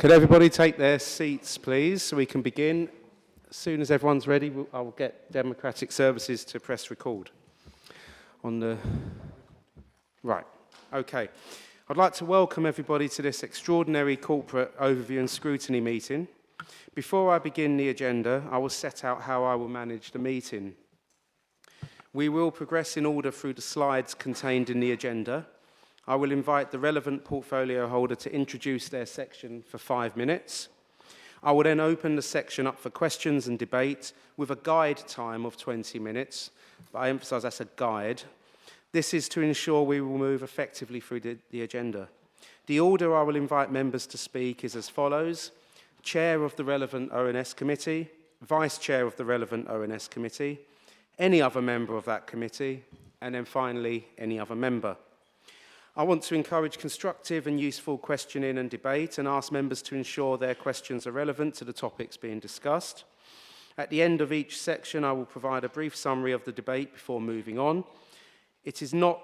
Could everybody take their seats, please, so we can begin? As soon as everyone's ready, I'll get Democratic Services to press record on the... Right, okay. I'd like to welcome everybody to this extraordinary corporate overview and scrutiny meeting. Before I begin the agenda, I will set out how I will manage the meeting. We will progress in order through the slides contained in the agenda. I will invite the relevant portfolio holder to introduce their section for 5 minutes. I will then open the section up for questions and debate with a guide time of 20 minutes, but I emphasise that's a guide. This is to ensure we will move effectively through the agenda. The order I will invite members to speak is as follows: Chair of the relevant ONS committee, Vice Chair of the relevant ONS committee, any other member of that committee, and then finally, any other member. I want to encourage constructive and useful questioning and debate and ask members to ensure their questions are relevant to the topics being discussed. At the end of each section, I will provide a brief summary of the debate before moving on. It is not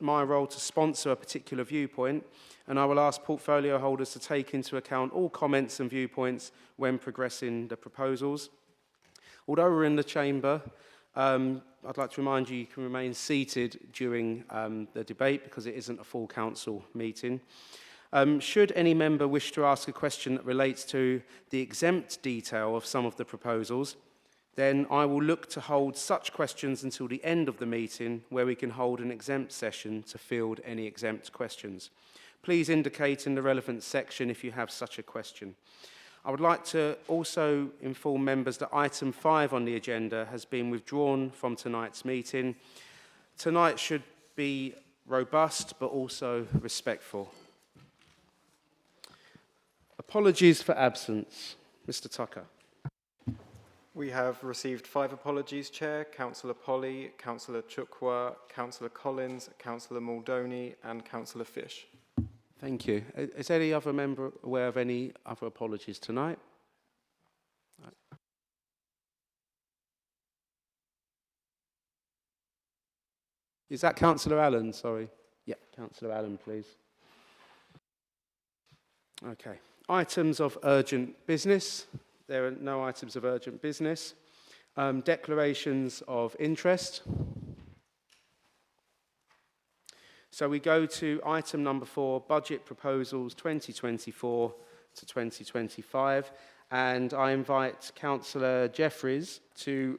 my role to sponsor a particular viewpoint, and I will ask portfolio holders to take into account all comments and viewpoints when progressing the proposals. Although we're in the chamber, I'd like to remind you can remain seated during the debate because it isn't a full council meeting. Should any member wish to ask a question that relates to the exempt detail of some of the proposals, then I will look to hold such questions until the end of the meeting, where we can hold an exempt session to field any exempt questions. Please indicate in the relevant section if you have such a question. I would like to also inform members that item 5 on the agenda has been withdrawn from tonight's meeting. Tonight should be robust but also respectful. Apologies for absence. Mr. Tucker. We have received 5 apologies, Chair: Councillor Polly, Councillor Chukwa, Councillor Collins, Councillor Muldowney and Councillor Fish. Thank you. Is any other member aware of any other apologies tonight? Is that Councillor Allen? Sorry. Yeah, Councillor Allen, please. Okay. Items of urgent business. There are no items of urgent business. Declarations of interest. So we go to item number 4, Budget Proposals 2024 to 2025, and I invite Councillor Jeffries to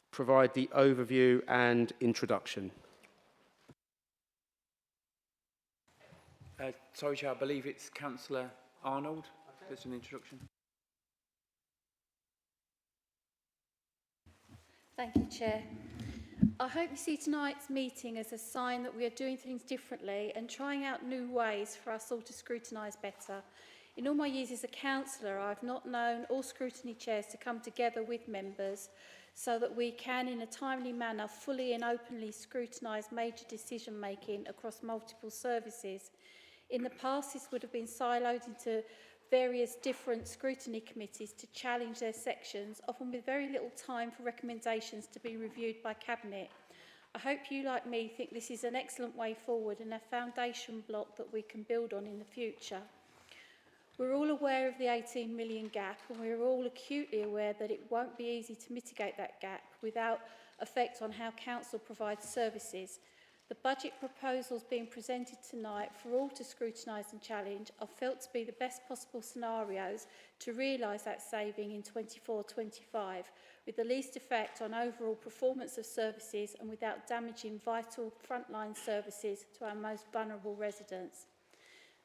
provide the overview and introduction. Sorry, Chair, I believe it's Councillor Arnold. There's an introduction. Thank you, Chair. I hope you see tonight's meeting as a sign that we are doing things differently and trying out new ways for us all to scrutinise better. In all my years as a councillor, I've not known all scrutiny chairs to come together with members so that we can, in a timely manner, fully and openly scrutinise major decision-making across multiple services. In the past, this would have been siloed into various different scrutiny committees to challenge their sections, often with very little time for recommendations to be reviewed by Cabinet. I hope you, like me, think this is an excellent way forward and a foundation block that we can build on in the future. We're all aware of the 18 million gap, and we're all acutely aware that it won't be easy to mitigate that gap without effect on how Council provides services. The budget proposals being presented tonight for all to scrutinise and challenge are felt to be the best possible scenarios to realise that saving in 24-25, with the least effect on overall performance of services and without damaging vital frontline services to our most vulnerable residents.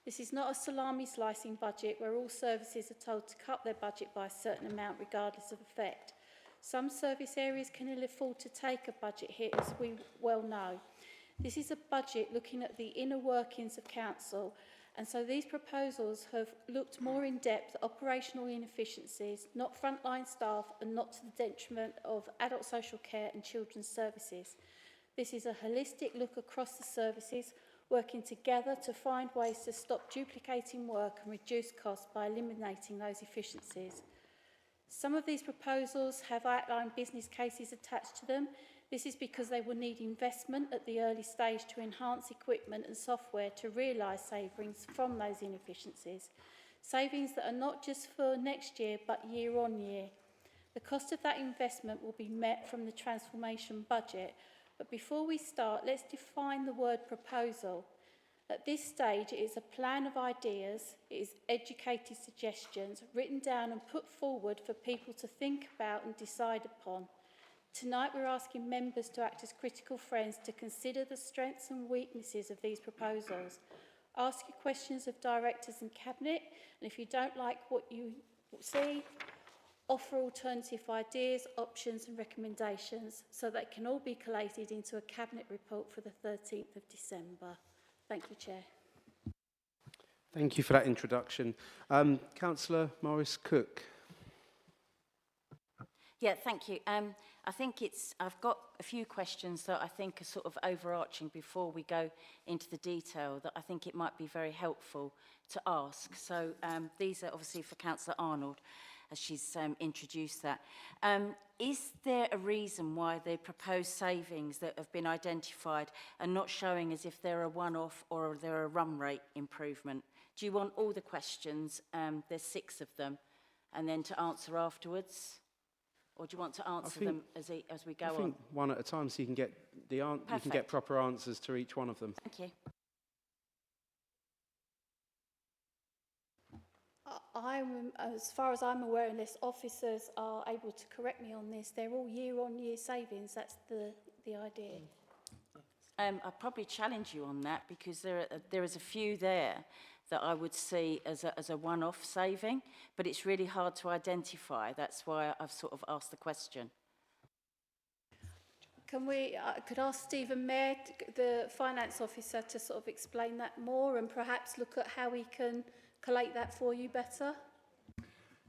This is not a salami slicing budget where all services are told to cut their budget by a certain amount regardless of effect. Some service areas can ill afford to take a budget hit, as we well know. This is a budget looking at the inner workings of Council, and so these proposals have looked more in depth at operational inefficiencies, not frontline staff and not to the detriment of adult social care and children's services. This is a holistic look across the services, working together to find ways to stop duplicating work and reduce costs by eliminating those efficiencies. Some of these proposals have outlined business cases attached to them. This is because they will need investment at the early stage to enhance equipment and software to realise savings from those inefficiencies. savings that are not just for next year but year on year. The cost of that investment will be met from the transformation budget, but before we start, let's define the word proposal. At this stage, it is a plan of ideas, it is educated suggestions written down and put forward for people to think about and decide upon. Tonight, we're asking members to act as critical friends to consider the strengths and weaknesses of these proposals. Ask your questions of directors and cabinet, and if you don't like what you see, offer alternative ideas, options and recommendations so that it can all be collated into a cabinet report for the 13th of December. Thank you, Chair. Thank you for that introduction. Councillor Morris-Cook. Yeah, thank you. I think I've got a few questions that I think are sort of overarching before we go into the detail that I think it might be very helpful to ask. So these are obviously for Councillor Arnold, as she's introduced that. Is there a reason why the proposed savings that have been identified are not showing as if they're a one-off or they're a run rate improvement? Do you want all the questions, there's 6 of them, and then to answer afterwards? Or do you want to answer them as we go on? I think one at a time, so you can get you can get proper answers to each one of them. Thank you. As far as I'm aware, unless officers are able to correct me on this, they're all year-on-year savings. That's the idea. I'd probably challenge you on that because there is a few there that I would see as a one-off saving, but it's really hard to identify. That's why I've sort of asked the question. Can we, could ask Stephen Mayer, the finance officer, to sort of explain that more and perhaps look at how we can collate that for you better?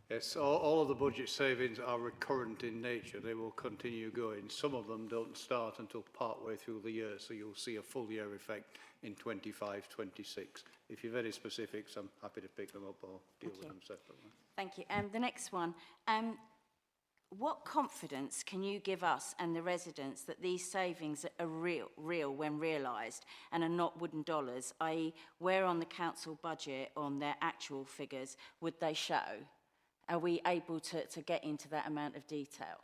Yes, all of the budget savings are recurrent in nature. They will continue going. Some of them don't start until partway through the year, so you'll see a full year effect in 25, 26. If you're very specifics, I'm happy to pick them up or deal with them separately. Thank you. The next one. What confidence can you give us and the residents that these savings are real when realised and are not wooden dollars, i.e. where on the council budget, on their actual figures, would they show? Are we able to get into that amount of detail?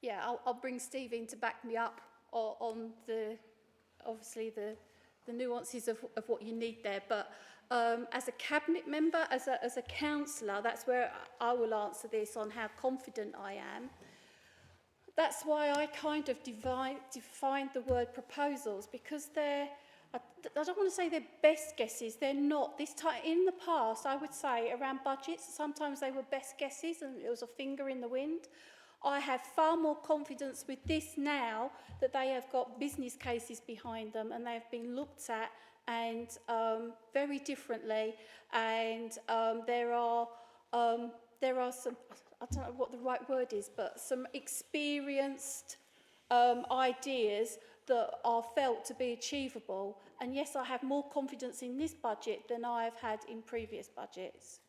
Yeah, I'll bring Steve in to back me up on obviously the nuances of what you need there. But as a cabinet member, as a councillor, that's where I will answer this on how confident I am. That's why I kind of defined the word proposals, because I don't want to say they're best guesses, they're not. This time, in the past, I would say around budgets, sometimes they were best guesses and it was a finger in the wind. I have far more confidence with this now that they have got business cases behind them and they have been looked at and very differently, and there are some, I don't know what the right word is, but some experienced ideas that are felt to be achievable. And yes, I have more confidence in this budget than I have had in previous budgets.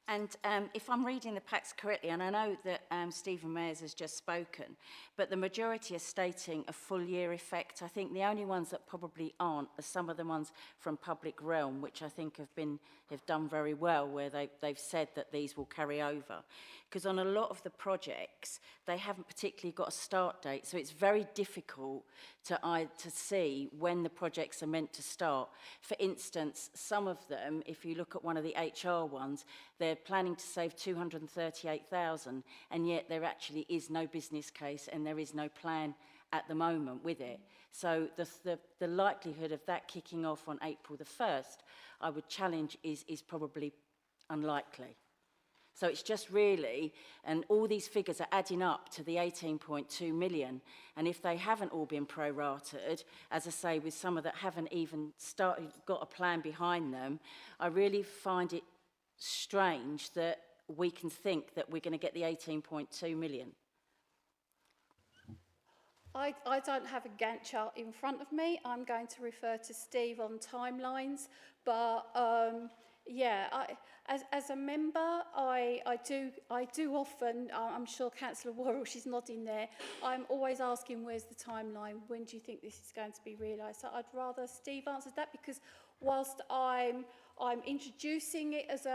And if I'm reading the packs correctly, and I know that Stephen Mayers has just spoken, but the majority are stating a full year effect. I think the only ones that probably aren't are some of the ones from Public Realm, which I think have done very well, where they've said that these will carry over. Because on a lot of the projects, they haven't particularly got a start date, so it's very difficult to see when the projects are meant to start. For instance, some of them, if you look at one of the HR ones, they're planning to save 238,000, and yet there actually is no business case and there is no plan at the moment with it. So the likelihood of that kicking off on April the 1st, I would challenge is probably unlikely. So it's just really, and all these figures are adding up to the 18.2 million. And if they haven't all been prorated, as I say, with some of that haven't even got a plan behind them, I really find it strange that we can think that we're going to get the 18.2 million. I don't have a Gantt chart in front of me. I'm going to refer to Steve on timelines, but yeah, as a member, I do often, I'm sure Councillor Worrell, she's nodding there, I'm always asking where's the timeline, when do you think this is going to be realised? So I'd rather Steve answered that, because whilst I'm I'm introducing it as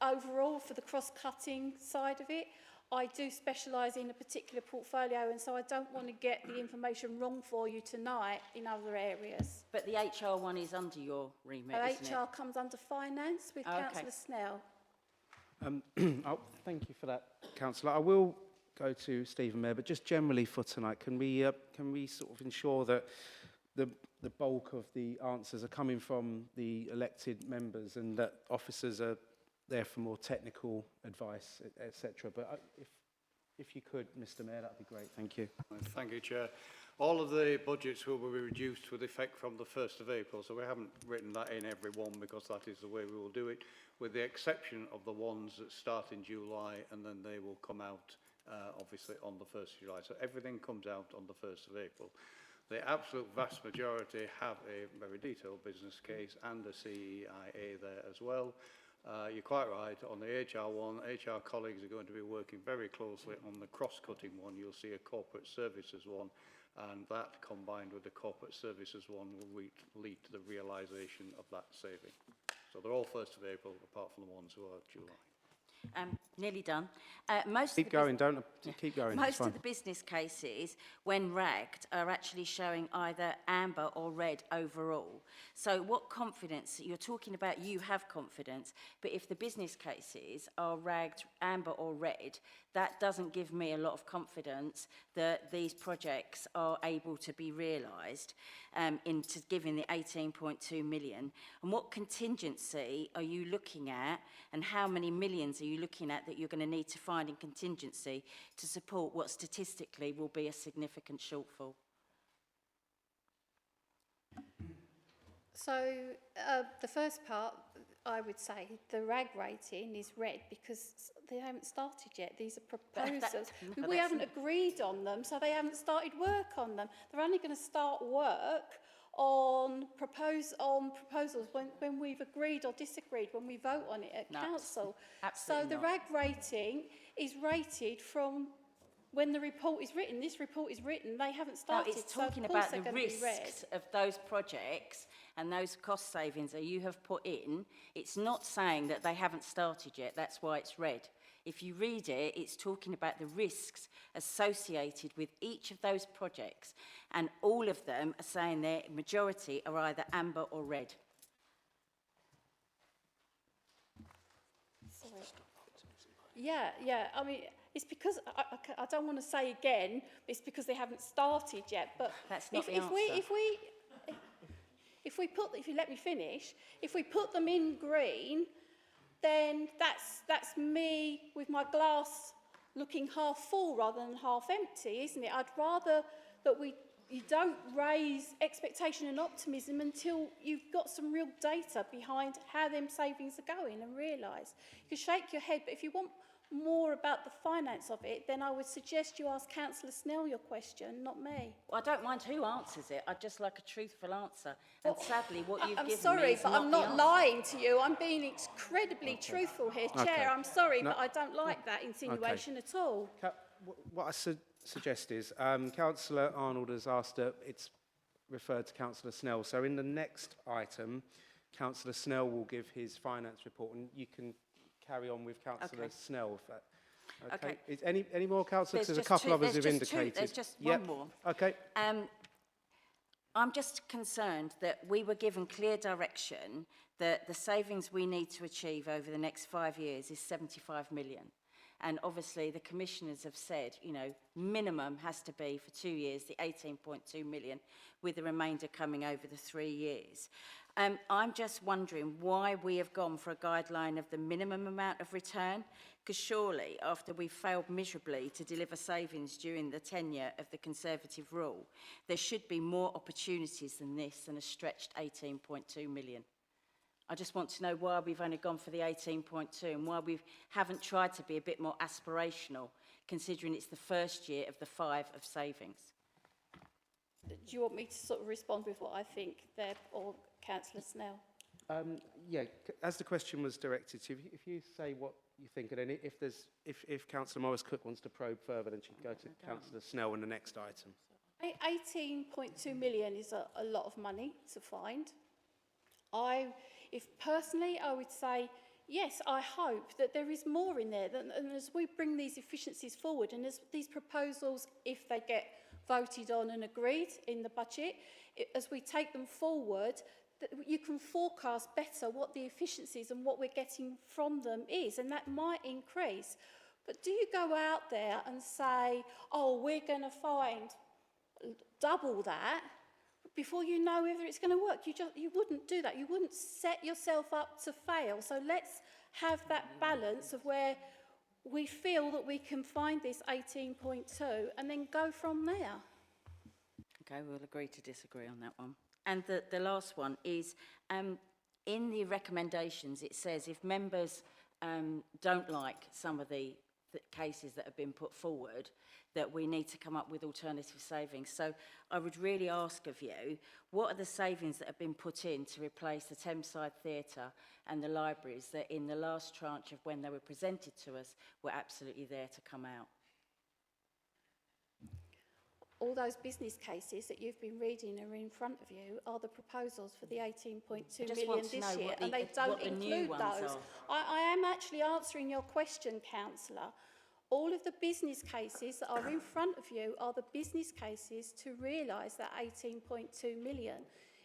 overall for the cross-cutting side of it. I do specialise in a particular portfolio, and so I don't want to get the information wrong for you tonight in other areas. But the HR one is under your remit, isn't HR it? comes under finance with Okay. Councillor Snell. Oh, thank you for that, Councillor. I will go to Stephen Mayor, but just generally for tonight, can we sort of ensure that the bulk of the answers are coming from the elected members and that officers are there for more technical advice, etc. But if you could, Mr. Mayor, that'd be great. Thank you. Thank you, Chair. All of the budgets will be reduced with effect from the 1st of April, so we haven't written that in every one because that is the way we will do it, with the exception of the ones that start in July and then they will come out obviously on the 1st of July. So everything comes out on the 1st of April. The absolute vast majority have a very detailed business case and a CEIA there as well. You're quite right, on the HR one, HR colleagues are going to be working very closely on the cross-cutting one. You'll see a corporate services one, and that combined with the corporate services one will lead to the realisation of that saving. So they're all 1st of April, apart from the ones who are July. Nearly done. Keep going, don't keep going. Most of the business cases, when ragged, are actually showing either amber or red overall. So what confidence, you're talking about you have confidence, but if the business cases are ragged amber or red, that doesn't give me a lot of confidence that these projects are able to be realised into giving the 18.2 million. And what contingency are you looking at, and how many millions are you looking at that you're going to need to find in contingency to support what statistically will be a significant shortfall? So the first part, I would say the RAG rating is red because they haven't started yet. These are proposals. We haven't agreed on them, so they haven't started work on them. They're only going to start work on proposals when we've agreed or disagreed, when we vote on it at council. So the RAG rating is rated from when the report is written. This report is written, they haven't started. No, it's talking about the risks of those projects and those cost savings that you have put in. It's not saying that they haven't started yet. That's why it's red. If you read it, it's talking about the risks associated with each of those projects, and all of them are saying their majority are either amber or red. Sorry. Yeah. I mean, it's because I don't want to say again. It's because they haven't started yet. But that's not the answer. If you let me finish, if we put them in green, then that's me with my glass looking half full rather than half empty, isn't it? I'd rather that you don't raise expectation and optimism until you've got some real data behind how them savings are going and realise. You can shake your head, but if you want more about the finance of it, then I would suggest you ask Councillor Snell your question, not me. Well, I don't mind who answers it. I'd just like a truthful answer. And sadly, what you've given me is I'm sorry, but I'm not the lying to you. I'm being incredibly truthful here. Chair, I'm sorry, but I don't like that insinuation at all. What I suggest is, Councillor Arnold has asked it's referred to Councillor Snell. So in the next item, Councillor Snell will give his finance report, and you can carry on with Councillor Snell. If that, okay. Is any more councillors? There's a couple others who've indicated. There's just one more. Okay. I'm just concerned that we were given clear direction that the savings we need to achieve over the next 5 years is 75 million. And obviously the commissioners have said, you know, minimum has to be for 2 years, the 18.2 million, with the remainder coming over the 3 years. I'm just wondering why we have gone for a guideline of the minimum amount of return, because surely after we've failed miserably to deliver savings during the tenure of the Conservative rule, there should be more opportunities than this and a stretched 18.2 million. I just want to know why we've only gone for the 18.2 and why we haven't tried to be a bit more aspirational, considering it's the first year of the 5 of savings. Do you want me to sort of respond with what I think there, or Councillor Snell? Yeah, as the question was directed to you, if you say what you think, and then if Councillor Morris-Cook wants to probe further, then she can go to Councillor Snell in the next item. 18.2 million is a lot of money to find. If personally, I would say, yes, I hope that there is more in there. And as we bring these efficiencies forward, and as these proposals, if they get voted on and agreed in the budget, as we take them forward, that you can forecast better what the efficiencies and what we're getting from them is, and that might increase. But do you go out there and say, oh, we're going to find double that, before you know whether it's going to work? You wouldn't do that. You wouldn't set yourself up to fail. So let's have that balance of where we feel that we can find this 18.2 and then go from there. Okay, we'll agree to disagree on that one. And the last one is, in the recommendations, it says if members don't like some of the cases that have been put forward, that we need to come up with alternative savings. So I would really ask of you, what are the savings that have been put in to replace the Thameside Theatre and the libraries that in the last tranche of when they were presented to us were absolutely there to come out? All those business cases that you've been reading are in front of you are the proposals for the 18.2 million this year, and they don't include those. I am actually answering your question, Councillor. All of the business cases that are in front of you are the business cases to realise that 18.2 million.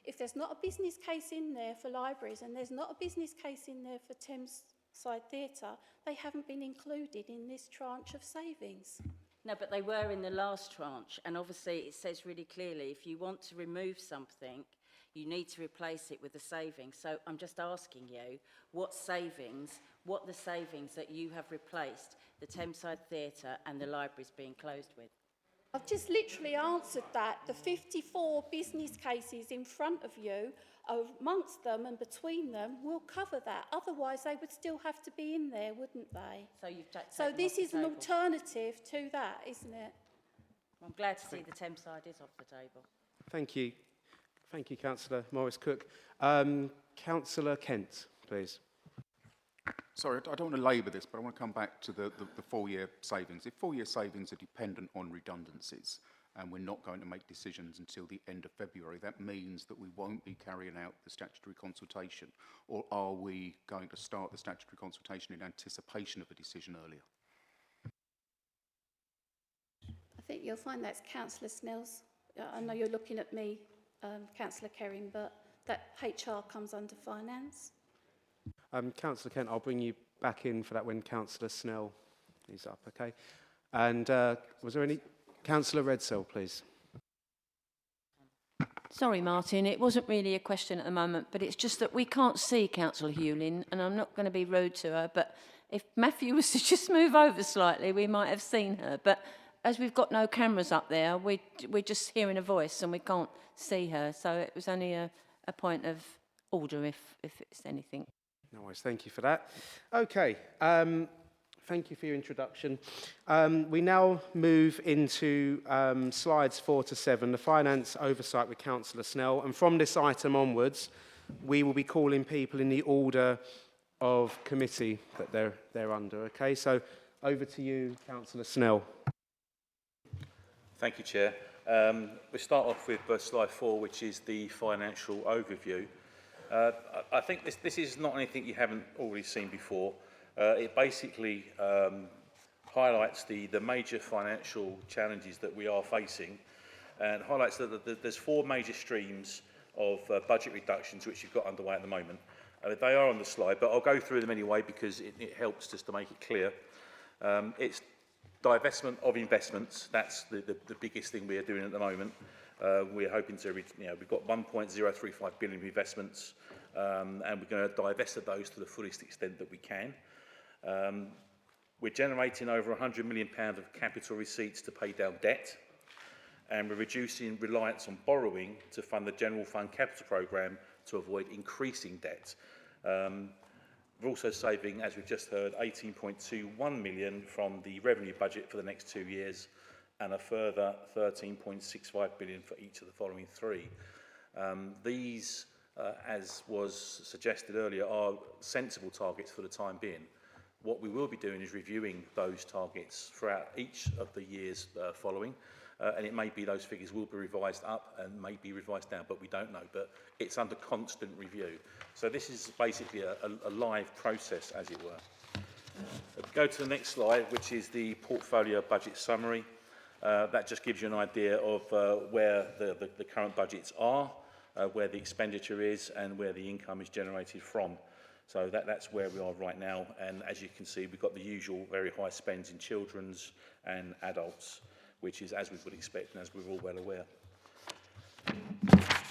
If there's not a business case in there for libraries and there's not a business case in there for Thameside Theatre, they haven't been included in this tranche of savings. No, but they were in the last tranche, and obviously it says really clearly if you want to remove something, you need to replace it with a savings. So I'm just asking you, what the savings that you have replaced the Thameside Theatre and the libraries being closed with? I've just literally answered that. The 54 business cases in front of you, amongst them and between them, will cover that. Otherwise, they would still have to be in there, wouldn't they? So you've So this is an alternative to that, isn't it? I'm glad to see the Thameside is off the table. Thank you. Thank you, Councillor Morris-Cook. Councillor Kent, please. Sorry, I don't want to labour this, but I want to come back to the 4-year savings. If 4-year savings are dependent on redundancies and we're not going to make decisions until the end of February, that means that we won't be carrying out the statutory consultation, or are we going to start the statutory consultation in anticipation of a decision earlier? I think you'll find that's Councillor Snell's. I know you're looking at me, Councillor Kerring, but that HR comes under finance. Councillor Kent, I'll bring you back in for that when Councillor Snell is up, okay? And was there any... Councillor Redsell, please. Sorry, Martin, it wasn't really a question at the moment, but it's just that we can't see Councillor Hewlin, and I'm not going to be rude to her, but if Matthew was to just move over slightly, we might have seen her. But as we've got no cameras up there, we're just hearing a voice and we can't see her. So it was only a point of order, if it's anything. No worries, thank you for that. Okay, thank you for your introduction. We now move into slides 4 to 7, the finance oversight with Councillor Snell. And from this item onwards, we will be calling people in the order of committee that they're under. Okay, so over to you, Councillor Snell. Thank you, Chair. We start off with slide 4, which is the financial overview. I think this is not anything you haven't already seen before. It basically highlights the major financial challenges that we are facing, and highlights that there's 4 major streams of budget reductions which you've got underway at the moment. They are on the slide, but I'll go through them anyway because it helps just to make it clear. It's divestment of investments. That's the biggest thing we are doing at the moment. We're hoping to, we've got 1.035 billion of investments, and we're going to divest of those to the fullest extent that we can. We're generating over £100 million of capital receipts to pay down debt, and we're reducing reliance on borrowing to fund the general fund capital programme to avoid increasing debt. We're also saving, as we've just heard, 18.21 million from the revenue budget for the next 2 years, and a further 13.65 billion for each of the following 3. These, as was suggested earlier, are sensible targets for the time being. What we will be doing is reviewing those targets throughout each of the years following, And it may be those figures will be revised up and may be revised down, but we don't know. But it's under constant review. So this is basically a live process, as it were. Go to the next slide, which is the portfolio budget summary. That just gives you an idea of where the current budgets are, where the expenditure is, and where the income is generated from. So that's where we are right now. And as you can see, we've got the usual very high spends in children's and adults, which is as we would expect and as we're all well aware.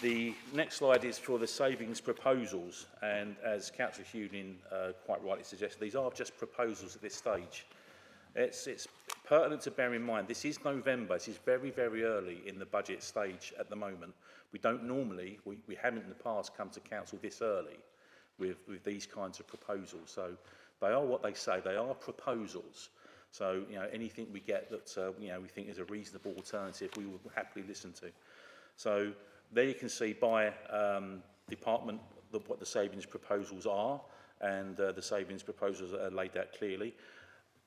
The next slide is for the savings proposals, and as Councillor Hewlin quite rightly suggested, these are just proposals at this stage. It's pertinent to bear in mind, this is November, this is very, very early in the budget stage at the moment. We don't normally, we haven't in the past come to council this early with these kinds of proposals. So they are what they say, they are proposals. So, you know, anything we get that, you know, we think is a reasonable alternative, we will happily listen to. So there you can see by department what the savings proposals are, and the savings proposals are laid out clearly.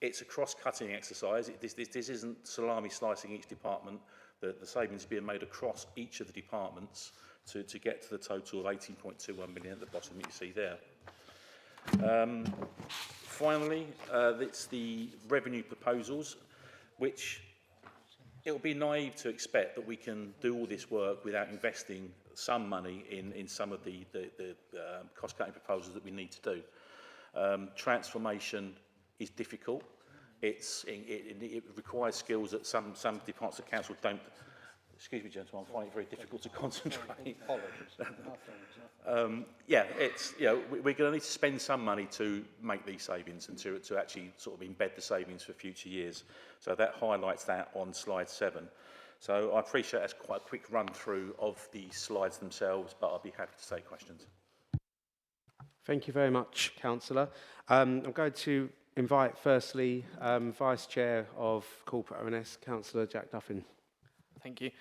It's a cross-cutting exercise. This isn't salami slicing each department. The savings are being made across each of the departments to get to the total of 18.21 million at the bottom that you see there. Finally, it's the revenue proposals, which it would be naive to expect that we can do all this work without investing some money in some of the cost-cutting proposals that we need to do. Transformation is difficult. It requires skills that some departments of council don't. Excuse me, gentlemen, I'm finding it very difficult to concentrate. Yeah, it's, you know, we're going to need to spend some money to make these savings and to actually sort of embed the savings for future years. So that highlights that on slide 7. So I appreciate that's quite a quick run through of the slides themselves, but I'll be happy to take questions. Thank you very much, Councillor. I'm going to invite firstly Vice Chair of Corporate ONS, Councillor Jack Duffin. Thank you.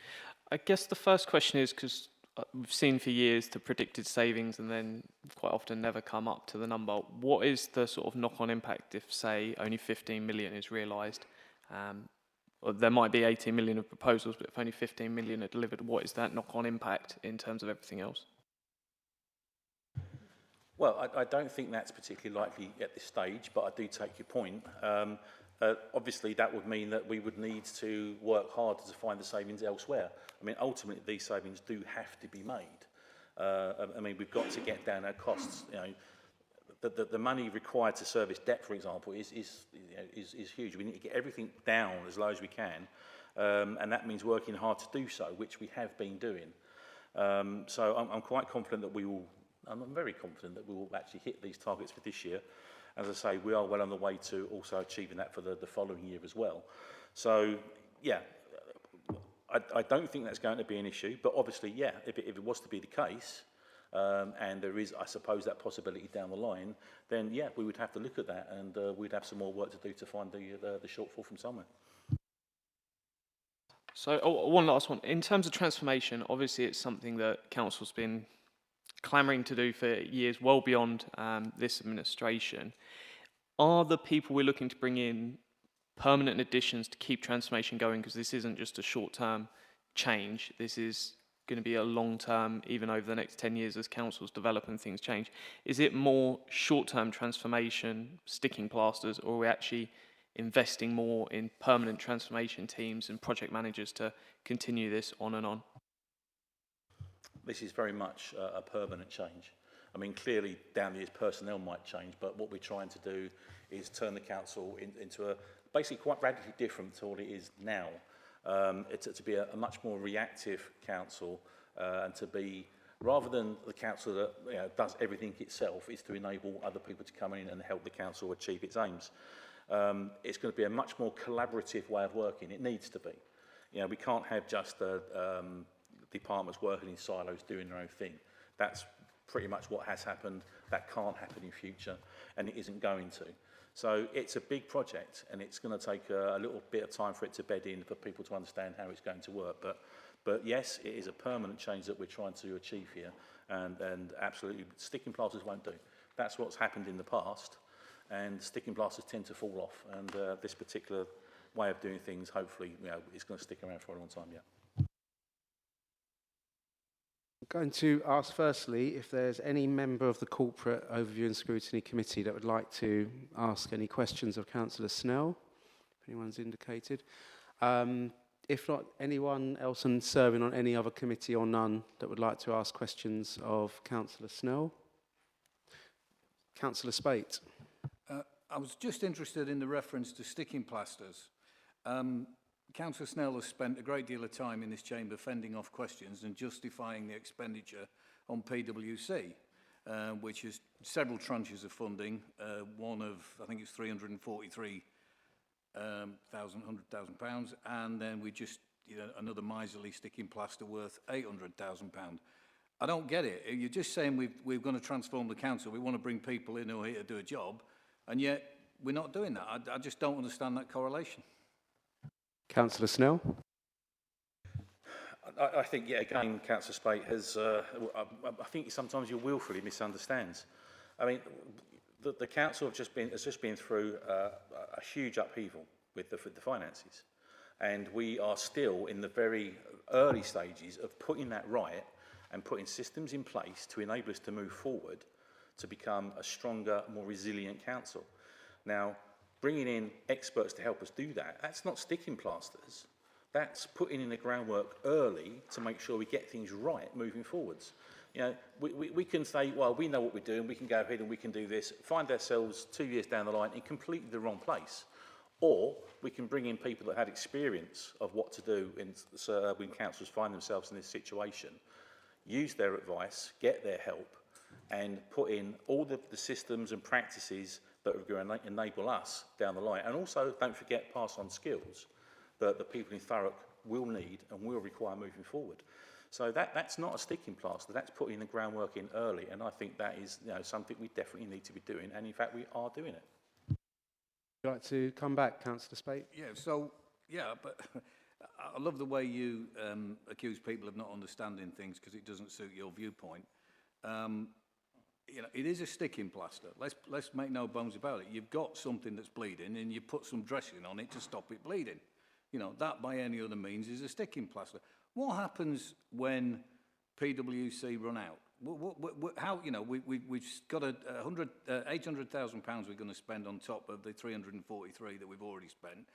I guess the first question is, because we've seen for years the predicted savings and then quite often never come up to the number. What is the sort of knock-on impact if, say, only 15 million is realised? Or there might be 18 million of proposals, but if only 15 million are delivered, what is that knock-on impact in terms of everything else? Well, I don't think that's particularly likely at this stage, but I do take your point. Obviously, that would mean that we would need to work harder to find the savings elsewhere. I mean, ultimately, these savings do have to be made. I mean, we've got to get down our costs. You know, the money required to service debt, for example, is huge. We need to get everything down as low as we can, and that means working hard to do so, which we have been doing. So I'm quite confident that we will. I'm very confident that we will actually hit these targets for this year. As I say, we are well on the way to also achieving that for the following year as well. So, yeah, I don't think that's going to be an issue. But obviously, yeah, if it was to be the case, and there is, I suppose, that possibility down the line, then, yeah, we would have to look at that, and we'd have some more work to do to find the shortfall from somewhere. So, one last one. In terms of transformation, obviously it's something that Council's been clamouring to do for years, well beyond this administration. Are the people we're looking to bring in permanent additions to keep transformation going? Because this isn't just a short-term change. This is going to be a long-term, even over the next 10 years as councils develop and things change. Is it more short-term transformation, sticking plasters, or are we actually investing more in permanent transformation teams and project managers to continue this on and on? This is very much a permanent change. I mean, clearly down the years personnel might change, but what we're trying to do is turn the council into a basically quite radically different to what it is now. To be a much more reactive council, and to be, rather than the council that does everything itself, is to enable other people to come in and help the council achieve its aims. It's going to be a much more collaborative way of working. It needs to be. You know, we can't have just departments working in silos doing their own thing. That's pretty much what has happened. That can't happen in future, and it isn't going to. So it's a big project, and it's going to take a little bit of time for it to bed in, for people to understand how it's going to work. But yes, it is a permanent change that we're trying to achieve here, and absolutely, sticking plasters won't do. That's what's happened in the past, and sticking plasters tend to fall off, and this particular way of doing things, hopefully, it's going to stick around for a long time, yeah. I'm going to ask firstly if there's any member of the Corporate Overview and Scrutiny Committee that would like to ask any questions of Councillor Snell, if anyone's indicated. If not, anyone else serving on any other committee or none that would like to ask questions of Councillor Snell? Councillor Spate. I was just interested in the reference to sticking plasters. Councillor Snell has spent a great deal of time in this chamber fending off questions and justifying the expenditure on PwC, which is several tranches of funding, one of, I think it's £343,100,000, and then we just, another miserly sticking plaster worth £800,000. I don't get it. You're just saying we're going to transform the council. We want to bring people in who are here to do a job, and yet we're not doing that. I just don't understand that correlation. Councillor Snell. I think, yeah, again, Councillor Spate has, I think sometimes you willfully misunderstands. I mean, the council has just been through a huge upheaval with the finances. And we are still in the very early stages of putting that right and putting systems in place to enable us to move forward to become a stronger, more resilient council. Now, bringing in experts to help us do that, that's not sticking plasters. That's putting in the groundwork early to make sure we get things right moving forwards. We can say, well, we know what we're doing, we can go ahead and we can do this, find ourselves 2 years down the line in completely the wrong place. Or we can bring in people that had experience of what to do when councils find themselves in this situation, use their advice, get their help, and put in all the systems and practices that are going to enable us down the line. And also, don't forget, pass on skills that the people in Thurrock will need and will require moving forward. So that's not a sticking plaster, that's putting the groundwork in early, and I think that is something we definitely need to be doing, and in fact we are doing it. Would you like to come back, Councillor Spate? But I love the way you accuse people of not understanding things because it doesn't suit your viewpoint. It is a sticking plaster. Let's make no bones about it. You've got something that's bleeding and you put some dressing on it to stop it bleeding. That by any other means is a sticking plaster. What happens when PwC run out? How, we've got £800,000 we're going to spend on top of the 343 that we've already spent.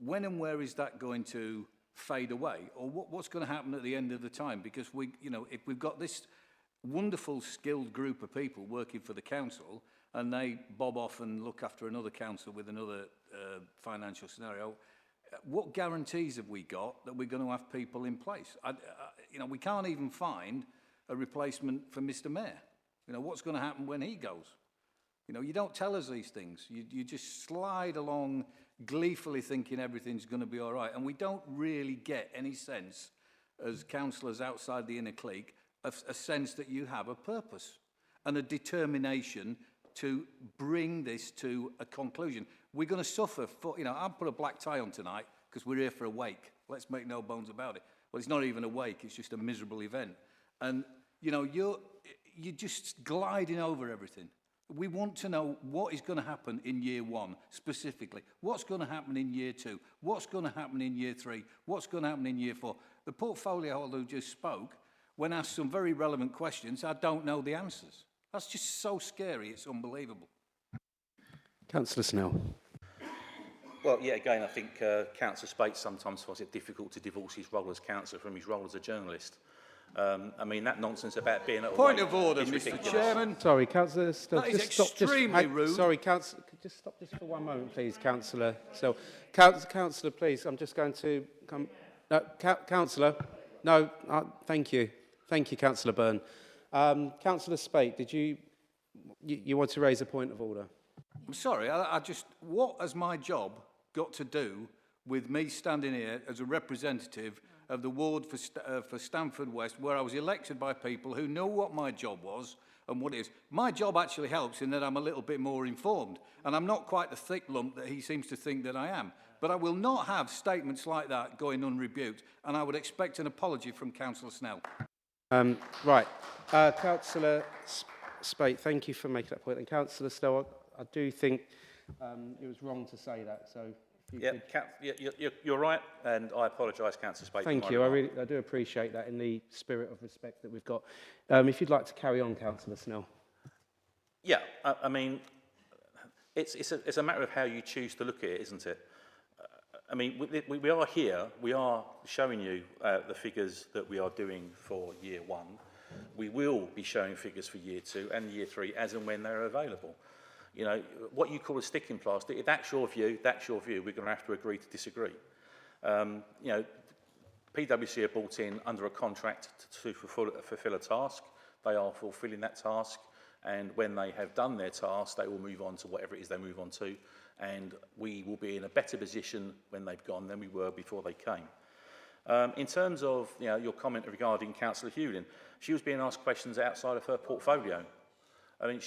When and where is that going to fade away? Or what's going to happen at the end of the time? Because if we've got this wonderful skilled group of people working for the council and they bob off and look after another council with another financial scenario, what guarantees have we got that we're going to have people in place? We can't even find a replacement for Mr. Mayor. What's going to happen when he goes? You don't tell us these things. You just slide along gleefully thinking everything's going to be all right. And we don't really get any sense, as councillors outside the inner clique, of a sense that you have a purpose and a determination to bring this to a conclusion. We're going to suffer for, I'll put a black tie on tonight because we're here for a wake. Let's make no bones about it. Well, it's not even a wake, it's just a miserable event. And, you're just gliding over everything. We want to know what is going to happen in year one, specifically. What's going to happen in year two? What's going to happen in year three? What's going to happen in year four? The portfolio holder who just spoke, when asked some very relevant questions, I don't know the answers. That's just so scary, it's unbelievable. Councillor Snell. Well, yeah, again, I think Councillor Spate sometimes finds it difficult to divorce his role as councillor from his role as a journalist. That nonsense about being at a Point of order, Mr. Chairman. Sorry, Councillor Snell. That is extremely rude. Sorry, Councillor, just stop this for one moment, please, Councillor. So, Councillor, please, I'm just going to come. No, Councillor. No, thank you. Thank you, Councillor Byrne. Councillor Spate, did you want to raise a point of order? I'm sorry, what has my job got to do with me standing here as a representative of the ward for Stamford West, where I was elected by people who know what my job was and what it is? My job actually helps in that I'm a little bit more informed, and I'm not quite the thick lump that he seems to think that I am. But I will not have statements like that going unrebuked, and I would expect an apology from Councillor Snell. Right. Councillor Spate, thank you for making that point. And Councillor Snell, I do think it was wrong to say that. So Yeah, you're right, and I apologise, Councillor Spade. for Thank my you. remark. I do appreciate that in the spirit of respect that we've got. If you'd like to carry on, Councillor Snell. Yeah, I mean, it's a matter of how you choose to look at it, isn't it? I mean, we are here, we are showing you the figures that we are doing for year one. We will be showing figures for year two and year three as and when they're available. You know, what you call a sticking plaster, if that's your view, that's your view. We're going to have to agree to disagree. You know, PwC are brought in under a contract to fulfill a task. They are fulfilling that task, and when they have done their task, they will move on to whatever it is they move on to, and we will be in a better position when they've gone than we were before they came. In terms of your comment regarding Councillor Hewlin, she was being asked questions outside of her portfolio. I mean,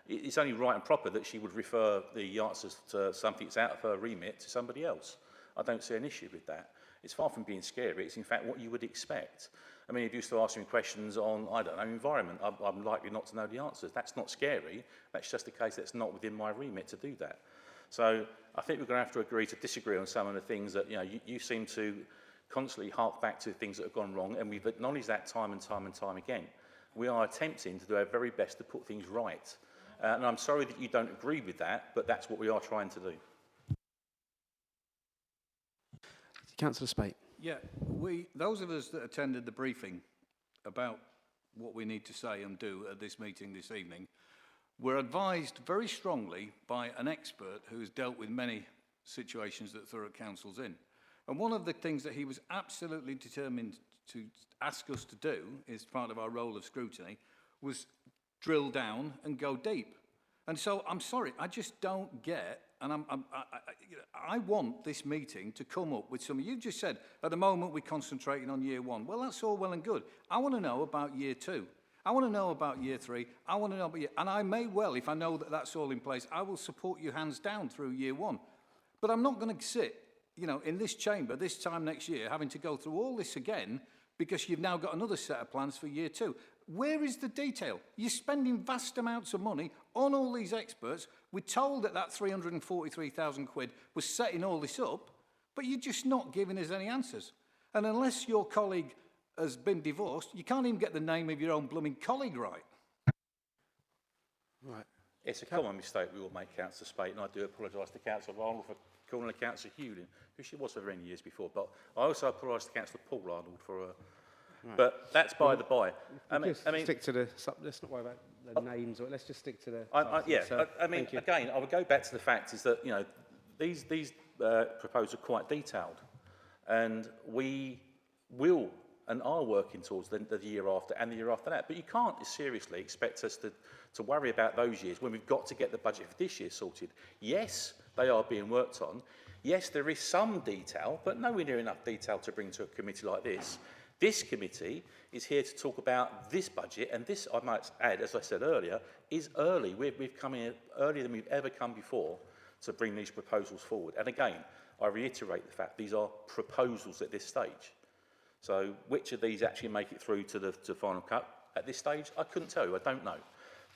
it's only right and proper that she would refer the answers to something that's out of her remit to somebody else. I don't see an issue with that. It's far from being scary. It's in fact what you would expect. I mean, if you used to ask me questions on, I don't know, environment, I'm likely not to know the answers. That's not scary. That's just a case that's not within my remit to do that. So I think we're going to have to agree to disagree on some of the things that, you seem to constantly hark back to things that have gone wrong, and we've acknowledged that time and time and time again. We are attempting to do our very best to put things right. And I'm sorry that you don't agree with that, but that's what we are trying to do. Councillor Spate. Yeah, those of us that attended the briefing about what we need to say and do at this meeting this evening were advised very strongly by an expert who has dealt with many situations that Thurrock Council's in. And one of the things that he was absolutely determined to ask us to do, as part of our role of scrutiny, was drill down and go deep. And so I'm sorry, I just don't get, and I want this meeting to come up with some. You just said at the moment we're concentrating on year one. Well, that's all well and good. I want to know about year two. I want to know about year three. I want to know about and I may well, if I know that that's all in place, I will support you hands down through year one. But I'm not going to sit, in this chamber this time next year, having to go through all this again because you've now got another set of plans for year two. Where is the detail? You're spending vast amounts of money on all these experts. We're told that 343,000 quid was setting all this up, but you're just not giving us any answers. And unless your colleague has been divorced, you can't even get the name of your own blooming colleague right. Right. It's a common mistake we all make, Councillor Spate, and I do apologise to Councillor Arnold for calling her Councillor Hewlin, who she was for many years before, but I also apologise to Councillor Paul Arnold for her. Right. But that's by the by. I mean, stick to let's not worry about the names, or let's just stick to the. I mean, again, I would go back to the fact is that these proposals are quite detailed, and we will and are working towards the year after and the year after that. But you can't seriously expect us to worry about those years when we've got to get the budget for this year sorted. Yes, they are being worked on. Yes, there is some detail, but nowhere near enough detail to bring to a committee like this. This committee is here to talk about this budget, and this, I might add, as I said earlier, is early. We've come in earlier than we've ever come before to bring these proposals forward. And again, I reiterate the fact these are proposals at this stage. So which of these actually make it through to the final cut at this stage? I couldn't tell you, I don't know.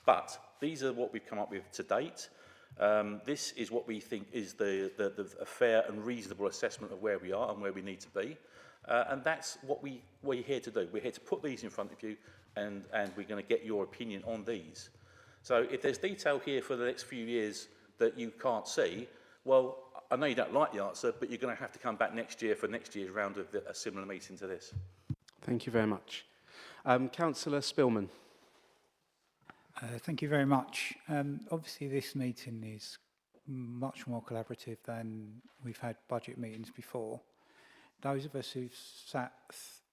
But these are what we've come up with to date. This is what we think is a fair and reasonable assessment of where we are and where we need to be. And that's what we're here to do. We're here to put these in front of you, and we're going to get your opinion on these. So if there's detail here for the next few years that you can't see, well, I know you don't like the answer, but you're going to have to come back next year for next year's round of a similar meeting to this. Thank you very much. Councillor Spillman. Thank you very much. Obviously, this meeting is much more collaborative than we've had budget meetings before. Those of us who've sat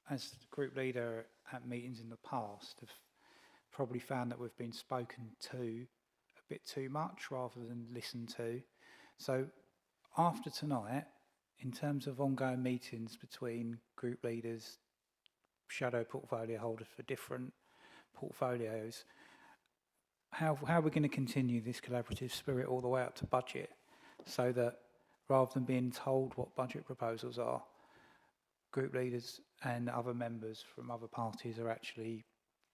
as group leader at meetings in the past have probably found that we've been spoken to a bit too much rather than listened to. So after tonight, in terms of ongoing meetings between group leaders, shadow portfolio holders for different portfolios, how are we going to continue this collaborative spirit all the way up to budget, so that rather than being told what budget proposals are, group leaders and other members from other parties are actually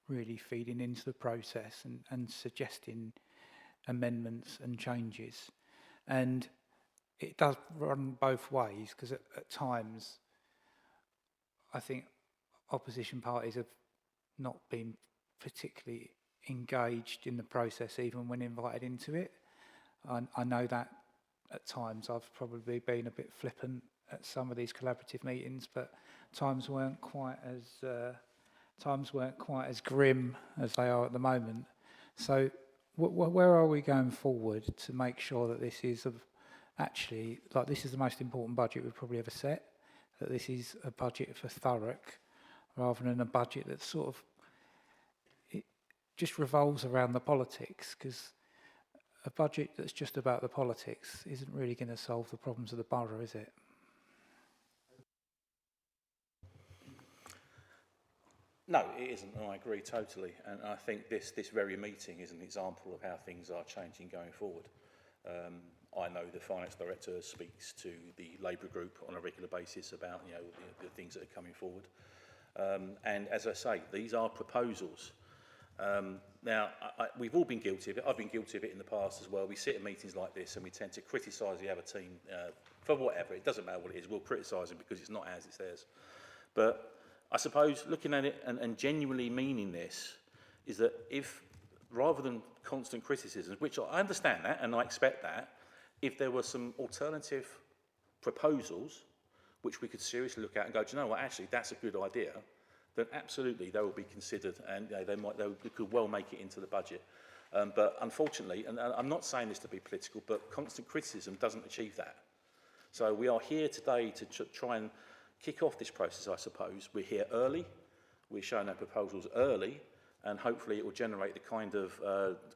really feeding into the process and suggesting amendments and changes. And it does run both ways, because at times I think opposition parties have not been particularly engaged in the process even when invited into it. I know that at times I've probably been a bit flippant at some of these collaborative meetings, but times weren't quite as grim as they are at the moment. So where are we going forward to make sure that this is actually, like, this is the most important budget we've probably ever set, that this is a budget for Thurrock rather than a budget that sort of it just revolves around the politics, because a budget that's just about the politics isn't really going to solve the problems of the borough, is it? No, it isn't, and I agree totally. And I think this very meeting is an example of how things are changing going forward. I know the finance director speaks to the Labour group on a regular basis about the things that are coming forward. And as I say, these are proposals. Now, we've all been guilty of it. I've been guilty of it in the past as well. We sit in meetings like this and we tend to criticise the other team for whatever. It doesn't matter what it is. We'll criticise them because it's not ours, it's theirs. But I suppose looking at it and genuinely meaning this is that if, rather than constant criticisms, which I understand that and I expect that, if there were some alternative proposals which we could seriously look at and go, do you know what, actually that's a good idea, then absolutely they will be considered, and they could well make it into the budget. But unfortunately, and I'm not saying this to be political, but constant criticism doesn't achieve that. So we are here today to try and kick off this process, I suppose. We're here early, we're showing our proposals early, and hopefully it will generate the kind of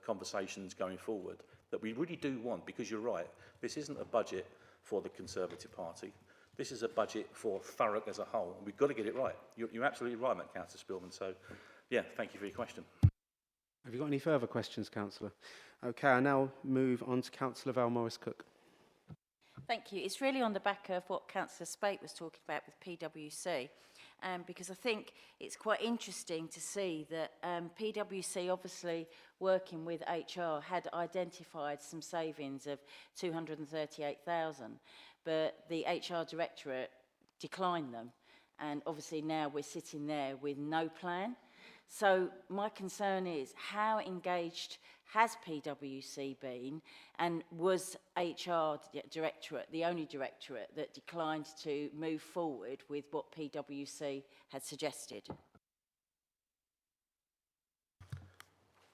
conversations going forward that we really do want, because you're right, this isn't a budget for the Conservative Party. This is a budget for Thurrock as a whole, and we've got to get it right. You're absolutely right, Matt, Councillor Spillman. So, yeah, thank you for your question. Have you got any further questions, Councillor? Okay, I now move on to Councillor Val Morris-Cook. Thank you. It's really on the back of what Councillor Spate was talking about with PwC, because I think it's quite interesting to see that PwC, obviously working with HR, had identified some savings of 238,000, but the HR Directorate declined them. And obviously now we're sitting there with no plan. So my concern is, how engaged has PwC been, and was HR Directorate the only directorate that declined to move forward with what PwC had suggested?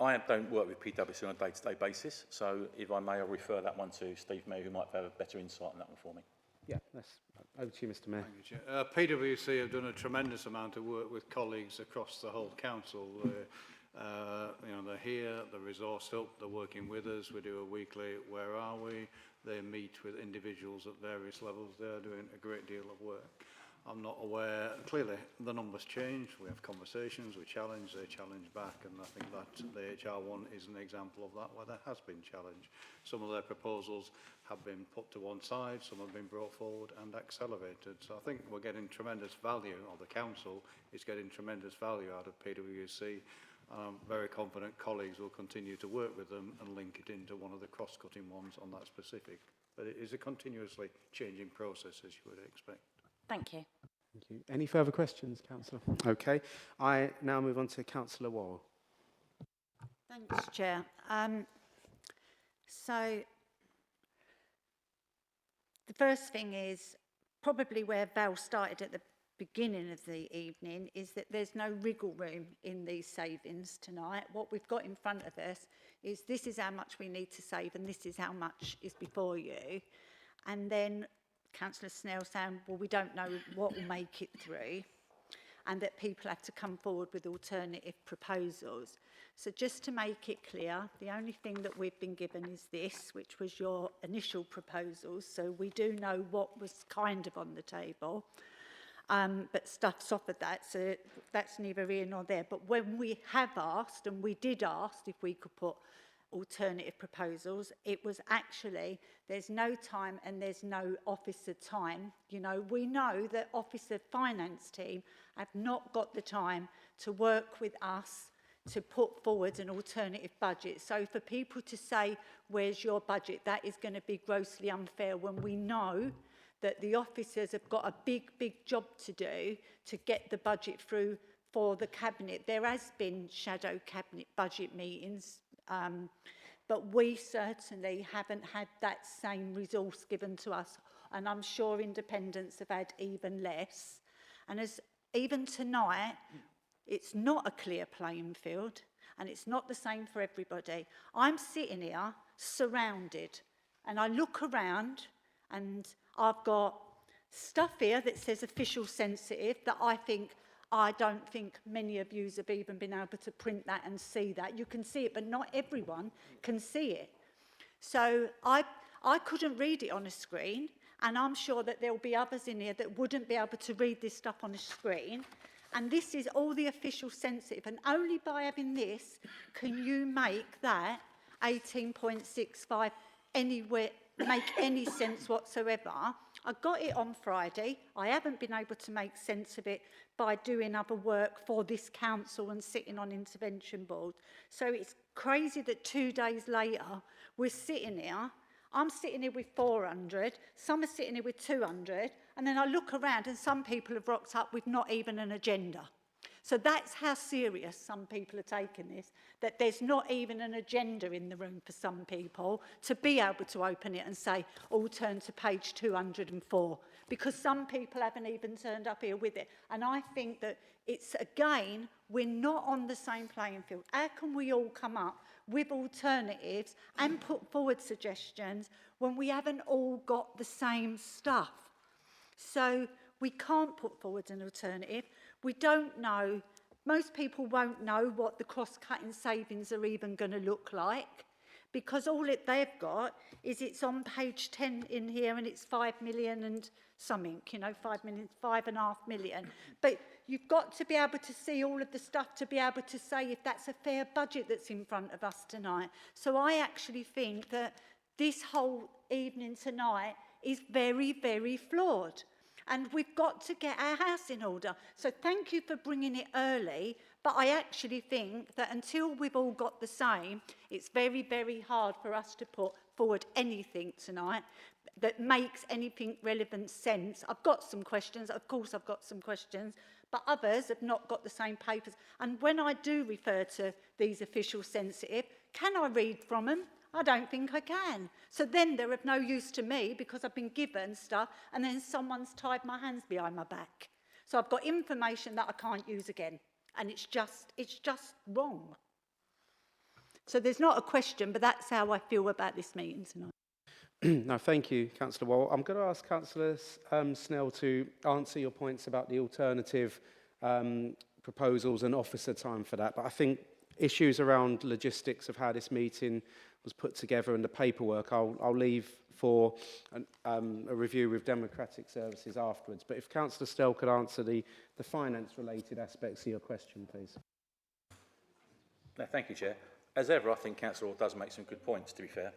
I don't work with PwC on a day-to-day basis, so if I may, I'll refer that one to Steve Mayer, who might have a better insight on that one for me. Yeah, that's over to you, Mr. Mayor. Thank you, Chair. PwC have done a tremendous amount of work with colleagues across the whole council. They're here, they're resourced up, they're working with us. We do a weekly "Where are we?" They meet with individuals at various levels. They're doing a great deal of work. I'm not aware, clearly the numbers change, we have conversations, we challenge, they challenge back, and I think that the HR one is an example of that, where there has been challenge. Some of their proposals have been put to one side, some have been brought forward and accelerated. So I think we're getting tremendous value, or the council is getting tremendous value out of PwC. I'm very confident colleagues will continue to work with them and link it into one of the cross-cutting ones on that specific. But it is a continuously changing process, as you would expect. Thank you. Thank you. Any further questions, Councillor? Okay. I now move on to Councillor Worrell. Thanks, Chair. So the first thing is probably where Val started at the beginning of the evening, is that there's no wriggle room in these savings tonight. What we've got in front of us is, this is how much we need to save and this is how much is before you. And then Councillor Snell saying, well, we don't know what will make it through, and that people have to come forward with alternative proposals. So just to make it clear, the only thing that we've been given is this, which was your initial proposals. So we do know what was kind of on the table, but stuff's off of that, so that's neither here nor there. But when we have asked, and we did ask if we could put alternative proposals, it was actually, there's no time and there's no officer time. You know, we know that officer finance team have not got the time to work with us to put forward an alternative budget. So for people to say, where's your budget, that is going to be grossly unfair when we know that the officers have got a big job to do to get the budget through for the Cabinet. There has been shadow Cabinet budget meetings, but we certainly haven't had that same resource given to us, and I'm sure independents have had even less. And as even tonight, it's not a clear playing field, and it's not the same for everybody. I'm sitting here surrounded, and I look around, and I've got stuff here that says official sensitive that I don't think many of you have even been able to print that and see that. You can see it, but not everyone can see it. So I couldn't read it on a screen, and I'm sure that there'll be others in here that wouldn't be able to read this stuff on a screen. And this is all the official sensitive, and only by having this can you make that 18.65 anywhere make any sense whatsoever. I got it on Friday. I haven't been able to make sense of it by doing other work for this council and sitting on intervention board. So it's crazy that 2 days later we're sitting here. I'm sitting here with 400, some are sitting here with 200, and then I look around and some people have rocked up with not even an agenda. So that's how serious some people are taking this, that there's not even an agenda in the room for some people to be able to open it and say, oh, turn to page 204, because some people haven't even turned up here with it. And I think that it's, again, we're not on the same playing field. How can we all come up with alternatives and put forward suggestions when we haven't all got the same stuff? So we can't put forward an alternative. We don't know, most people won't know what the cross-cutting savings are even going to look like, because all they've got is it's on page 10 in here and it's 5 million and something, you know, 5 million, 5.5 million. But you've got to be able to see all of the stuff to be able to say if that's a fair budget that's in front of us tonight. So I actually think that this whole evening tonight is very flawed. And we've got to get our house in order. So thank you for bringing it early, but I actually think that until we've all got the same, it's very hard for us to put forward anything tonight that makes anything relevant sense. I've got some questions, of course I've got some questions, but others have not got the same papers. And when I do refer to these official sensitive, can I read from them? I don't think I can. So then they're of no use to me because I've been given stuff and then someone's tied my hands behind my back. So I've got information that I can't use again. And it's just wrong. So there's not a question, but that's how I feel about this meeting tonight. No, thank you, Councillor Wall. I'm going to ask Councillor Snell to answer your points about the alternative proposals and officer time for that. But I think issues around logistics of how this meeting was put together and the paperwork, I'll leave for a review with Democratic Services afterwards. But if Councillor Snell could answer the finance-related aspects of your question, please. No, thank you, Chair. As ever, I think Councillor Hall does make some good points, to be fair.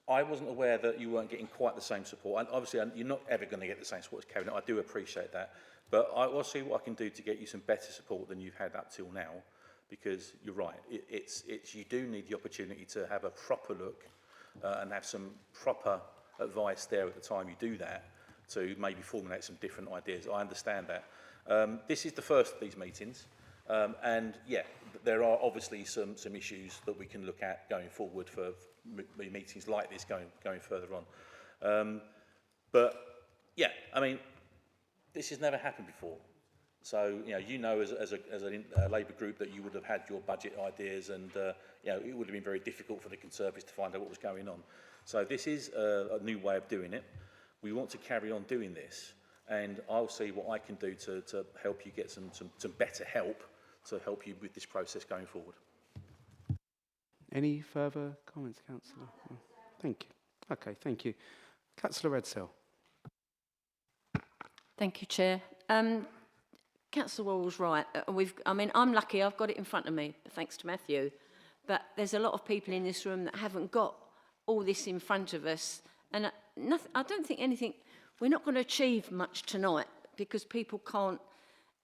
I wasn't aware that you weren't getting quite the same support. And obviously, you're not ever going to get the same support as Cabinet. I do appreciate that. But I will see what I can do to get you some better support than you've had up till now. Because you're right, you do need the opportunity to have a proper look and have some proper advice there at the time you do that to maybe formulate some different ideas. I understand that. This is the first of these meetings, and yeah, there are obviously some issues that we can look at going forward for meetings like this going further on. But yeah, I mean, this has never happened before. So, you know as a Labour group that you would have had your budget ideas and, it would have been very difficult for the Conservatives to find out what was going on. So this is a new way of doing it. We want to carry on doing this, and I'll see what I can do to help you get some better help to help you with this process going forward. Any further comments, Councillor? No. Thank you. Okay, thank you. Councillor Redsill. Thank you, Chair. Councillor Wall's right. I'm lucky I've got it in front of me, thanks to Matthew. But there's a lot of people in this room that haven't got all this in front of us. And I don't think we're not going to achieve much tonight because people can't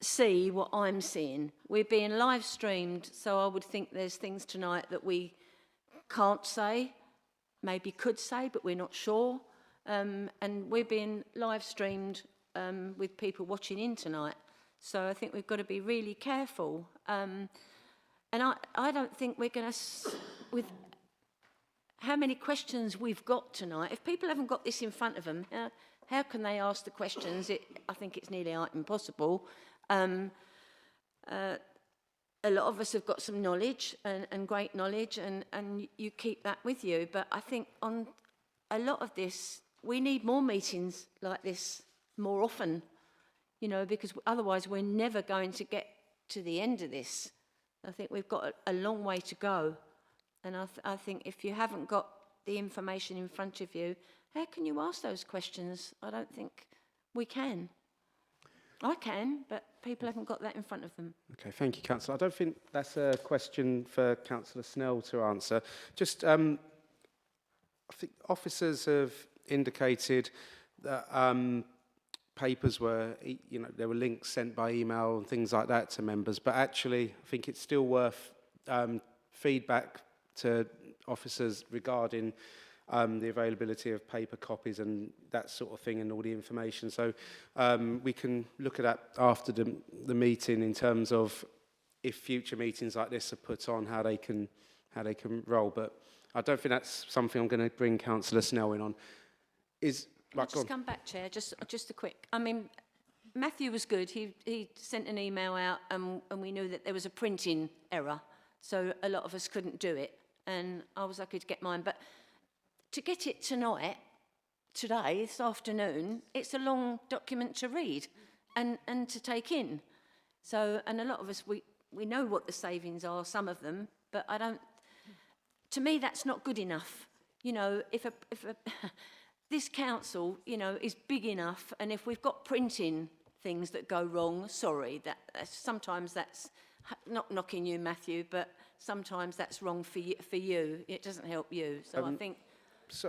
see what I'm seeing. We're being live streamed, so I would think there's things tonight that we can't say, maybe could say, but we're not sure. And we're being live streamed with people watching in tonight. So I think we've got to be really careful. And I don't think we're going to, with how many questions we've got tonight, if people haven't got this in front of them, how can they ask the questions? I think it's nearly impossible. A lot of us have got some knowledge and great knowledge, and you keep that with you. But I think on a lot of this, we need more meetings like this more often, you know, because otherwise we're never going to get to the end of this. I think we've got a long way to go. And I think if you haven't got the information in front of you, how can you ask those questions? I don't think we can. I can, but people haven't got that in front of them. Okay, thank you, Councillor. I don't think that's a question for Councillor Snell to answer. Just, I think officers have indicated that papers were, you know, there were links sent by email and things like that to members, but actually I think it's still worth feedback to officers regarding the availability of paper copies and that sort of thing and all the information. So we can look at that after the meeting in terms of if future meetings like this are put on, how they can roll. But I don't think that's something I'm going to bring Councillor Snell in on. Just come back, Chair, just a quick. I mean, Matthew was good. He sent an email out and we knew that there was a printing error. So a lot of us couldn't do it. And I was lucky to get mine. But to get it tonight, today, this afternoon, it's a long document to read and to take in. So, and a lot of us, we know what the savings are, some of them, but I don't, to me, that's not good enough. You know, if this council, you know, is big enough, and if we've got printing things that go wrong, sorry, sometimes that's not knocking you, Matthew, but sometimes that's wrong for you. It doesn't help you. So I think,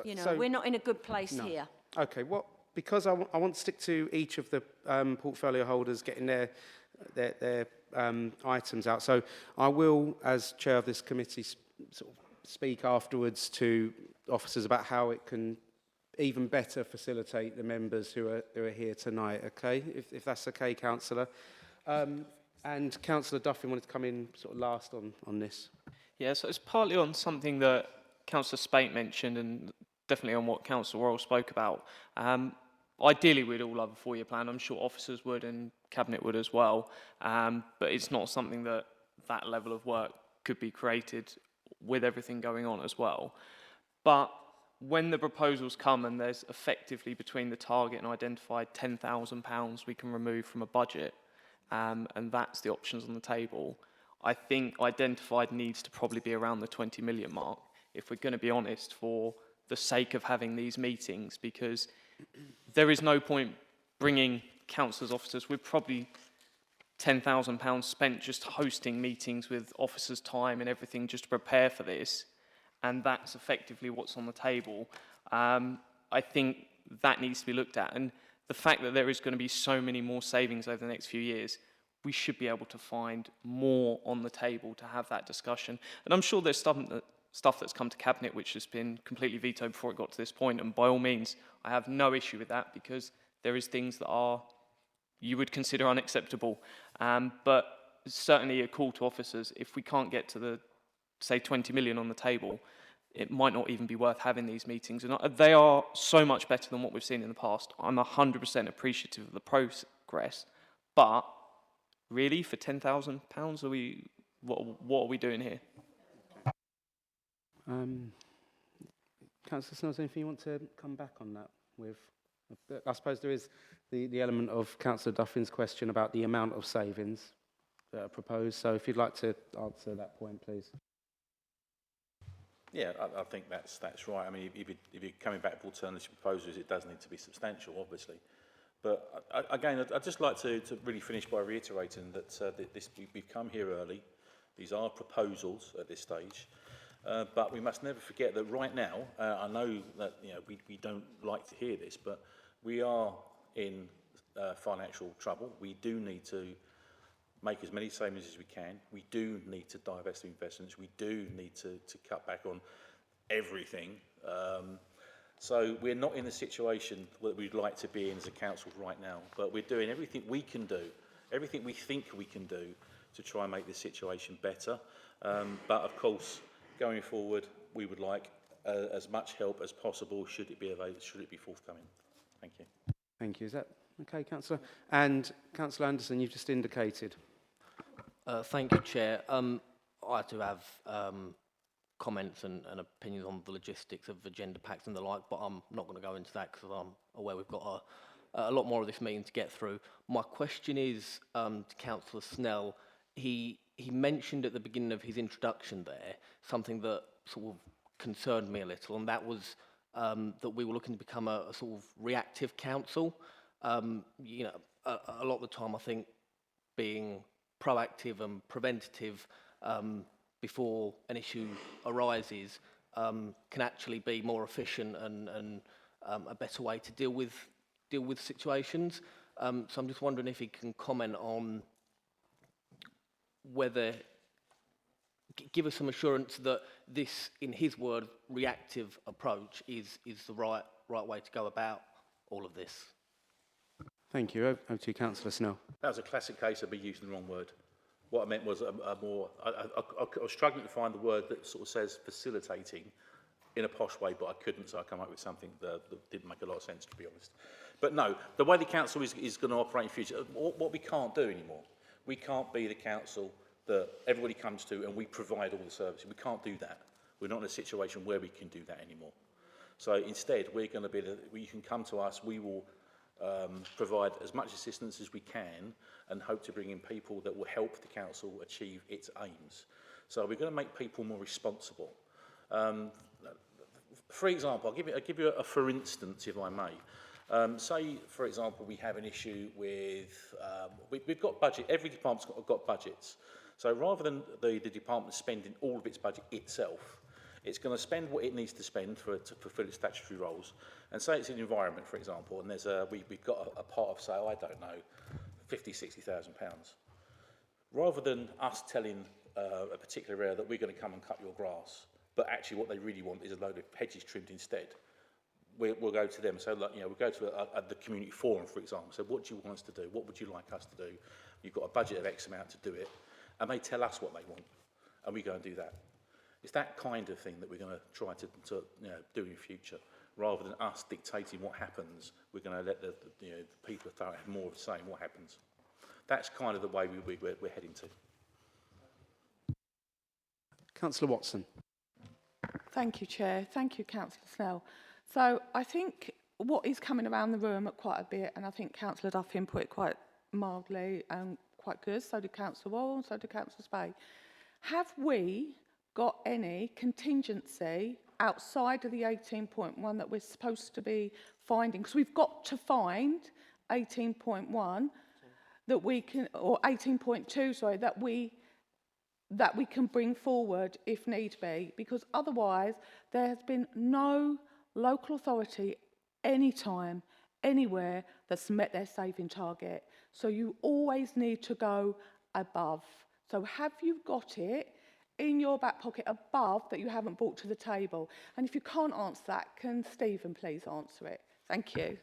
you know, we're not in a good place here. Okay, because I want to stick to each of the portfolio holders getting their items out. So I will, as chair of this committee, sort of speak afterwards to officers about how it can even better facilitate the members who are here tonight, okay? If that's okay, Councillor. And Councillor Duffin wanted to come in sort of last on this. Yeah, so it's partly on something that Councillor Spate mentioned and definitely on what Councillor Worrell spoke about. Ideally, we'd all love a 4-year plan. I'm sure officers would and Cabinet would as well. But it's not something that level of work could be created with everything going on as well. But when the proposals come and there's effectively between the target and identified £10,000 we can remove from a budget, and that's the options on the table, I think identified needs to probably be around the 20 million mark, if we're going to be honest, for the sake of having these meetings, because there is no point bringing councillors' officers. We're probably £10,000 spent just hosting meetings with officers' time and everything just to prepare for this, and that's effectively what's on the table. I think that needs to be looked at, and the fact that there is going to be so many more savings over the next few years, we should be able to find more on the table to have that discussion. And I'm sure there's stuff that's come to Cabinet which has been completely vetoed before it got to this point, and by all means, I have no issue with that, because there is things that you would consider unacceptable. But certainly a call to officers, if we can't get to the, say, 20 million on the table, it might not even be worth having these meetings. And they are so much better than what we've seen in the past. I'm 100% appreciative of the progress, but really, for £10,000, what are we doing here? Councillor Snell, anything you want to come back on that with? I suppose there is the element of Councillor Duffin's question about the amount of savings that are proposed. So if you'd like to answer that point, please. Yeah, I think that's right. I mean, if you're coming back with alternative proposals, it does need to be substantial, obviously. But again, I'd just like to really finish by reiterating that we've come here early. These are proposals at this stage. But we must never forget that right now, I know that we don't like to hear this, but we are in financial trouble. We do need to make as many savings as we can. We do need to divest of investments. We do need to cut back on everything. So we're not in the situation that we'd like to be in as a council right now, but we're doing everything we can do, everything we think we can do to try and make this situation better. But of course, going forward, we would like as much help as possible should it be available, should it be forthcoming. Thank you. Thank you. Is that okay, Councillor? And Councillor Anderson, you've just indicated. Thank you, Chair. I do have comments and opinions on the logistics of agenda packs and the like, but I'm not going to go into that because I'm aware we've got a lot more of this meeting to get through. My question is to Councillor Snell. He mentioned at the beginning of his introduction there something that sort of concerned me a little, and that was that we were looking to become a sort of reactive council. You know, a lot of the time I think being proactive and preventative before an issue arises can actually be more efficient and a better way to deal with situations. So I'm just wondering if he can comment on whether, give us some assurance that this, in his word, reactive approach is the right way to go about all of this. Thank you. Over to you, Councillor Snell. That was a classic case of me using the wrong word. What I meant was I was struggling to find the word that sort of says facilitating in a posh way, but I couldn't, so I come up with something that didn't make a lot of sense, to be honest. But no, the way the council is going to operate in future, what we can't do anymore, we can't be the council that everybody comes to and we provide all the services. We can't do that. We're not in a situation where we can do that anymore. So instead, we're going to be you can come to us, we will provide as much assistance as we can and hope to bring in people that will help the council achieve its aims. So we're going to make people more responsible. For example, I'll give you a for instance, if I may. Say, for example, we have an issue with, we've got budget, every department's got budgets. So rather than the department spending all of its budget itself, it's going to spend what it needs to spend to fulfil its statutory roles. And say it's in environment, for example, and there's we've got a pot of, say, I don't know, £50,000, £60,000. Rather than us telling a particular area that we're going to come and cut your grass, but actually what they really want is a load of hedges trimmed instead, we'll go to them. So, like, you know, we'll go to the community forum, for example. So, what do you want us to do? What would you like us to do? You've got a budget of X amount to do it, and they tell us what they want, and we go and do that. It's that kind of thing that we're going to try to do in future, rather than us dictating what happens. We're going to let the people of Thurrock have more of the say in what happens. That's kind of the way we're heading to. Councillor Watson. Thank you, Chair. Thank you, Councillor Snell. So I think what is coming around the room quite a bit, and I think Councillor Duffin put it quite mildly and quite good, so did Councillor Wall and so did Councillor Spade. Have we got any contingency outside of the 18.1 that we're supposed to be finding? Because we've got to find 18.1 that we can, or 18.2, sorry, that we can bring forward if need be, because otherwise there has been no local authority anytime, anywhere that's met their saving target. So you always need to go above. So have you got it in your back pocket above that you haven't brought to the table? And if you can't answer that, can Stephen please answer it? Thank you.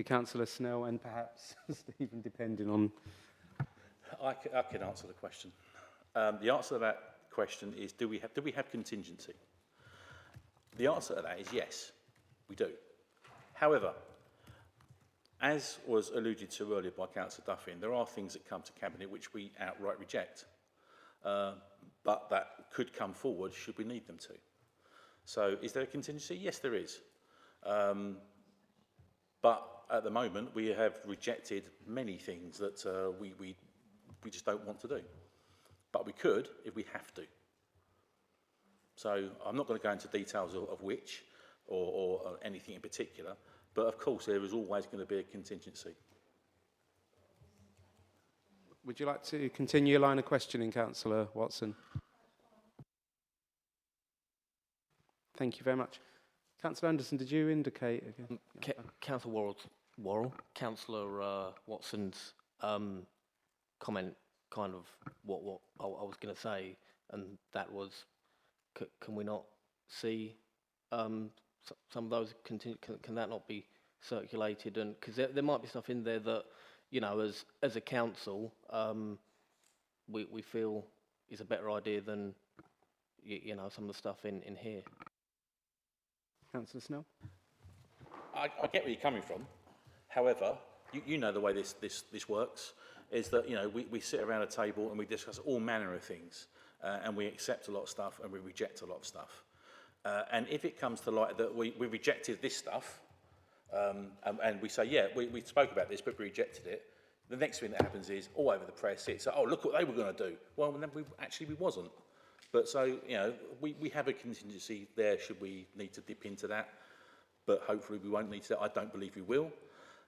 Councillor Snell and perhaps Stephen, depending on... I can answer the question. The answer to that question is, do we have contingency? The answer to that is yes, we do. However, as was alluded to earlier by Councillor Duffin, there are things that come to Cabinet which we outright reject, but that could come forward should we need them to. So is there a contingency? Yes, there is. But at the moment, we have rejected many things that we just don't want to do. But we could if we have to. So I'm not going to go into details of which or anything in particular, but of course there is always going to be a contingency. Would you like to continue your line of questioning, Councillor Watson? Thank you very much. Councillor Anderson, did you indicate again? Councillor Councillor Watson's comment kind of what I was going to say, and that was, can we not see some of those continue? Can that not be circulated? And because there might be stuff in there that, you know, as a council, we feel is a better idea than you know, some of the stuff in here. Councillor Snell? I get where you're coming from. However, you know the way this works, is that, you know, we sit around a table and we discuss all manner of things, and we accept a lot of stuff and we reject a lot of stuff. And if it comes to light that we rejected this stuff, and we say, yeah, we spoke about this, but we rejected it, the next thing that happens is all over the press, it's, oh, look what they were going to do. Well, then we wasn't. But so, you know, we have a contingency there should we need to dip into that. But hopefully we won't need to. I don't believe we will.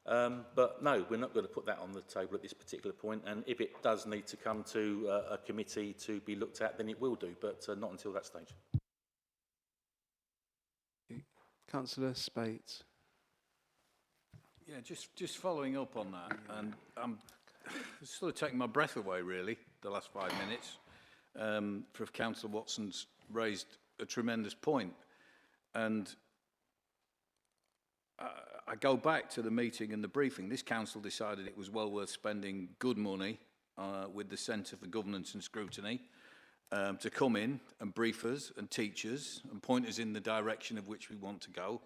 But no, we're not going to put that on the table at this particular point. And if it does need to come to a committee to be looked at, then it will do, but not until that stage. Councillor Spates. Yeah, just following up on that, and I'm sort of taking my breath away, really, the last 5 minutes. For Councillor Watson's raised a tremendous point. And I go back to the meeting and the briefing. This council decided it was well worth spending good money with the Centre for Governance and Scrutiny to come in and brief us and teach us and point us in the direction of which we want to go.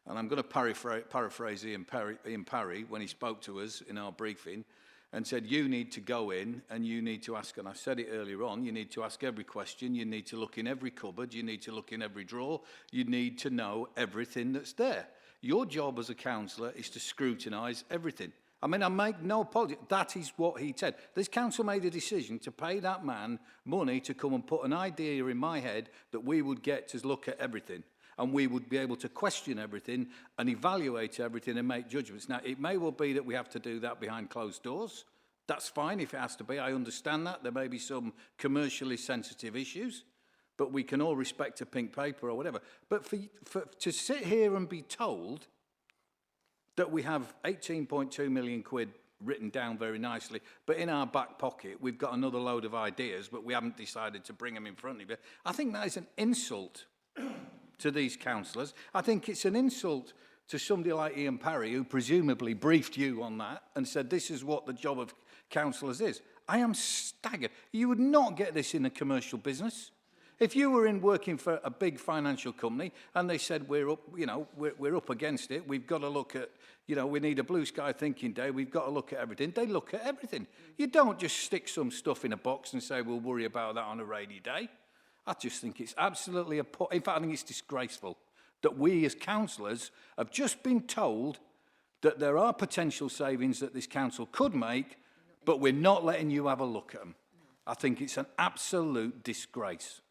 And I'm going to paraphrase Ian Parry when he spoke to us in our briefing and said, you need to go in and you need to ask, and I said it earlier on, you need to ask every question, you need to look in every cupboard, you need to look in every drawer, you need to know everything that's there. Your job as a councillor is to scrutinise everything. I mean, I make no apology. That is what he said. This council made a decision to pay that man money to come and put an idea in my head that we would get to look at everything. And we would be able to question everything and evaluate everything and make judgments. Now, it may well be that we have to do that behind closed doors. That's fine if it has to be. I understand that. There may be some commercially sensitive issues, but we can all respect a pink paper or whatever. But to sit here and be told that we have 18.2 million quid written down very nicely, but in our back pocket, we've got another load of ideas, but we haven't decided to bring them in front of you. I think that is an insult to these councillors. I think it's an insult to somebody like Ian Parry, who presumably briefed you on that and said this is what the job of councillors is. I am staggered. You would not get this in a commercial business. If you were working for a big financial company and they said we're up, you know, we're up against it, we've got to look at, you know, we need a blue sky thinking day, we've got to look at everything. They look at everything. You don't just stick some stuff in a box and say we'll worry about that on a rainy day. I just think it's absolutely in fact, I think it's disgraceful that we as councillors have just been told that there are potential savings that this council could make, but we're not letting you have a look at them. I think it's an absolute disgrace.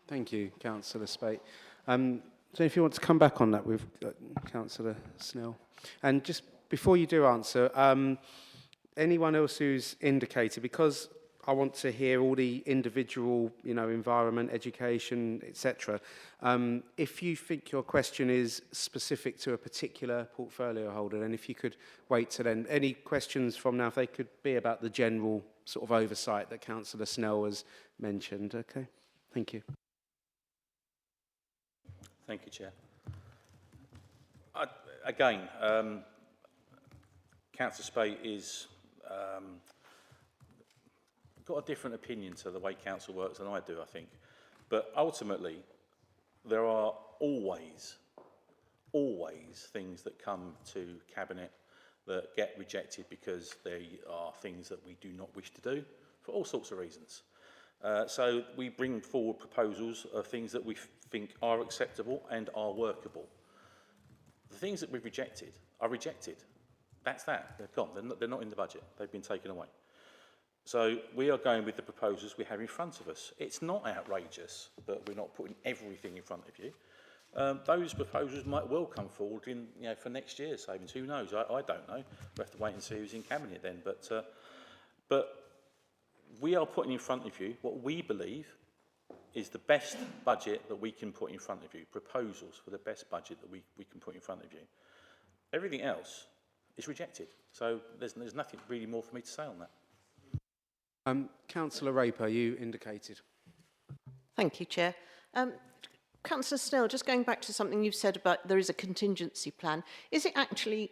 Thank you, Councillor Spate. So if you want to come back on that with Councillor Snell. And just before you do answer, anyone else who's indicated, because I want to hear all the individual, you know, environment, education, etc. If you think your question is specific to a particular portfolio holder, then if you could wait till then. Any questions from now, if they could be about the general sort of oversight that Councillor Snell has mentioned. Okay, thank you. Thank you, Chair. Again, Councillor Spate is got a different opinion to the way council works than I do, I think. But ultimately, there are always things that come to Cabinet that get rejected because they are things that we do not wish to do for all sorts of reasons. So we bring forward proposals of things that we think are acceptable and are workable. The things that we've rejected are rejected. That's that. They're gone. They're not in the budget. They've been taken away. So we are going with the proposals we have in front of us. It's not outrageous that we're not putting everything in front of you. Those proposals might well come forward in, you know, for next year's savings. Who knows? I don't know. We'll have to wait and see who's in Cabinet then. But we are putting in front of you what we believe is the best budget that we can put in front of you. Proposals for the best budget that we can put in front of you. Everything else it's rejected. So there's nothing really more for me to say on that. Councillor Raper, you indicated. Thank you, Chair. Councillor Snell, just going back to something you've said about there is a contingency plan. Is it actually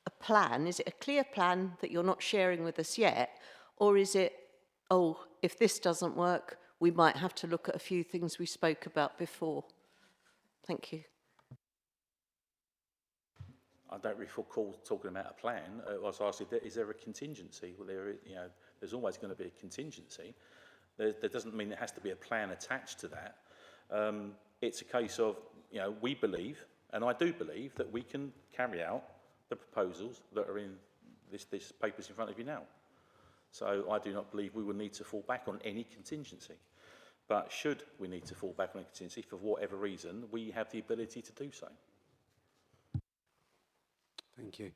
a plan? Is it a clear plan that you're not sharing with us yet? Or is it, oh, if this doesn't work, we might have to look at a few things we spoke about before? Thank you. I don't recall talking about a plan. I was asked, is there a contingency? Well, there's always going to be a contingency. There doesn't mean there has to be a plan attached to that. It's a case of, we believe, and I do believe, that we can carry out the proposals that are in this papers in front of you now. So I do not believe we will need to fall back on any contingency. But should we need to fall back on a contingency for whatever reason, we have the ability to do so. Thank you.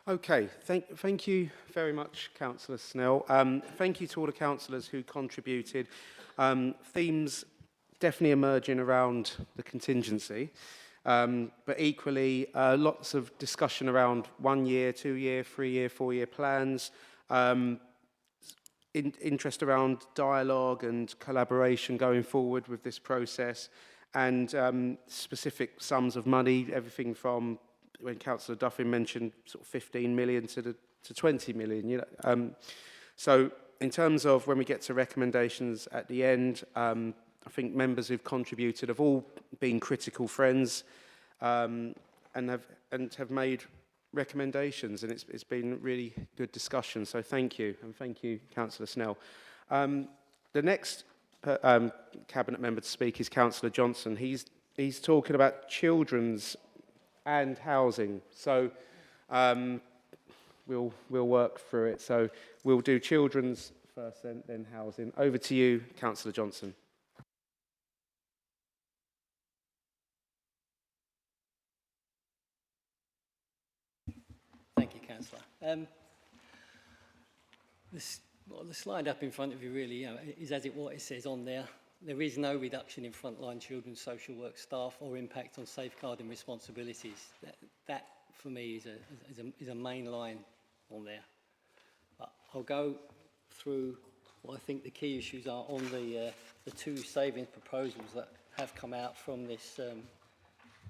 Okay, thank you very much, Councillor Snell. Thank you to all the councillors who contributed. Themes definitely emerging around the contingency, but equally lots of discussion around 1 year, 2 year, 3 year, 4 year plans, interest around dialogue and collaboration going forward with this process, and specific sums of money, everything from when Councillor Duffin mentioned sort of 15 million to 20 million. So in terms of when we get to recommendations at the end, I think members who've contributed have all been critical friends and have made recommendations, and it's been really good discussion. So thank you, and thank you, Councillor Snell. The next cabinet member to speak is Councillor Johnson. He's talking about children's and housing. So we'll work through it. So we'll do children's first, then housing. Over to you, Councillor Johnson. Thank you, Councillor. The slide up in front of you really is what it says on there. There is no reduction in frontline children's social work staff or impact on safeguarding responsibilities. That for me, is a main line on there. But I'll go through what I think the key issues are on the two savings proposals that have come out from this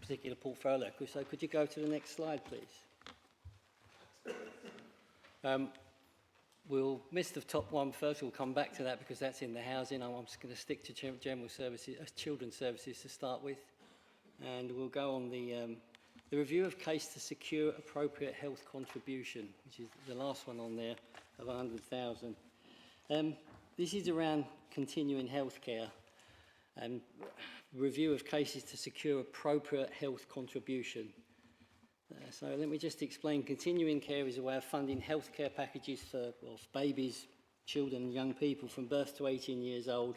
particular portfolio. So could you go to the next slide, please? We'll miss the top one first. We'll come back to that because that's in the housing. I'm just going to stick to general services, children's services to start with. And we'll go on the review of case to secure appropriate health contribution, which is the last one on there of 100,000. This is around continuing healthcare and review of cases to secure appropriate health contribution. So let me just explain. Continuing care is a way of funding healthcare packages for babies, children and young people from birth to 18 years old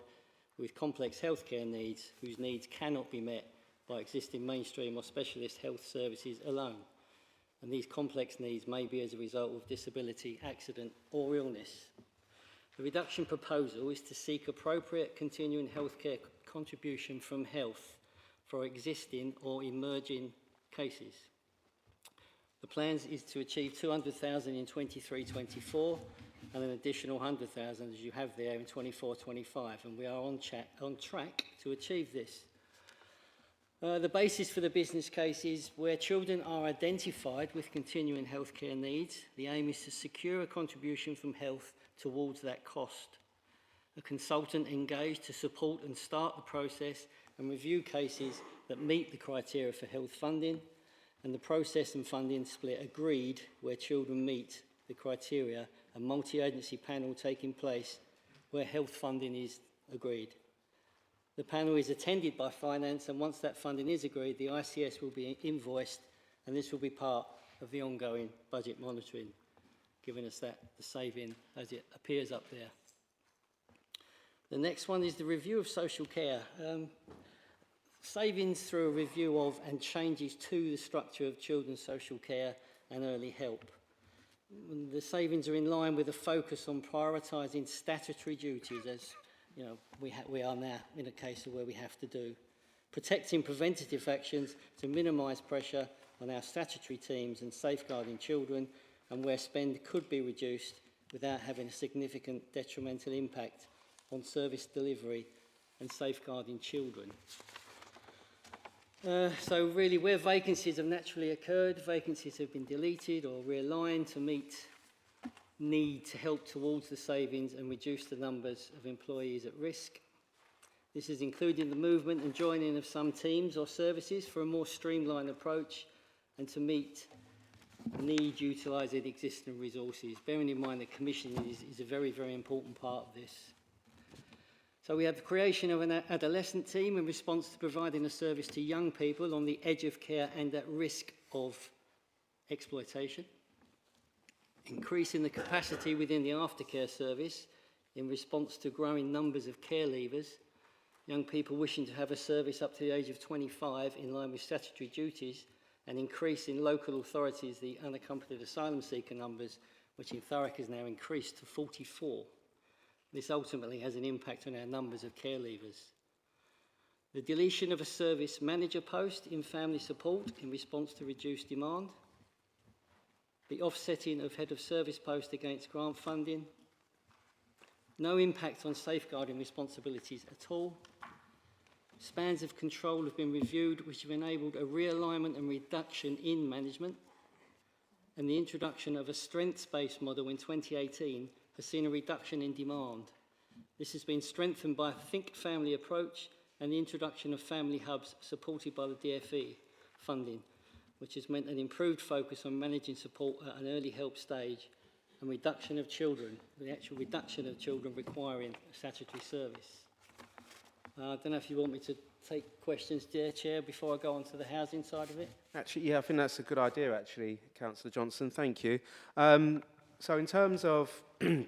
with complex healthcare needs whose needs cannot be met by existing mainstream or specialist health services alone. And these complex needs may be as a result of disability, accident or illness. The reduction proposal is to seek appropriate continuing healthcare contribution from health for existing or emerging cases. The plans is to achieve 200,000 in 23-24 and an additional 100,000 as you have there in 24-25, and we are on track to achieve this. The basis for the business case is where children are identified with continuing healthcare needs, the aim is to secure a contribution from health towards that cost. A consultant engaged to support and start the process and review cases that meet the criteria for health funding, and the process and funding split agreed where children meet the criteria, a multi-agency panel taking place where health funding is agreed. The panel is attended by finance, and once that funding is agreed, the ICS will be invoiced, and this will be part of the ongoing budget monitoring, giving us the saving as it appears up there. The next one is the review of social care. Savings through a review of and changes to the structure of children's social care and early help. The savings are in line with a focus on prioritising statutory duties, as we are now in a case of where we have to do. Protecting preventative actions to minimise pressure on our statutory teams and safeguarding children, and where spend could be reduced without having a significant detrimental impact on service delivery and safeguarding children. So really, where vacancies have naturally occurred, vacancies have been deleted or realigned to meet need to help towards the savings and reduce the numbers of employees at risk. This is including the movement and joining of some teams or services for a more streamlined approach and to meet need utilising existing resources. Bearing in mind that commissioning is a very, very important part of this. So we have the creation of an adolescent team in response to providing a service to young people on the edge of care and at risk of exploitation. Increasing the capacity within the aftercare service in response to growing numbers of care leavers, young people wishing to have a service up to the age of 25 in line with statutory duties, and increase in local authorities the unaccompanied asylum seeker numbers, which in Thurrock has now increased to 44. This ultimately has an impact on our numbers of care leavers. The deletion of a service manager post in family support in response to reduced demand. The offsetting of head of service post against grant funding. No impact on safeguarding responsibilities at all. Spans of control have been reviewed, which have enabled a realignment and reduction in management. And the introduction of a strengths-based model in 2018 has seen a reduction in demand. This has been strengthened by a Think Family approach and the introduction of family hubs supported by the DfE funding, which has meant an improved focus on managing support at an early help stage and reduction of children, the actual reduction of children requiring a statutory service. I don't know if you want me to take questions, dear Chair, before I go on to the housing side of it. Actually, yeah, I think that's a good idea, actually, Councillor Johnson. Thank you. So in terms of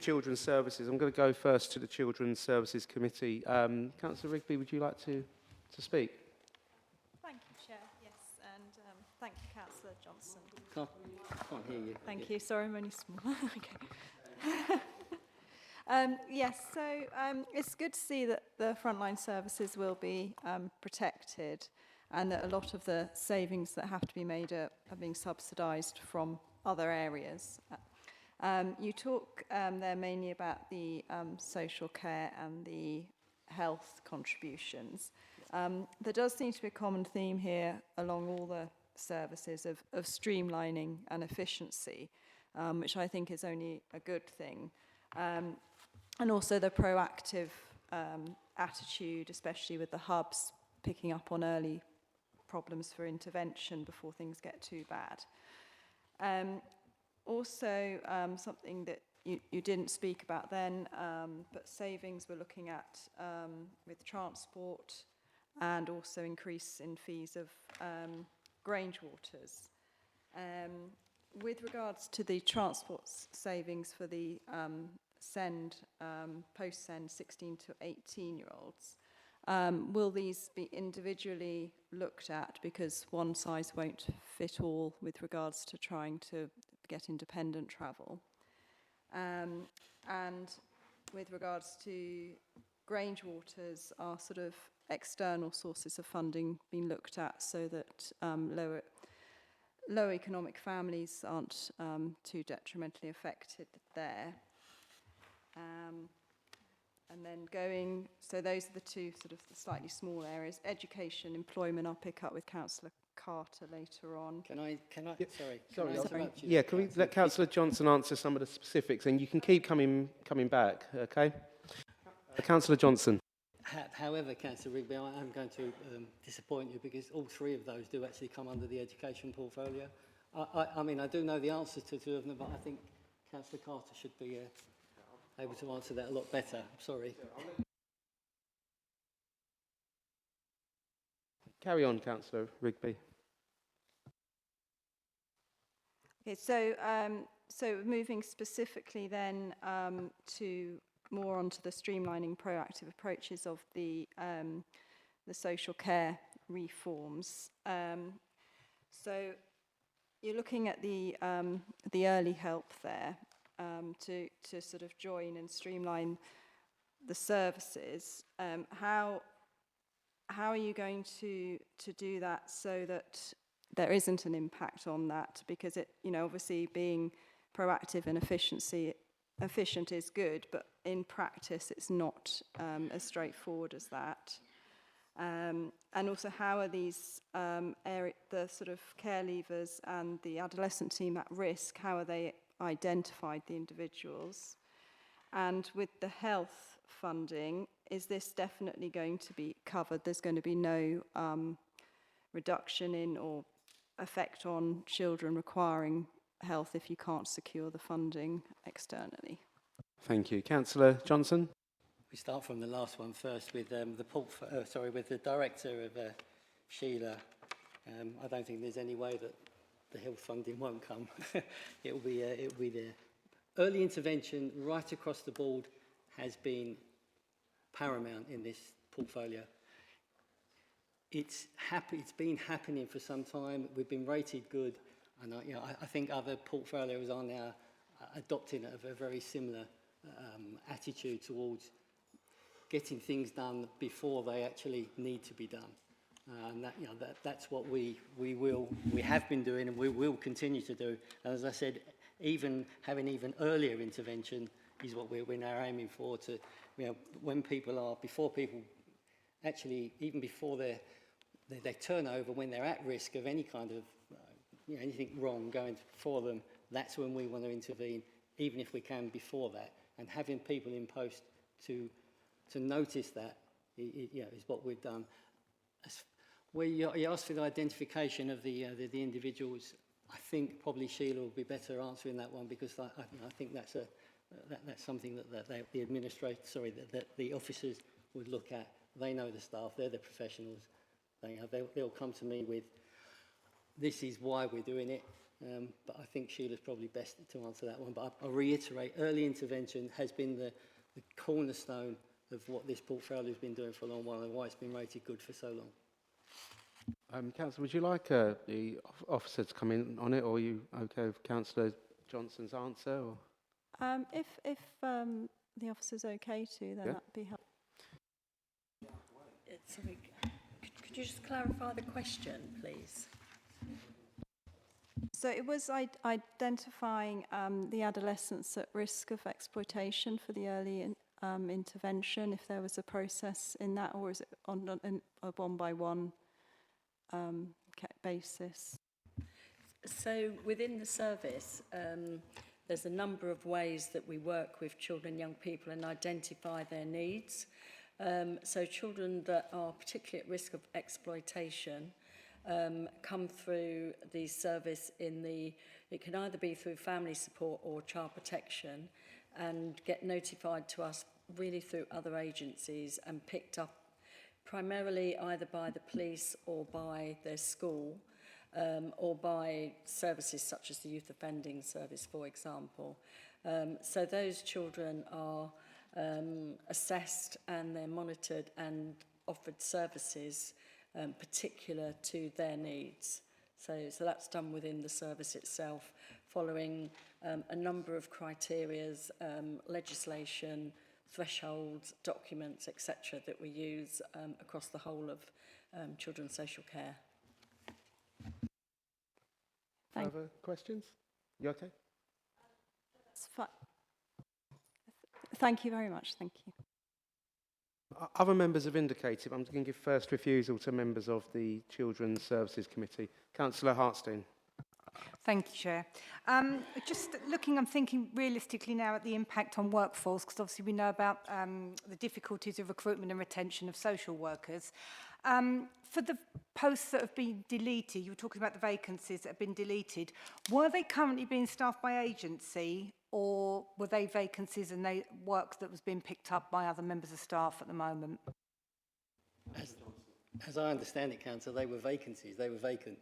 children's services, I'm going to go first to the Children's Services Committee. Councillor Rigby, would you like to speak? Thank you, Chair. Yes, and thank you, Councillor Johnson. Can't hear you. Thank you. Sorry, I'm only small. Okay. Yes, so it's good to see that the frontline services will be protected and that a lot of the savings that have to be made are being subsidised from other areas. You talk there mainly about the social care and the health contributions. There does seem to be a common theme here along all the services of streamlining and efficiency, which I think is only a good thing. And also the proactive attitude, especially with the hubs picking up on early problems for intervention before things get too bad. Also, something that you didn't speak about then, but savings we're looking at with transport and also increase in fees of Grange Waters. With regards to the transport savings for the post-send 16 to 18-year-olds, will these be individually looked at because one size won't fit all with regards to trying to get independent travel? And with regards to Grange Waters, are sort of external sources of funding being looked at so that low economic families aren't too detrimentally affected there? And then so those are the two sort of slightly small areas. Education, employment, I'll pick up with Councillor Carter later on. Can I Sorry. interrupt you? Yeah, can we let Councillor Johnson answer some of the specifics, and you can keep coming back, okay? Councillor Johnson. However, Councillor Rigby, I am going to disappoint you because all three of those do actually come under the education portfolio. I mean, I do know the answers to two of them, but I think Councillor Carter should be able to answer that a lot better. I'm sorry. Carry on, Councillor Rigby. Okay, so moving specifically then to more onto the streamlining proactive approaches of the social care reforms. So you're looking at the early help there to sort of join and streamline the services. How are you going to do that so that there isn't an impact on that, because it, you know, obviously being proactive and efficient is good, but in practice it's not as straightforward as that. And also, how are these the sort of care leavers and the adolescent team at risk, how are they identified, the individuals? And with the health funding, is this definitely going to be covered? There's going to be no reduction in or effect on children requiring health if you can't secure the funding externally? Thank you. Councillor Johnson? We start from the last one first with with the director of Sheila. I don't think there's any way that the health funding won't come. It'll be there. Early intervention right across the board has been paramount in this portfolio. It's been happening for some time. We've been rated good, and I think other portfolios are now adopting a very similar attitude towards getting things done before they actually need to be done. And that's what we have been doing, and we will continue to do. And as I said, having even earlier intervention is what we're now aiming for. To, when people even before their turnover, when they're at risk of any kind of anything wrong going for them, that's when we want to intervene, even if we can before that. And having people in post to notice that is what we've done. Where you asked for the identification of the individuals, I think probably Sheila will be better answering that one, because I think that's something that the officers would look at. They know the staff, they're the professionals. They'll come to me with, this is why we're doing it. But I think Sheila's probably best to answer that one. But I'll reiterate, early intervention has been the cornerstone of what this portfolio has been doing for a long while, and why it's been rated good for so long. Councillor, would you like the officer to come in on it, or are you okay with Councillor Johnson's answer? Or? If the officer's okay to, then that'd be helpful. Sorry, could you just clarify the question, please? So it was identifying the adolescents at risk of exploitation for the early intervention, if there was a process in that, or is it on a one-by-one basis? So within the service, there's a number of ways that we work with children and young people and identify their needs. So children that are particularly at risk of exploitation come through the service it can either be through family support or child protection, and get notified to us really through other agencies and picked up primarily either by the police or by their school, or by services such as the Youth Offending Service, for example. So those children are assessed, and they're monitored and offered services particular to their needs. So that's done within the service itself, following a number of criterias, legislation, thresholds, documents, etc., that we use across the whole of children's social care. Further questions? You okay? That's fine. Thank you very much. Thank you. Other members have indicated, I'm going to give first refusal to members of the Children's Services Committee. Councillor Hartstein. Thank you, Chair. Just looking, I'm thinking realistically now at the impact on workforce, because obviously we know about the difficulties of recruitment and retention of social workers. For the posts that have been deleted, you were talking about the vacancies that have been deleted. Were they currently being staffed by agency, or were they vacancies and work that was being picked up by other members of staff at the moment? As I understand it, Councillor, they were vacancies. They were vacant.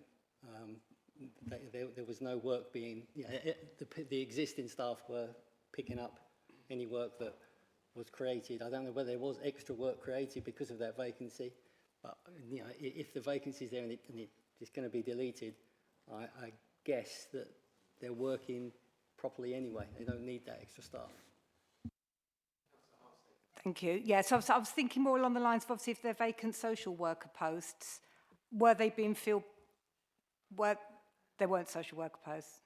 There was no work being... the existing staff were picking up any work that was created. I don't know whether there was extra work created because of that vacancy, but if the vacancy is there and it's going to be deleted, I guess that they're working properly anyway. They don't need that extra staff. Thank you. Yeah, so I was thinking more along the lines of, obviously, if they're vacant social worker posts, were they being filled there weren't social worker posts?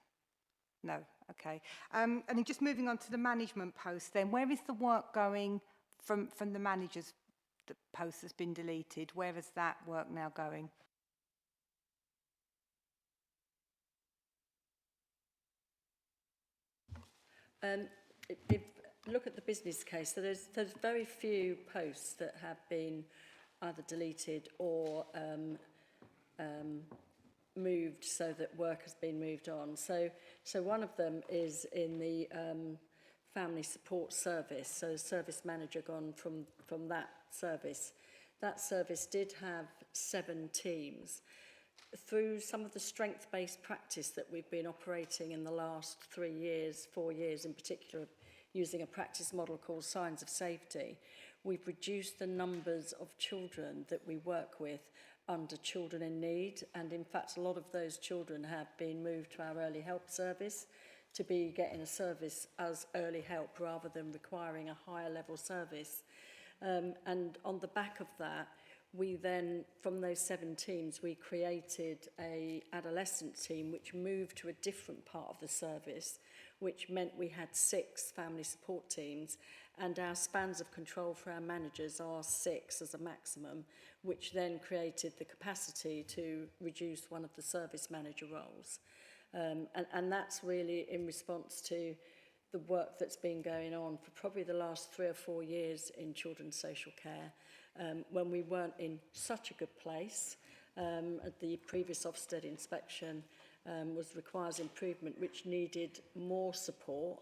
No, okay. And then just moving on to the management post then, where is the work going from the managers, the post that's been deleted? Where is that work now going? If look at the business case, so there's very few posts that have been either deleted or moved so that work has been moved on. So one of them is in the family support service. So service manager gone from that service. That service did have 7 teams. Through some of the strength-based practice that we've been operating in the last 3 years, 4 years in particular, using a practice model called Signs of Safety, we've reduced the numbers of children that we work with under Children in Need, and in fact a lot of those children have been moved to our early help service to be getting a service as early help rather than requiring a higher level service. And on the back of that, we then, from those 7 teams, we created a adolescent team which moved to a different part of the service, which meant we had 6 family support teams, and our spans of control for our managers are 6 as a maximum, which then created the capacity to reduce one of the service manager roles. And that's really in response to the work that's been going on for probably the last 3 or 4 years in children's social care, when we weren't in such a good place. The previous Ofsted inspection requires improvement, which needed more support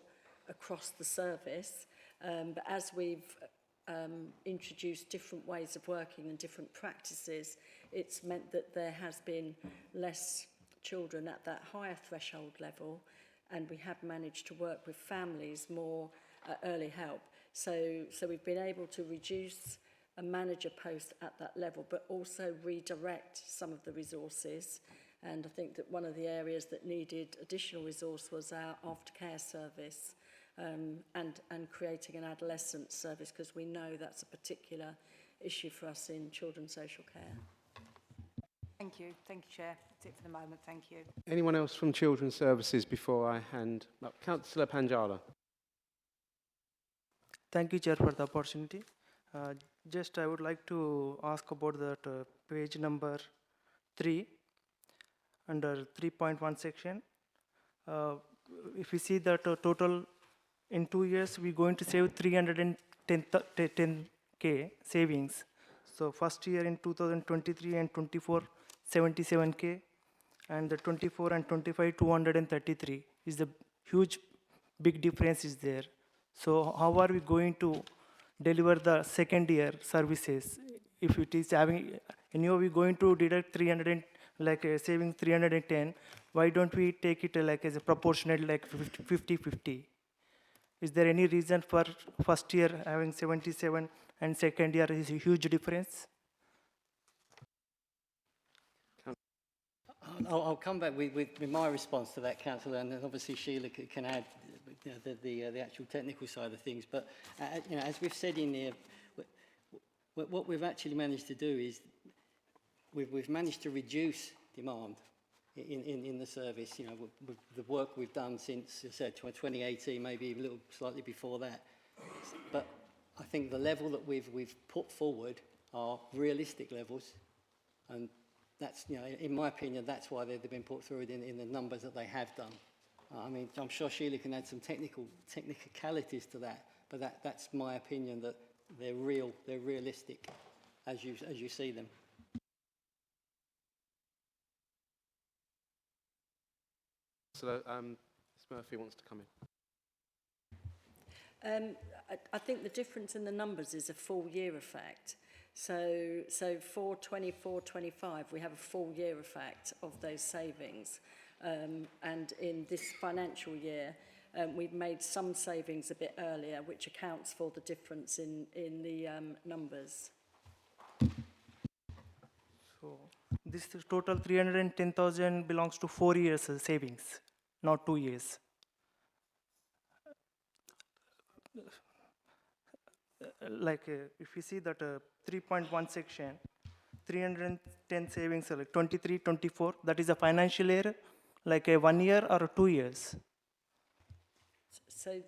across the service. But as we've introduced different ways of working and different practices, it's meant that there has been less children at that higher threshold level, and we have managed to work with families more at early help. So we've been able to reduce a manager post at that level, but also redirect some of the resources. And I think that one of the areas that needed additional resource was our aftercare service, and creating an adolescent service, because we know that's a particular issue for us in children's social care. Thank you, Chair. That's it for the moment, thank you. Anyone else from Children's Services before I hand up? Councillor Panjala. Thank you, Chair, for the opportunity. Just I would like to ask about that page number 3, under 3.1 section. If we see that total in 2 years, we're going to save 310K savings. So first year in 2023 and 24, 77K, and the 24 and 25, 233 is the huge, big difference is there. So how are we going to deliver the second year services? If it is having, anyway, we're going to deduct 300, saving 310, why don't we take it as a proportionate, 50-50? Is there any reason for first year having 77 and second year is a huge difference? I'll come back with my response to that, Councillor, and then obviously Sheila can add the actual technical side of things. But as we've said in there, what we've actually managed to do is we've managed to reduce demand in the service. With the work we've done since, as I said, 2018, maybe a little slightly before that. But I think the level that we've put forward are realistic levels, and that's, in my opinion, that's why they've been put through in the numbers that they have done. I mean, I'm sure Sheila can add some technicalities to that, but that's my opinion, that they're realistic as you see them. So, Ms. Murphy wants to come in. I think the difference in the numbers is a full year effect. So for 24-25, we have a full year effect of those savings. And in this financial year, we've made some savings a bit earlier, which accounts for the difference in the numbers. So this total 310,000 belongs to 4 years savings, not 2 years. If you see that 3.1 section, 310 savings, like 23, 24, that is a financial year, like a 1 year or 2 years? So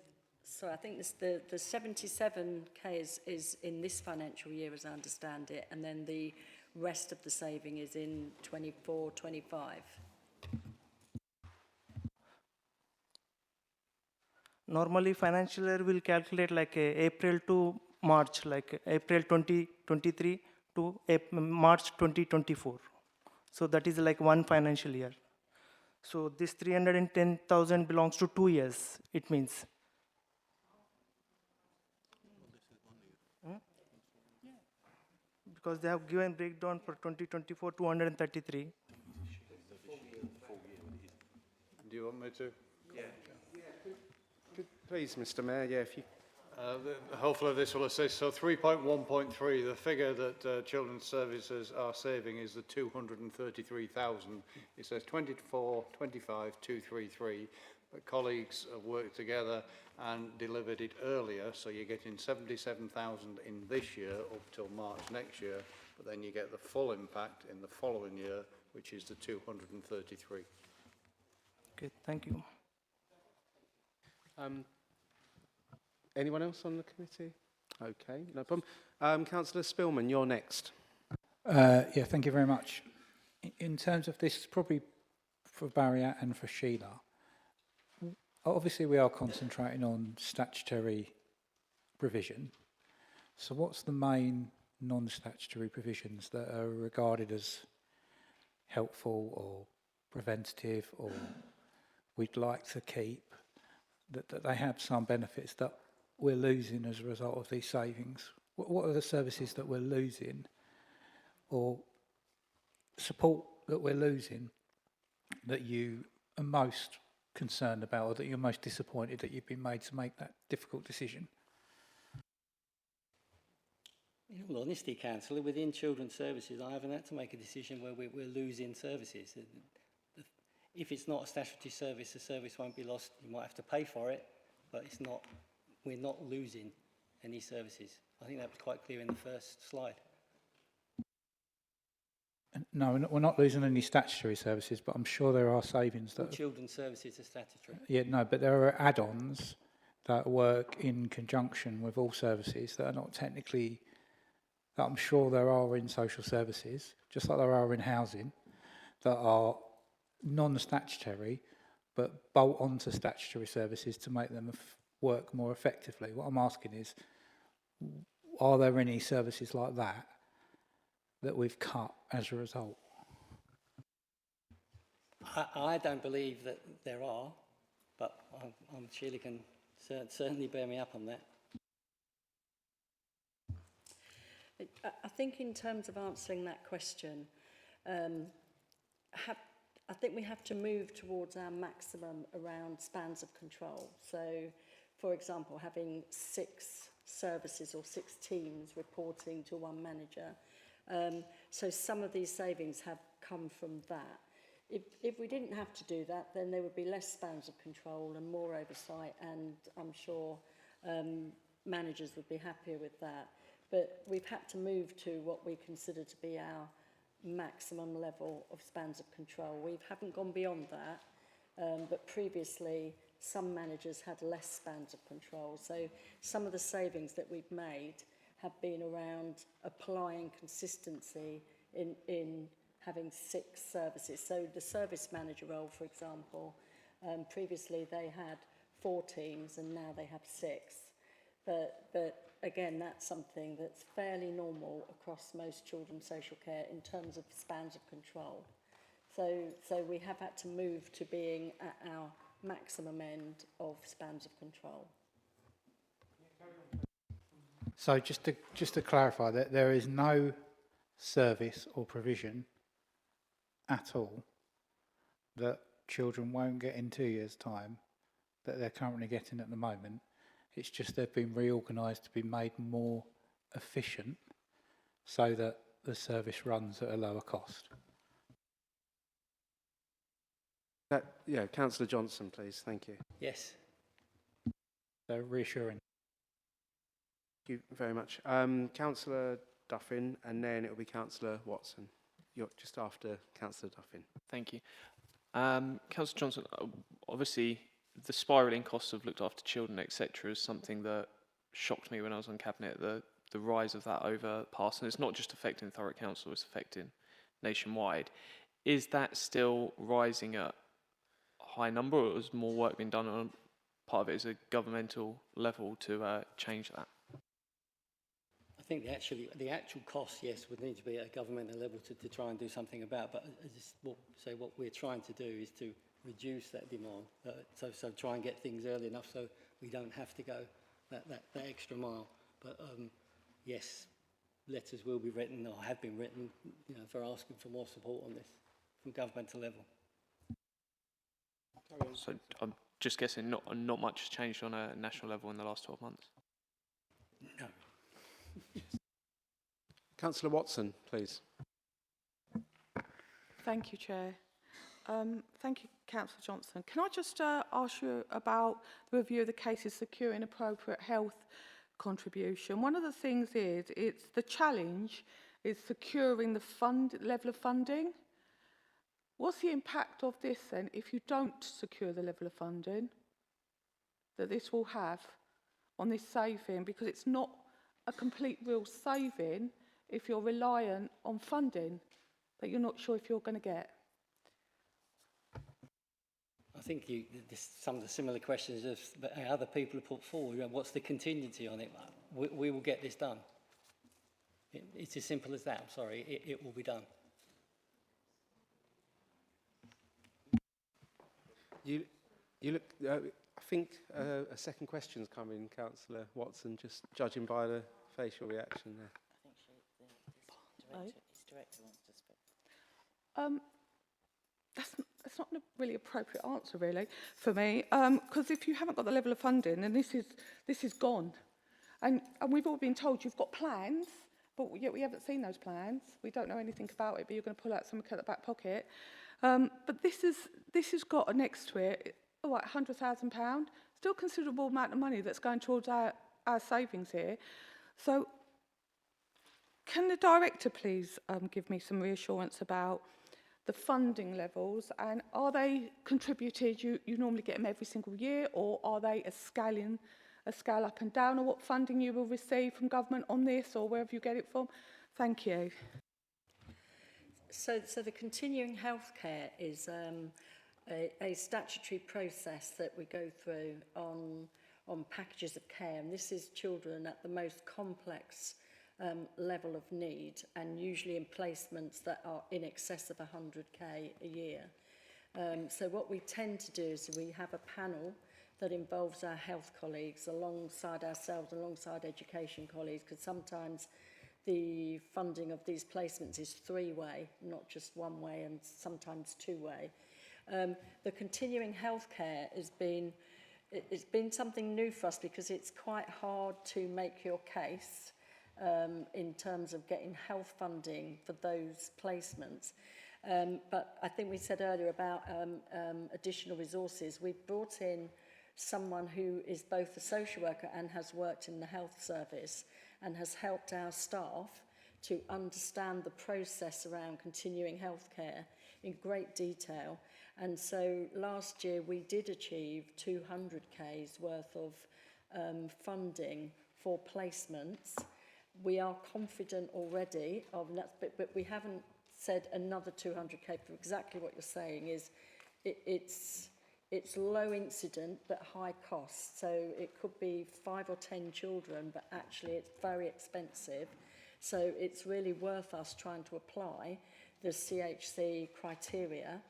I think the 77k is in this financial year, as I understand it, and then the rest of the saving is in 24, 25. Normally, financial year will calculate like April to March, like April 2023 to March 2024. So that is like one financial year. So this 310,000 belongs to 2 years, it means. Hmm? Because they have given breakdown for 2024, 233. Do you want me to? Yeah. Please, Mr. Mayor, yeah, if you... Hopefully this will assist. So 3.1.3, the figure that Children's Services are saving is the 233,000. It says 24, 25, 233, but colleagues have worked together and delivered it earlier, so you're getting 77,000 in this year up till March next year, but then you get the full impact in the following year, which is the 233. Okay, thank you. Anyone else on the committee? Okay, no problem. Councillor Spillman, you're next. Yeah, thank you very much. In terms of this, probably for Barry and for Sheila, obviously we are concentrating on statutory provision. So what's the main non-statutory provisions that are regarded as helpful or preventative or we'd like to keep, that they have some benefits that we're losing as a result of these savings? What are the services that we're losing or support that we're losing that you are most concerned about or that you're most disappointed that you've been made to make that difficult decision? In all honesty, Councillor, within Children's Services, I haven't had to make a decision where we're losing services. If it's not a statutory service, the service won't be lost. You might have to pay for it, but it's not. We're not losing any services. I think that was quite clear in the first slide. No, we're not losing any statutory services, but I'm sure there are savings that... Children's Services are statutory. Yeah, no, but there are add-ons that work in conjunction with all services that are not technically... that I'm sure there are in social services, just like there are in housing, that are non-statutory, but bolt onto statutory services to make them work more effectively. What I'm asking is, are there any services like that that we've cut as a result? I don't believe that there are, but Sheila can certainly bear me up on that. I think in terms of answering that question, I think we have to move towards our maximum around spans of control. So, for example, having 6 services or 6 teams reporting to one manager. So some of these savings have come from that. If we didn't have to do that, then there would be less spans of control and more oversight, and I'm sure managers would be happier with that. But we've had to move to what we consider to be our maximum level of spans of control. We haven't gone beyond that, but previously some managers had less spans of control. So some of the savings that we've made have been around applying consistency in having 6 services. So the service manager role, for example, previously they had 4 teams and now they have 6. But again, that's something that's fairly normal across most children's social care in terms of spans of control. So we have had to move to being at our maximum end of spans of control. So just to clarify, that there is no service or provision at all that children won't get in 2 years' time that they're currently getting at the moment. It's just they've been reorganised to be made more efficient so that the service runs at a lower cost. Yeah, Councillor Johnson, please. Thank you. Yes. So reassuring. Thank you very much. Councillor Duffin, and then it'll be Councillor Watson. You're just after Councillor Duffin. Thank you. Councillor Johnson, obviously the spiralling costs of looked after children, etc., is something that shocked me when I was on Cabinet, the rise of that over the past, and it's not just affecting Thurrock Council, it's affecting nationwide. Is that still rising at a high number, or has more work been done on part of it as a governmental level to change that? I think the actual cost, yes, would need to be at a governmental level to try and do something about. But what we're trying to do is to reduce that demand. So try and get things early enough so we don't have to go that extra mile. But yes, letters will be written or have been written, for asking for more support on this from governmental level. So I'm just guessing not much has changed on a national level in the last 12 months. No. Councillor Watson, please. Thank you, Chair. Thank you, Councillor Johnson. Can I just ask you about the review of the cases securing appropriate health contribution? One of the things is, it's the challenge is securing the level of funding. What's the impact of this then if you don't secure the level of funding that this will have on this saving? Because it's not a complete real saving if you're reliant on funding that you're not sure if you're going to get. I think some of the similar questions that other people have put forward. What's the contingency on it? We will get this done. It's as simple as that. I'm sorry, it will be done. You look. I think a second question's coming, Councillor Watson. Just judging by the facial reaction there. I think the director wants to speak. That's not a really appropriate answer, really, for me, because if you haven't got the level of funding, then this is gone, and we've all been told you've got plans, but yet we haven't seen those plans. We don't know anything about it, but you're going to pull out something out the back pocket. But this has got next to it, £100,000, still a considerable amount of money that's going towards our savings here. So can the director please give me some reassurance about the funding levels, and are they contributed, you normally get them every single year, or are they a scale up and down, or what funding you will receive from government on this, or wherever you get it from? Thank you. So the continuing healthcare is a statutory process that we go through on packages of care, and this is children at the most complex level of need, and usually in placements that are in excess of 100k a year. So what we tend to do is we have a panel that involves our health colleagues alongside ourselves, alongside education colleagues, because sometimes the funding of these placements is three-way, not just one way, and sometimes two-way. The continuing healthcare it's been something new for us because it's quite hard to make your case in terms of getting health funding for those placements. But I think we said earlier about additional resources. We've brought in someone who is both a social worker and has worked in the health service and has helped our staff to understand the process around continuing healthcare in great detail. And so last year we did achieve 200k's worth of funding for placements. We are confident already of that, but we haven't said another 200k for exactly what you're saying. Is it's low incident but high cost, so it could be 5 or 10 children, but actually it's very expensive. So it's really worth us trying to apply the CHC criteria.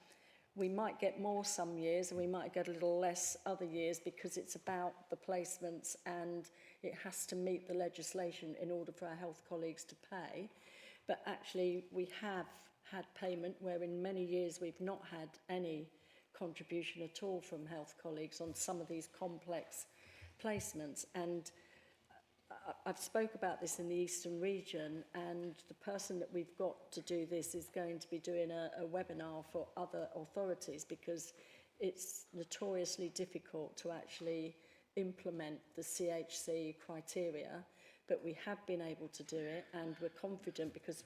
We might get more some years and we might get a little less other years because it's about the placements and it has to meet the legislation in order for our health colleagues to pay. But actually we have had payment where in many years we've not had any contribution at all from health colleagues on some of these complex placements. And I've spoke about this in the Eastern region, and the person that we've got to do this is going to be doing a webinar for other authorities because it's notoriously difficult to actually implement the CHC criteria. but we have been able to do it, and we're confident because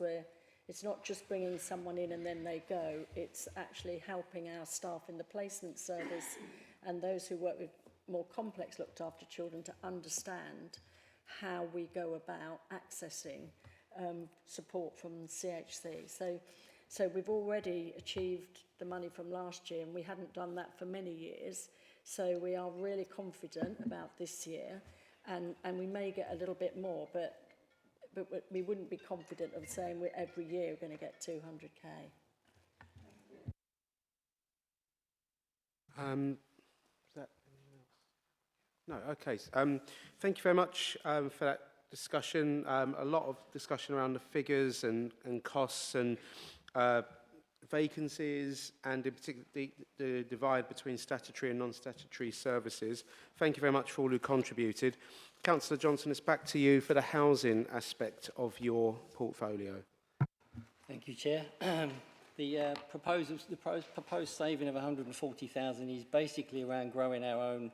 it's not just bringing someone in and then they go, it's actually helping our staff in the placement service and those who work with more complex looked after children to understand how we go about accessing support from CHC. So we've already achieved the money from last year, and we hadn't done that for many years. So we are really confident about this year, and we may get a little bit more, but we wouldn't be confident of saying every year we're going to get 200k. Is that anything else? No, okay. Thank you very much for that discussion. A lot of discussion around the figures and costs and vacancies, and in particular the divide between statutory and non-statutory services. Thank you very much for all who contributed. Councillor Johnson, it's back to you for the housing aspect of your portfolio. Thank you, Chair. The proposed saving of 140,000 is basically around growing our own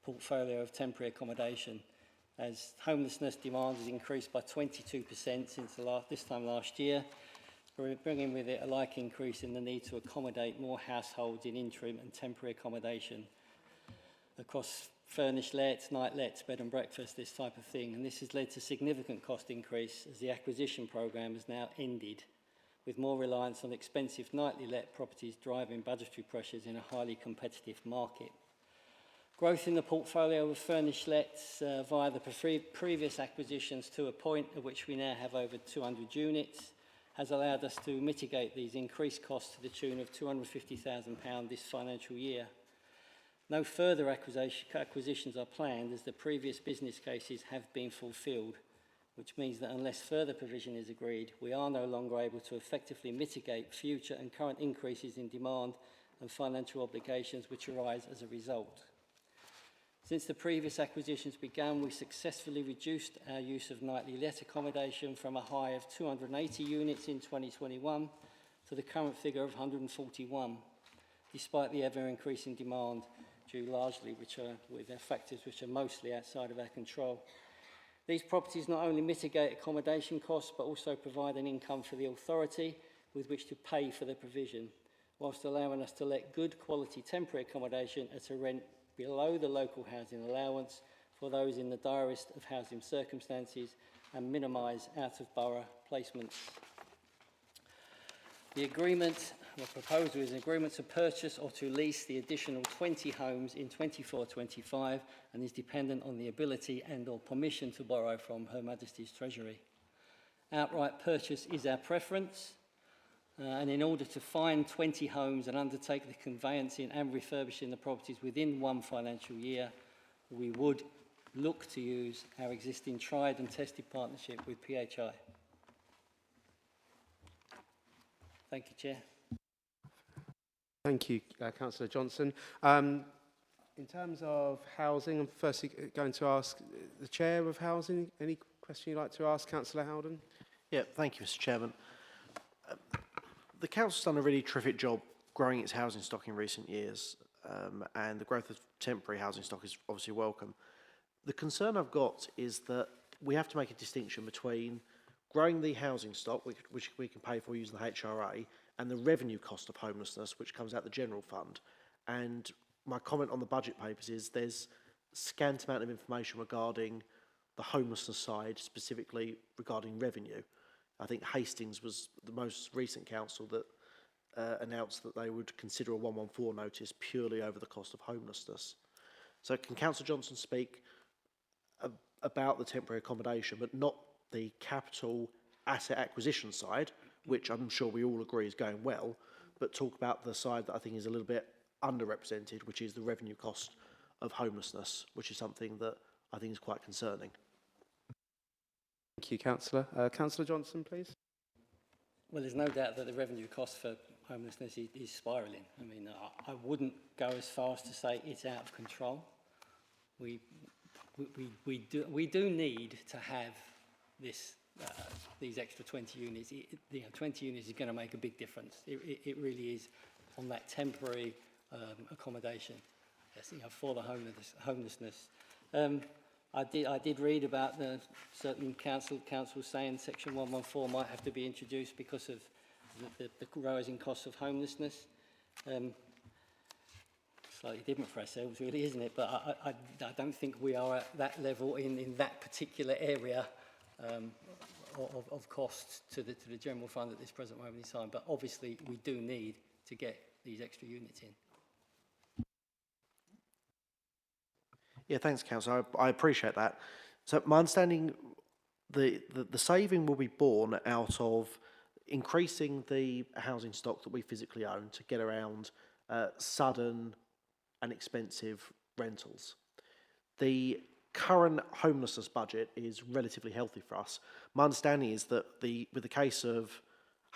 portfolio of temporary accommodation, as homelessness demand has increased by 22% since this time last year. We're bringing with it a like increase in the need to accommodate more households in interim and temporary accommodation across furnished lets, night lets, bed and breakfast, this type of thing. And this has led to significant cost increase as the acquisition programme has now ended, with more reliance on expensive nightly let properties driving budgetary pressures in a highly competitive market. Growth in the portfolio of furnished lets via the previous acquisitions to a point at which we now have over 200 units has allowed us to mitigate these increased costs to the tune of £250,000 this financial year. No further acquisitions are planned as the previous business cases have been fulfilled, which means that unless further provision is agreed, we are no longer able to effectively mitigate future and current increases in demand and financial obligations which arise as a result. Since the previous acquisitions began, we successfully reduced our use of nightly let accommodation from a high of 280 units in 2021 to the current figure of 141, despite the ever-increasing demand due largely with factors which are mostly outside of our control. These properties not only mitigate accommodation costs, but also provide an income for the authority with which to pay for the provision, whilst allowing us to let good quality temporary accommodation at a rent below the local housing allowance for those in the direst of housing circumstances and minimise out-of-borough placements. The proposal is an agreement to purchase or to lease the additional 20 homes in 24-25 and is dependent on the ability and or permission to borrow from Her Majesty's Treasury. Outright purchase is our preference. And in order to find 20 homes and undertake the conveyancing and refurbishing the properties within one financial year, we would look to use our existing tried and tested partnership with PHI. Thank you, Chair. Thank you, Councillor Johnson. In terms of housing, I'm firstly going to ask the Chair of Housing. Any question you'd like to ask, Councillor Howden? Yeah, thank you, Mr. Chairman. The Council's done a really terrific job growing its housing stock in recent years, and the growth of temporary housing stock is obviously welcome. The concern I've got is that we have to make a distinction between growing the housing stock, which we can pay for using the HRA, and the revenue cost of homelessness, which comes out the general fund. And my comment on the budget papers is there's scant amount of information regarding the homelessness side, specifically regarding revenue. I think Hastings was the most recent council that announced that they would consider a 114 notice purely over the cost of homelessness. So can Councillor Johnson speak about the temporary accommodation, but not the capital asset acquisition side, which I'm sure we all agree is going well, but talk about the side that I think is a little bit underrepresented, which is the revenue cost of homelessness, which is something that I think is quite concerning. Thank you, Councillor. Councillor Johnson, please. Well, there's no doubt that the revenue cost for homelessness is spiralling. I mean, I wouldn't go as far as to say it's out of control. We do need to have these extra 20 units. 20 units is going to make a big difference. It really is on that temporary accommodation for the homelessness. I did read about the certain council saying Section 114 might have to be introduced because of the rising costs of homelessness. Slightly different for ourselves, really, isn't it? But I don't think we are at that level in that particular area of costs to the general fund at this present moment in time. But obviously, we do need to get these extra units in. Yeah, thanks, Councillor. I appreciate that. So my understanding, the saving will be born out of increasing the housing stock that we physically own to get around sudden and expensive rentals. The current homelessness budget is relatively healthy for us. My understanding is that with the case of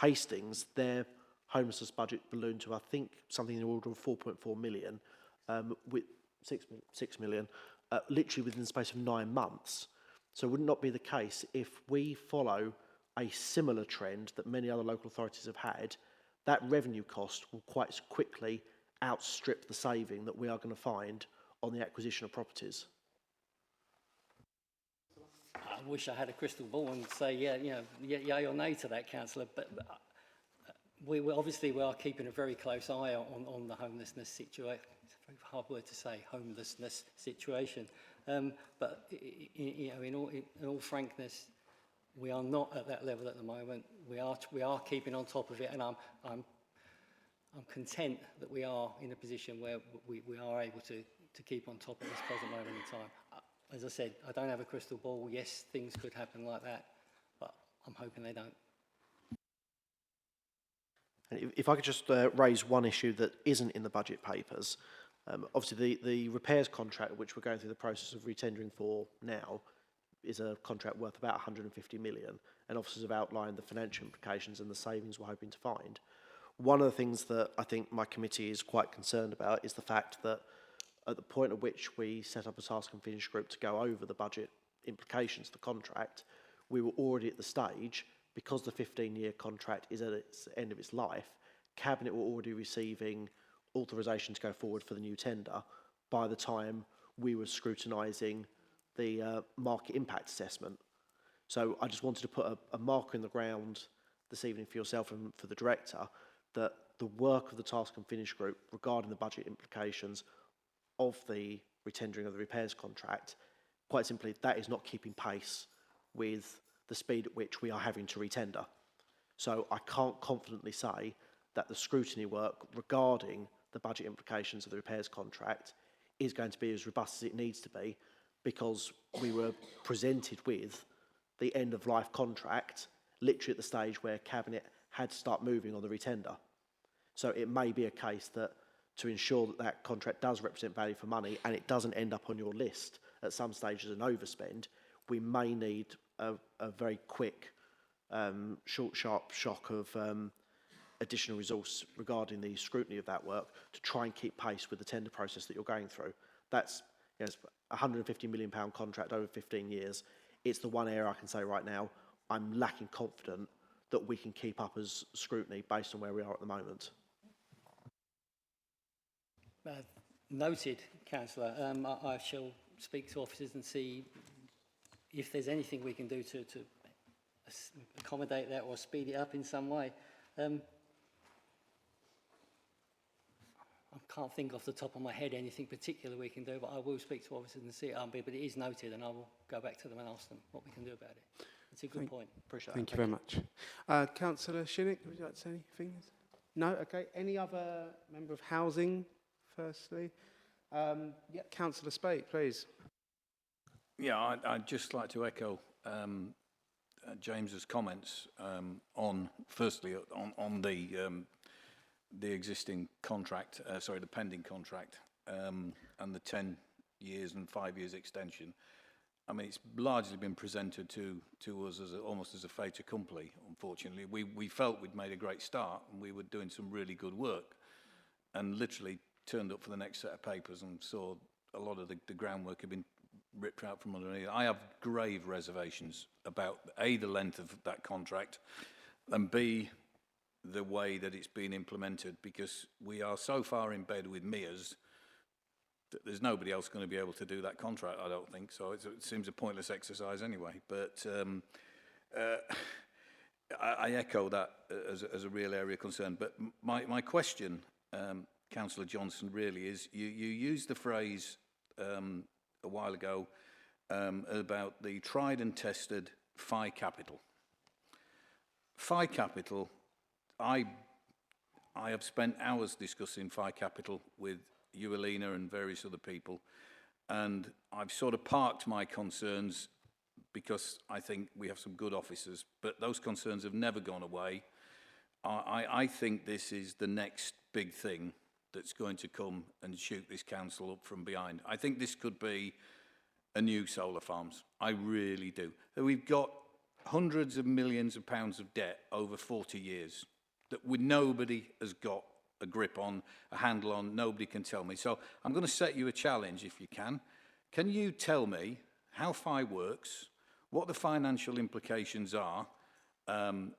Hastings, their homelessness budget ballooned to, I think, something in the order of 4.4 million, with 6 million, literally within the space of 9 months. So would it not be the case if we follow a similar trend that many other local authorities have had, that revenue cost will quite quickly outstrip the saving that we are going to find on the acquisition of properties? I wish I had a crystal ball and say, yay or nay to that, Councillor, but we are keeping a very close eye on the homelessness situation. It's a very hard word to say, homelessness situation. But in all frankness, we are not at that level at the moment. We are keeping on top of it, and I'm content that we are in a position where we are able to keep on top of this present moment in time. As I said, I don't have a crystal ball. Yes, things could happen like that, but I'm hoping they don't. And if I could just raise one issue that isn't in the budget papers. Obviously, the repairs contract, which we're going through the process of retendering for now, is a contract worth about 150 million, and officers have outlined the financial implications and the savings we're hoping to find. One of the things that I think my committee is quite concerned about is the fact that at the point at which we set up a task and finish group to go over the budget implications of the contract, we were already at the stage, because the 15-year contract is at its end of its life, Cabinet were already receiving authorisation to go forward for the new tender by the time we were scrutinising the market impact assessment. So I just wanted to put a marker in the ground this evening for yourself and for the Director that the work of the task and finish group regarding the budget implications of the retendering of the repairs contract, quite simply, that is not keeping pace with the speed at which we are having to retender. So I can't confidently say that the scrutiny work regarding the budget implications of the repairs contract is going to be as robust as it needs to be, because we were presented with the end of life contract literally at the stage where Cabinet had to start moving on the retender. So it may be a case that to ensure that that contract does represent value for money and it doesn't end up on your list at some stage as an overspend, we may need a very quick, short, sharp shock of additional resource regarding the scrutiny of that work to try and keep pace with the tender process that you're going through. That's a £150 million contract over 15 years. It's the one area I can say right now I'm lacking confident that we can keep up as scrutiny based on where we are at the moment. Noted, Councillor. I shall speak to officers and see if there's anything we can do to accommodate that or speed it up in some way. I can't think off the top of my head anything particular we can do, but I will speak to officers and see it. But it is noted, and I will go back to them and ask them what we can do about it. It's a good point. Appreciate Thank that. you very much. Councillor Shinnick, would you like to say anything? No? Okay. Any other member of Housing, firstly? Councillor Spate, please. Yeah, I'd just like to echo James's comments on the existing contract, the pending contract, and the 10 years and 5 years extension. I mean, it's largely been presented to us as almost as a fait accompli, unfortunately. We felt we'd made a great start and we were doing some really good work, and literally turned up for the next set of papers and saw a lot of the groundwork had been ripped out from underneath. I have grave reservations about A, the length of that contract, and B, the way that it's been implemented, because we are so far in bed with MEAs there's nobody else going to be able to do that contract, I don't think. So it seems a pointless exercise anyway. But I echo that as a real area of concern. But my question, Councillor Johnson, really is, you used the phrase a while ago about the tried and tested FI capital. FI capital, I have spent hours discussing FI capital with you, Alina, and various other people, and I've sort of parked my concerns because I think we have some good officers, but those concerns have never gone away. I think this is the next big thing that's going to come and shoot this council up from behind. I think this could be a new solar farms. I really do. We've got hundreds of millions of pounds of debt over 40 years that nobody has got a grip on, a handle on, nobody can tell me. So I'm going to set you a challenge if you can. Can you tell me how FI works, what the financial implications are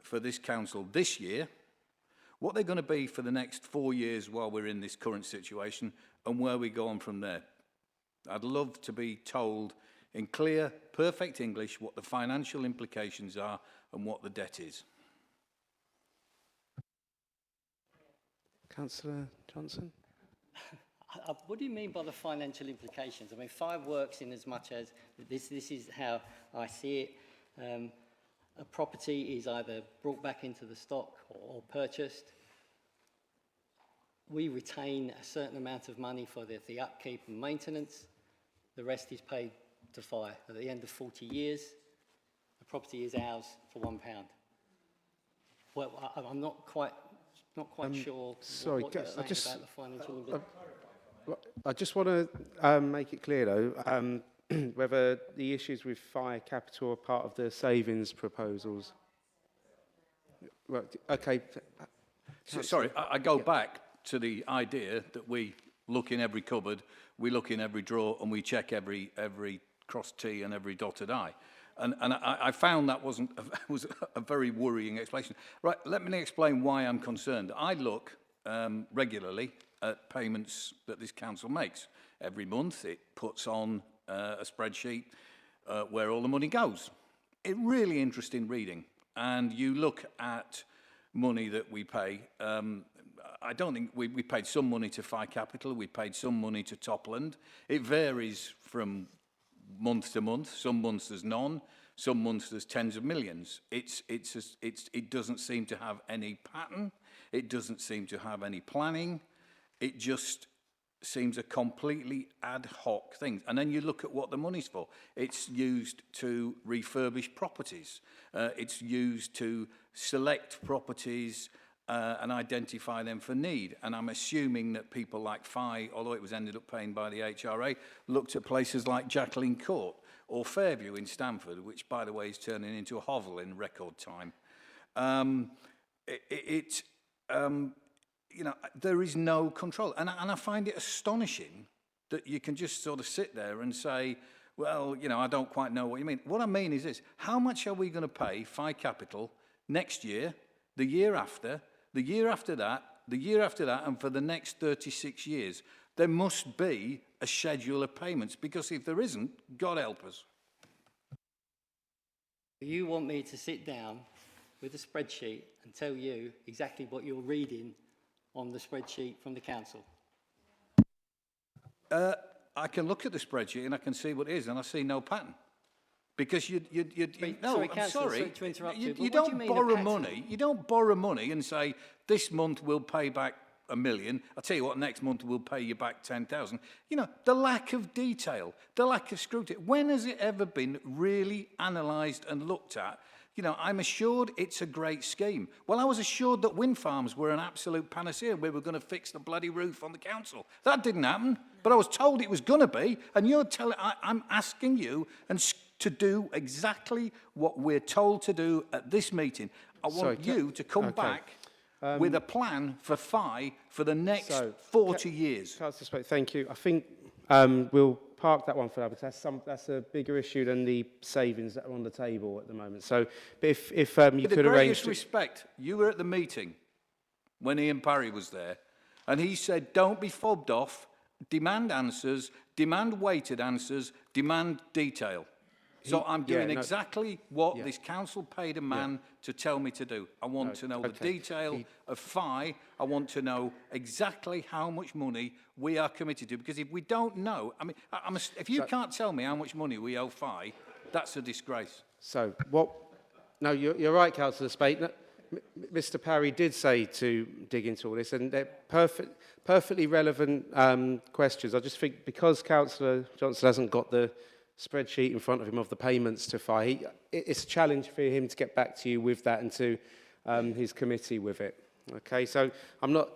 for this council this year, what they're going to be for the next 4 years while we're in this current situation, and where we go on from there? I'd love to be told in clear, perfect English what the financial implications are and what the debt is. Councillor Johnson? What do you mean by the financial implications? I mean, FI works in as much as, this is how I see it. A property is either brought back into the stock or purchased. We retain a certain amount of money for the upkeep and maintenance. The rest is paid to FI. At the end of 40 years, the property is ours for £1. Well, I'm not quite sure sorry, what you're saying about the financial implications. I just want to make it clear, though, whether the issues with FI capital are part of the savings proposals. Right, okay. So, sorry, I go back to the idea that we look in every cupboard, we look in every drawer, and we check every crossed T and every dotted I. And I found that was a very worrying explanation. Right, let me explain why I'm concerned. I look regularly at payments that this council makes. Every month it puts on a spreadsheet where all the money goes. It's really interesting reading. And you look at money that we pay. I don't think we paid some money to FI Capital, we paid some money to Topland. It varies from month to month. Some months there's none, some months there's tens of millions. It doesn't seem to have any pattern. It doesn't seem to have any planning. It just seems a completely ad hoc thing. And then you look at what the money's for. It's used to refurbish properties. It's used to select properties and identify them for need. And I'm assuming that people like FI, although it was ended up paying by the HRA, looked at places like Jacqueline Court or Fairview in Stamford, which, by the way, is turning into a hovel in record time. You know, there is no control. And I find it astonishing that you can just sort of sit there and say, well, you know, I don't quite know what you mean. What I mean is this: how much are we going to pay FI Capital next year, the year after, the year after that, the year after that, and for the next 36 years? There must be a schedule of payments, because if there isn't, God help us. You want me to sit down with a spreadsheet and tell you exactly what you're reading on the spreadsheet from the council? I can look at the spreadsheet and I can see what it is, and I see no pattern. Because you sorry, Councillor, sorry to interrupt you, but you what do you don't mean a borrow pattern? money. You don't borrow money and say this month we'll pay back $1 million. I'll tell you what, next month we'll pay you back 10,000. You know, the lack of detail, the lack of scrutiny. When has it ever been really analysed and looked at? You know, I'm assured it's a great scheme. Well, I was assured that wind farms were an absolute panacea. We were going to fix the bloody roof on the council. That didn't happen, but I was told it was going to be, and you're telling, I'm asking you to do exactly what we're told to do at this meeting. I want you to come back with a plan for FI for the next 40 years. Councillor Spoke, thank you. I think we'll park that one for now, because that's a bigger issue than the savings that are on the table at the moment. So, but if you could arrange... With the greatest respect, you were at the meeting when Ian Parry was there, and he said, don't be fobbed off demand answers, demand-weighted answers, demand detail. So I'm doing exactly what this council paid a man to tell me to do. I want to know the detail of FI. I want to know exactly how much money we are committed to. Because if we don't know, I mean, if you can't tell me how much money we owe FI, that's a disgrace. So what? No, you're right, Councillor Spate. No, Mr. Parry did say to dig into all this, and they're perfectly relevant questions. I just think because Councillor Johnson hasn't got the spreadsheet in front of him of the payments to FI, it's a challenge for him to get back to you with that and to his committee with it. Okay, so I'm not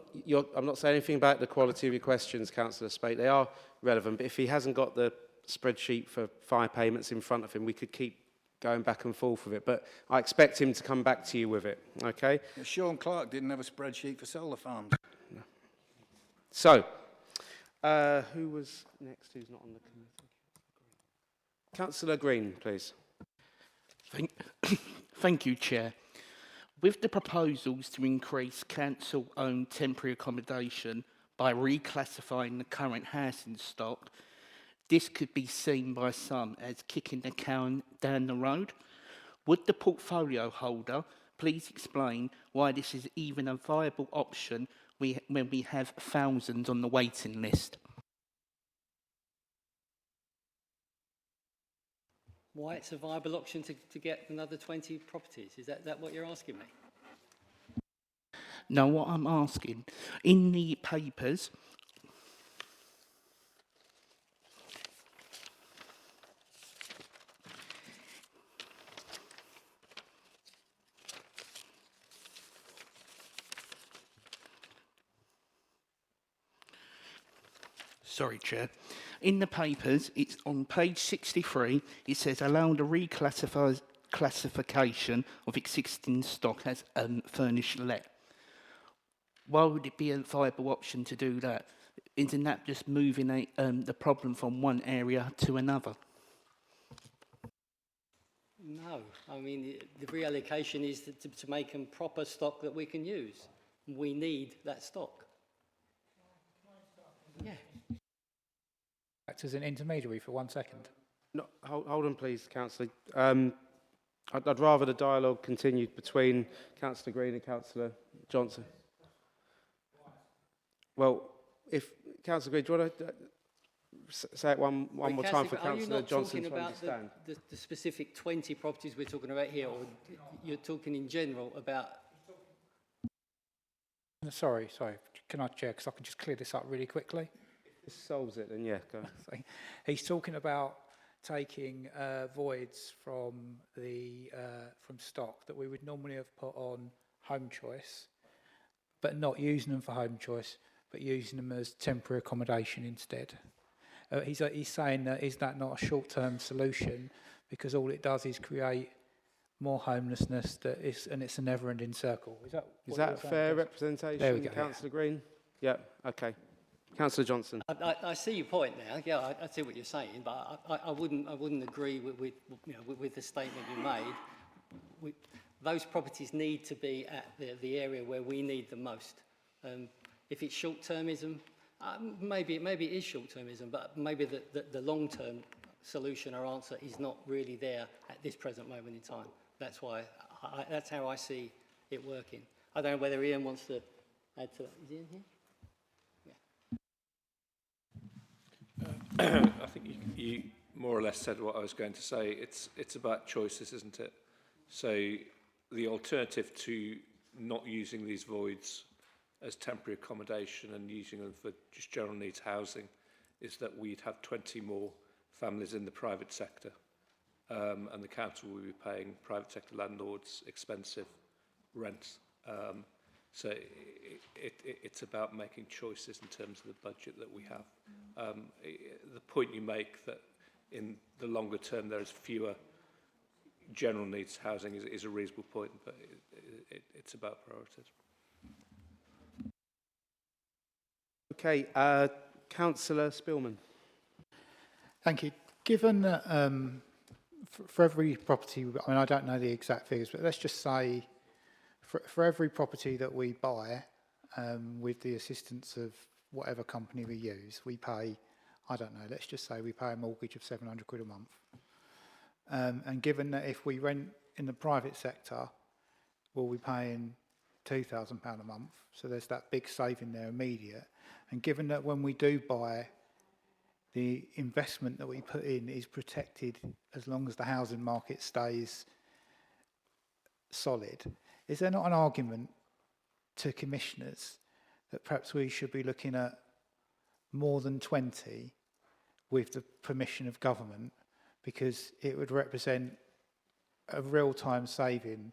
saying anything about the quality of your questions, Councillor Spate. They are relevant, but if he hasn't got the spreadsheet for FI payments in front of him, we could keep going back and forth with it, but I expect him to come back to you with it, okay? Sean Clark didn't have a spreadsheet for solar farms. No. So, who was next? Who's not on the committee? Councillor Green, please. Thank you, Chair. With the proposals to increase council-owned temporary accommodation by reclassifying the current housing stock, this could be seen by some as kicking the can down the road. Would the portfolio holder please explain why this is even a viable option when we have thousands on the waiting list? Why it's a viable option to get another 20 properties? Is that what you're asking me? No, what I'm asking, in the papers, sorry, Chair. In the papers, it's on page 63, it says allow the reclassification of existing stock as furnished let. Why would it be a viable option to do that? Isn't that just moving the problem from one area to another? No, I mean, the reallocation is to make them proper stock that we can use. We need that stock. Yeah. Act as an intermediary for 1 second. No, hold on, please, Councillor. I'd rather the dialogue continued between Councillor Green and Councillor Johnson. Well, if Councillor Green, do you want to say it one more time for Councillor Johnson to understand? Are you not talking about the specific 20 properties we're talking about here, or you're talking in general about? Sorry. Can I, Chair, because I can just clear this up really quickly? If this solves it, then yeah, go. He's talking about taking voids from stock that we would normally have put on home choice, but not using them for home choice, but using them as temporary accommodation instead. He's saying that is that not a short-term solution, because all it does is create more homelessness and it's a never-ending circle. Is that fair representation? There we go. Councillor Green? Yeah. Okay. Councillor Johnson. I see your point now. Yeah, I see what you're saying, but I wouldn't agree with the statement you made. Those properties need to be at the area where we need them most. If it's short-termism, maybe it is short-termism, but maybe the long-term solution or answer is not really there at this present moment in time. That's why that's how I see it working. I don't know whether Ian wants to add to that. Is Ian here? I think you more or less said what I was going to say. It's about choices, isn't it? So the alternative to not using these voids as temporary accommodation and using them for just general needs housing is that we'd have 20 more families in the private sector, and the council will be paying private sector landlords expensive rents. So it's about making choices in terms of the budget that we have. The point you make that in the longer term there's fewer general needs housing is a reasonable point, but it's about priorities. Okay, Councillor Spillman. Thank you. Given that for every property, I mean, I don't know the exact figures, but let's just say for every property that we buy with the assistance of whatever company we use, we pay, I don't know, let's just say we pay a mortgage of 700 quid a month. And given that if we rent in the private sector, we'll be paying £2,000 a month, so there's that big saving there immediate. And given that when we do buy, the investment that we put in is protected as long as the housing market stays solid, is there not an argument to commissioners that perhaps we should be looking at more than 20 with the permission of government, because it would represent a real-time saving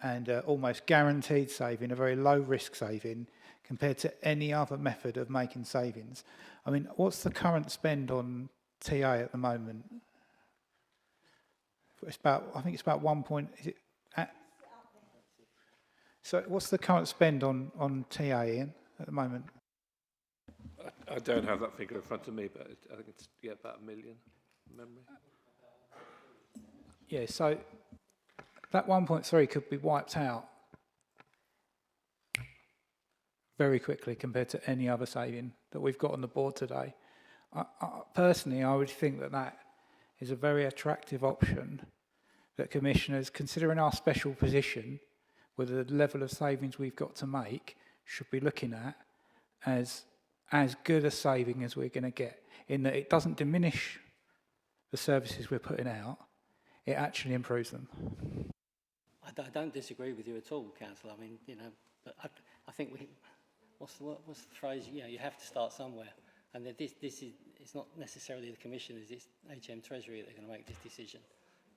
and almost guaranteed saving, a very low-risk saving compared to any other method of making savings? I mean, what's the current spend on TA at the moment? It's about, I think it's about 1 point. Is it so what's the current spend on TA, Ian, at the moment? I don't have that figure in front of me, but I think it's about 1 million from memory. Yeah, so that 1.3 could be wiped out very quickly compared to any other saving that we've got on the board today. Personally, I would think that that is a very attractive option that commissioners, considering our special position with the level of savings we've got to make, should be looking at as good a saving as we're going to get, in that it doesn't diminish the services we're putting out, it actually improves them. I don't disagree with you at all, Councillor. I mean, you know, but I think what's the phrase? You know, you have to start somewhere, and that this is, it's not necessarily the commissioners, it's HM Treasury that are going to make this decision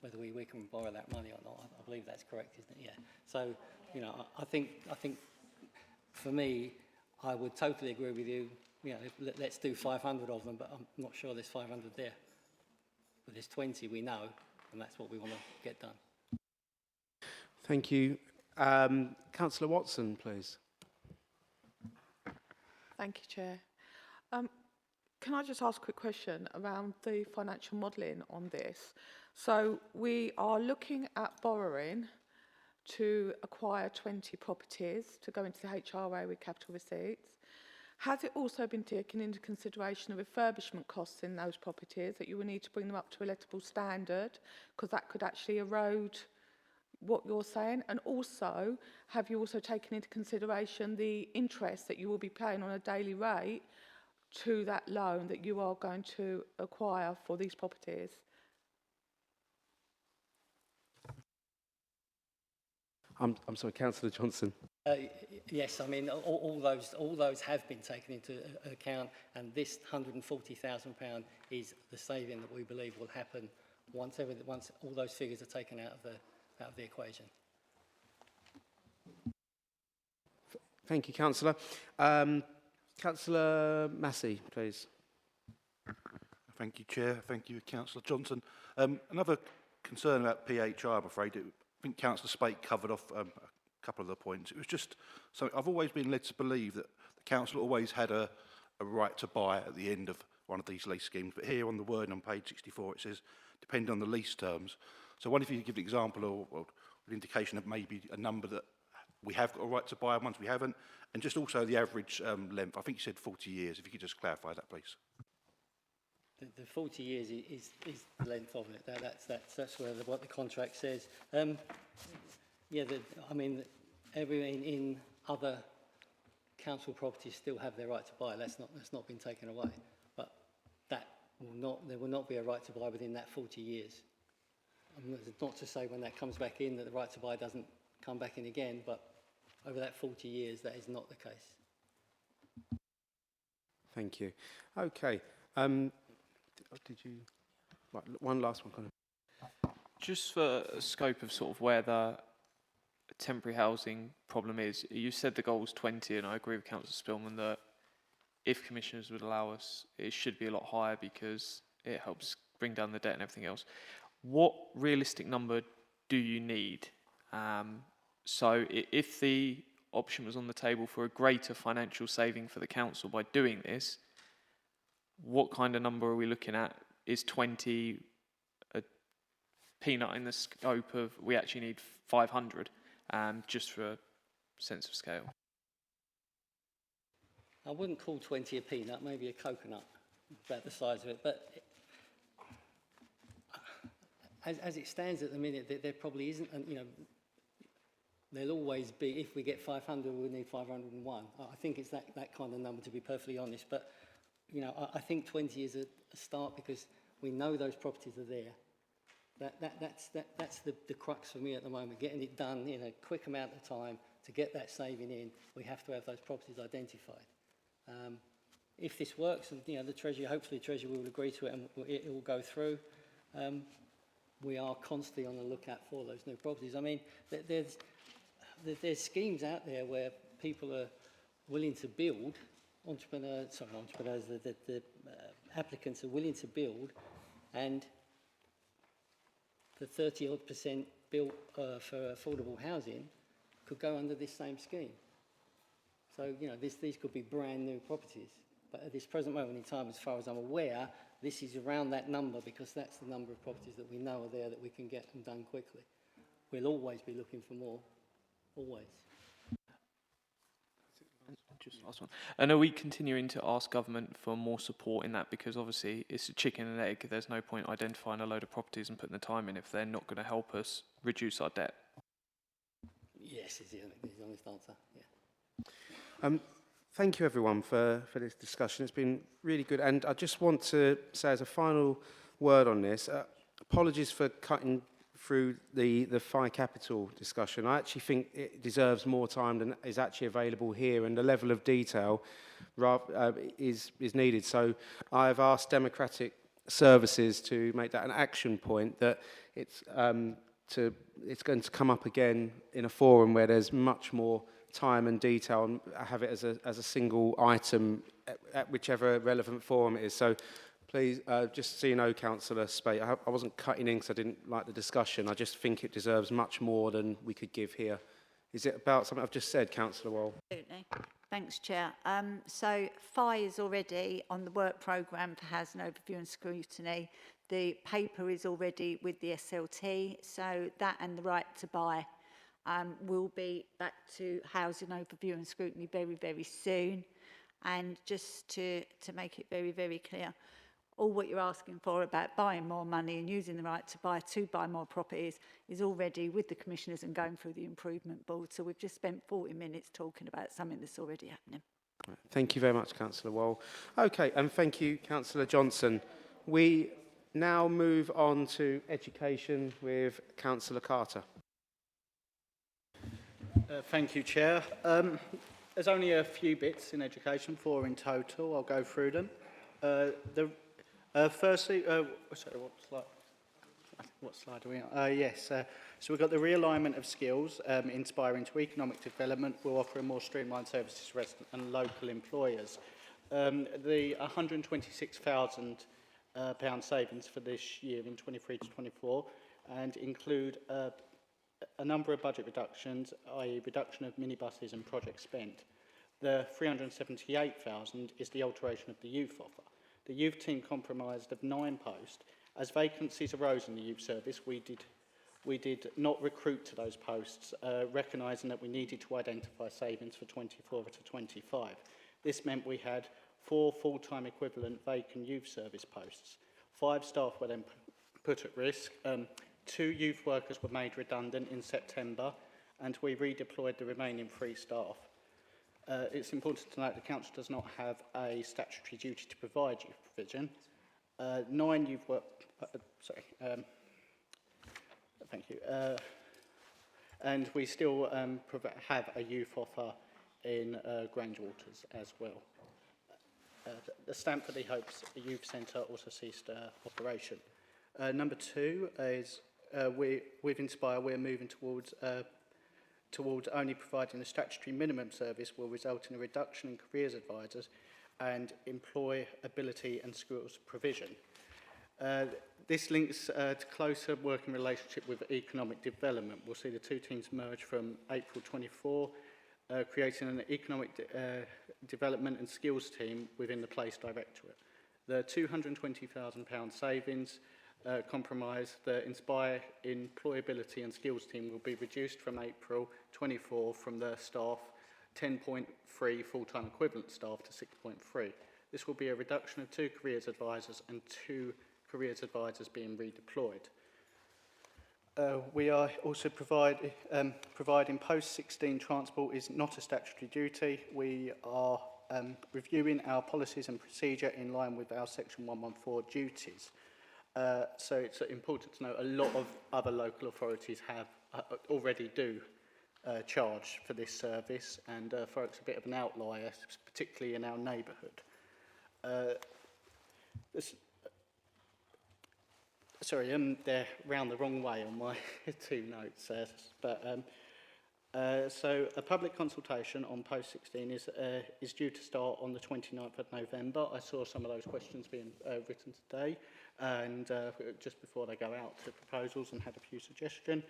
whether we can borrow that money or not. I believe that's correct, isn't it? Yeah. So, you know, I think for me, I would totally agree with you. You know, let's do 500 of them, but I'm not sure there's 500 there. But there's 20 we know, and that's what we want to get done. Thank you. Councillor Watson, please. Thank you, Chair. Can I just ask a quick question around the financial modelling on this? So we are looking at borrowing to acquire 20 properties to go into the HRA with capital receipts. Has it also been taken into consideration the refurbishment costs in those properties, that you will need to bring them up to a lettable standard, because that could actually erode what you're saying? And also, have you also taken into consideration the interest that you will be paying on a daily rate to that loan that you are going to acquire for these properties? I'm sorry, Councillor Johnson. Yes, I mean, all those have been taken into account, and this £140,000 is the saving that we believe will happen once all those figures are taken out of the equation. Thank you, Councillor. Councillor Massey, please. Thank you, Chair. Thank you, Councillor Johnson. Another concern about PHI, I'm afraid. I think Councillor Spate covered off a couple of the points. It was just something I've always been led to believe that the council always had a right to buy at the end of one of these lease schemes. But here on the wording on page 64, it says, depending on the lease terms. So I wonder if you could give an example or an indication of maybe a number that we have got a right to buy and ones we haven't, and just also the average length. I think you said 40 years. If you could just clarify that, please. The 40 years is the length of it. That's where what the contract says. Yeah, I mean, everyone in other council properties still have their right to buy. That's not been taken away. But there will not be a right to buy within that 40 years. Not to say when that comes back in that the right to buy doesn't come back in again, but over that 40 years, that is not the case. Thank you. Okay. Did you? Right, one last one, Colin. Just for a scope of sort of where the temporary housing problem is, you said the goal was 20, and I agree with Councillor Spillman that if commissioners would allow us, it should be a lot higher because it helps bring down the debt and everything else. What realistic number do you need? So if the option was on the table for a greater financial saving for the council by doing this, what kind of number are we looking at? Is 20 a peanut in the scope of we actually need 500, just for a sense of scale? I wouldn't call 20 a peanut, maybe a coconut, about the size of it. But as it stands at the minute, there probably isn't, you know, there'll always be, if we get 500, we'll need 501. I think it's that kind of number, to be perfectly honest. But, you know, I think 20 is a start because we know those properties are there. That's the crux for me at the moment, getting it done in a quick amount of time to get that saving in. We have to have those properties identified. If this works, and you know, hopefully the Treasury will agree to it and it will go through, we are constantly on the lookout for those new properties. I mean, there's schemes out there where people are willing to build, the applicants are willing to build, and the 30-odd% built for affordable housing could go under this same scheme. So, you know, these could be brand new properties. But at this present moment in time, as far as I'm aware, this is around that number because that's the number of properties that we know are there that we can get them done quickly. We'll always be looking for more, always. Just last one. And are we continuing to ask government for more support in that? Because obviously it's a chicken and egg. There's no point identifying a load of properties and putting the time in if they're not going to help us reduce our debt. Yes, is the honest answer, yeah. Thank you, everyone, for this discussion. It's been really good. And I just want to say as a final word on this, apologies for cutting through the Phi Capital discussion. I actually think it deserves more time than is actually available here, and the level of detail is needed. So I've asked Democratic Services to make that an action point, that it's going to come up again in a forum where there's much more time and detail, and have it as a single item at whichever relevant forum it is. So please, just so you know, Councillor Spate, I wasn't cutting in because I didn't like the discussion. I just think it deserves much more than we could give here. Is it about something I've just said, Councillor Wall? Absolutely. Thanks, Chair. So Phi is already on the work programme for housing overview and scrutiny. The paper is already with the SLT, so that and the right to buy will be back to housing overview and scrutiny very, very soon. And just to make it very, very clear, all what you're asking for about buying more money and using the right to buy more properties is already with the commissioners and going through the improvement board. So we've just spent 40 minutes talking about something that's already happening. Thank you very much, Councillor Wall. Okay, and thank you, Councillor Johnson. We now move on to education with Councillor Carter. Thank you, Chair. There's only a few bits in education, 4 in total. I'll go through them. Firstly, sorry, what slide are we on? Yes, so we've got the realignment of skills, inspiring to economic development. We'll offer a more streamlined services to resident and local employers. The £126,000 pound savings for this year in 23 to 24 and include a number of budget reductions, i.e. reduction of minibuses and project spent. The 378,000 is the alteration of the youth offer. The youth team comprised of 9 posts. As vacancies arose in the youth service, we did not recruit to those posts, recognising that we needed to identify savings for 24 to 25. This meant we had 4 full-time equivalent vacant youth service posts. 5 staff were then put at risk. 2 youth workers were made redundant in September, and we redeployed the remaining 3 staff. It's important to note the Council does not have a statutory duty to provide youth provision. 9 youth work... thank you. And we still have a youth offer in Grangewaters as well. The Stamford Hopes Youth Centre also ceased operation. Number 2 is with Inspire, we're moving towards only providing a statutory minimum service will result in a reduction in careers advisors and employability and skills provision. This links to closer working relationship with economic development. We'll see the 2 teams merge from April 24, creating an economic development and skills team within the Place Directorate. The £220,000 savings compromise the Inspire employability and skills team will be reduced from April 24 from the staff 10.3 full-time equivalent staff to 6.3. This will be a reduction of 2 careers advisors and 2 careers advisors being redeployed. We are also providing post-16 transport is not a statutory duty. We are reviewing our policies and procedure in line with our Section 114 duties. So it's important to note a lot of other local authorities have already do charge for this service, and Thurrock's a bit of an outlier, particularly in our neighbourhood. Sorry, they're round the wrong way on my 2 notes. So a public consultation on post-16 is due to start on the 29th of November. I saw some of those questions being written today, and just before they go out to proposals, and had a few suggestions.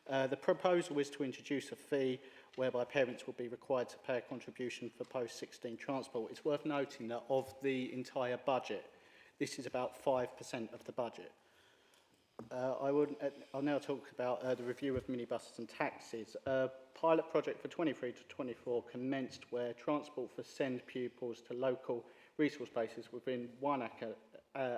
The proposal is to introduce a fee whereby parents will be required to pay a contribution for post-16 transport. It's worth noting that of the entire budget, this is about 5% of the budget. I'll now talk about the review of minibuses and taxis. A pilot project for 23 to 24 commenced where transport for SEND pupils to local resource bases within one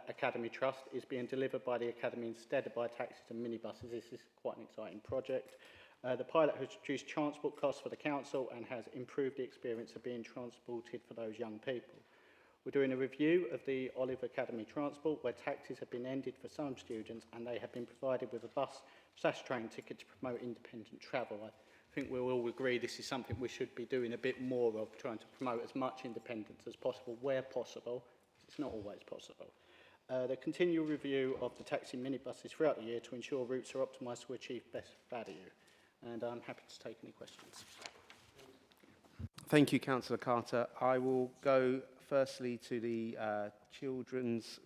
academy trust is being delivered by the academy instead of by taxis and minibuses. This is quite an exciting project. The pilot has reduced transport costs for the council and has improved the experience of being transported for those young people. We're doing a review of the Olive Academy transport where taxis have been ended for some students and they have been provided with a bus/train ticket to promote independent travel. I think we'll all agree this is something we should be doing a bit more of, trying to promote as much independence as possible where possible. It's not always possible. The continual review of the taxi minibuses throughout the year to ensure routes are optimised to achieve best value. And I'm happy to take any questions. Thank you, Councillor Carter. I will go firstly to the Children's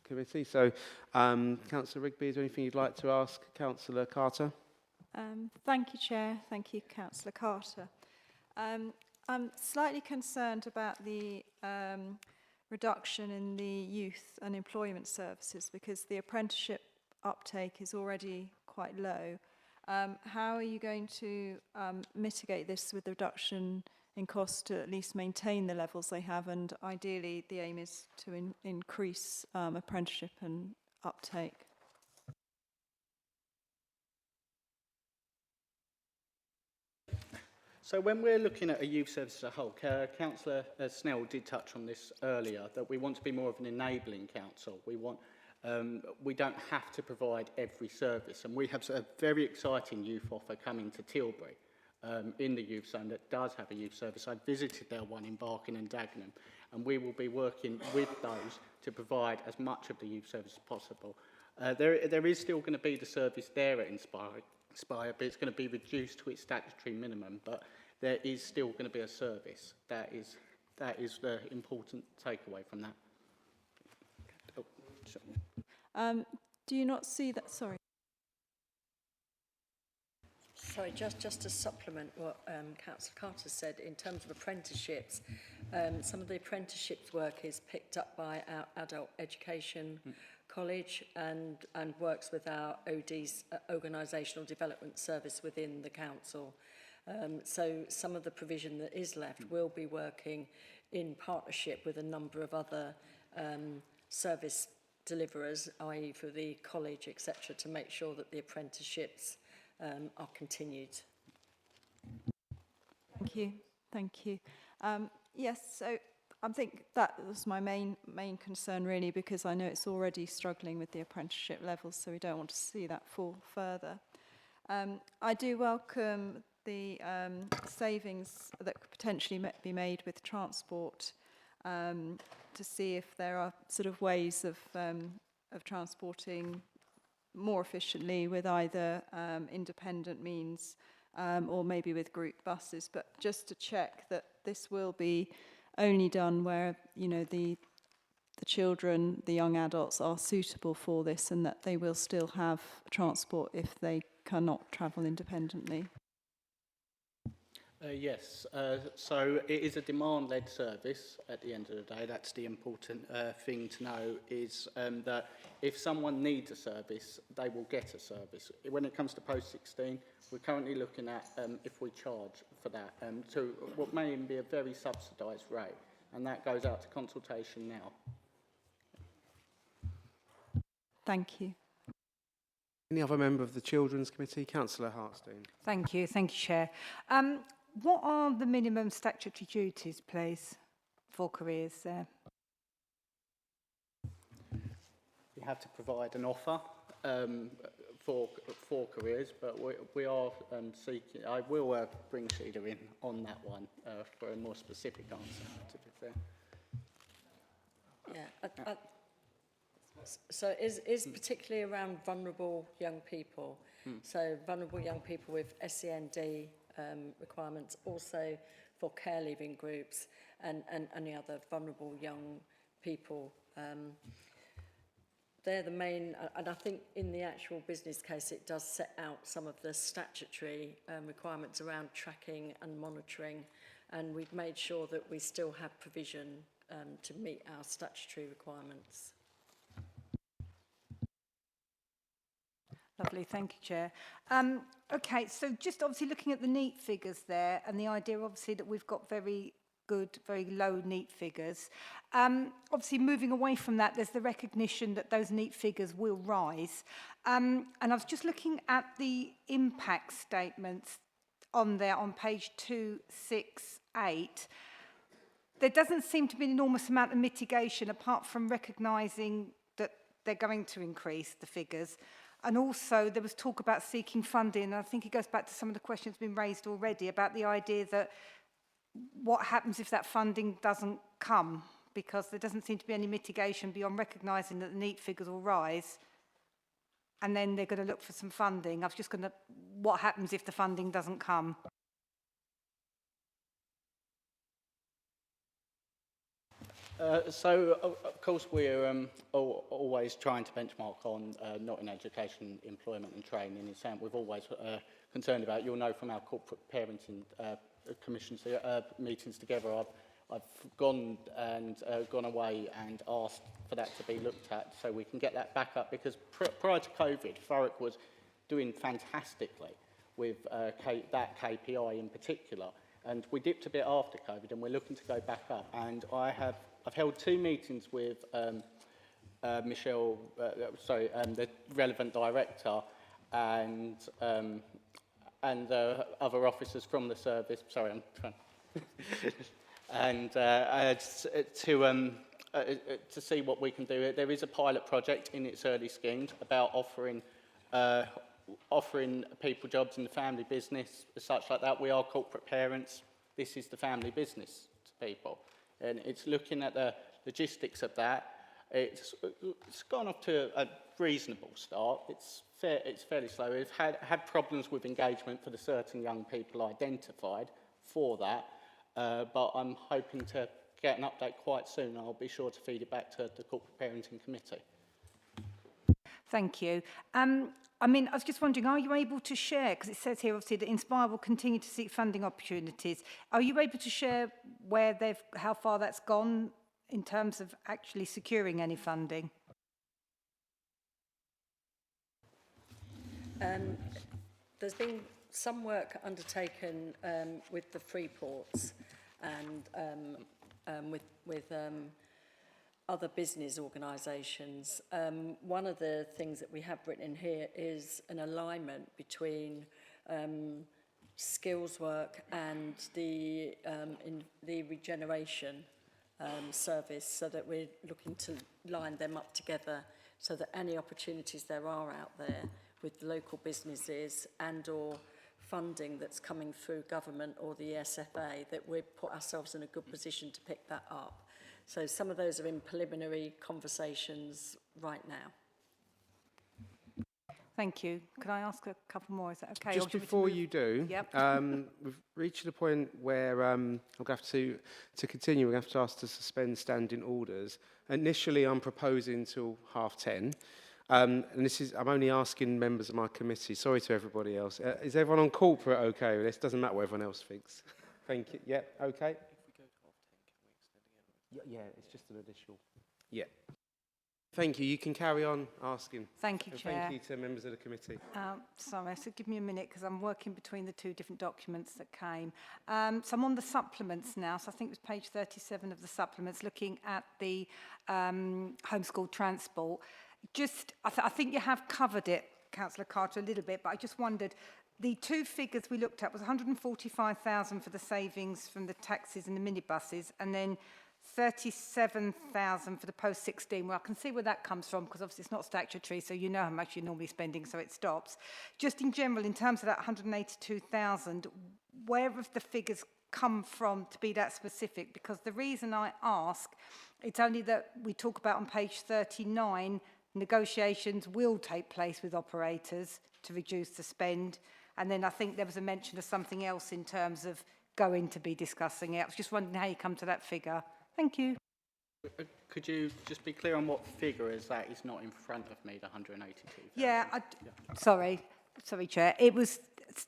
Committee. So, Councillor Rigby, is there anything you'd like to ask Councillor Carter? Thank you, Chair. Thank you, Councillor Carter. I'm slightly concerned about the reduction in the youth and employment services because the apprenticeship uptake is already quite low. How are you going to mitigate this with the reduction in cost to at least maintain the levels they have, and ideally the aim is to increase apprenticeship and uptake? So when we're looking at a youth service as a whole, Councillor Snell did touch on this earlier, that we want to be more of an enabling council. We don't have to provide every service, and we have a very exciting youth offer coming to Tilbury. In the youth zone that does have a youth service. I visited their one in Barking and Dagenham, and we will be working with those to provide as much of the youth service as possible. There is still going to be the service there at Inspire, but it's going to be reduced to its statutory minimum, but there is still going to be a service. That is the important takeaway from that. Oh, sorry. Do you not see that? Sorry. Sorry, just to supplement what Councillor Carter said in terms of apprenticeships, some of the apprenticeships work is picked up by our Adult Education College and works with our OD's Organisational Development Service within the council. So some of the provision that is left will be working in partnership with a number of other service deliverers, i.e. for the college, etc., to make sure that the apprenticeships are continued. Thank you. Thank you. Yes, so I think that was my main concern really, because I know it's already struggling with the apprenticeship levels, so we don't want to see that fall further. I do welcome the savings that could potentially be made with transport, to see if there are sort of ways of transporting more efficiently with either independent means or maybe with group buses, but just to check that this will be only done where, you know, the children, the young adults are suitable for this, and that they will still have transport if they cannot travel independently. Yes, so it is a demand-led service at the end of the day. That's the important thing to know is that if someone needs a service, they will get a service. When it comes to post-16, we're currently looking at if we charge for that to what may even be a very subsidised rate, and that goes out to consultation now. Thank you. Any other member of the Children's Committee? Councillor Hartstein. Thank you, Chair. What are the minimum statutory duties, please, for careers there? We have to provide an offer for careers, but we are seeking. I will bring Sheila in on that one for a more specific answer, to be fair. Yeah, so is particularly around vulnerable young people. So vulnerable young people with SEND requirements, also for care leaving groups and any other vulnerable young people. They're the main, and I think in the actual business case it does set out some of the statutory requirements around tracking and monitoring, and we've made sure that we still have provision to meet our statutory requirements. Lovely, thank you, Chair. Okay, so just obviously looking at the NEAT figures there, and the idea obviously that we've got very good, very low NEAT figures. Obviously moving away from that, there's the recognition that those NEAT figures will rise. And I was just looking at the impact statements on there on page 268. There doesn't seem to be an enormous amount of mitigation apart from recognising that they're going to increase the figures. And also there was talk about seeking funding, and I think it goes back to some of the questions been raised already about the idea that what happens if that funding doesn't come, because there doesn't seem to be any mitigation beyond recognising that the NEAT figures will rise and then they're going to look for some funding. I was just going to, what happens if the funding doesn't come? So, of course, we're always trying to benchmark on not in education, employment and training. It's something we've always concerned about. You'll know from our corporate parenting commissions meetings together, I've gone away and asked for that to be looked at so we can get that back up, because prior to COVID, Thurrock was doing fantastically with that KPI in particular. And we dipped a bit after COVID, and we're looking to go back up. And I've held 2 meetings with Michelle, the relevant director, and other officers from the service. Sorry, I'm trying. And to see what we can do. There is a pilot project in its early schemes about offering people jobs in the family business, such like that. We are corporate parents. This is the family business to people. And it's looking at the logistics of that. It's gone off to a reasonable start. It's fairly slow. We've had problems with engagement for the certain young people identified for that. But I'm hoping to get an update quite soon. I'll be sure to feed it back to the Corporate Parenting Committee. Thank you. I mean, I was just wondering, are you able to share, because it says here obviously that Inspire will continue to seek funding opportunities. Are you able to share how far that's gone in terms of actually securing any funding? There's been some work undertaken with the Freeports and with other business organisations. One of the things that we have written in here is an alignment between skills work and the regeneration service, so that we're looking to line them up together so that any opportunities there are out there with local businesses and or funding that's coming through government or the SFA, that we put ourselves in a good position to pick that up. So some of those are in preliminary conversations right now. Thank you. Can I ask a couple more? Is that okay? Just before you do, yep. We've reached the point where I'm going to have to continue. We're going to have to ask to suspend standing orders. Initially, I'm proposing till 10:30. And this is, I'm only asking members of my committee, sorry to everybody else. Is everyone on corporate okay with this? Doesn't matter what everyone else thinks. Thank you. Yeah, okay. Yeah, it's just an additional. Yeah. Thank you. You can carry on asking. Thank you, And Chair. thank you to members of the committee. Sorry, so give me a minute because I'm working between the two different documents that came. So I'm on the supplements now. So I think it was page 37 of the supplements, looking at the homeschool transport. Just, I think you have covered it, Councillor Carter, a little bit, but I just wondered, the two figures we looked at was 145,000 for the savings from the taxis and the minibuses, and then 37,000 for the post-16. Well, I can see where that comes from, because obviously it's not statutory, so you know how much you're normally spending, so it stops. Just in general, in terms of that 182,000, where have the figures come from to be that specific? Because the reason I ask, it's only that we talk about on page 39, negotiations will take place with operators to reduce the spend. And then I think there was a mention of something else in terms of going to be discussing it. I was just wondering how you come to that figure. Thank you. Could you just be clear on what figure is that? Is not in front of me, the 182,000. Yeah, sorry, Chair. It was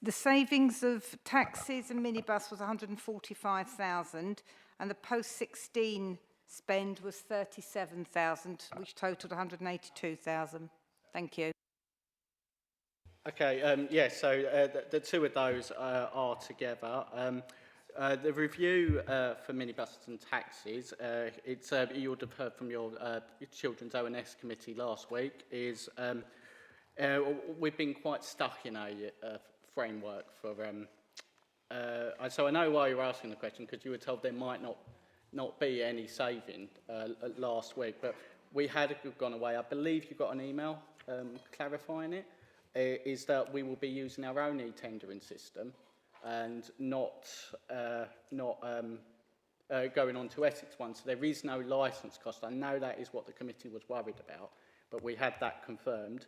the savings of taxis and minibus was 145,000, and the post-16 spend was 37,000, which totalled 182,000. Thank you. Okay, yeah, so the two of those are together. The review for minibuses and taxis, it's you would have heard from your Children's O&S committee last week, is we've been quite stuck in a framework for... so I know why you're asking the question, because you were told there might not be any saving last week, but we had gone away. I believe you got an email clarifying it, is that we will be using our own e-tendering system and not going on to Essex one. So there is no licence cost. I know that is what the committee was worried about, but we had that confirmed.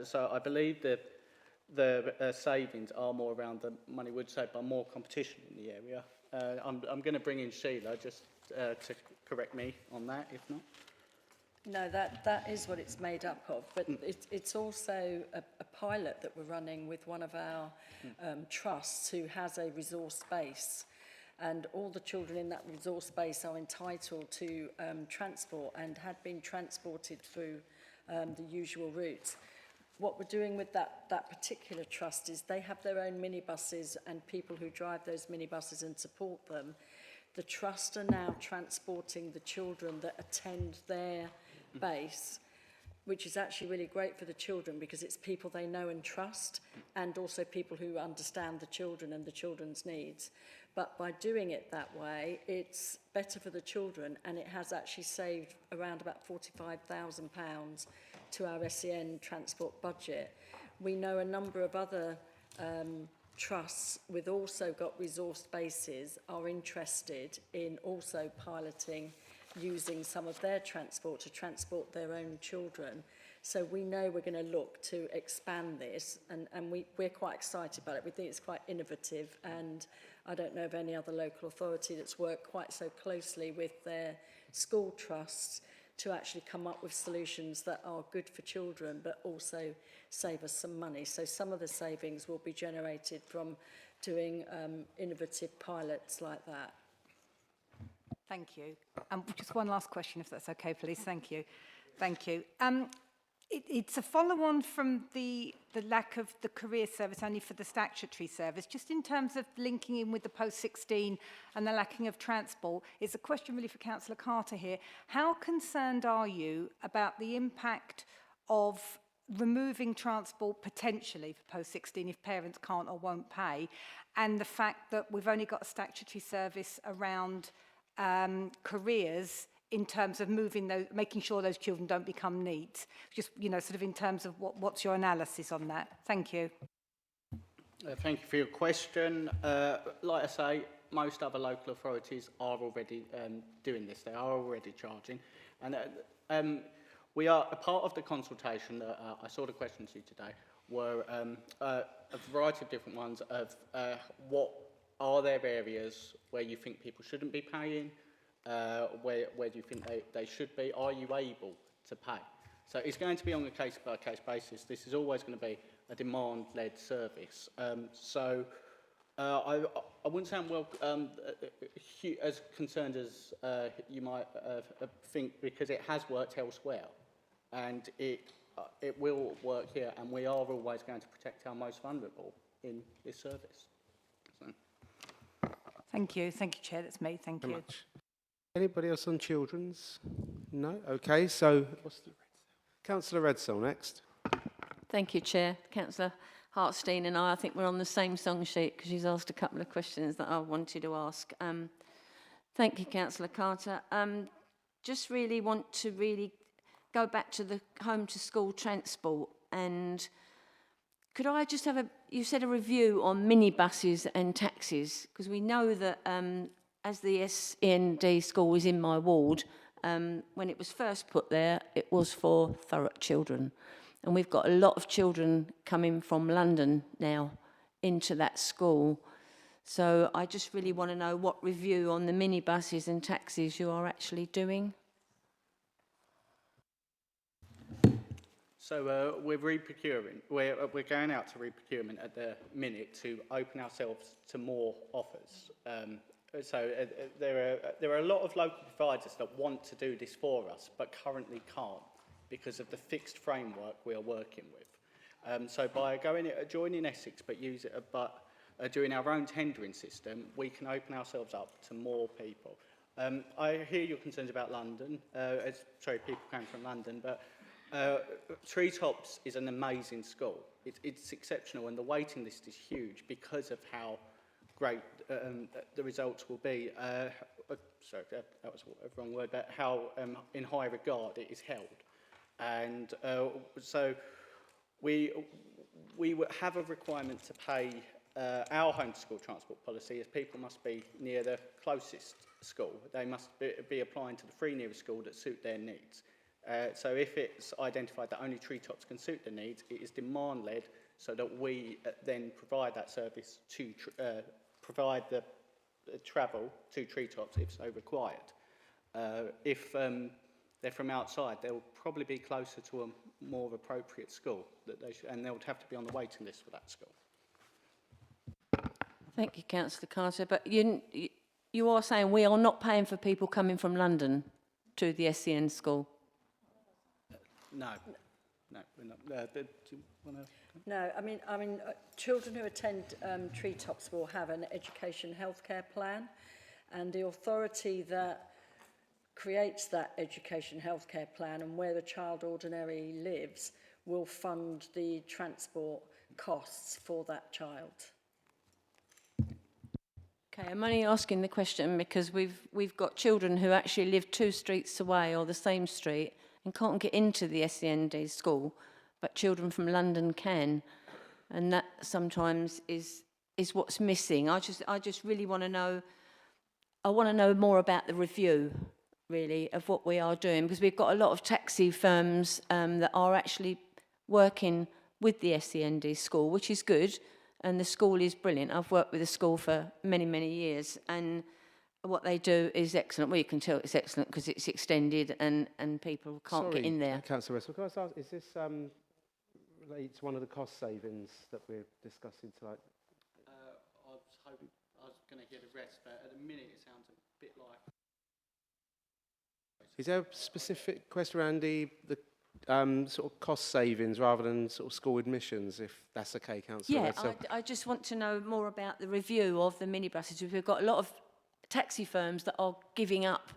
So I believe that the savings are more around the money would save by more competition in the area. I'm going to bring in Sheila just to correct me on that, if not. No, that is what it's made up of, but it's also a pilot that we're running with one of our trusts who has a resource base, and all the children in that resource base are entitled to transport and had been transported through the usual routes. What we're doing with that particular trust is they have their own minibuses and people who drive those minibuses and support them. The trust are now transporting the children that attend their base, which is actually really great for the children because it's people they know and trust, and also people who understand the children and the children's needs. But by doing it that way, it's better for the children, and it has actually saved around about £45,000 to our SEN transport budget. We know a number of other trusts with also got resource bases are interested in also piloting using some of their transport to transport their own children. So we know we're going to look to expand this, and we're quite excited about it. We think it's quite innovative, and I don't know of any other local authority that's worked quite so closely with their school trusts to actually come up with solutions that are good for children but also save us some money. So some of the savings will be generated from doing innovative pilots like that. Thank you. Just one last question, if that's okay, please. Thank you. Thank you. It's a follow-on from the lack of the career service only for the statutory service. Just in terms of linking in with the post-16 and the lacking of transport, it's a question really for Councillor Carter here. How concerned are you about the impact of removing transport potentially for post-16 if parents can't or won't pay, and the fact that we've only got a statutory service around careers in terms of moving those, making sure those children don't become NEET? Just, you know, sort of in terms of what's your analysis on that? Thank you. Thank you for your question. Like I say, most other local authorities are already doing this. They are already charging. And we are, a part of the consultation, I saw the questions to you today, were a variety of different ones of what are there areas where you think people shouldn't be paying, where do you think they should be, are you able to pay? So it's going to be on a case-by-case basis. This is always going to be a demand-led service. I wouldn't say I'm as concerned as you might think, because it has worked elsewhere, and it will work here, and we are always going to protect our most vulnerable in this service. So. Thank you, Chair. That's me. Thank you. Much. Anybody else on children's? No? Okay, so Councillor Redsell next. Thank you, Chair. Councillor Hartstein and I think we're on the same song sheet because she's asked a couple of questions that I wanted to ask. Thank you, Councillor Carter. Just really want to go back to the home to school transport, and could I just have you said a review on minibuses and taxis, because we know that as the SEND school is in my ward, when it was first put there, it was for Thurrock children. And we've got a lot of children coming from London now into that school. So I just really want to know what review on the minibuses and taxis you are actually doing. So we're reprocuring. We're going out to reprocurement at the minute to open ourselves to more offers. There are a lot of local providers that want to do this for us, but currently can't, because of the fixed framework we are working with. So by joining Essex but doing our own tendering system, we can open ourselves up to more people. I hear your concerns about London, people coming from London, but Treetops is an amazing school. It's exceptional, and the waiting list is huge because of how great the results will be. Sorry, that was a wrong word, but how in high regard it is held. And so we have a requirement to pay our home to school transport policy, as people must be near the closest school. They must be applying to the three nearest school that suit their needs. So if it's identified that only Treetops can suit the needs, it is demand-led, so that we then provide that service to provide the travel to Treetops if so required. If they're from outside, they'll probably be closer to a more appropriate school, and they would have to be on the waiting list for that school. Thank you, Councillor Carter. But you are saying we are not paying for people coming from London to the SEN school? No, we're not. Do you want to? No, I mean, children who attend Treetops will have an education healthcare plan, and the authority that creates that education healthcare plan and where the child ordinarily lives will fund the transport costs for that child. Okay, I'm only asking the question because we've got children who actually live 2 streets away or the same street and can't get into the SEND school, but children from London can, and that sometimes is what's missing. I just really want to know. I want to know more about the review, really, of what we are doing, because we've got a lot of taxi firms that are actually working with the SEND school, which is good, and the school is brilliant. I've worked with the school for many, many years, and what they do is excellent. Well, you can tell it's excellent because it's extended and people can't get in there. Councillor Russell, can I ask, is this related to one of the cost savings that we're discussing tonight? I was going to hear the rest, but at the minute it sounds a bit like... Is there a specific question around the sort of cost savings rather than sort of school admissions, if that's okay, Councillor? Yeah, I just want to know more about the review of the minibuses. We've got a lot of taxi firms that are giving up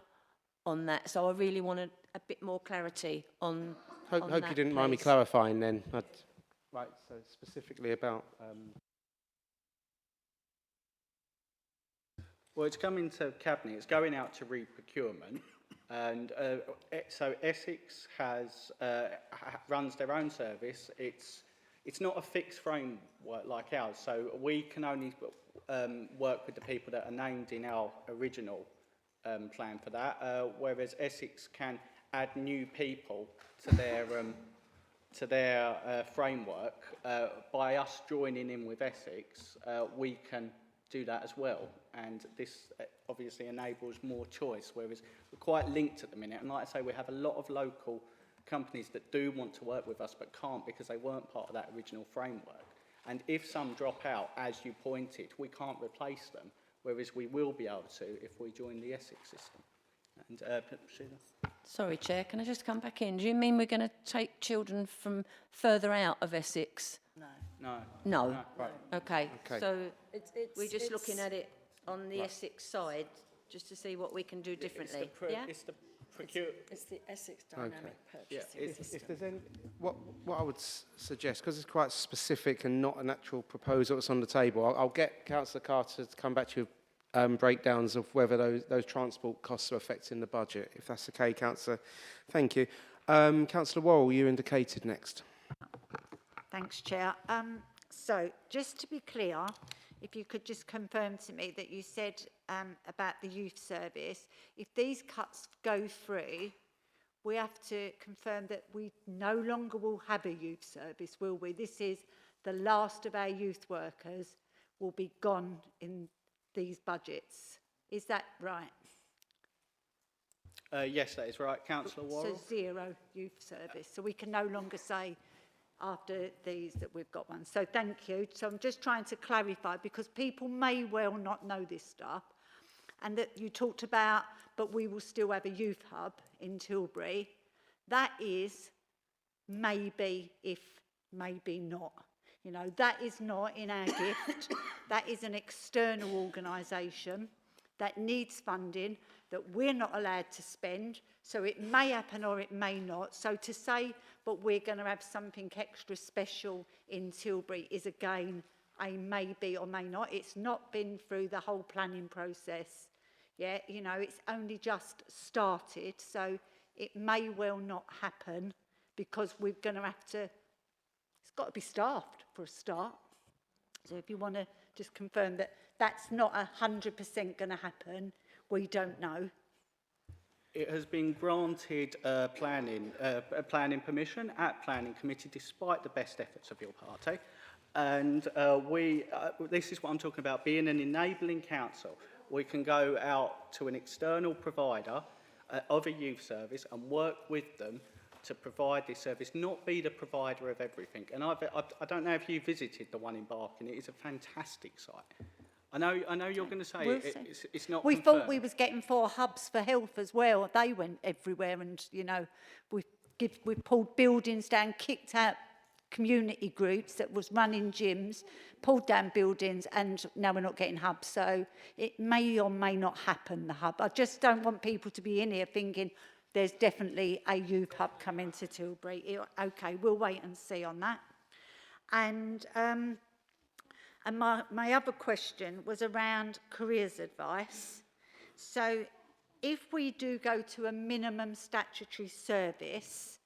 on that, so I really want a bit more clarity on Hope that, you didn't mind me clarifying then. Right, so specifically about... Well, it's coming to Cabinet, it's going out to re-procurement, and so Essex runs their own service. It's not a fixed framework like ours, so we can only work with the people that are named in our original plan for that, whereas Essex can add new people to their framework. By us joining in with Essex, we can do that as well, and this obviously enables more choice, whereas we're quite linked at the minute, and like I say, we have a lot of local companies that do want to work with us but can't because they weren't part of that original framework. And if some drop out, as you pointed, we can't replace them, whereas we will be able to if we join the Essex system. And Sheila? Sorry, Chair, can I just come back in? Do you mean we're going to take children from further out of Essex? No. No? No, right. Okay, Okay. so It's, we're just looking it's- at it on the Right. Essex side, just to see what we can do differently, yeah? It's the procure. It's the Essex dynamic purchasing If system. there's any, what I would suggest, because it's quite specific and not an actual proposal that's on the table, I'll get Councillor Carter to come back to you with breakdowns of whether those transport costs are affecting the budget. If that's okay, Councillor. Thank you. Councillor Worrell, you indicated next. Thanks, Chair. So, just to be clear, if you could just confirm to me that you said about the youth service, if these cuts go through, we have to confirm that we no longer will have a youth service, will we? This is the last of our youth workers will be gone in these budgets. Is that right? Yes, that is right, Councillor Worrell. So zero youth service. So we can no longer say after these that we've got one. So thank you. So I'm just trying to clarify because people may well not know this stuff. And that you talked about, but we will still have a youth hub in Tilbury. That is maybe if, maybe not. You know, that is not in our gift. That is an external organisation that needs funding that we're not allowed to spend. So it may happen or it may not. So to say, but we're going to have something extra special in Tilbury is again a maybe or may not. It's not been through the whole planning process yet. You know, it's only just started. So it may well not happen because we're going to have to, it's got to be staffed for a start. So if you want to just confirm that that's not 100% going to happen, we don't know. It has been granted planning permission at Planning Committee despite the best efforts of your party. And this is what I'm talking about, being an enabling council. We can go out to an external provider of a youth service and work with them to provide this service, not be the provider of everything. And I don't know if you visited the one in Barking. It is a fantastic site. I know you're going to say it's not. We confirmed. thought we was getting 4 hubs for health as well. They went everywhere, and you know, we pulled buildings down, kicked out community groups that was running gyms, pulled down buildings, and now we're not getting hubs. So it may or may not happen. The hub. I just don't want people to be in here thinking there's definitely a youth hub coming to Tilbury. Okay, we'll wait and see on that. And my other question was around careers advice. So if we do go to a minimum statutory service,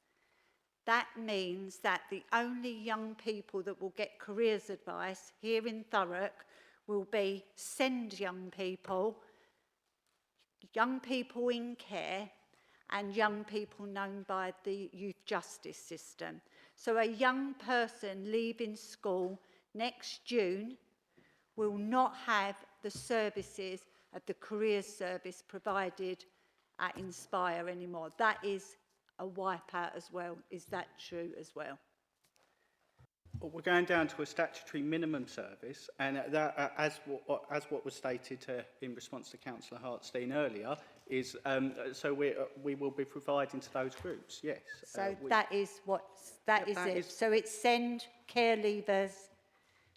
that means that the only young people that will get careers advice here in Thurrock will be SEND young people in care, and young people known by the youth justice system. So a young person leaving school next June will not have the services of the careers service provided at Inspire anymore. That is a wipeout as well. Is that true as well? Well, we're going down to a statutory minimum service, and that, as what was stated in response to Councillor Hartstein earlier, is so we will be providing to those groups. Yes. So that is it. So it's SEND, care leavers,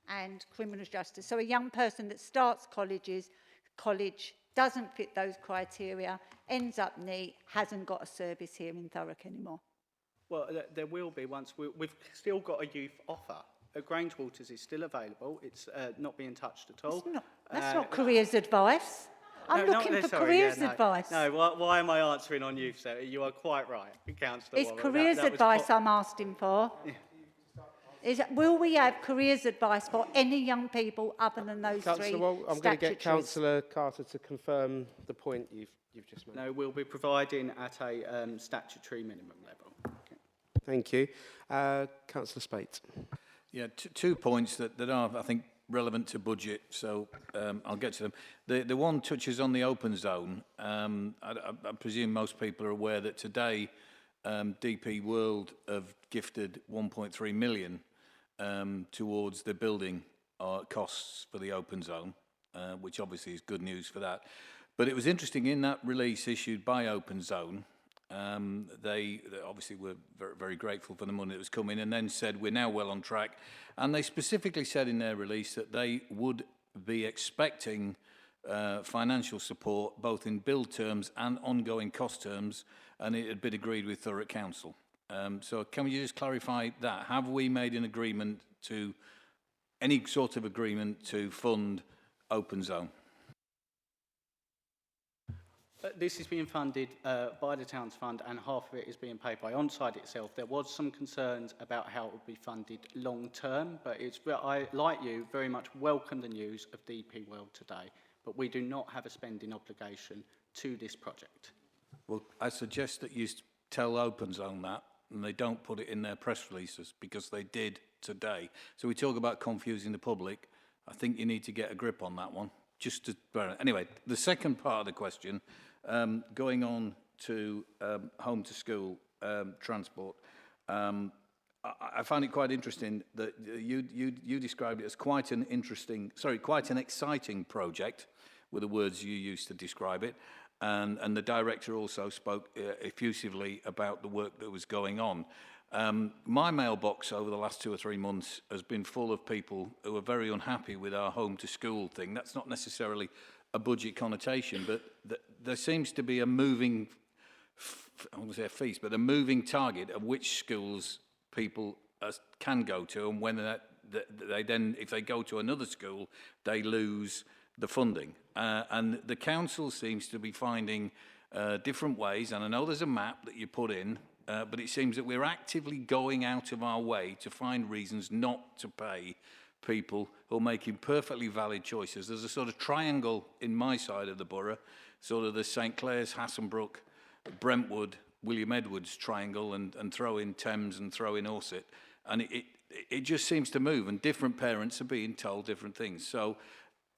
and criminal justice. So a young person that starts college, doesn't fit those criteria, ends up neat, hasn't got a service here in Thurrock anymore. Well, there will be once we've still got a youth offer. Grange Waters is still available. It's not being touched at all. That's not careers advice. I'm looking for careers advice. No, why am I answering on youth? So you are quite right, Councillor. It's careers advice I'm asking for. Yeah. Will we have careers advice for any young people other than those Councillor three Wall, I'm going to get statutories? Councillor Carter to confirm the point you've just made. No, we'll be providing at a statutory minimum level. Okay. Thank you. Councillor Spate. Yeah, 2 points that are, I think, relevant to budget, so I'll get to them. The one touches on the open zone. I presume most people are aware that today DP World have gifted 1.3 million towards the building costs for the open zone, which obviously is good news for that. But it was interesting, in that release issued by Open Zone, they obviously were very, very grateful for the money that was coming, and then said we're now well on track. And they specifically said in their release that they would be expecting financial support both in build terms and ongoing cost terms, and it had been agreed with Thurrock Council. So can you just clarify that? Have we made an agreement to, any sort of agreement to fund Open Zone? This is being funded by the Towns Fund, and half of it is being paid by Onside itself. There was some concerns about how it would be funded long term, but I, like you, very much welcome the news of DP World today, but we do not have a spending obligation to this project. Well, I suggest that you tell Open Zone that, and they don't put it in their press releases, because they did today. So we talk about confusing the public. I think you need to get a grip on that one. Just to, anyway, the second part of the question, going on to home to school transport, I find it quite interesting that you described it as quite an exciting project, were the words you used to describe it, and the director also spoke effusively about the work that was going on. My mailbox over the last 2 or 3 months has been full of people who are very unhappy with our home to school thing. That's not necessarily a budget connotation, but there seems to be a moving, I won't say a feast, but a moving target of which schools people can go to, and when they then, if they go to another school, they lose the funding. And the council seems to be finding different ways, and I know there's a map that you put in, but it seems that we're actively going out of our way to find reasons not to pay people who are making perfectly valid choices. There's a sort of triangle in my side of the borough, sort of the St Clair's, Hassenbrook, Brentwood, William Edwards triangle, and throw in Thames and throw in Orsett. And it just seems to move, and different parents are being told different things. So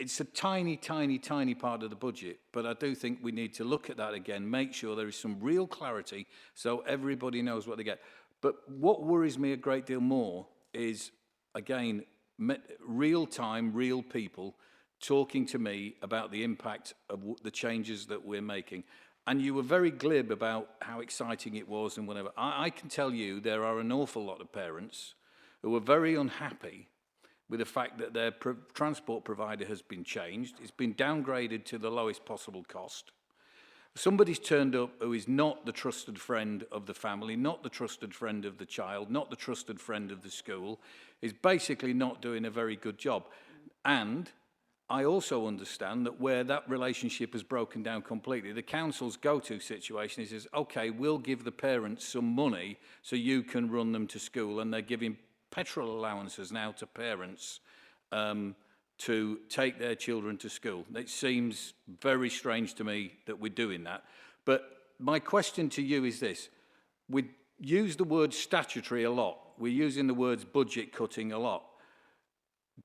it's a tiny, tiny, tiny part of the budget, but I do think we need to look at that again, make sure there is some real clarity so everybody knows what they get. But what worries me a great deal more is, again, real-time, real people talking to me about the impact of the changes that we're making. And you were very glib about how exciting it was and whatever. I can tell you there are an awful lot of parents who are very unhappy with the fact that their transport provider has been changed. It's been downgraded to the lowest possible cost. Somebody's turned up who is not the trusted friend of the family, not the trusted friend of the child, not the trusted friend of the school, is basically not doing a very good job. And I also understand that where that relationship has broken down completely, the council's go-to situation is, okay, we'll give the parents some money so you can run them to school, and they're giving petrol allowances now to parents to take their children to school. It seems very strange to me that we're doing that. But my question to you is this. We use the word statutory a lot. We're using the words budget cutting a lot.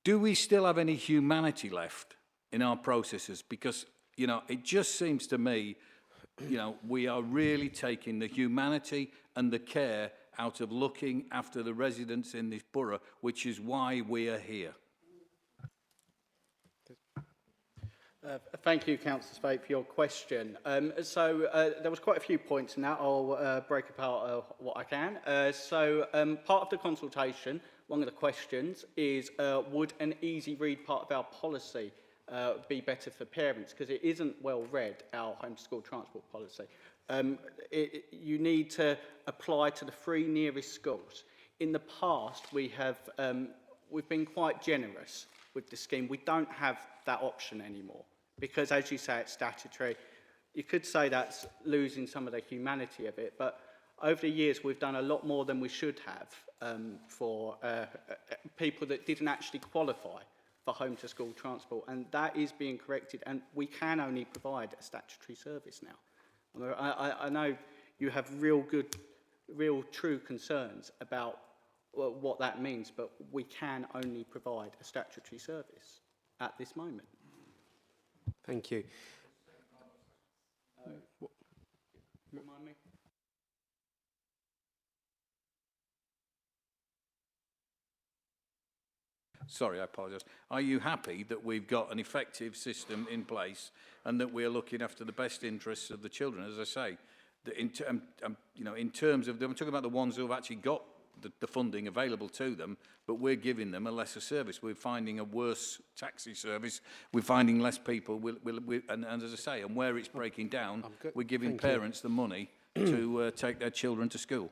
Do we still have any humanity left in our processes? Because, you know, it just seems to me, you know, we are really taking the humanity and the care out of looking after the residents in this borough, which is why we are here. Thank you, Councillor Spate, for your question. There was quite a few points in that. I'll break apart what I can. Part of the consultation, one of the questions is, would an easy read part of our policy be better for parents? Because it isn't well read, our home to school transport policy. You need to apply to the 3 nearest schools. In the past, we've been quite generous with the scheme. We don't have that option anymore because, as you say, it's statutory. You could say that's losing some of the humanity of it, but over the years, we've done a lot more than we should have for people that didn't actually qualify for home to school transport, and that is being corrected, and we can only provide a statutory service now. I know you have real true concerns about what that means, but we can only provide a statutory service at this moment. Thank you. Remind me? sorry, I apologise. Are you happy that we've got an effective system in place and that we're looking after the best interests of the children? As I say, that you know, in terms of, I'm talking about the ones who have actually got the funding available to them, but we're giving them a lesser service. We're finding a worse taxi service. We're finding less people. And as I say, and where it's breaking down, we're giving parents the money to take their children to school.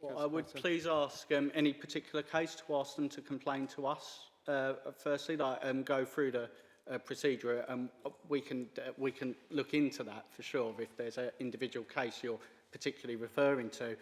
Well, I would please ask any particular case to ask them to complain to us. Firstly, like, go through the procedure, and we can look into that for sure if there's an individual case you're particularly referring to.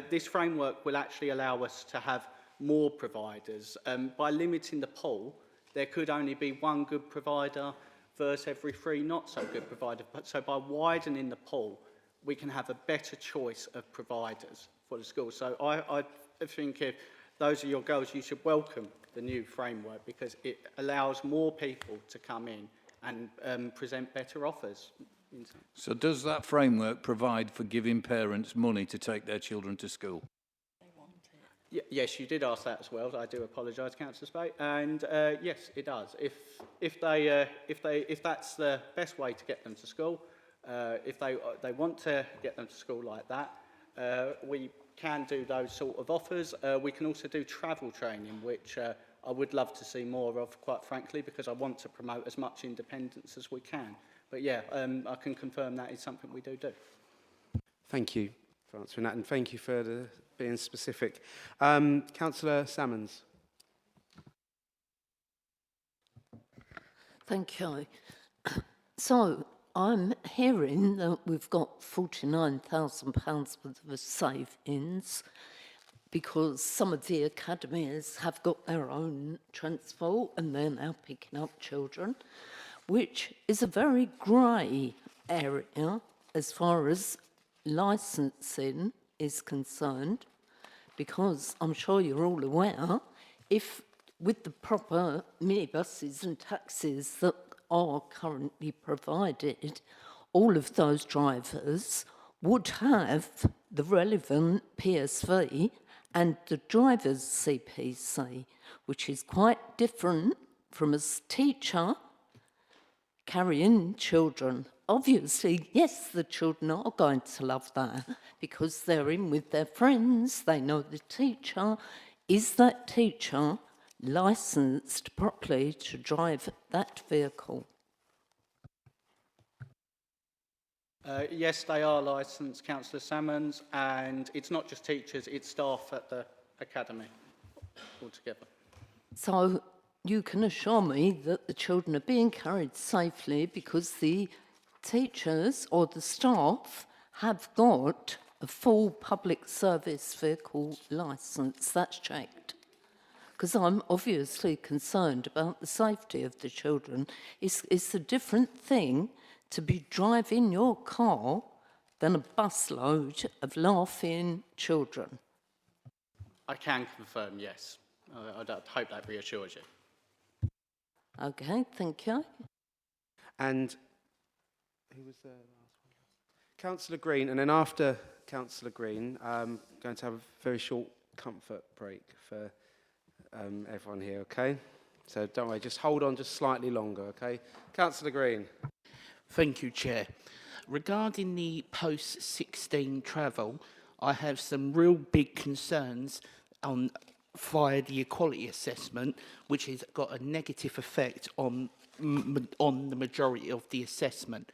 This framework will actually allow us to have more providers. By limiting the pool, there could only be one good provider versus every 3 not so good providers. So by widening the pool, we can have a better choice of providers for the school. So I think if those are your goals, you should welcome the new framework because it allows more people to come in and present better offers. So does that framework provide for giving parents money to take their children to school? Yes, you did ask that as well. I do apologise, Councillor Spate. And yes, it does. If that's the best way to get them to school, if they want to get them to school like that, we can do those sort of offers. We can also do travel training, which I would love to see more of, quite frankly, because I want to promote as much independence as we can. But yeah, I can confirm that is something we do. Thank you for answering that, and thank you for being specific. Councillor Salmons. Thank you. So, I'm hearing that we've got £49,000 worth of savings because some of the academies have got their own transport and they're now picking up children, which is a very grey area as far as licensing is concerned, because I'm sure you're all aware, if with the proper minibuses and taxis that are currently provided, all of those drivers would have the relevant PSV and the driver's CPC, which is quite different from a teacher carrying children. Obviously, yes, the children are going to love that because they're in with their friends, they know the teacher. Is that teacher licensed properly to drive that vehicle? Yes, they are licensed, Councillor Salmons, and it's not just teachers, it's staff at the academy altogether. So you can assure me that the children are being carried safely because the teachers or the staff have got a full public service vehicle licence. That's checked. Because I'm obviously concerned about the safety of the children. It's a different thing to be driving your car than a busload of laughing children. I can confirm, yes. I hope that reassures you. Okay, thank you. And who was the last one? Councillor Green, and then after Councillor Green, I'm going to have a very short comfort break for everyone here, okay? So don't worry, just hold on just slightly longer, okay? Councillor Green. Thank you, Chair. Regarding the post-16 travel, I have some real big concerns via the equality assessment, which has got a negative effect on the majority of the assessment.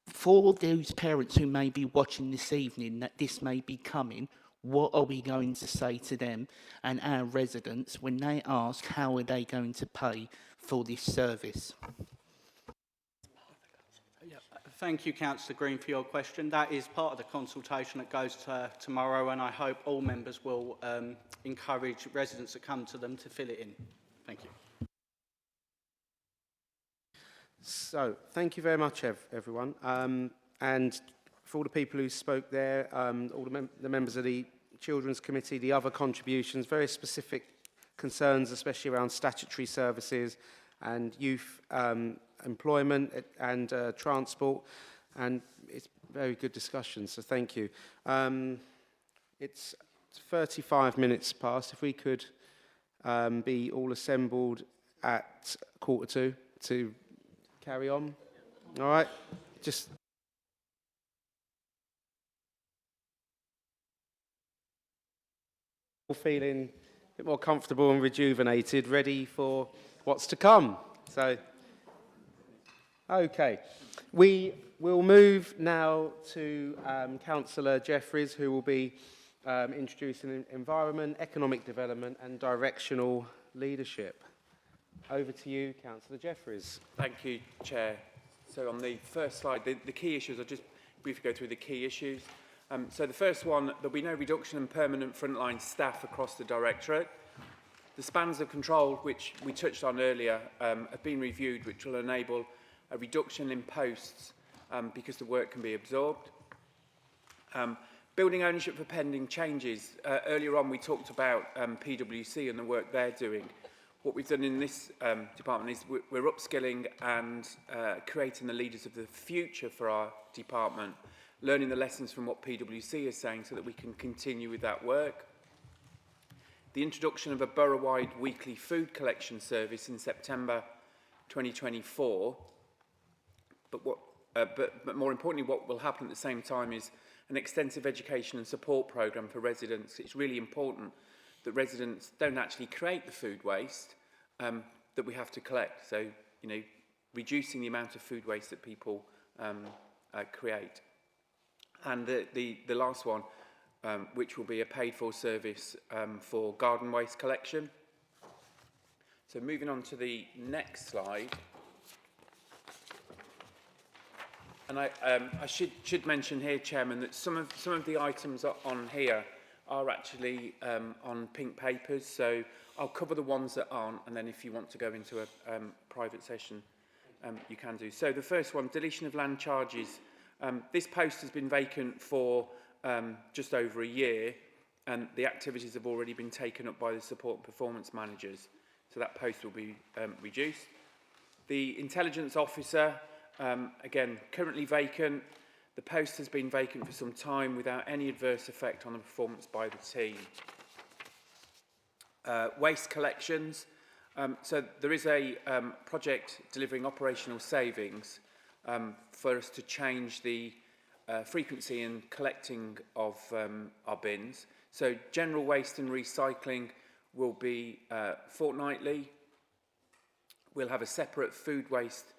For those parents who may be watching this evening that this may be coming, what are we going to say to them and our residents when they ask how are they going to pay for this service? Thank you, Councillor Green, for your question. That is part of the consultation that goes to tomorrow, and I hope all members will encourage residents that come to them to fill it in. Thank you. So, thank you very much, everyone. And for all the people who spoke there, all the members of the Children's Committee, the other contributions, very specific concerns, especially around statutory services and youth employment and transport, and it's very good discussion, so thank you. It's 35 minutes past. If we could be all assembled at 1:45 to carry on. All right, just feeling a bit more comfortable and rejuvenated, ready for what's to come. So, okay, we will move now to Councillor Jeffries, who will be introducing environment, economic development and directional leadership. Over to you, Councillor Jeffries. Thank you, Chair. So on the first slide, the key issues, I'll just briefly go through the key issues. So the first one, there'll be no reduction in permanent frontline staff across the Directorate. The spans of control, which we touched on earlier, have been reviewed, which will enable a reduction in posts because the work can be absorbed. Building ownership for pending changes. Earlier on, we talked about PwC and the work they're doing. What we've done in this department is we're upskilling and creating the leaders of the future for our department, learning the lessons from what PwC is saying so that we can continue with that work. The introduction of a borough-wide weekly food collection service in September 2024. But more importantly, what will happen at the same time is an extensive education and support programme for residents. It's really important that residents don't actually create the food waste that we have to collect. So, you know, reducing the amount of food waste that people create. And the last one, which will be a paid-for service for garden waste collection. So moving on to the next slide. And I should mention here, Chairman, that some of the items on here are actually on pink papers, so I'll cover the ones that aren't, and then if you want to go into a private session, you can do. So the first one, deletion of land charges. This post has been vacant for just over a year, and the activities have already been taken up by the support and performance managers, so that post will be reduced. The intelligence officer, again, currently vacant. The post has been vacant for some time without any adverse effect on the performance by the team. Waste collections. So there is a project delivering operational savings for us to change the frequency in collecting of our bins. So general waste and recycling will be fortnightly. We'll have a separate food waste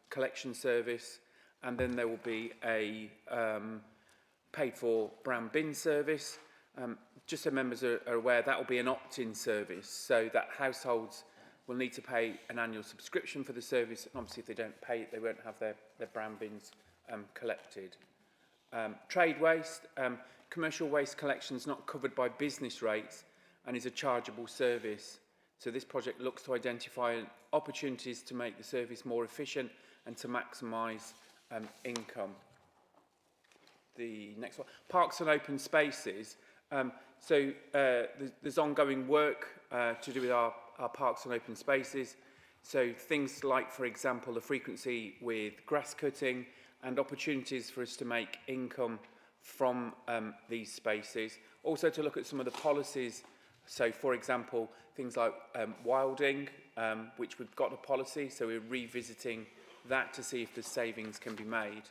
collection service, and then there will be a paid-for brown bin service. Just so members are aware, that will be an opt-in service, so that households will need to pay an annual subscription for the service, and obviously if they don't pay it, they won't have their brown bins collected. Trade waste, commercial waste collection is not covered by business rates and is a chargeable service. So this project looks to identify opportunities to make the service more efficient and to maximise income. The next one, parks and open spaces. There's ongoing work to do with our parks and open spaces. So things like, for example, the frequency with grass cutting and opportunities for us to make income from these spaces. Also to look at some of the policies. So, for example, things like wilding, which we've got a policy, so we're revisiting that to see if the savings can be made.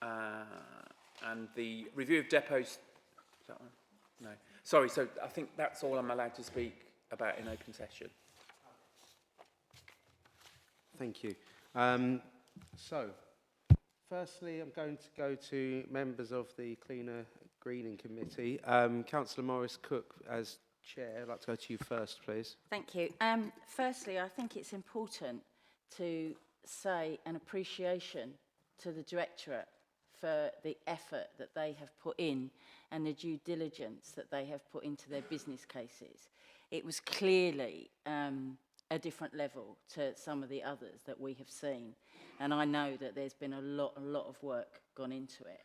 And the review of depots, is that one? No. Sorry, so I think that's all I'm allowed to speak about in open session. Thank you. So, firstly, I'm going to go to members of the Cleaner Greening Committee. Councillor Morris Cook, as Chair, I'd like to go to you first, please. Thank you. Firstly, I think it's important to say an appreciation to the Directorate for the effort that they have put in and the due diligence that they have put into their business cases. It was clearly a different level to some of the others that we have seen, and I know that there's been a lot of work gone into it.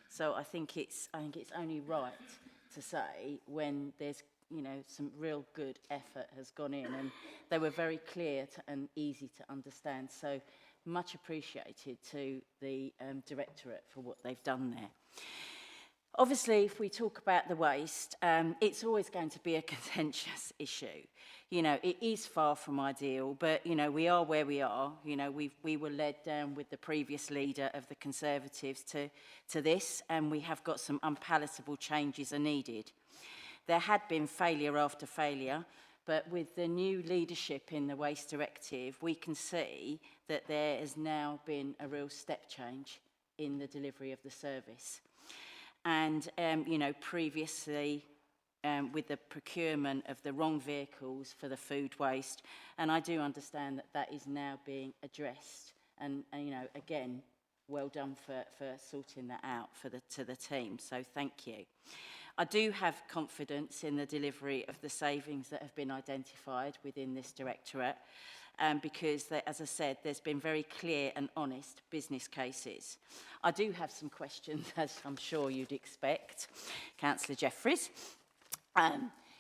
So I think it's only right to say when there's, you know, some real good effort has gone in, and they were very clear and easy to understand. So much appreciated to the Directorate for what they've done there. Obviously, if we talk about the waste, it's always going to be a contentious issue. You know, it is far from ideal, but, you know, we are where we are. You know, we were led down with the previous leader of the Conservatives to this, and we have got some unpalatable changes are needed. There had been failure after failure, but with the new leadership in the Waste Directive, we can see that there has now been a real step change in the delivery of the service. And, you know, previously, with the procurement of the wrong vehicles for the food waste, and I do understand that that is now being addressed. And you know, again, well done for sorting that out to the team, so thank you. I do have confidence in the delivery of the savings that have been identified within this directorate, because, as I said, there's been very clear and honest business cases. I do have some questions, as I'm sure you'd expect, Councillor Jeffries.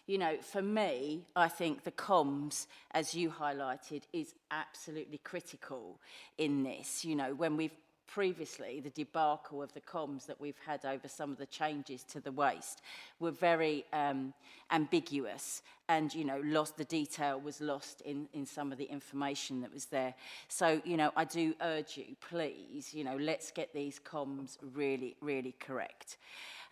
You know, for me, I think the comms, as you highlighted, is absolutely critical in this. You know, when we've previously, the debacle of the comms that we've had over some of the changes to the waste were very ambiguous, and, you know, the detail was lost in some of the information that was there. So, you know, I do urge you, please, you know, let's get these comms really, really correct.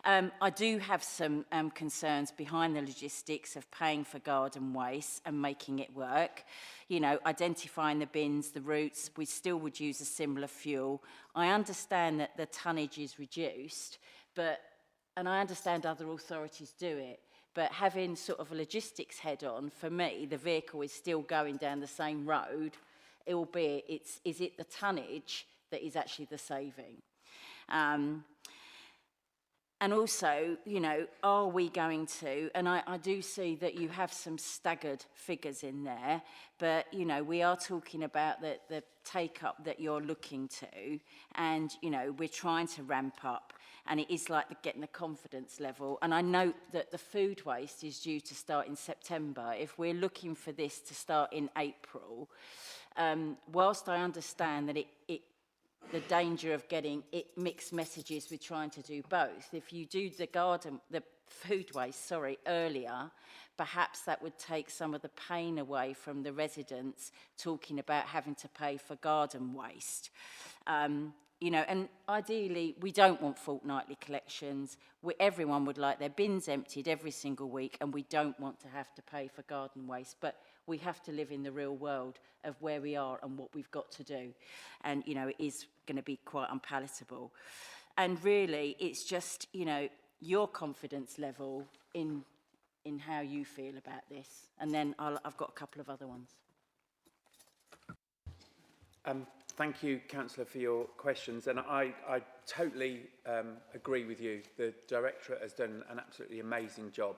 I do have some concerns behind the logistics of paying for garden waste and making it work. You know, identifying the bins, the routes, we still would use a similar fuel. I understand that the tonnage is reduced, and I understand other authorities do it, but having sort of a logistics head-on, for me, the vehicle is still going down the same road, albeit is it the tonnage that is actually the saving? And also, you know, are we going to, and I do see that you have some staggered figures in there, but, you know, we are talking about the take-up that you're looking to, and, you know, we're trying to ramp up, and it is like getting the confidence level. And I note that the food waste is due to start in September. If we're looking for this to start in April, whilst I understand that the danger of getting mixed messages with trying to do both. If you do the food waste, earlier, perhaps that would take some of the pain away from the residents talking about having to pay for garden waste. You know, and ideally, we don't want fortnightly collections. Everyone would like their bins emptied every single week, and we don't want to have to pay for garden waste. But we have to live in the real world of where we are and what we've got to do. And, you know, it is going to be quite unpalatable. And really, it's just, you know, your confidence level in how you feel about this. And then I've got a couple of other ones. Thank you, Councillor, for your questions. And I totally agree with you. The Directorate has done an absolutely amazing job.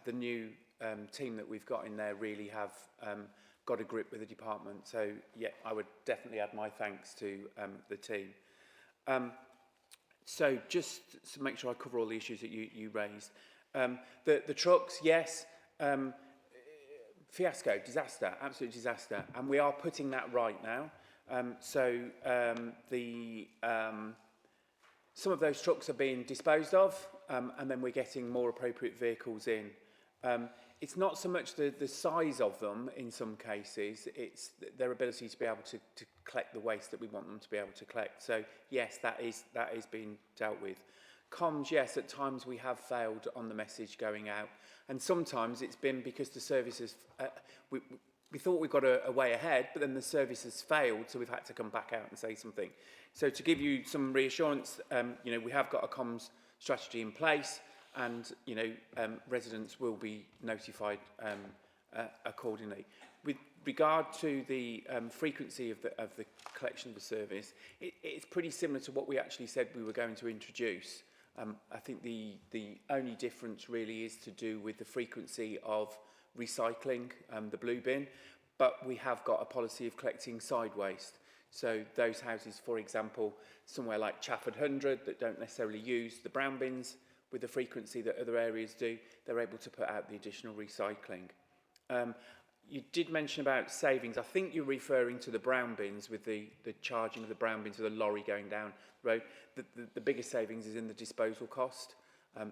The new team that we've got in there really have got a grip with the department. So, yeah, I would definitely add my thanks to the team. So just to make sure I cover all the issues that you raised. The trucks, yes, fiasco, disaster, absolute disaster. And we are putting that right now. Some of those trucks are being disposed of, and then we're getting more appropriate vehicles in. It's not so much the size of them in some cases, it's their ability to be able to collect the waste that we want them to be able to collect. So yes, that is being dealt with. Comms, yes, at times we have failed on the message going out, and sometimes it's been because the services, we thought we got a way ahead, but then the service has failed, so we've had to come back out and say something. So to give you some reassurance, you know, we have got a comms strategy in place, and, you know, residents will be notified accordingly. With regard to the frequency of the collection of the service, it's pretty similar to what we actually said we were going to introduce. I think the only difference really is to do with the frequency of recycling, the blue bin, but we have got a policy of collecting side waste. So those houses, for example, somewhere like Chafford 100 that don't necessarily use the brown bins with the frequency that other areas do, they're able to put out the additional recycling. You did mention about savings. I think you're referring to the brown bins with the charging of the brown bins with a lorry going down the road. The biggest savings is in the disposal cost.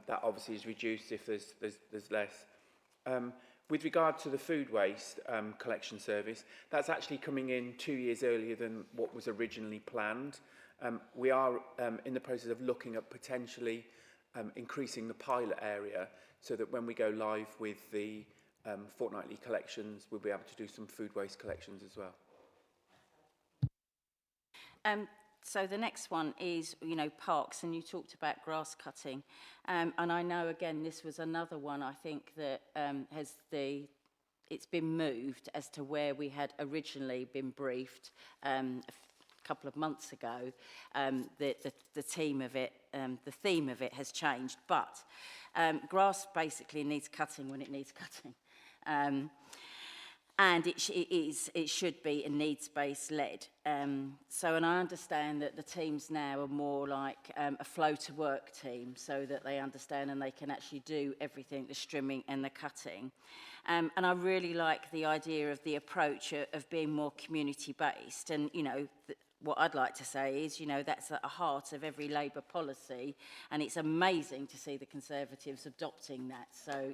that obviously is reduced if there's less. With regard to the food waste collection service, that's actually coming in 2 years earlier than what was originally planned. We are in the process of looking at potentially increasing the pilot area so that when we go live with the fortnightly collections, we'll be able to do some food waste collections as well. So the next one is, parks, and you talked about grass cutting. And I know, again, this was another one, I think, that it's been moved as to where we had originally been briefed a couple of months ago. The theme of it has changed, but grass basically needs cutting when it needs cutting. And it should be a needs-based led. And I understand that the teams now are more like a flow-to-work team, so that they understand and they can actually do everything, the trimming and the cutting. And I really like the idea of the approach of being more community-based. And, what I'd like to say is, that's at the heart of every Labour policy, and it's amazing to see the Conservatives adopting that. So,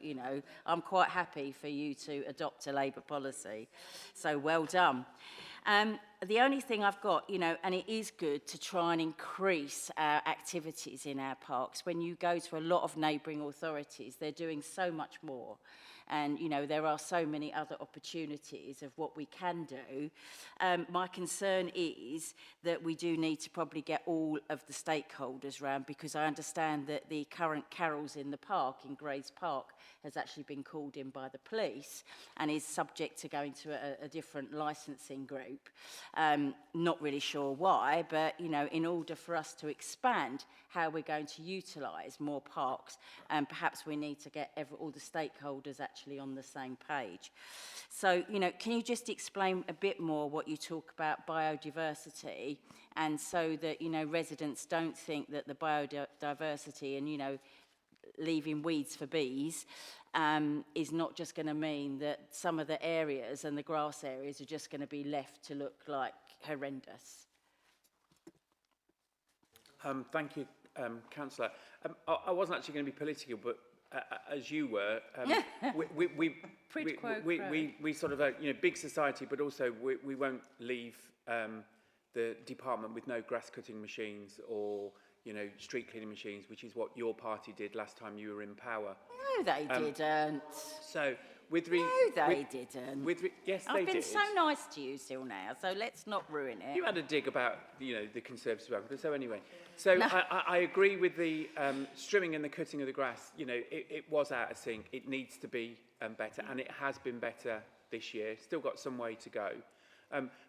I'm quite happy for you to adopt a Labour policy. So, well done. The only thing I've got, and it is good to try and increase our activities in our parks. When you go to a lot of neighbouring authorities, they're doing so much more. And, there are so many other opportunities of what we can do. My concern is that we do need to probably get all of the stakeholders round, because I understand that the current carols in the park, in Grays Park, has actually been called in by the police and is subject to going to a different licensing group. Not really sure why, but, in order for us to expand how we're going to utilise more parks, perhaps we need to get all the stakeholders actually on the same page. So, can you just explain a bit more what you talk about biodiversity, and so that, residents don't think that the biodiversity and, leaving weeds for bees is not just going to mean that some of the areas and the grass areas are just going to be left to look like horrendous. Thank you, Councillor. I wasn't actually going to be political, but as you were, we sort of big society, but also we won't leave the department with no grass cutting machines or street cleaning machines, which is what your party did last time you were in power. No, they didn't. So no, they didn't. Yes, they did. I've been so nice to you still now, so let's not ruin it. You had a dig about, the Conservative argument. So anyway, no. I agree with the trimming and the cutting of the grass. It was out of sync. It needs to be better, and it has been better this year. Still got some way to go.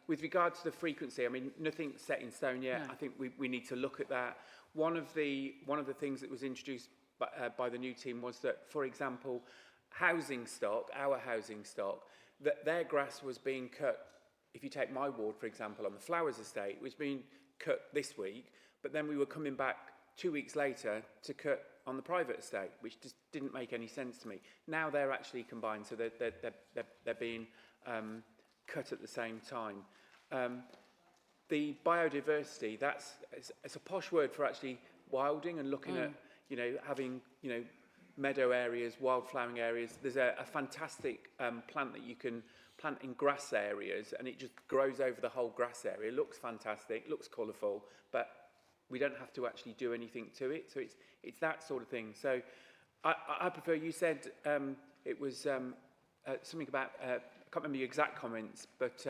With regard to the frequency, I mean, nothing's set in stone yet. No. I think we need to look at that. One of the things that was introduced by the new team was that, for example, our housing stock, that their grass was being cut. If you take my ward, for example, on the Flowers estate, it was being cut this week, but then we were coming back 2 weeks later to cut on the private estate, which just didn't make any sense to me. Now they're actually combined, so they're being cut at the same time. The biodiversity, it's a posh word for actually wilding and looking at, having, meadow areas, wildflowering areas. There's a fantastic plant that you can plant in grass areas, and it just grows over the whole grass area. It looks fantastic, looks colourful, but we don't have to actually do anything to it. So it's that sort of thing. So I prefer, you said it was something about, I can't remember your exact comments, but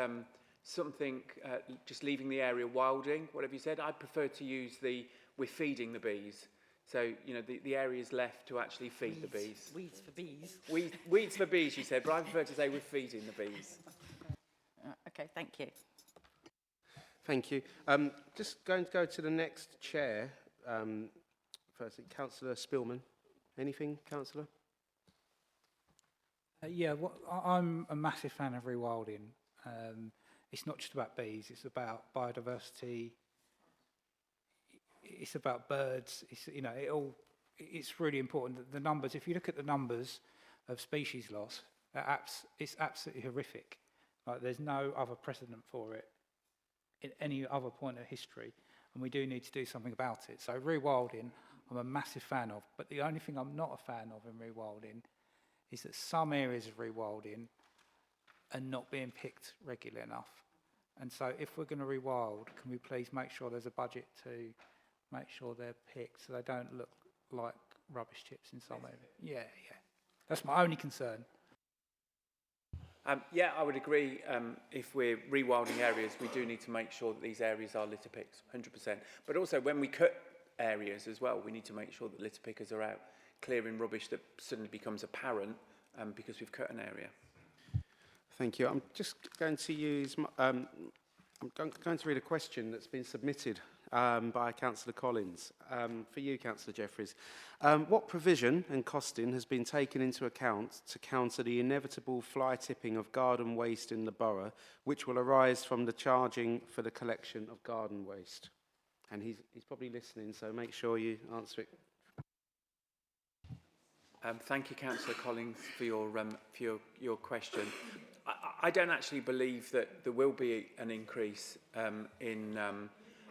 something just leaving the area wilding, whatever you said. I'd prefer to use we're feeding the bees. So, the area is left to actually feed the bees. Weeds for bees. Weeds for bees, you said, but I prefer to say we're feeding the bees. Okay, thank you. Thank you. Just going to go to the next chair. Firstly, Councillor Spillman. Anything, Councillor? I'm a massive fan of rewilding. It's not just about bees, it's about biodiversity, it's about birds, it's really important. The numbers, if you look at the numbers of species loss, it's absolutely horrific. Like, there's no other precedent for it in any other point of history, and we do need to do something about it. So rewilding, I'm a massive fan of. But the only thing I'm not a fan of in rewilding is that some areas of rewilding are not being picked regularly enough. And so if we're going to rewild, can we please make sure there's a budget to make sure they're picked so they don't look like rubbish chips in some areas? Yeah. That's my only concern. Yeah, I would agree. If we're rewilding areas, we do need to make sure that these areas are litter picks, 100%. But also when we cut areas as well, we need to make sure that litter pickers are out clearing rubbish that suddenly becomes apparent because we've cut an area. Thank you. I'm just going to use, I'm going to read a question that's been submitted by Councillor Collins. For you, Councillor Jeffries. What provision and costing has been taken into account to counter the inevitable fly tipping of garden waste in the borough, which will arise from the charging for the collection of garden waste? And he's probably listening, so make sure you answer it. Thank you, Councillor Collins, for your question. I don't actually believe that there will be an increase in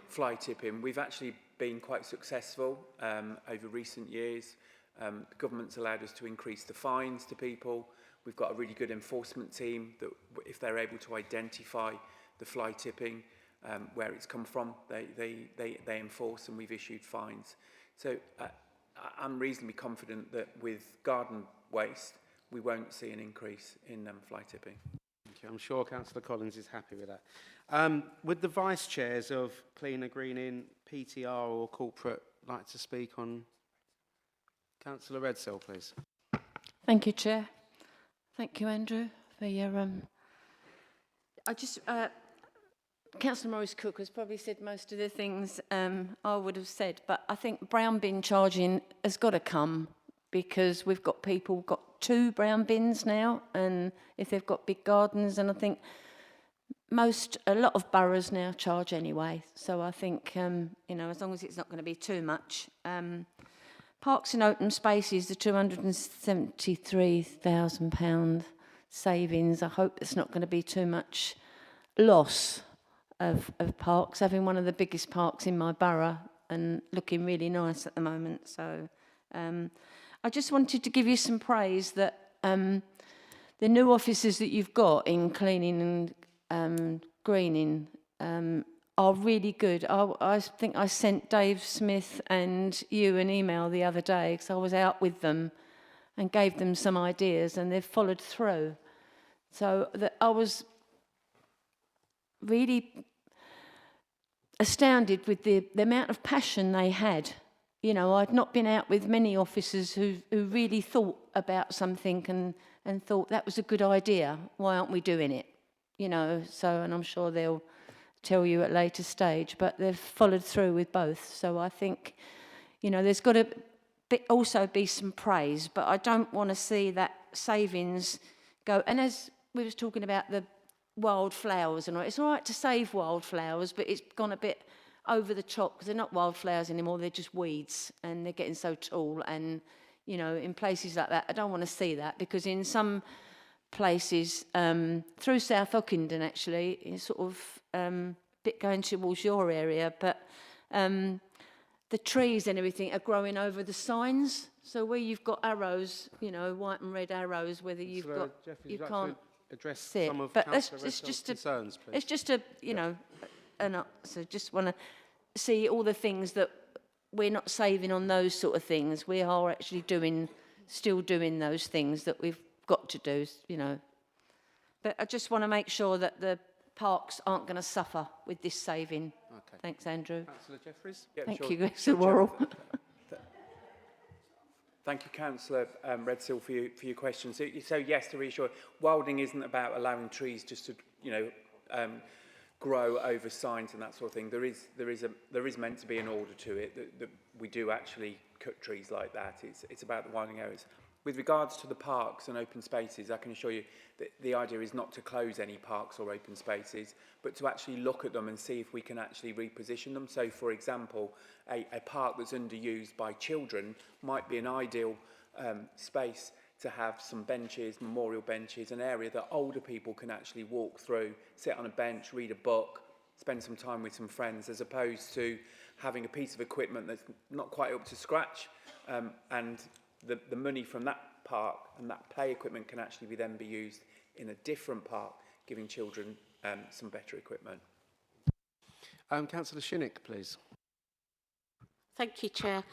fly tipping. We've actually been quite successful over recent years. The government's allowed us to increase the fines to people. We've got a really good enforcement team that, if they're able to identify the fly tipping, where it's come from, they enforce, and we've issued fines. So I'm reasonably confident that with garden waste, we won't see an increase in fly tipping. Thank you. I'm sure Councillor Collins is happy with that. Would the vice chairs of Cleaner Greening, PTR or Corporate like to speak on? Councillor Redsell, please. Thank you, Chair. Thank you, Andrew, for your... Councillor Morris-Cook has probably said most of the things I would have said, but I think brown bin charging has got to come, because we've got people got 2 brown bins now, and if they've got big gardens, and I think a lot of boroughs now charge anyway. So I think, as long as it's not going to be too much. Parks and open spaces, the £273,000 savings, I hope it's not going to be too much loss of parks, having one of the biggest parks in my borough and looking really nice at the moment. So I just wanted to give you some praise that the new officers that you've got in cleaning and greening are really good. I think I sent Dave Smith and you an email the other day, because I was out with them and gave them some ideas, and they've followed through. So I was really astounded with the amount of passion they had. I'd not been out with many officers who really thought about something and thought that was a good idea. Why aren't we doing it? And I'm sure they'll tell you at a later stage, but they've followed through with both. So I think, there's got to also be some praise, but I don't want to see that savings go. And as we was talking about the wildflowers and all, it's all right to save wildflowers, but it's gone a bit over the top, because they're not wildflowers anymore, they're just weeds, and they're getting so tall. And in places like that, I don't want to see that, because in some places through South Ockenden, actually, it's sort of bit going towards your area, but the trees and everything are growing over the signs. So where you've got arrows, white and red arrows, whether you've got, Jeffrey, you would can't like to address see it. some of But Councillor it's Redsell's just concerns, please. it's just a, so just want to see all the things that we're not saving on those sort of things. We are actually still doing those things that we've got to do, But I just want to make sure that the parks aren't going to suffer with this saving. Okay. Thanks, Andrew. Councillor Jeffries? Thank you, Sir Worrell. Thank you, Councillor Redsill, for your question. So yes, to reassure, wilding isn't about allowing trees just to, grow over signs and that sort of thing. There is meant to be an order to it that we do actually cut trees like that. It's about the wilding areas. With regards to the parks and open spaces, I can assure you that the idea is not to close any parks or open spaces, but to actually look at them and see if we can actually reposition them. So, for example, a park that's underused by children might be an ideal space to have some benches, memorial benches, an area that older people can actually walk through, sit on a bench, read a book, spend some time with some friends, as opposed to having a piece of equipment that's not quite up to scratch, and the money from that park and that play equipment can actually then be used in a different park, giving children some better equipment. Councillor Shinnick, please. Thank you, Chair.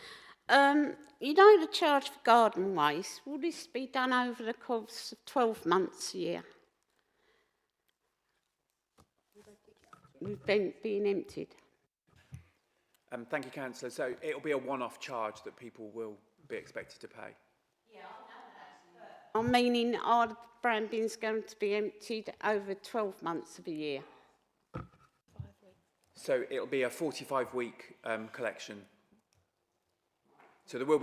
You know the charge for garden waste, will this be done over the course of 12 months a year? We've been being emptied. Thank you, Councillor. So it'll be a one-off charge that people will be expected to pay. Yeah, I know that. I'm meaning, are the brown bins going to be emptied over 12 months of a year? So it'll be a 45-week collection. So there will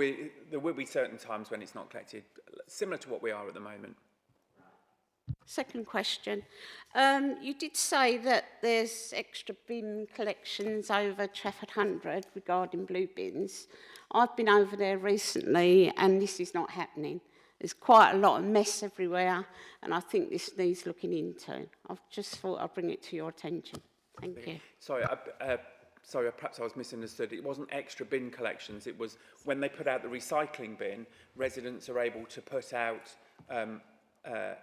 be certain times when it's not collected, similar to what we are at the moment. Second question. You did say that there's extra bin collections over Trafford 100 regarding blue bins. I've been over there recently and this is not happening. There's quite a lot of mess everywhere and I think this needs looking into. I've just thought I'd bring it to your attention. Thank you. Sorry, perhaps I was misunderstood. It wasn't extra bin collections. It was when they put out the recycling bin, residents are able to put out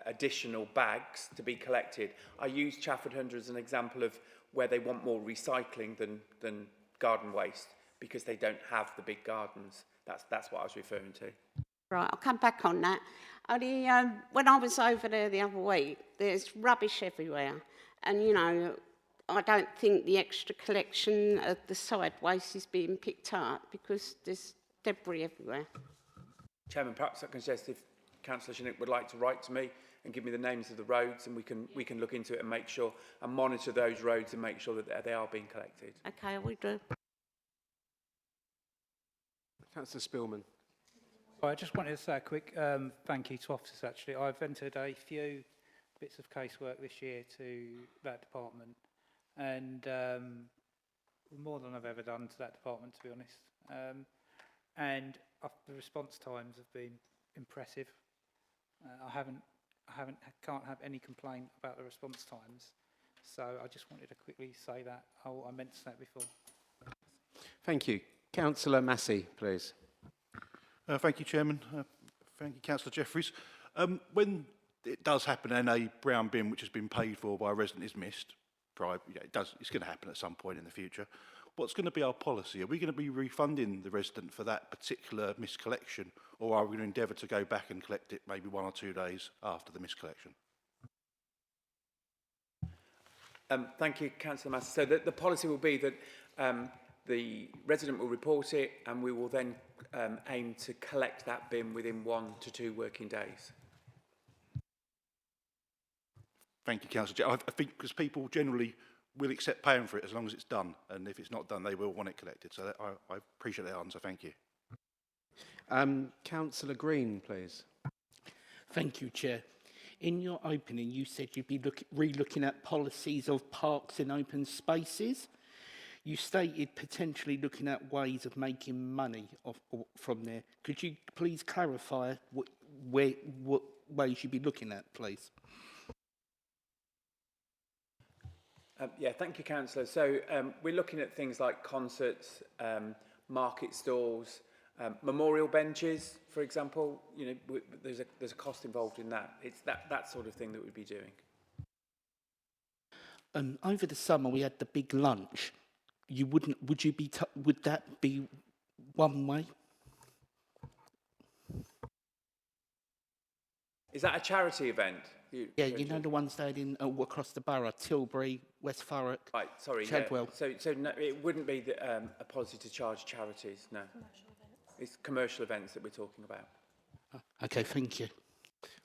additional bags to be collected. I use Trafford 100 as an example of where they want more recycling than garden waste because they don't have the big gardens. That's what I was referring to. Right, I'll come back on that. Only when I was over there the other week, there's rubbish everywhere. And, you know, I don't think the extra collection of the side waste is being picked up because there's debris everywhere. Chairman, perhaps I can suggest if Councillor Shinnick would like to write to me and give me the names of the roads and we can look into it and make sure and monitor those roads and make sure that they are being collected. Okay, we do. Councillor Spillman. I just wanted to say a quick thank you to officers, actually. I've entered a few bits of casework this year to that department, and more than I've ever done to that department, to be honest. And the response times have been impressive. I can't have any complaint about the response times. So I just wanted to quickly say that. I meant to say it before. Thank you. Councillor Massey, please. Thank you, Chairman. Thank you, Councillor Jeffries. When it does happen and a brown bin which has been paid for by a resident is missed, it's going to happen at some point in the future. What's going to be our policy? Are we going to be refunding the resident for that particular miscollection, or are we going to endeavour to go back and collect it maybe 1 or 2 days after the miscollection? Thank you, Councillor Massey. So the policy will be that the resident will report it and we will then aim to collect that bin within 1 to 2 working days. Thank you, Councillor. I think because people generally will accept paying for it as long as it's done, and if it's not done, they will want it collected. So I appreciate that answer. Thank you. Councillor Green, please. Thank you, Chair. In your opening, you said you'd be re-looking at policies of parks and open spaces. You stated potentially looking at ways of making money from there. Could you please clarify what ways you'd be looking at, please? Yeah, thank you, Councillor. So we're looking at things like concerts, market stalls, memorial benches, for example. You know, there's a cost involved in that. It's that sort of thing that we'd be doing. Over the summer, we had the big lunch. Would that be one way? Is that a charity event? Yeah, you know the ones that in across the borough, Tilbury, West Thurrock, right, sorry, Chadwell. Yeah. So no, it wouldn't be a policy to charge charities, no. It's commercial events that we're talking about. Okay, thank you.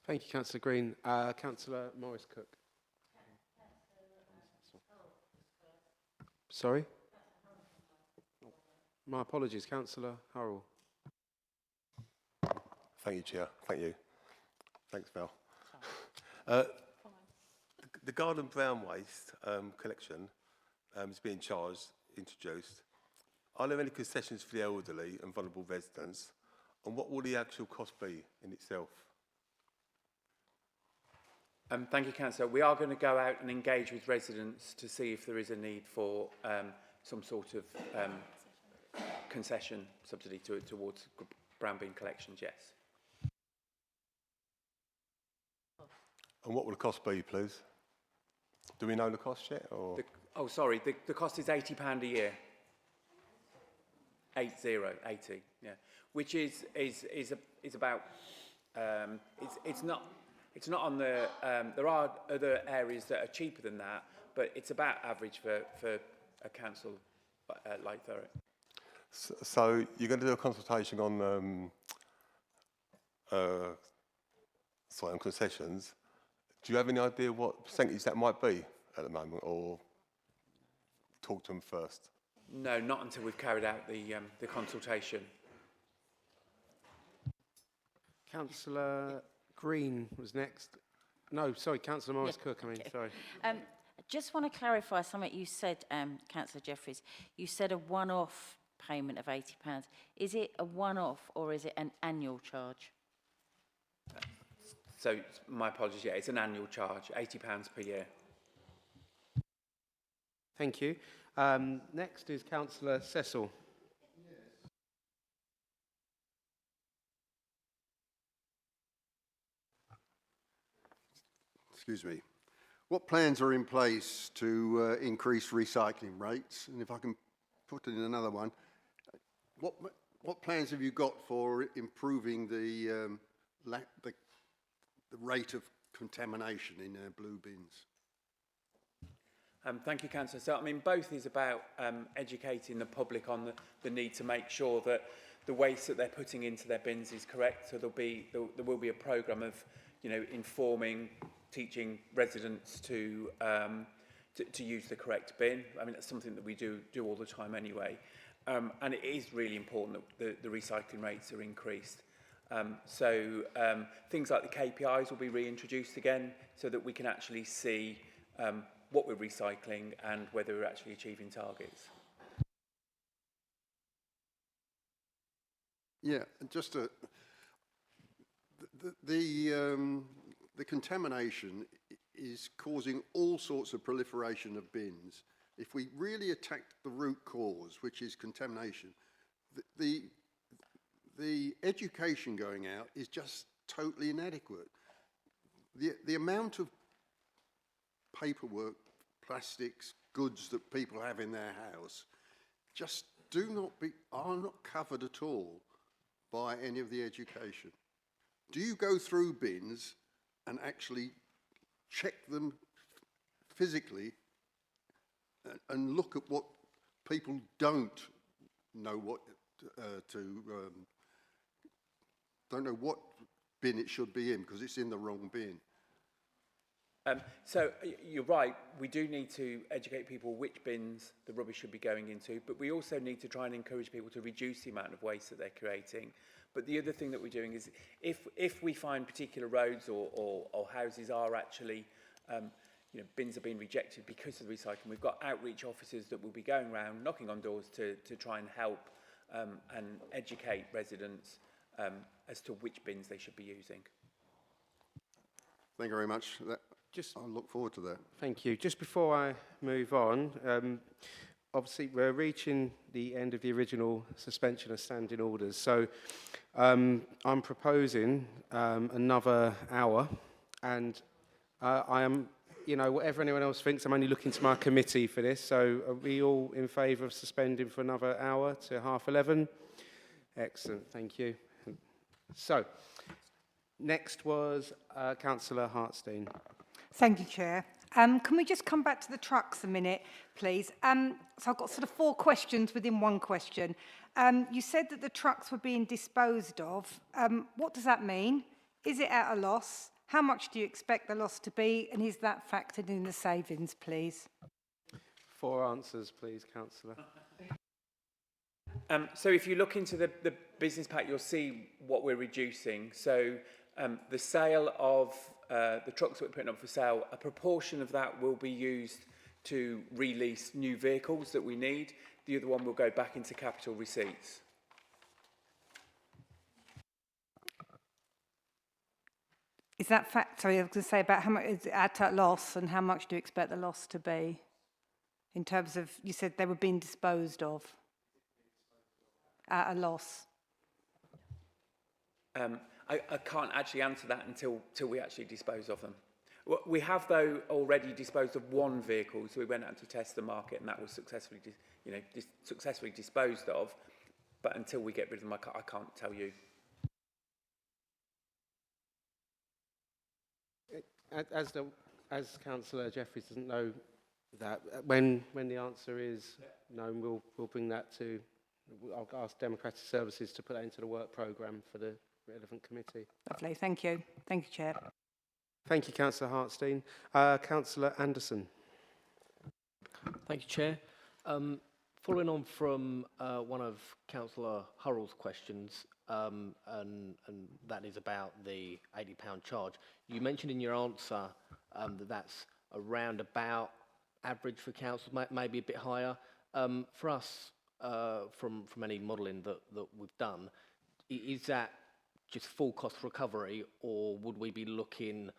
Thank you, Councillor Green. Councillor Morris-Cook. Sorry? My apologies, Councillor Hurrell. Thank you, Chair. Thank you. Thanks, Mel. The garden brown waste collection is being introduced. Are there any concessions for the elderly and vulnerable residents? And what will the actual cost be in itself? Thank you, Councillor. We are going to go out and engage with residents to see if there is a need for some sort of concession subsidy towards brown bin collections, yes. And what will the cost be, please? Do we know the cost yet? Or? The cost is £80 a year. 80, yeah. Which is about, it's not on the, there are other areas that are cheaper than that, but it's about average for a council like Thurrock. So you're going to do a consultation on on concessions. Do you have any idea what percentage that might be at the moment, or talk to them first? No, not until we've carried out the consultation. Councillor Green was next. No, sorry, Councillor Morris-Cook, sorry. I just want to clarify something you said, Councillor Jeffries. You said a one-off payment of £80. Is it a one-off or is it an annual charge? So my apologies, yeah, it's an annual charge, £80 per year. Thank you. Next is Councillor Cecil. Excuse me. What plans are in place to increase recycling rates? And if I can put it in another one, what plans have you got for improving the rate of contamination in blue bins? Thank you, Councillor. So, I mean, both is about educating the public on the need to make sure that the waste that they're putting into their bins is correct. So there will be a programme of, informing, teaching residents to use the correct bin. I mean, that's something that we do all the time anyway. And it is really important that the recycling rates are increased. Things like the KPIs will be reintroduced again so that we can actually see what we're recycling and whether we're actually achieving targets. Yeah, just the contamination is causing all sorts of proliferation of bins. If we really attack the root cause, which is contamination, the education going out is just totally inadequate. The amount of paperwork, plastics, goods that people have in their house just are not covered at all by any of the education. Do you go through bins and actually check them physically and look at what people don't know don't know what bin it should be in because it's in the wrong bin? So you're right, we do need to educate people which bins the rubbish should be going into, but we also need to try and encourage people to reduce the amount of waste that they're creating. But the other thing that we're doing is if we find particular roads or houses are actually, bins are being rejected because of the recycling, we've got outreach officers that will be going around knocking on doors to try and help and educate residents as to which bins they should be using. Thank you very much. I'll look forward to that. Thank you. Just before I move on, obviously we're reaching the end of the original suspension of standing orders. So I'm proposing another hour, and I am, whatever anyone else thinks, I'm only looking to my committee for this. So are we all in favour of suspending for another hour to 11:30? Excellent, thank you. So, next was Councillor Hartstein. Thank you, Chair. Can we just come back to the trucks a minute, please? So I've got sort of 4 questions within one question. You said that the trucks were being disposed of. What does that mean? Is it at a loss? How much do you expect the loss to be? And is that factored in the savings, please? 4 answers, please, Councillor. So if you look into the business pack, you'll see what we're reducing. So the sale of the trucks that we're putting up for sale, a proportion of that will be used to release new vehicles that we need. The other one will go back into capital receipts. Is that fact? Sorry, I was going to say about how much is it at loss, and how much do you expect the loss to be? In terms of, you said they were being disposed of at a loss. I can't actually answer that until we actually dispose of them. We have, though, already disposed of one vehicle, so we went out to test the market, and that was successfully, successfully disposed of. But until we get rid of them, I can't tell you. As Councillor Jeffries doesn't know that, when the answer is no, we'll bring that to. I'll ask Democratic Services to put that into the work programme for the relevant committee. Lovely, thank you. Thank you, Chair. Thank you, Councillor Hartstein. Councillor Anderson. Thank you, Chair. Following on from one of Councillor Hurrell's questions, and that is about the £80 charge. You mentioned in your answer that that's around about average for councils, maybe a bit higher. For us, from any modelling that we've done, is that just full cost recovery, or would we be looking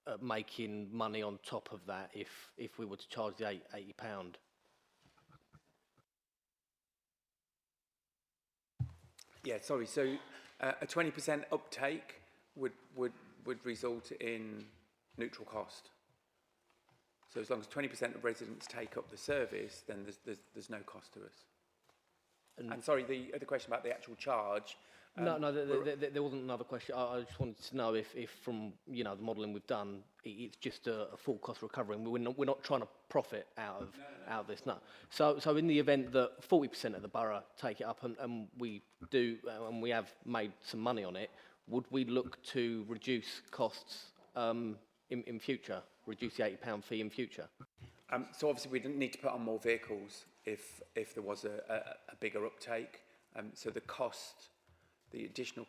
at making money on top of that if we were to charge the £80? Yeah, sorry. So a 20% uptake would result in neutral cost. So as long as 20% of residents take up the service, then there's no cost to us. And sorry, the other question about the actual charge. No, there wasn't another question. I just wanted to know if from the modelling we've done, it's just a full cost recovery. And we're not trying to profit out of this. No. So in the event that 40% of the borough take it up and we do and we have made some money on it, would we look to reduce costs in future? Reduce the £80 fee in future? So obviously we didn't need to put on more vehicles if there was a bigger uptake. So the cost, the additional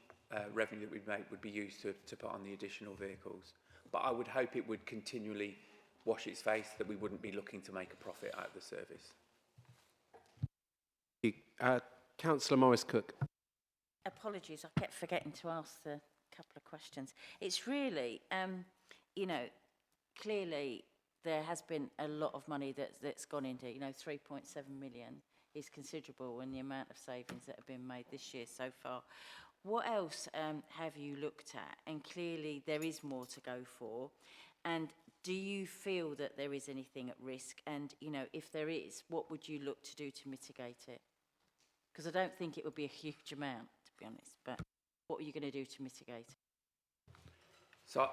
revenue that we'd make would be used to put on the additional vehicles. But I would hope it would continually wash its face, that we wouldn't be looking to make a profit out of the service. Councillor Morris-Cook. Apologies, I kept forgetting to ask the couple of questions. It's really, clearly there has been a lot of money that's gone into it. 3.7 million is considerable in the amount of savings that have been made this year so far. What else have you looked at? And clearly there is more to go for. And do you feel that there is anything at risk? And, if there is, what would you look to do to mitigate it? Because I don't think it would be a huge amount, to be honest, but what are you going to do to mitigate it? So,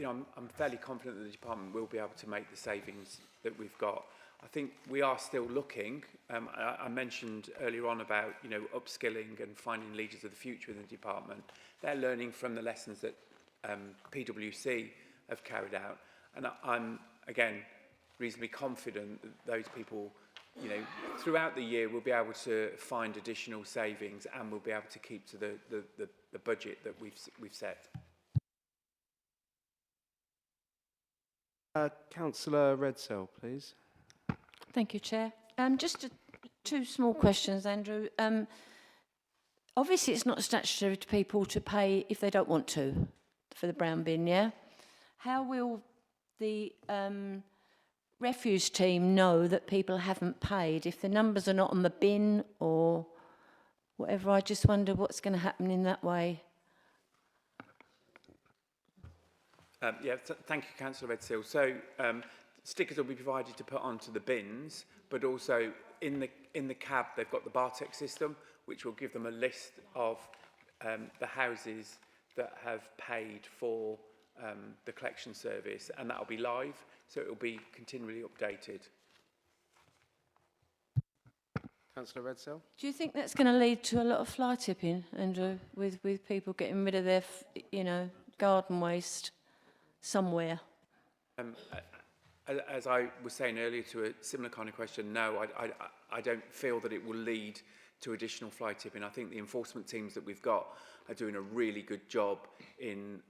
I'm fairly confident that the department will be able to make the savings that we've got. I think we are still looking. I mentioned earlier on about, upskilling and finding leaders of the future in the department. They're learning from the lessons that PwC have carried out. And I'm, again, reasonably confident that those people, throughout the year we'll be able to find additional savings, and we'll be able to keep to the budget that we've set. Councillor Redsell, please. Thank you, Chair. Just two small questions, Andrew. Obviously, it's not statutory to people to pay if they don't want to for the brown bin, yeah? How will the refuse team know that people haven't paid if the numbers are not on the bin or whatever? I just wonder what's going to happen in that way. Thank you, Councillor Redsill. So stickers will be provided to put onto the bins, but also in the cab they've got the Bartek system, which will give them a list of the houses that have paid for the collection service, and that will be live, so it will be continually updated. Councillor Redsell. Do you think that's going to lead to a lot of fly tipping, Andrew, with people getting rid of their, garden waste somewhere? As I was saying earlier to a similar kind of question, no, I don't feel that it will lead to additional fly tipping. I think the enforcement teams that we've got are doing a really good job in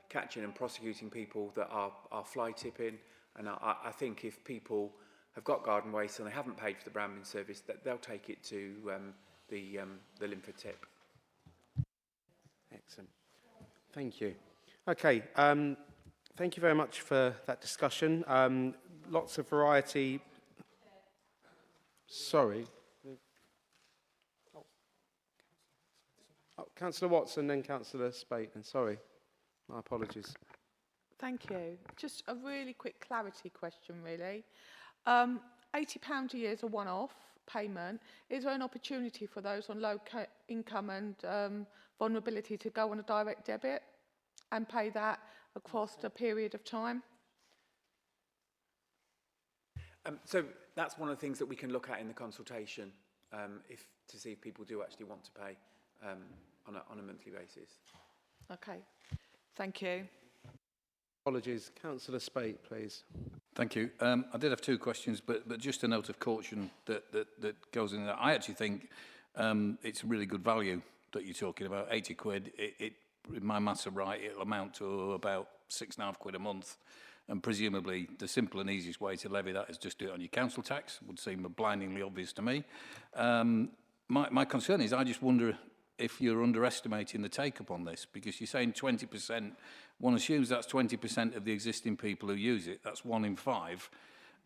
catching and prosecuting people that are fly tipping. And I think if people have got garden waste and they haven't paid for the brown bin service, that they'll take it to the Linford tip. Excellent. Thank you. Okay, thank you very much for that discussion. Lots of variety. Sorry. Oh, Councillor Watson, then Councillor Spaten. Sorry, my apologies. Thank you. Just a really quick clarity question, really. £80 a year is a one-off payment. Is there an opportunity for those on low income and vulnerability to go on a direct debit and pay that across a period of time? So that's one of the things that we can look at in the consultation, to see if people do actually want to pay on a monthly basis. Okay, thank you. Apologies. Councillor Spate, please. Thank you. I did have two questions, but just a note of caution that goes in there. I actually think it's really good value that you're talking about. 80 quid, if my maths are right, it'll amount to about £6.5 a month. And presumably the simple and easiest way to levy that is just do it on your council tax. Would seem blindingly obvious to me. My concern is I just wonder if you're underestimating the take-up on this, because you're saying 20%. One assumes that's 20% of the existing people who use it. That's 1 in 5.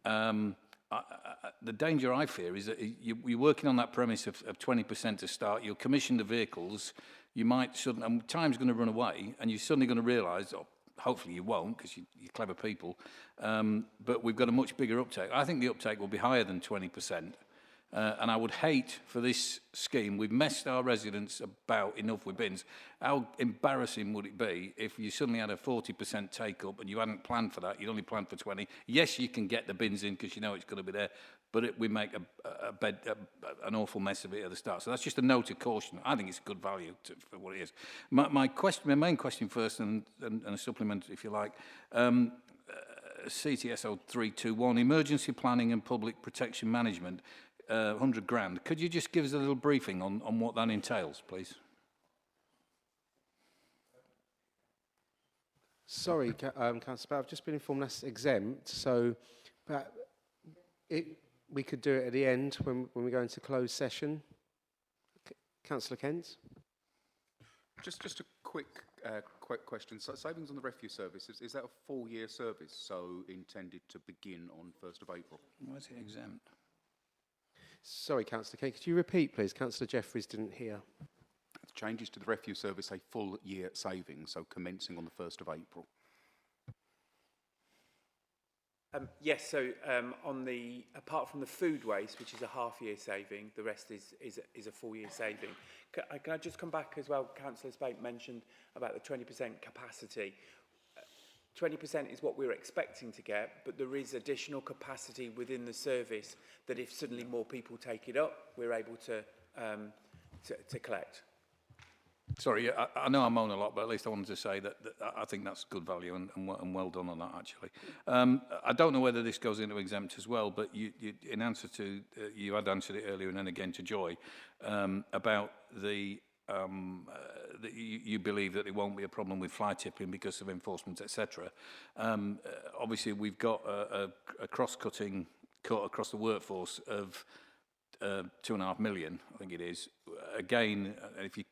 The danger I fear is that you're working on that premise of 20% to start. You'll commission the vehicles. You might suddenly, and time's going to run away, and you're suddenly going to realise, oh, hopefully you won't, because you're clever people, but we've got a much bigger uptake. I think the uptake will be higher than 20%. And I would hate for this scheme, we've messed our residents about enough with bins. How embarrassing would it be if you suddenly had a 40% take up and you hadn't planned for that, you'd only planned for 20. Yes, you can get the bins in because you know it's going to be there, but we make an awful mess of it at the start. So that's just a note of caution. I think it's good value for what it is. My main question first, and a supplement if you like, CTSO 321, emergency planning and public protection management. 100 grand. Could you just give us a little briefing on what that entails, please? Sorry, Councillor, I've just been informed that's exempt, so we could do it at the end when we go into closed session. Councillor Kent? Just a quick question. So savings on the refuse service, is that a 4-year service, so intended to begin on 1st of April? Why is it exempt? Sorry, Councillor Kent, could you repeat, please? Councillor Jeffries didn't hear. Changes to the refuse service, a full year savings, so commencing on the 1st of April. Yes, so apart from the food waste, which is a half-year saving, the rest is a full-year saving. Can I just come back as well? Councillor Spate mentioned about the 20% capacity. 20% is what we're expecting to get, but there is additional capacity within the service that if suddenly more people take it up, we're able to collect. Sorry, I know I moan a lot, but at least I wanted to say that I think that's good value and well done on that, actually. I don't know whether this goes into exempt as well, but you in answer to, you had answered it earlier and then again to Joy, about that you believe that it won't be a problem with fly tipping because of enforcement, etc. Obviously, we've got a cross-cutting cut across the workforce of 2.5 million, I think it is. Again,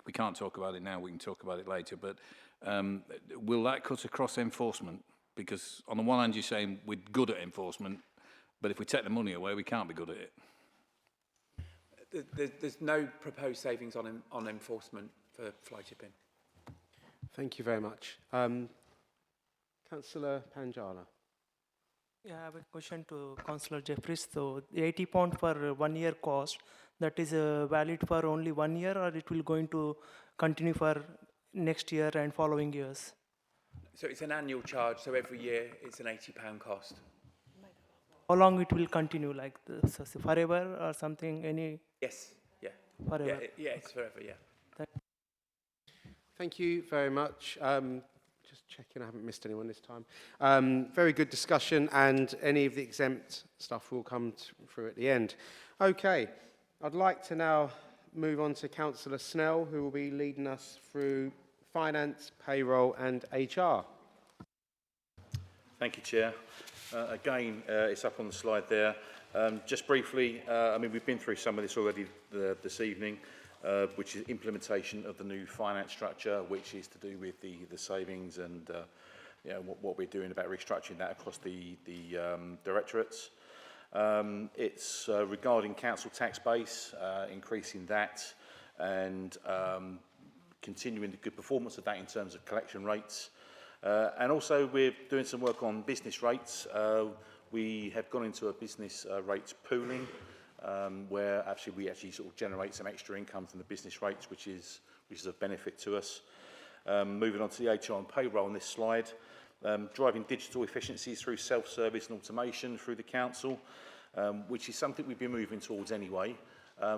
we can't talk about it now, we can talk about it later, but will that cut across enforcement? Because on the one hand, you're saying we're good at enforcement, but if we take the money away, we can't be good at it. There's no proposed savings on enforcement for fly tipping. Thank you very much. Councillor Panjala. Yeah, I have a question to Councillor Jeffries. So the £80 for 1 year cost, that is valid for only 1 year, or it will going to continue for next year and following years? So it's an annual charge, so every year it's an £80 cost. How long it will continue, like this, forever or something? Yes, yeah. Forever. Yeah, it's forever, yeah. Thank you very much. Just checking I haven't missed anyone this time. Very good discussion, and any of the exempt stuff will come through at the end. Okay, I'd like to now move on to Councillor Snell, who will be leading us through finance, payroll and HR. Thank you, Chair. Again, it's up on the slide there. Just briefly, I mean, we've been through some of this already this evening. which is implementation of the new finance structure, which is to do with the savings and you know, what we're doing about restructuring that across the directorates. It's regarding council tax base, increasing that and continuing the good performance of that in terms of collection rates. And also we're doing some work on business rates. We have gone into a business rates pooling where we actually sort of generate some extra income from the business rates, which is of benefit to us. Moving on to the HR and payroll on this slide, driving digital efficiencies through self-service and automation through the council, which is something we've been moving towards anyway.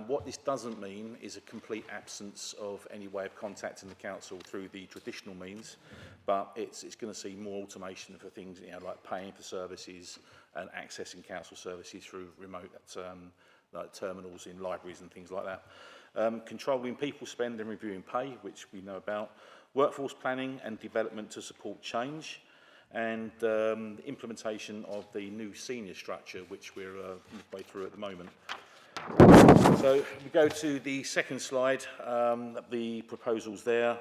What this doesn't mean is a complete absence of any way of contacting the council through the traditional means, but it's going to see more automation for things, you know, like paying for services and accessing council services through remote like terminals in libraries and things like that. Controlling people spend and reviewing pay, which we know about. Workforce planning and development to support change, and the implementation of the new senior structure, which we're midway through at the moment. So we go to the second slide, the proposals there.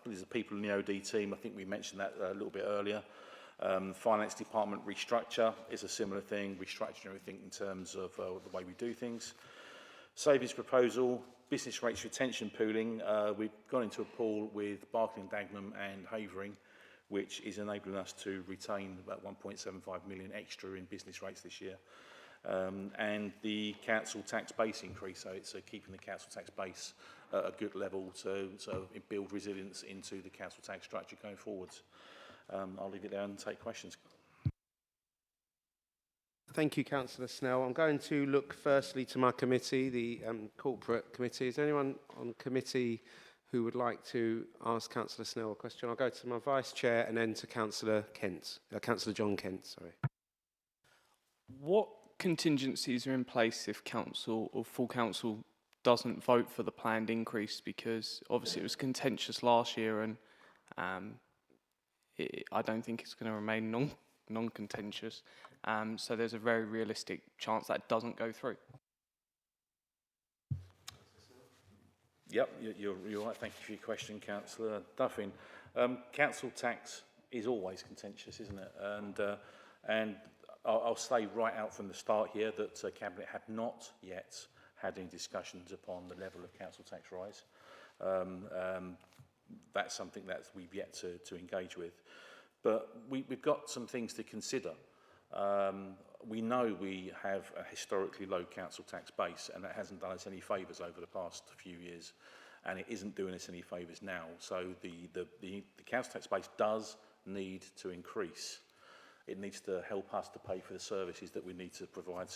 These are people in the OD team. I think we mentioned that a little bit earlier. Finance department restructure is a similar thing, restructuring everything in terms of the way we do things. Savings proposal, business rates retention pooling. We've gone into a pool with Barking, Dagenham and Havering, which is enabling us to retain about 1.75 million extra in business rates this year. And the council tax base increase, so it's keeping the council tax base at a good level to build resilience into the council tax structure going forwards. I'll leave it there and take questions. Thank you, Councillor Snell. I'm going to look firstly to my committee, the corporate committee. Is there anyone on committee who would like to ask Councillor Snell a question? I'll go to my vice chair and then to Councillor John Kent. Sorry. What contingencies are in place if council or full council doesn't vote for the planned increase? Because obviously it was contentious last year, and I don't think it's going to remain non-contentious. So there's a very realistic chance that doesn't go through. Yep, you're right. Thank you for your question, Councillor Duffin. Council tax is always contentious, isn't it? And I'll say right out from the start here that Cabinet have not yet had any discussions upon the level of council tax rise. That's something that we've yet to engage with. But we've got some things to consider. We know we have a historically low council tax base, and that hasn't done us any favours over the past few years, and it isn't doing us any favours now. So the council tax base does need to increase. It needs to help us to pay for the services that we need to provide,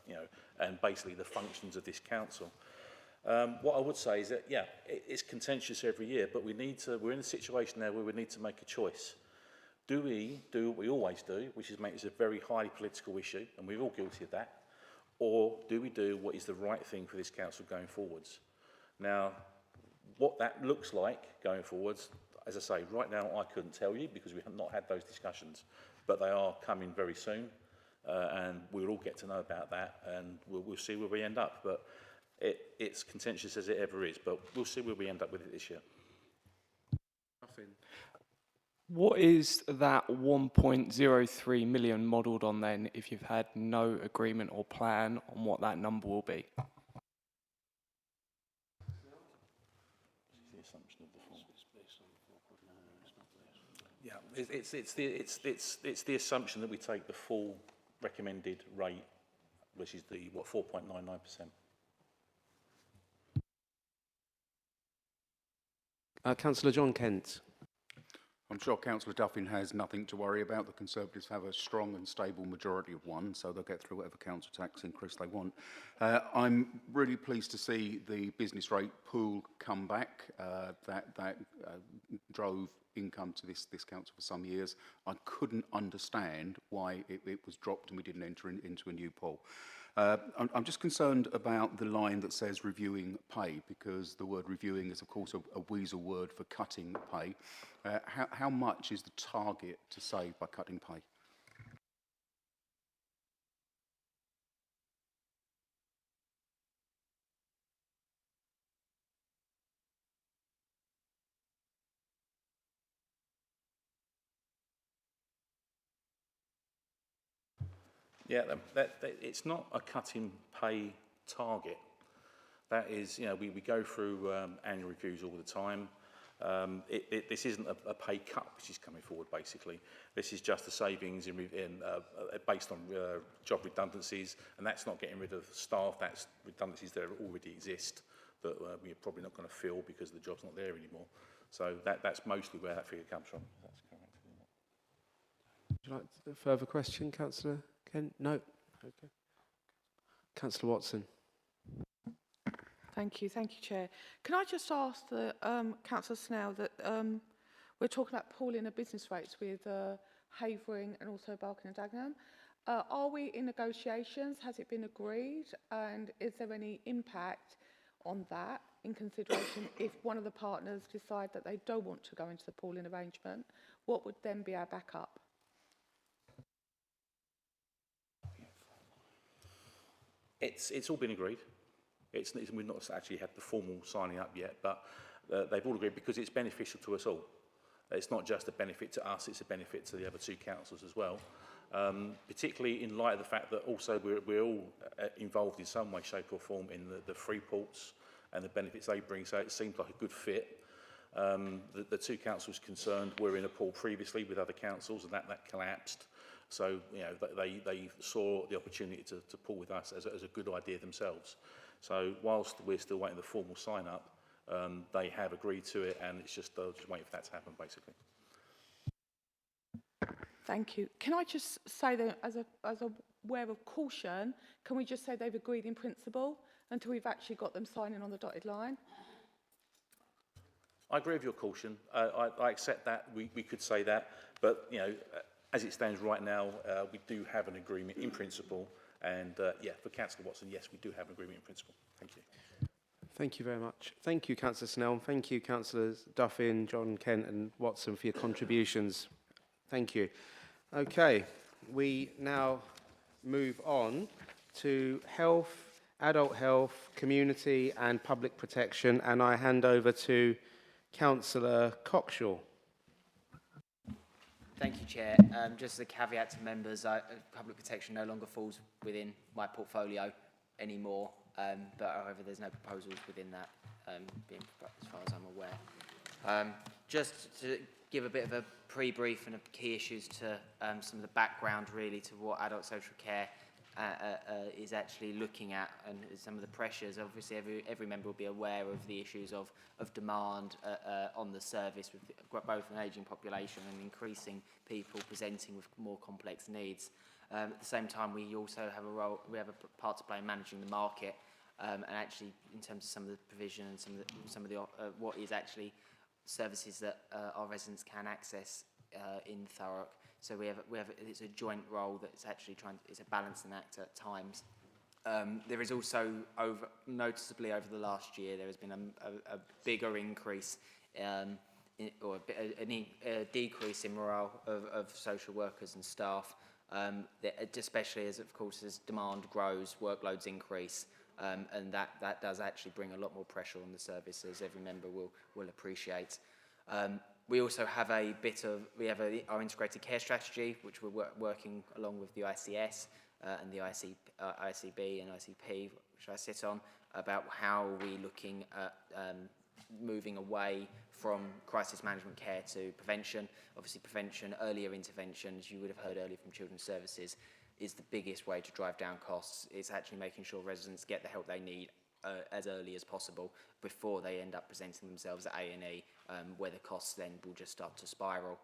you know, and basically the functions of this council. What I would say is that, yeah, it's contentious every year, but we're in a situation now where we need to make a choice. Do we do what we always do, which is make this a very highly political issue, and we're all guilty of that, or do we do what is the right thing for this council going forwards? Now, what that looks like going forwards, as I say, right now I couldn't tell you because we have not had those discussions, but they are coming very soon, and we'll all get to know about that, and we'll see where we end up. But it's contentious as it ever is, but we'll see where we end up with it this year. What is that 1.03 million modelled on then if you've had no agreement or plan on what that number will be? Yeah, it's the assumption that we take the full recommended rate, which is the 4.99%. Councillor John Kent. I'm sure Councillor Duffin has nothing to worry about. The Conservatives have a strong and stable majority of one, so they'll get through whatever council tax increase they want. I'm really pleased to see the business rate pool come back. That drove income to this council for some years. I couldn't understand why it was dropped and we didn't enter into a new pool. I'm just concerned about the line that says reviewing pay, because the word reviewing is, of course, a weasel word for cutting pay. How much is the target to save by cutting pay? Yeah, it's not a cut in pay target. That is, we go through annual reviews all the time. This isn't a pay cut which is coming forward, basically. This is just the savings based on job redundancies, and that's not getting rid of staff, that's redundancies that already exist that we're probably not going to fill because the job's not there anymore. So that's mostly where that figure comes from. That's correct. Would you like a further question, Councillor Kent? No? Okay. Councillor Watson. Thank you, Chair. Can I just ask the Councillor Snell that we're talking about pooling of business rates with Havering and also Barking and Dagenham. Are we in negotiations? Has it been agreed? And is there any impact on that in consideration if one of the partners decide that they don't want to go into the pooling arrangement? What would then be our backup? It's all been agreed. We've not actually had the formal signing up yet, but they've all agreed because it's beneficial to us all. It's not just a benefit to us, it's a benefit to the other two councils as well. Particularly in light of the fact that also we're all involved in some way, shape or form in the free ports and the benefits they bring, so it seems like a good fit. The two councils concerned were in a pool previously with other councils and that collapsed. So they saw the opportunity to pool with us as a good idea themselves. So whilst we're still waiting the formal sign up, they have agreed to it, and it's just waiting for that to happen, basically. Thank you. Can I just say that as a word of caution, can we just say they've agreed in principle until we've actually got them signing on the dotted line? I agree with your caution. I accept that. We could say that, but as it stands right now, we do have an agreement in principle. And for Councillor Watson, yes, we do have an agreement in principle. Thank you. Thank you very much. Thank you, Councillor Snell. Thank you, Councillors Duffin, John, Kent and Watson for your contributions. Thank you. Okay, we now move on to health, adult health, community and public protection, and I hand over to Councillor Cockshaw. Thank you, Chair. Just as a caveat to members, public protection no longer falls within my portfolio anymore, but however there's no proposals within that, as far as I'm aware. Just to give a bit of a pre-brief and key issues to some of the background really to what adult social care is actually looking at and some of the pressures. Obviously every member will be aware of the issues of demand on the service with both an ageing population and increasing people presenting with more complex needs. At the same time, we also have we have a part to play in managing the market and actually in terms of some of the provision and some of the what is actually services that our residents can access in Thurrock. So it's a joint role that's actually it's a balancing act at times. There is also noticeably over the last year there has been a bigger increase or a decrease in morale of social workers and staff, especially as demand grows, workloads increase, and that does actually bring a lot more pressure on the service, as every member will appreciate. We also have our integrated care strategy, which we're working along with the ICS and the ICB and ICP, which I sit on, about how we're looking at moving away from crisis management care to prevention. Obviously prevention, earlier intervention, as you would have heard earlier from Children's Services, is the biggest way to drive down costs. It's actually making sure residents get the help they need as early as possible before they end up presenting themselves at A&E, where the costs then will just start to spiral.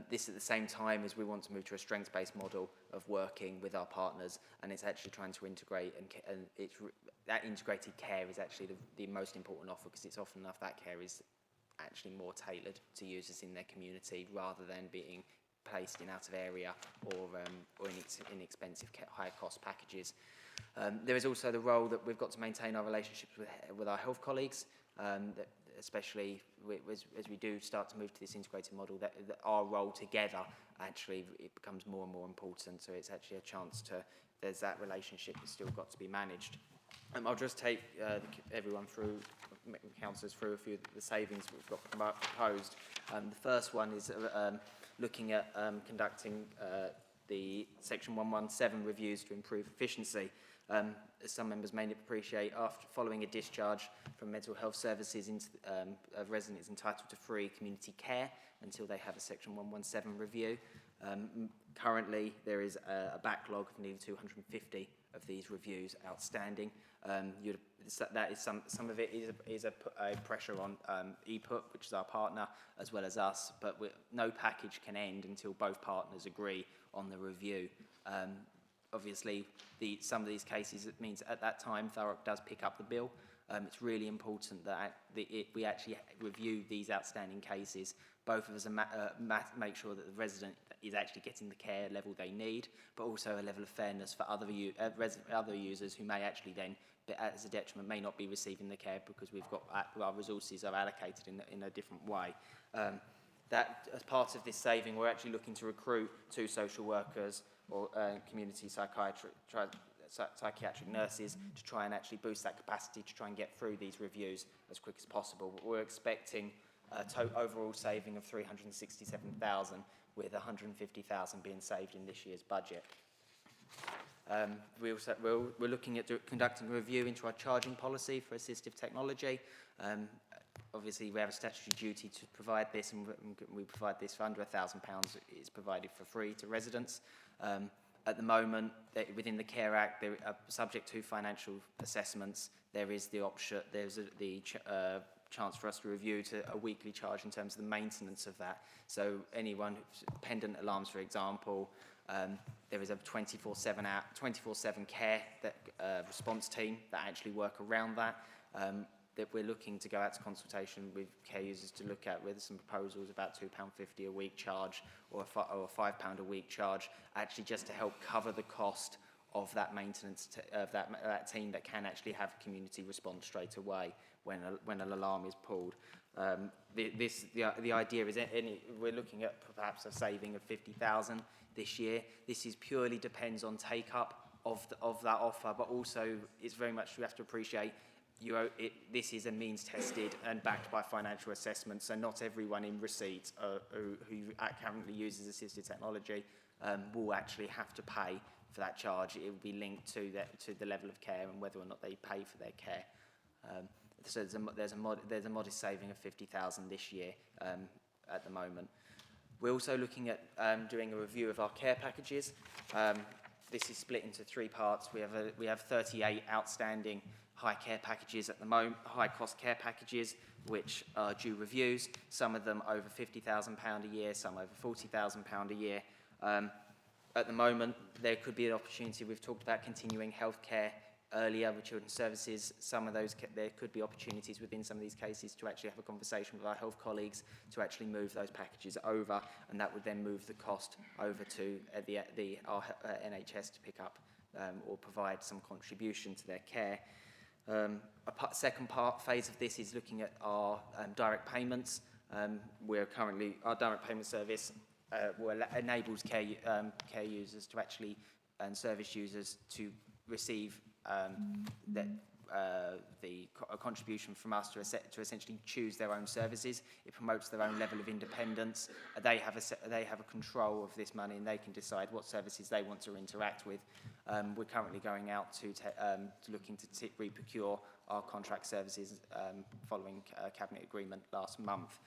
This at the same time as we want to move to a strengths-based model of working with our partners, and it's actually trying to integrate, and that integrated care is actually the most important offer, because it's often enough that care is actually more tailored to users in their community rather than being placed in out of area or inexpensive high cost packages. There is also the role that we've got to maintain our relationships with our health colleagues, especially as we do start to move to this integrated model, that our role together actually it becomes more and more important. So it's actually a chance there's that relationship that's still got to be managed. I'll just take everyone through, councillors through a few of the savings we've got proposed. The first one is looking at conducting the Section 117 reviews to improve efficiency. As some members may appreciate, after following a discharge from mental health services, a resident is entitled to free community care until they have a Section 117 review. Currently, there is a backlog of nearly 250 of these reviews outstanding. That is some of it is a pressure on EPUT, which is our partner, as well as us, but no package can end until both partners agree on the review. Obviously, some of these cases, it means at that time, Thurrock does pick up the bill. It's really important that we actually review these outstanding cases. Both of us make sure that the resident is actually getting the care level they need, but also a level of fairness for other users who may actually then, as a detriment, may not be receiving the care because we've got our resources are allocated in a different way. That as part of this saving, we're actually looking to recruit 2 social workers or community psychiatric nurses to try and actually boost that capacity to try and get through these reviews as quick as possible. But we're expecting a overall saving of 367,000, with 150,000 being saved in this year's budget. We're looking at conducting a review into our charging policy for assistive technology. Obviously, we have a statutory duty to provide this, and we provide this for under £1,000. It's provided for free to residents. At the moment, within the Care Act, subject to financial assessments, there is the option. There's the chance for us to review to a weekly charge in terms of the maintenance of that. So anyone, pendant alarms, for example, there is a 24/7 care response team that actually work around that. That we're looking to go out to consultation with care users to look at whether some proposals about £2.50 a week charge or a £5 a week charge, actually just to help cover the cost of that maintenance of that team that can actually have community response straight away when an alarm is pulled. The idea is we're looking at perhaps a saving of 50,000 this year. This is purely depends on take up of that offer, but also it's very much, we have to appreciate this is a means tested and backed by financial assessment, so not everyone in receipt who currently uses assistive technology will actually have to pay for that charge. It will be linked to the level of care and whether or not they pay for their care. So there's a modest saving of 50,000 this year at the moment. We're also looking at doing a review of our care packages. This is split into 3 parts. We have 38 outstanding high care packages at the moment, high cost care packages, which are due reviews. Some of them over £50,000 a year, some over £40,000 a year. At the moment, there could be an opportunity. We've talked about continuing healthcare earlier with children's services. Some of those, there could be opportunities within some of these cases to actually have a conversation with our health colleagues to actually move those packages over, and that would then move the cost over to our NHS to pick up or provide some contribution to their care. Second phase of this is looking at our direct payments. Our direct payment service enables care users to actually, and service users to receive a contribution from us to essentially choose their own services. It promotes their own level of independence. They have a control of this money, and they can decide what services they want to interact with. We're currently going out to looking to re-procure our contract services following a cabinet agreement last month.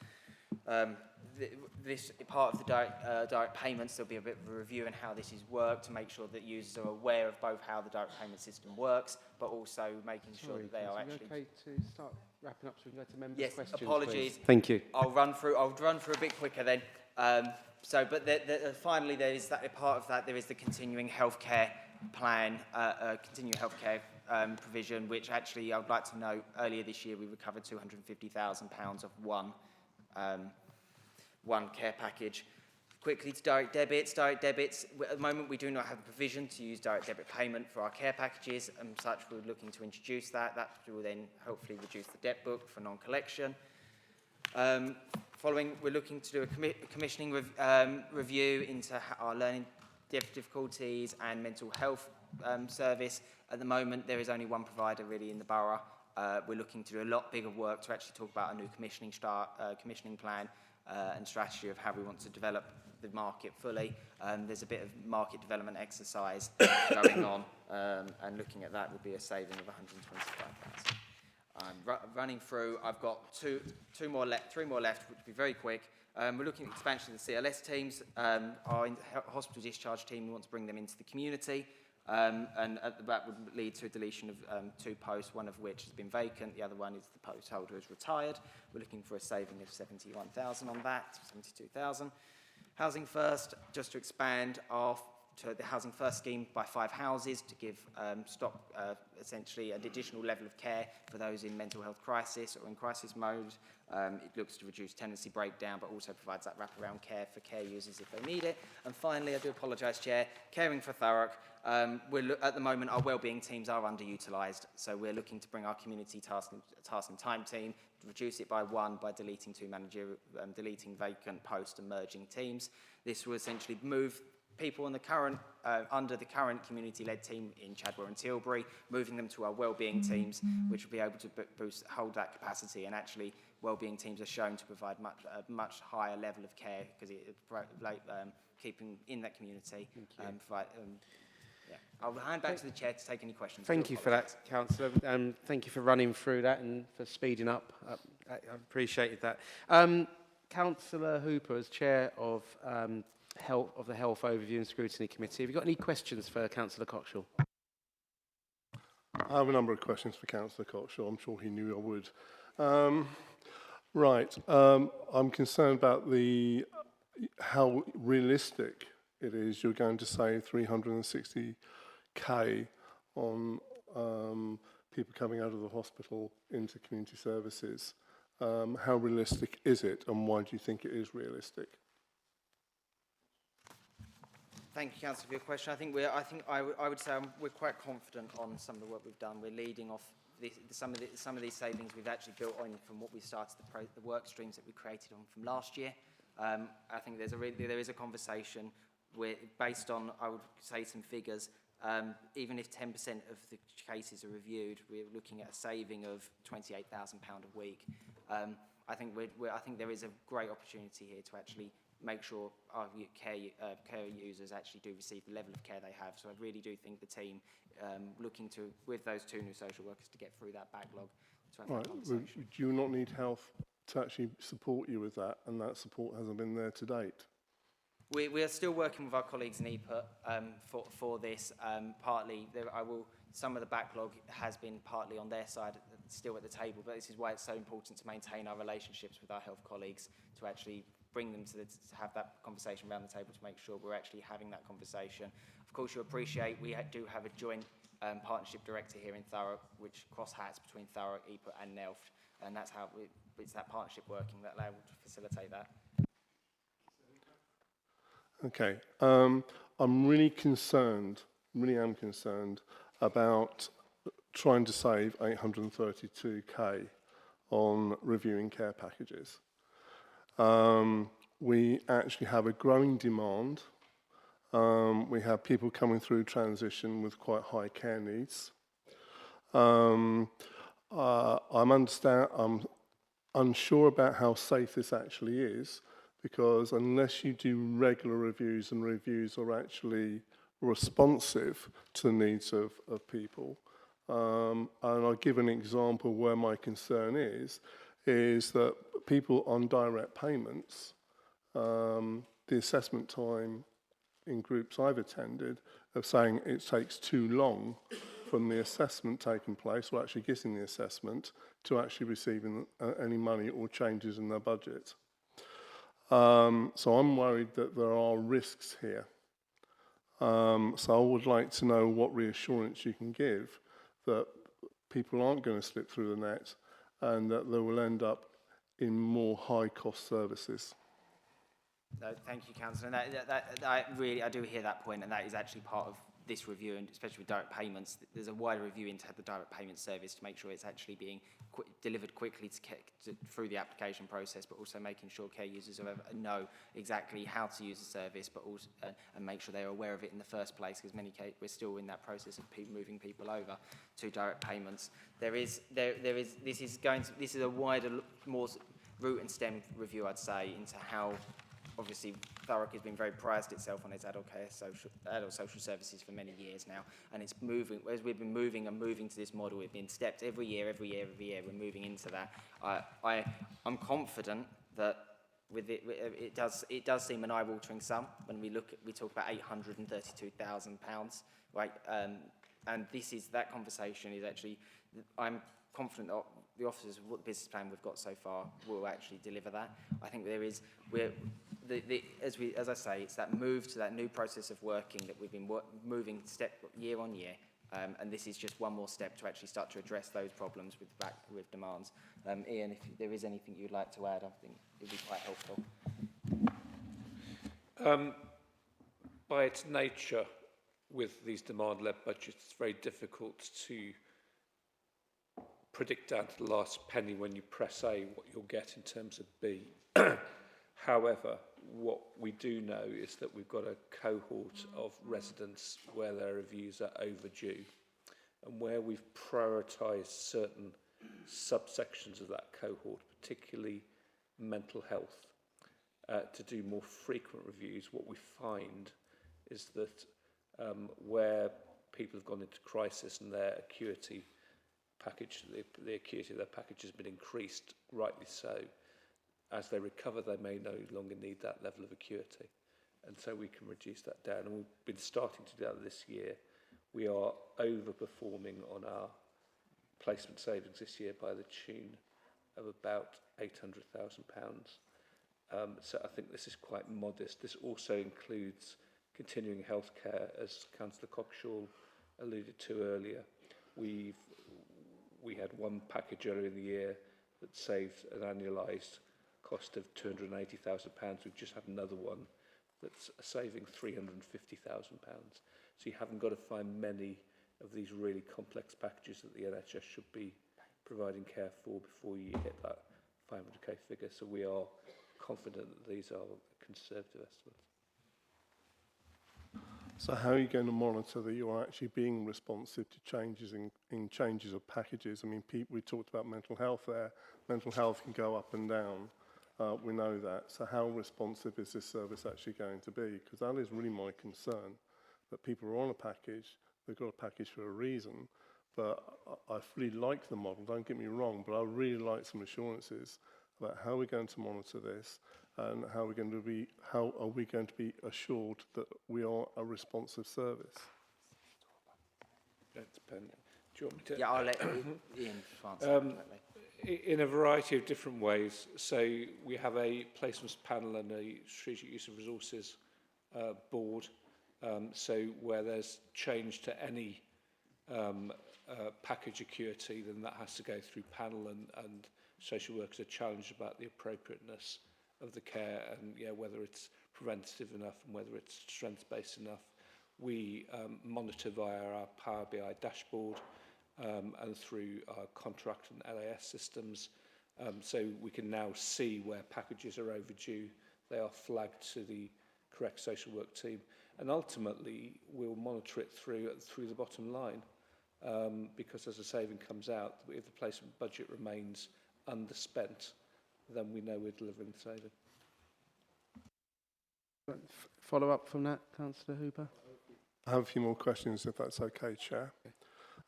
This part of the direct payments, there'll be a bit of a review on how this is worked to make sure that users are aware of both how the direct payment system works, but also making sure that they are actually. Okay to start wrapping up so we can go to members' questions. Yes, apologies. Please. Thank you. I'll run through a bit quicker then. Finally, there is that part of that. There is the continuing healthcare plan, continuing healthcare provision, which actually I would like to note. Earlier this year, we recovered £250,000 of one care package. Quickly to direct debits. Direct debits, at the moment we do not have a provision to use direct debit payment for our care packages, and such we're looking to introduce that. That will then hopefully reduce the debt book for non-collection. Following, we're looking to do a commissioning review into our learning difficulties and mental health service. At the moment, there is only one provider really in the borough. We're looking to do a lot bigger work to actually talk about a new commissioning plan and strategy of how we want to develop the market fully. There's a bit of market development exercise going on, and looking at that would be a saving of 125,000. Running through, I've got three more left, which will be very quick. We're looking at expansion of the CLS teams. Our hospital discharge team, we want to bring them into the community, and that would lead to a deletion of 2 posts, one of which has been vacant, the other one is the post holder is retired. We're looking for a saving of 71,000 on that, 72,000. Housing First, just to expand to the Housing First scheme by 5 houses to give essentially an additional level of care for those in mental health crisis or in crisis mode. It looks to reduce tenancy breakdown, but also provides that wraparound care for care users if they need it. And finally, I do apologise, Chair, caring for Thurrock. At the moment, our wellbeing teams are underutilised, so we're looking to bring our community task and time team, reduce it by 1 by deleting 2 deleting vacant posts and merging teams. This will essentially move people in the current, under the current community-led team in Chadwell and Tilbury, moving them to our wellbeing teams, which will be able to hold that capacity. And actually, wellbeing teams are shown to provide a much higher level of care because keeping in that community. I'll hand back to the Chair to take any questions. Thank you for that, Councillor. Thank you for running through that and for speeding up. I appreciated that. Councillor Hooper, as Chair of the Health Overview and Scrutiny Committee, have you got any questions for Councillor Cockshaw? I have a number of questions for Councillor Cockshaw. I'm sure he knew I would. I'm concerned about how realistic it is you're going to save 360k on people coming out of the hospital into community services. How realistic is it, and why do you think it is realistic? Thank you, Councillor, for your question. I would say we're quite confident on some of the work we've done. We're leading off some of these savings we've actually built on from what we started the work streams that we created on from last year. I think there is a conversation based on, I would say, some figures. Even if 10% of the cases are reviewed, we're looking at a saving of £28,000 a week. I think there is a great opportunity here to actually make sure our care users actually do receive the level of care they have. So I really do think the team looking to, with those 2 new social workers, to get through that backlog. To have that conversation. Do you not need health to actually support you with that, and that support hasn't been there to date? We are still working with our colleagues in EPUT for this. Partly, some of the backlog has been partly on their side, still at the table, but this is why it's so important to maintain our relationships with our health colleagues, to actually bring them to have that conversation around the table, to make sure we're actually having that conversation. Of course, you appreciate we do have a joint partnership director here in Thurrock, which cross hats between Thurrock, EPUT and NELFT, and that's how it's that partnership working that allows to facilitate that. Okay, I'm really am concerned about trying to save 832k on reviewing care packages. We actually have a growing demand. We have people coming through transition with quite high care needs. I'm unsure about how safe this actually is, because unless you do regular reviews and reviews are actually responsive to the needs of people, and I'll give an example where my concern is that people on direct payments, the assessment time in groups I've attended of saying it takes too long from the assessment taking place, or actually getting the assessment, to actually receiving any money or changes in their budget. So I'm worried that there are risks here. So I would like to know what reassurance you can give that people aren't going to slip through the net and that they will end up in more high-cost services. No, thank you, Councillor. And I do hear that point, and that is actually part of this review, and especially with direct payments. There's a wider review into the direct payment service to make sure it's actually being delivered quickly through the application process, but also making sure care users know exactly how to use the service, but also and make sure they're aware of it in the first place, because we're still in that process of moving people over to direct payments. This is a wider, root and stem review, I'd say, into how, obviously, Thurrock has been very prized itself on its adult social services for many years now, and it's moving, as we've been moving to this model, we've been stepped every year, we're moving into that. I'm confident that with it does seem an eye-watering sum when we talk about £832,000, right? And that conversation is actually, I'm confident that the officers of what the business plan we've got so far will actually deliver that. I think there is, as I say, it's that move to that new process of working that we've been moving year on year. And this is just one more step to actually start to address those problems with demands. Ian, if there is anything you'd like to add, I think it would be quite helpful. By its nature, with these demand-led budgets, it's very difficult to predict down to the last penny when you press A what you'll get in terms of B. However, what we do know is that we've got a cohort of residents where their reviews are overdue, and where we've prioritised certain subsections of that cohort, particularly mental health, to do more frequent reviews. What we find is that where people have gone into crisis and their acuity package, the acuity of their package has been increased, rightly so. As they recover, they may no longer need that level of acuity. And so we can reduce that down. And we've been starting to do that this year. We are overperforming on our placement savings this year by the tune of about £800,000. So I think this is quite modest. This also includes continuing healthcare, as Councillor Cockshaw alluded to earlier. We had one package earlier in the year that saved an annualised cost of £280,000. We've just had another one that's saving £350,000. So you haven't got to find many of these really complex packages that the NHS should be providing care for before you hit that 500k figure. So we are confident that these are conservative estimates. So how are you going to monitor that you're actually being responsive to changes in changes of packages? I mean, we talked about mental health there. Mental health can go up and down. We know that. So how responsive is this service actually going to be? Because that is really my concern, that people are on a package, they've got a package for a reason, but I really like the model, don't get me wrong, but I really like some assurances about how we're going to monitor this and how are we going to be assured that we are a responsive service? That's dependent. Do you want me to? Yeah, I'll let Ian answer. In a variety of different ways. So we have a placements panel and a strategic use of resources board. So where there's change to any package acuity, then that has to go through panel, and social workers are challenged about the appropriateness of the care and whether it's preventative enough and whether it's strengths-based enough. We monitor via our Power BI dashboard and through our contract and LAS systems. So we can now see where packages are overdue. They are flagged to the correct social work team. And ultimately, we'll monitor it through the bottom line. Because as the saving comes out, if the placement budget remains underspent, then we know we're delivering the saving. Follow up from that, Councillor Hooper? I have a few more questions, if that's okay, Chair.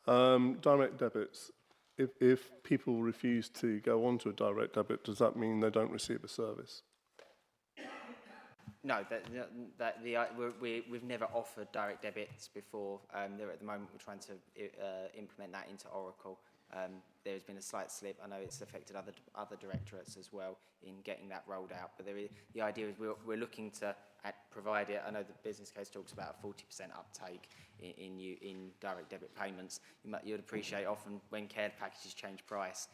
Direct debits. If people refuse to go on to a direct debit, does that mean they don't receive a service? No, we've never offered direct debits before. At the moment, we're trying to implement that into Oracle. There's been a slight slip. I know it's affected other directorates as well in getting that rolled out. But the idea is we're looking to provide it. I know the business case talks about a 40% uptake in direct debit payments. You'd appreciate often when care packages change price,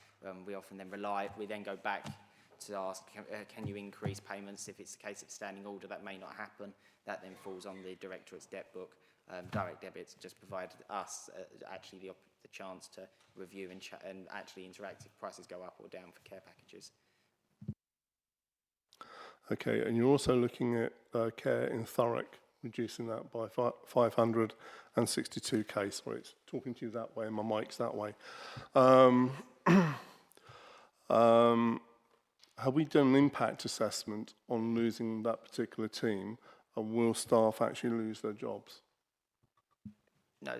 we often then we then go back to ask, can you increase payments? If it's a case of standing order, that may not happen. That then falls on the directorate's debt book. Direct debits just provide us actually the chance to review and actually interact if prices go up or down for care packages. Okay, and you're also looking at care in Thurrock, reducing that by 562k. Sorry, it's talking to you that way and my mic's that way. have we done an impact assessment on losing that particular team, and will staff actually lose their jobs? No,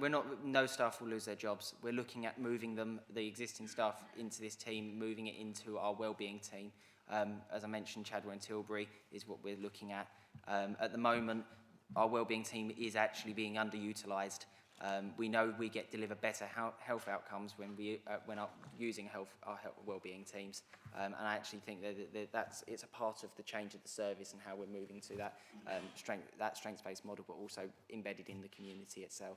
we're not. No staff will lose their jobs. We're looking at moving the existing staff into this team, moving it into our wellbeing team. As I mentioned, Chadwell and Tilbury is what we're looking at. At the moment, our wellbeing team is actually being underutilised. We know we deliver better health outcomes when we are using our wellbeing teams, and I actually think that it's a part of the change of the service and how we're moving to that strengths-based model, but also embedded in the community itself.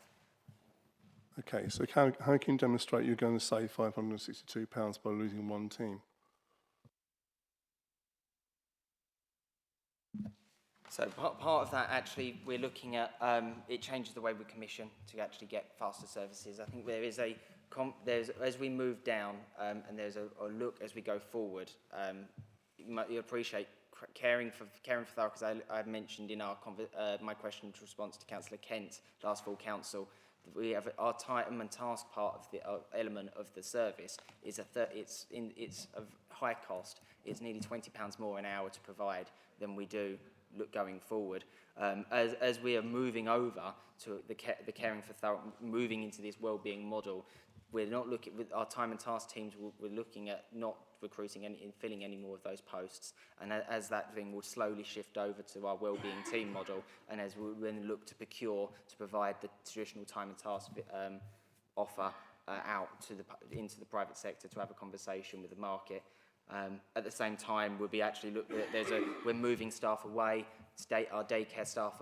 Okay, so how can you demonstrate you're going to save £562 by losing one team? So part of that, actually, we're looking at, it changes the way we commission to actually get faster services. I think there is as we move down, and there's a look as we go forward, you appreciate caring for Thurrock, as I mentioned in my question to response to Councillor Kent last full council. We have our time and task part of the element of the service is it's of high cost. It's nearly £20 more an hour to provide than we do going forward. As we are moving over to the caring for Thurrock, moving into this wellbeing model, we're not looking with our time and task teams. We're looking at not recruiting and filling any more of those posts, and as that thing will slowly shift over to our wellbeing team model, and as we then look to procure to provide the traditional time and task offer out into the private sector to have a conversation with the market. At the same time, we'll be actually we're moving staff away. Our daycare staff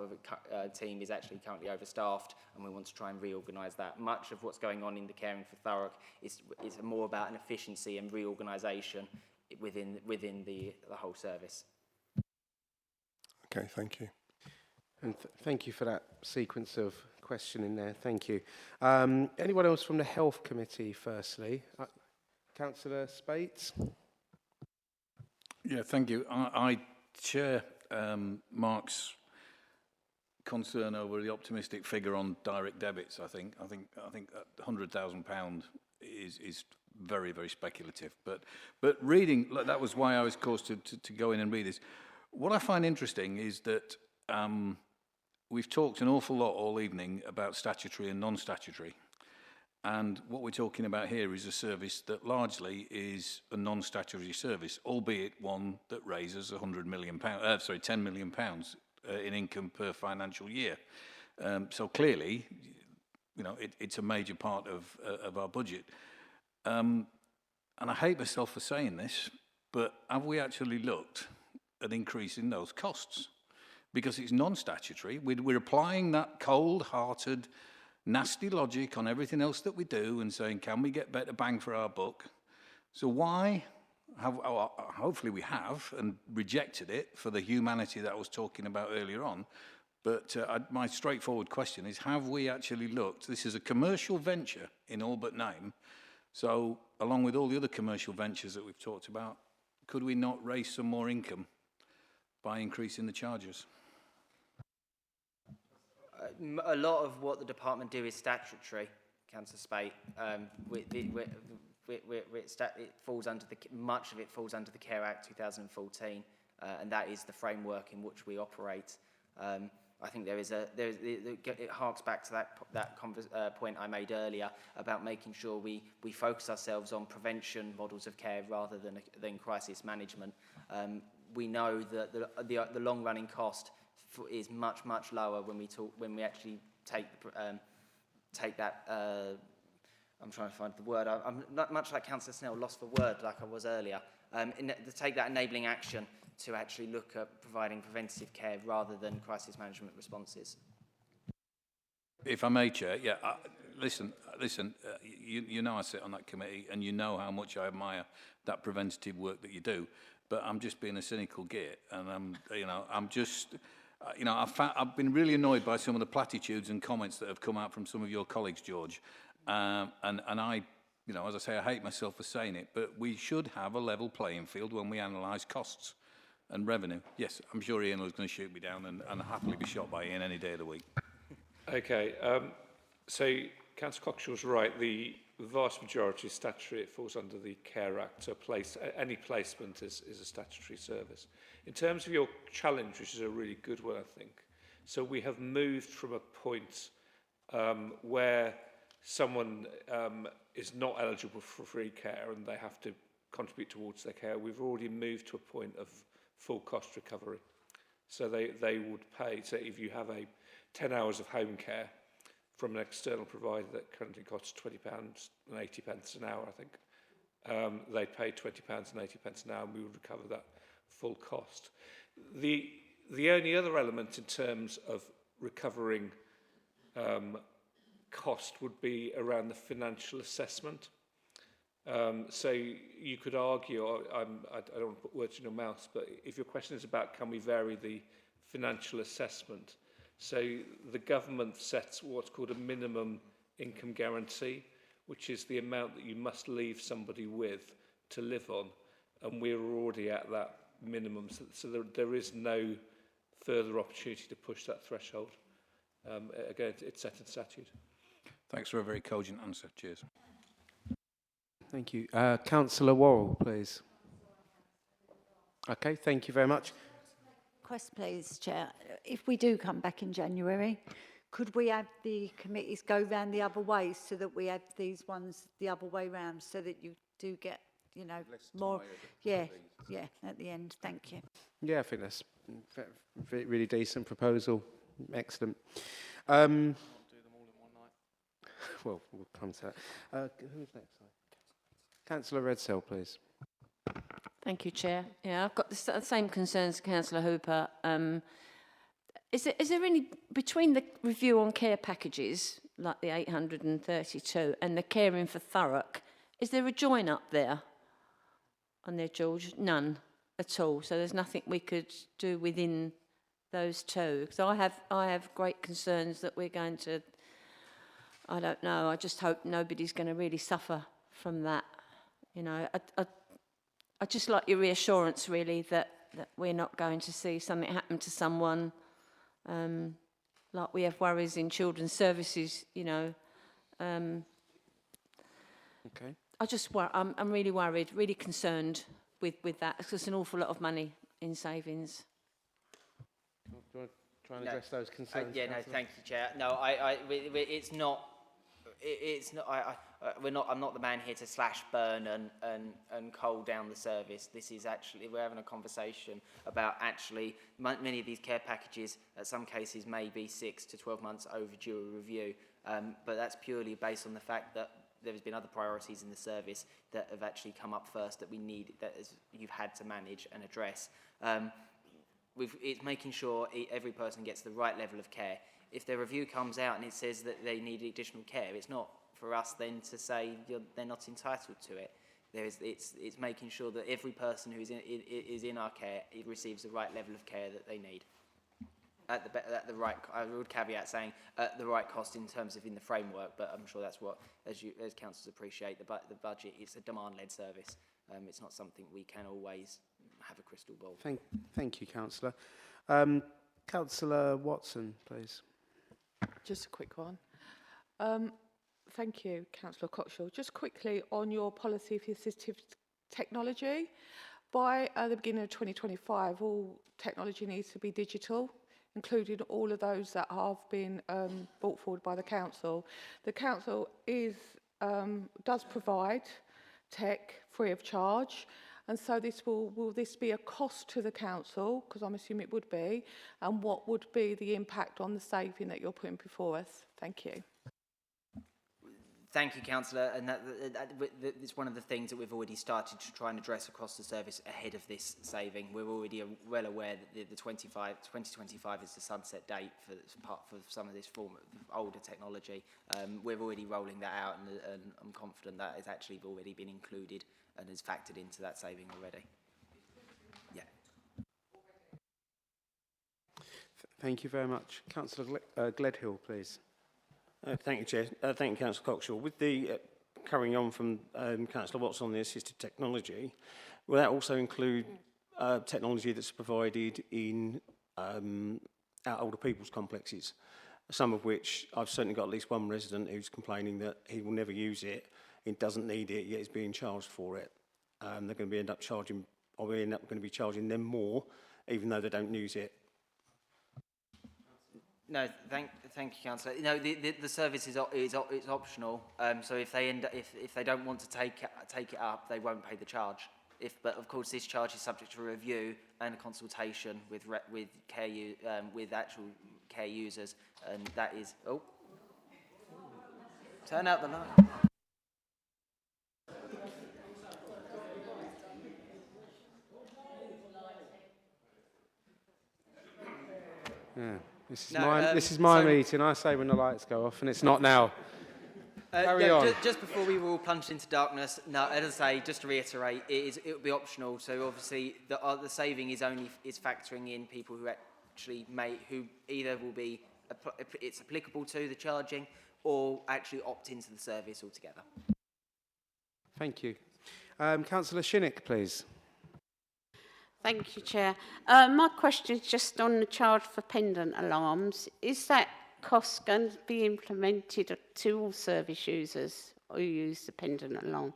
team is actually currently overstaffed, and we want to try and reorganise that. Much of what's going on in the caring for Thurrock is more about an efficiency and reorganisation within the whole service. Okay, thank you. And thank you for that sequence of questioning there. Thank you. Anyone else from the Health Committee, firstly? Councillor Spates? Yeah, thank you. I share Mark's concern over the optimistic figure on direct debits. I think £100,000 is very, very speculative. But reading, that was why I was caused to go in and read this. What I find interesting is that we've talked an awful lot all evening about statutory and non-statutory. And what we're talking about here is a service that largely is a non-statutory service, albeit one that raises £10 million in income per financial year. So clearly, it's a major part of our budget. And I hate myself for saying this, but have we actually looked at increasing those costs? Because it's non-statutory. We're applying that cold-hearted, nasty logic on everything else that we do and saying, can we get better bang for our buck? So why hopefully we have, and rejected it for the humanity that I was talking about earlier on. But my straightforward question is, have we actually looked? This is a commercial venture in all but name. So along with all the other commercial ventures that we've talked about, could we not raise some more income by increasing the charges? A lot of what the department do is statutory, Councillor Spate. It falls under much of it falls under the Care Act 2014, and that is the framework in which we operate. I think it harks back to that point I made earlier about making sure we focus ourselves on prevention models of care rather than crisis management. We know that the long-running cost is much lower when we actually take that. I'm trying to find the word. I'm not much like Councillor Snell, lost for word like I was earlier. To take that enabling action to actually look at providing preventative care rather than crisis management responses. If I may, Chair, yeah. Listen. You know I sit on that committee, and you know how much I admire that preventative work that you do. But I'm just being a cynical git, and I've been really annoyed by some of the platitudes and comments that have come out from some of your colleagues, George. And I, as I say, I hate myself for saying it, but we should have a level playing field when we analyse costs and revenue. Yes, I'm sure Ian was going to shoot me down and happily be shot by Ian any day of the week. Okay, so Councillor Cockshaw's right. We the vast majority is statutory. It falls under the Care Act. So any placement is a statutory service. In terms of your challenge, which is a really good one, I think, so we have moved from a point where someone is not eligible for free care and they have to contribute towards their care. We've already moved to a point of full cost recovery. So they would pay, so if you have 10 hours of home care from an external provider that currently costs £20.80 an hour, I think, they'd pay £20.80 an hour and we would recover that full cost. The only other element in terms of recovering cost would be around the financial assessment. So you could argue, I don't want to put words in your mouth, but if your question is about can we vary the financial assessment, so the government sets what's called a minimum income guarantee, which is the amount that you must leave somebody with to live on, and we're already at that minimum, so there is no further opportunity to push that threshold. Again, it's set in statute. Thanks for a very cogent answer. Cheers. Thank you. Councillor Worrell, please. Okay, thank you very much. Request, please, Chair. If we do come back in January, could we have the committees go round the other way so that we have these ones the other way round so that you do get, you know, more... Yeah, yeah, at the end. Thank you. Yeah, I think that's a really decent proposal. Excellent. Well, we'll come to that. Who's next? Councillor Redsell, please. Thank you, Chair. Yeah, I've got the same concerns as Councillor Hooper. Is there any, between the review on care packages, like the 832, and the caring for Thurrock, is there a join up there on there, George? None at all. So there's nothing we could do within those two. Because I have great concerns that we're going to, I don't know, I just hope nobody's going to really suffer from that. You know, I just like your reassurance, really, that we're not going to see something happen to someone, like we have worries in children's services, you know. Okay. I'm really worried, really concerned with that. It's just an awful lot of money in savings. Do you want to try and address those concerns? Yeah, no, thank you, Chair. No, it's not. It's not. I'm not the man here to slash, burn, and coal down the service. This is actually, we're having a conversation about actually many of these care packages. At some cases, may be 6 to 12 months overdue a review, but that's purely based on the fact that there has been other priorities in the service that have actually come up first that we need, you've had to manage and address. It's making sure every person gets the right level of care. If their review comes out and it says that they need additional care, it's not for us then to say they're not entitled to it. It's making sure that every person who is in our care receives the right level of care that they need. At the right, I would caveat saying at the right cost in terms of in the framework, but I'm sure that's what, as councillors appreciate, the budget, it's a demand-led service. It's not something we can always have a crystal ball. Thank you, Councillor. Councillor Watson, please. Just a quick one. Thank you, Councillor Cockshaw. Just quickly on your policy for assistive technology, by the beginning of 2025, all technology needs to be digital, including all of those that have been brought forward by the council. The council does provide tech free of charge, and so will this be a cost to the council? Because I'm assuming it would be. And what would be the impact on the saving that you're putting before us? Thank you. Thank you, Councillor. And it's one of the things that we've already started to try and address across the service ahead of this saving. We're already well aware that the 2025 is the sunset date for some of this form of older technology. We're already rolling that out, and I'm confident that has actually already been included and is factored into that saving already. Yeah. Thank you very much. Councillor Gledhill, please. Thank you, Chair. Thank you, Councillor Cockshaw. With the carrying on from Councillor Watson on the assistive technology, will that also include technology that's provided in our older people's complexes? Some of which I've certainly got at least one resident who's complaining that he will never use it. it doesn't need it, yet it's being charged for it. They're going to end up charging, or we end up going to be charging them more, even though they don't use it. No, thank you, Councillor. No, the service is optional. So if they don't want to take it up, they won't pay the charge. But of course, this charge is subject to a review and a consultation with actual care users, and that is turn out the light. Yeah. This is my meeting. I say when the lights go off, and it's not now. Carry on. Just before we were all plunged into darkness, no, as I say, just to reiterate, it will be optional. So obviously, the saving is factoring in people who actually who either will be it's applicable to the charging, or actually opt into the service altogether. Thank you. Councillor Shinnick, please. Thank you, Chair. My question is just on the charge for pendant alarms. Is that cost going to be implemented to all service users who use the pendant alarm?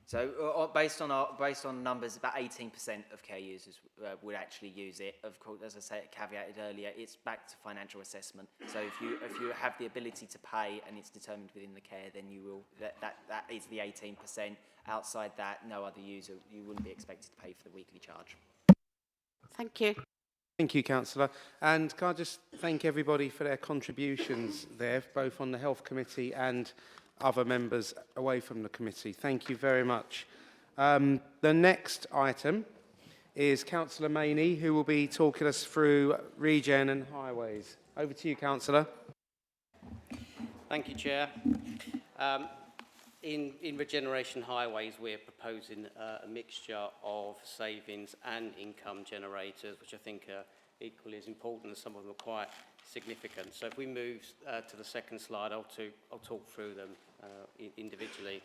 So based on numbers, about 18% of care users would actually use it. Of course, as I said, caveated earlier, it's back to financial assessment. So if you have the ability to pay and it's determined within the care, then you will. That is the 18%. Outside that, no other user, you wouldn't be expected to pay for the weekly charge. Thank you. Thank you, Councillor. And can I just thank everybody for their contributions there, both on the Health Committee and other members away from the committee. Thank you very much. The next item is Councillor Maney, who will be talking us through regen and highways. Over to you, Councillor. Thank you, Chair. In regeneration highways, we're proposing a mixture of savings and income generators, which I think are equally as important, and some of them are quite significant. So if we move to the second slide, I'll talk through them individually.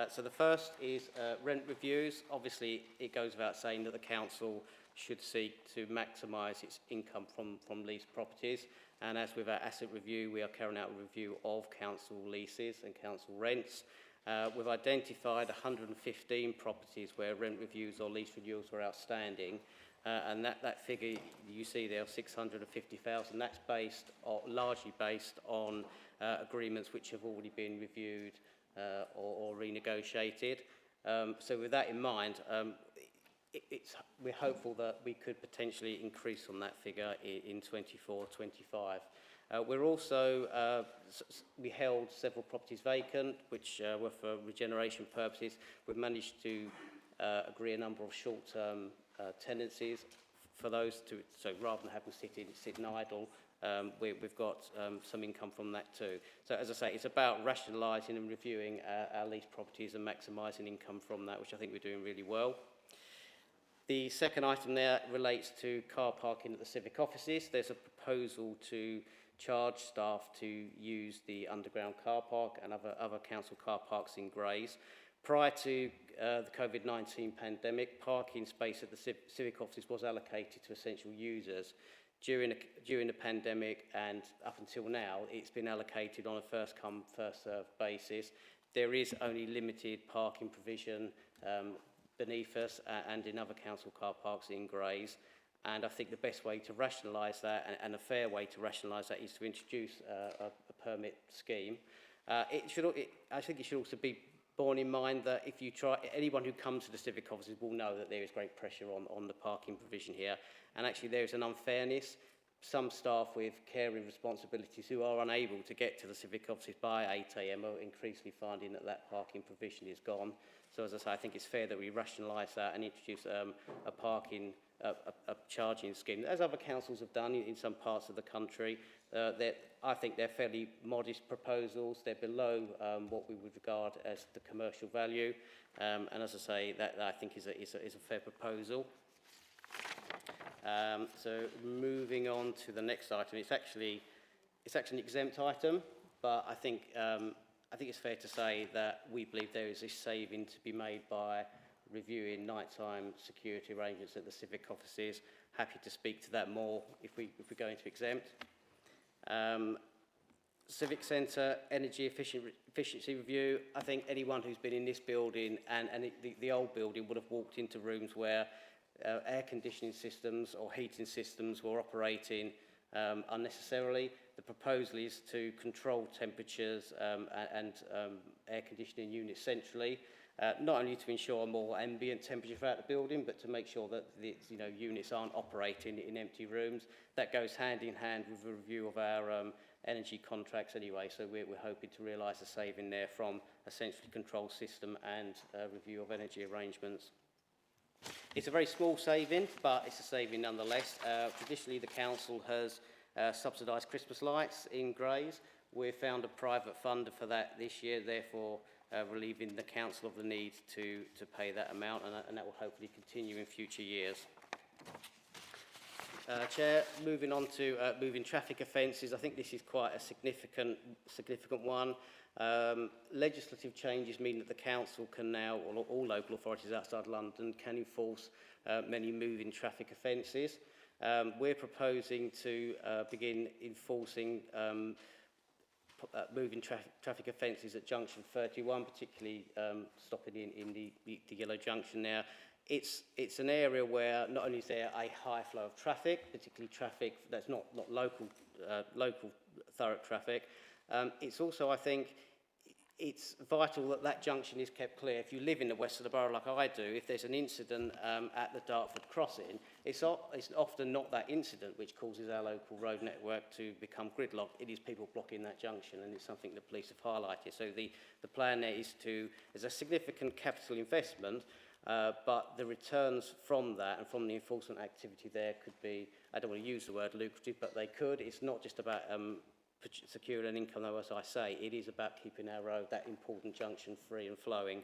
So the first is rent reviews. Obviously, it goes without saying that the council should seek to maximise its income from leased properties. And as with our asset review, we are carrying out a review of council leases and council rents. We've identified 115 properties where rent reviews or lease renewals are outstanding. And that figure you see there of 650,000, that's largely based on agreements which have already been reviewed or renegotiated. So with that in mind, we're hopeful that we could potentially increase on that figure in 24-25. We're also, we held several properties vacant, which were for regeneration purposes. We've managed to agree a number of short-term tenancies for those so rather than have them sitting idle, we've got some income from that too. So as I say, it's about rationalising and reviewing our leased properties and maximising income from that, which I think we're doing really well. The second item there relates to car parking at the civic offices. There's a proposal to charge staff to use the underground car park and other council car parks in Grays. Prior to the COVID-19 pandemic, parking space at the civic offices was allocated to essential users. During the pandemic and up until now, it's been allocated on a first-come, first-served basis. There is only limited parking provision beneath us and in other council car parks in Grays. And I think the best way to rationalise that and a fair way to rationalise that is to introduce a permit scheme. I think it should also be borne in mind that if you try, anyone who comes to the civic offices will know that there is great pressure on the parking provision here. And actually there is an unfairness. Some staff with caring responsibilities who are unable to get to the civic offices by 8 AM are increasingly finding that parking provision is gone. So as I say, I think it's fair that we rationalise that and introduce a charging scheme, as other councils have done in some parts of the country. I think they're fairly modest proposals. They're below what we would regard as the commercial value. And as I say, that I think is a fair proposal. So moving on to the next item, it's actually an exempt item, but I think it's fair to say that we believe there is a saving to be made by reviewing nighttime security arrangements at the civic offices. Happy to speak to that more if we go into exempt. Civic Centre energy efficiency review. I think anyone who's been in this building and the old building would have walked into rooms where air conditioning systems or heating systems were operating unnecessarily. The proposal is to control temperatures and air conditioning units centrally, not only to ensure a more ambient temperature throughout the building, but to make sure that the units aren't operating in empty rooms. That goes hand in hand with a review of our energy contracts anyway, so we're hoping to realise a saving there from a centrally controlled system and review of energy arrangements. It's a very small saving, but it's a saving nonetheless. Traditionally, the council has subsidised Christmas lights in Grays. We've found a private funder for that this year, therefore relieving the council of the need to pay that amount, and that will hopefully continue in future years. Chair, moving on to moving traffic offences, I think this is quite a significant one. Legislative changes mean that the council can now, or all local authorities outside London, can enforce many moving traffic offences. We're proposing to begin enforcing moving traffic offences at junction 31, particularly stopping in the yellow junction there. It's an area where not only is there a high flow of traffic, particularly traffic that's not local Thurrock traffic, it's also, I think, it's vital that that junction is kept clear. If you live in the west of the borough like I do, if there's an incident at the Dartford crossing, it's often not that incident which causes our local road network to become gridlocked. It is people blocking that junction, and it's something the police have highlighted. So the plan there is there's a significant capital investment, but the returns from that and from the enforcement activity there could be, I don't want to use the word lucrative, but they could. It's not just about securing an income, though, as I say, it is about keeping our road, that important junction, free and flowing.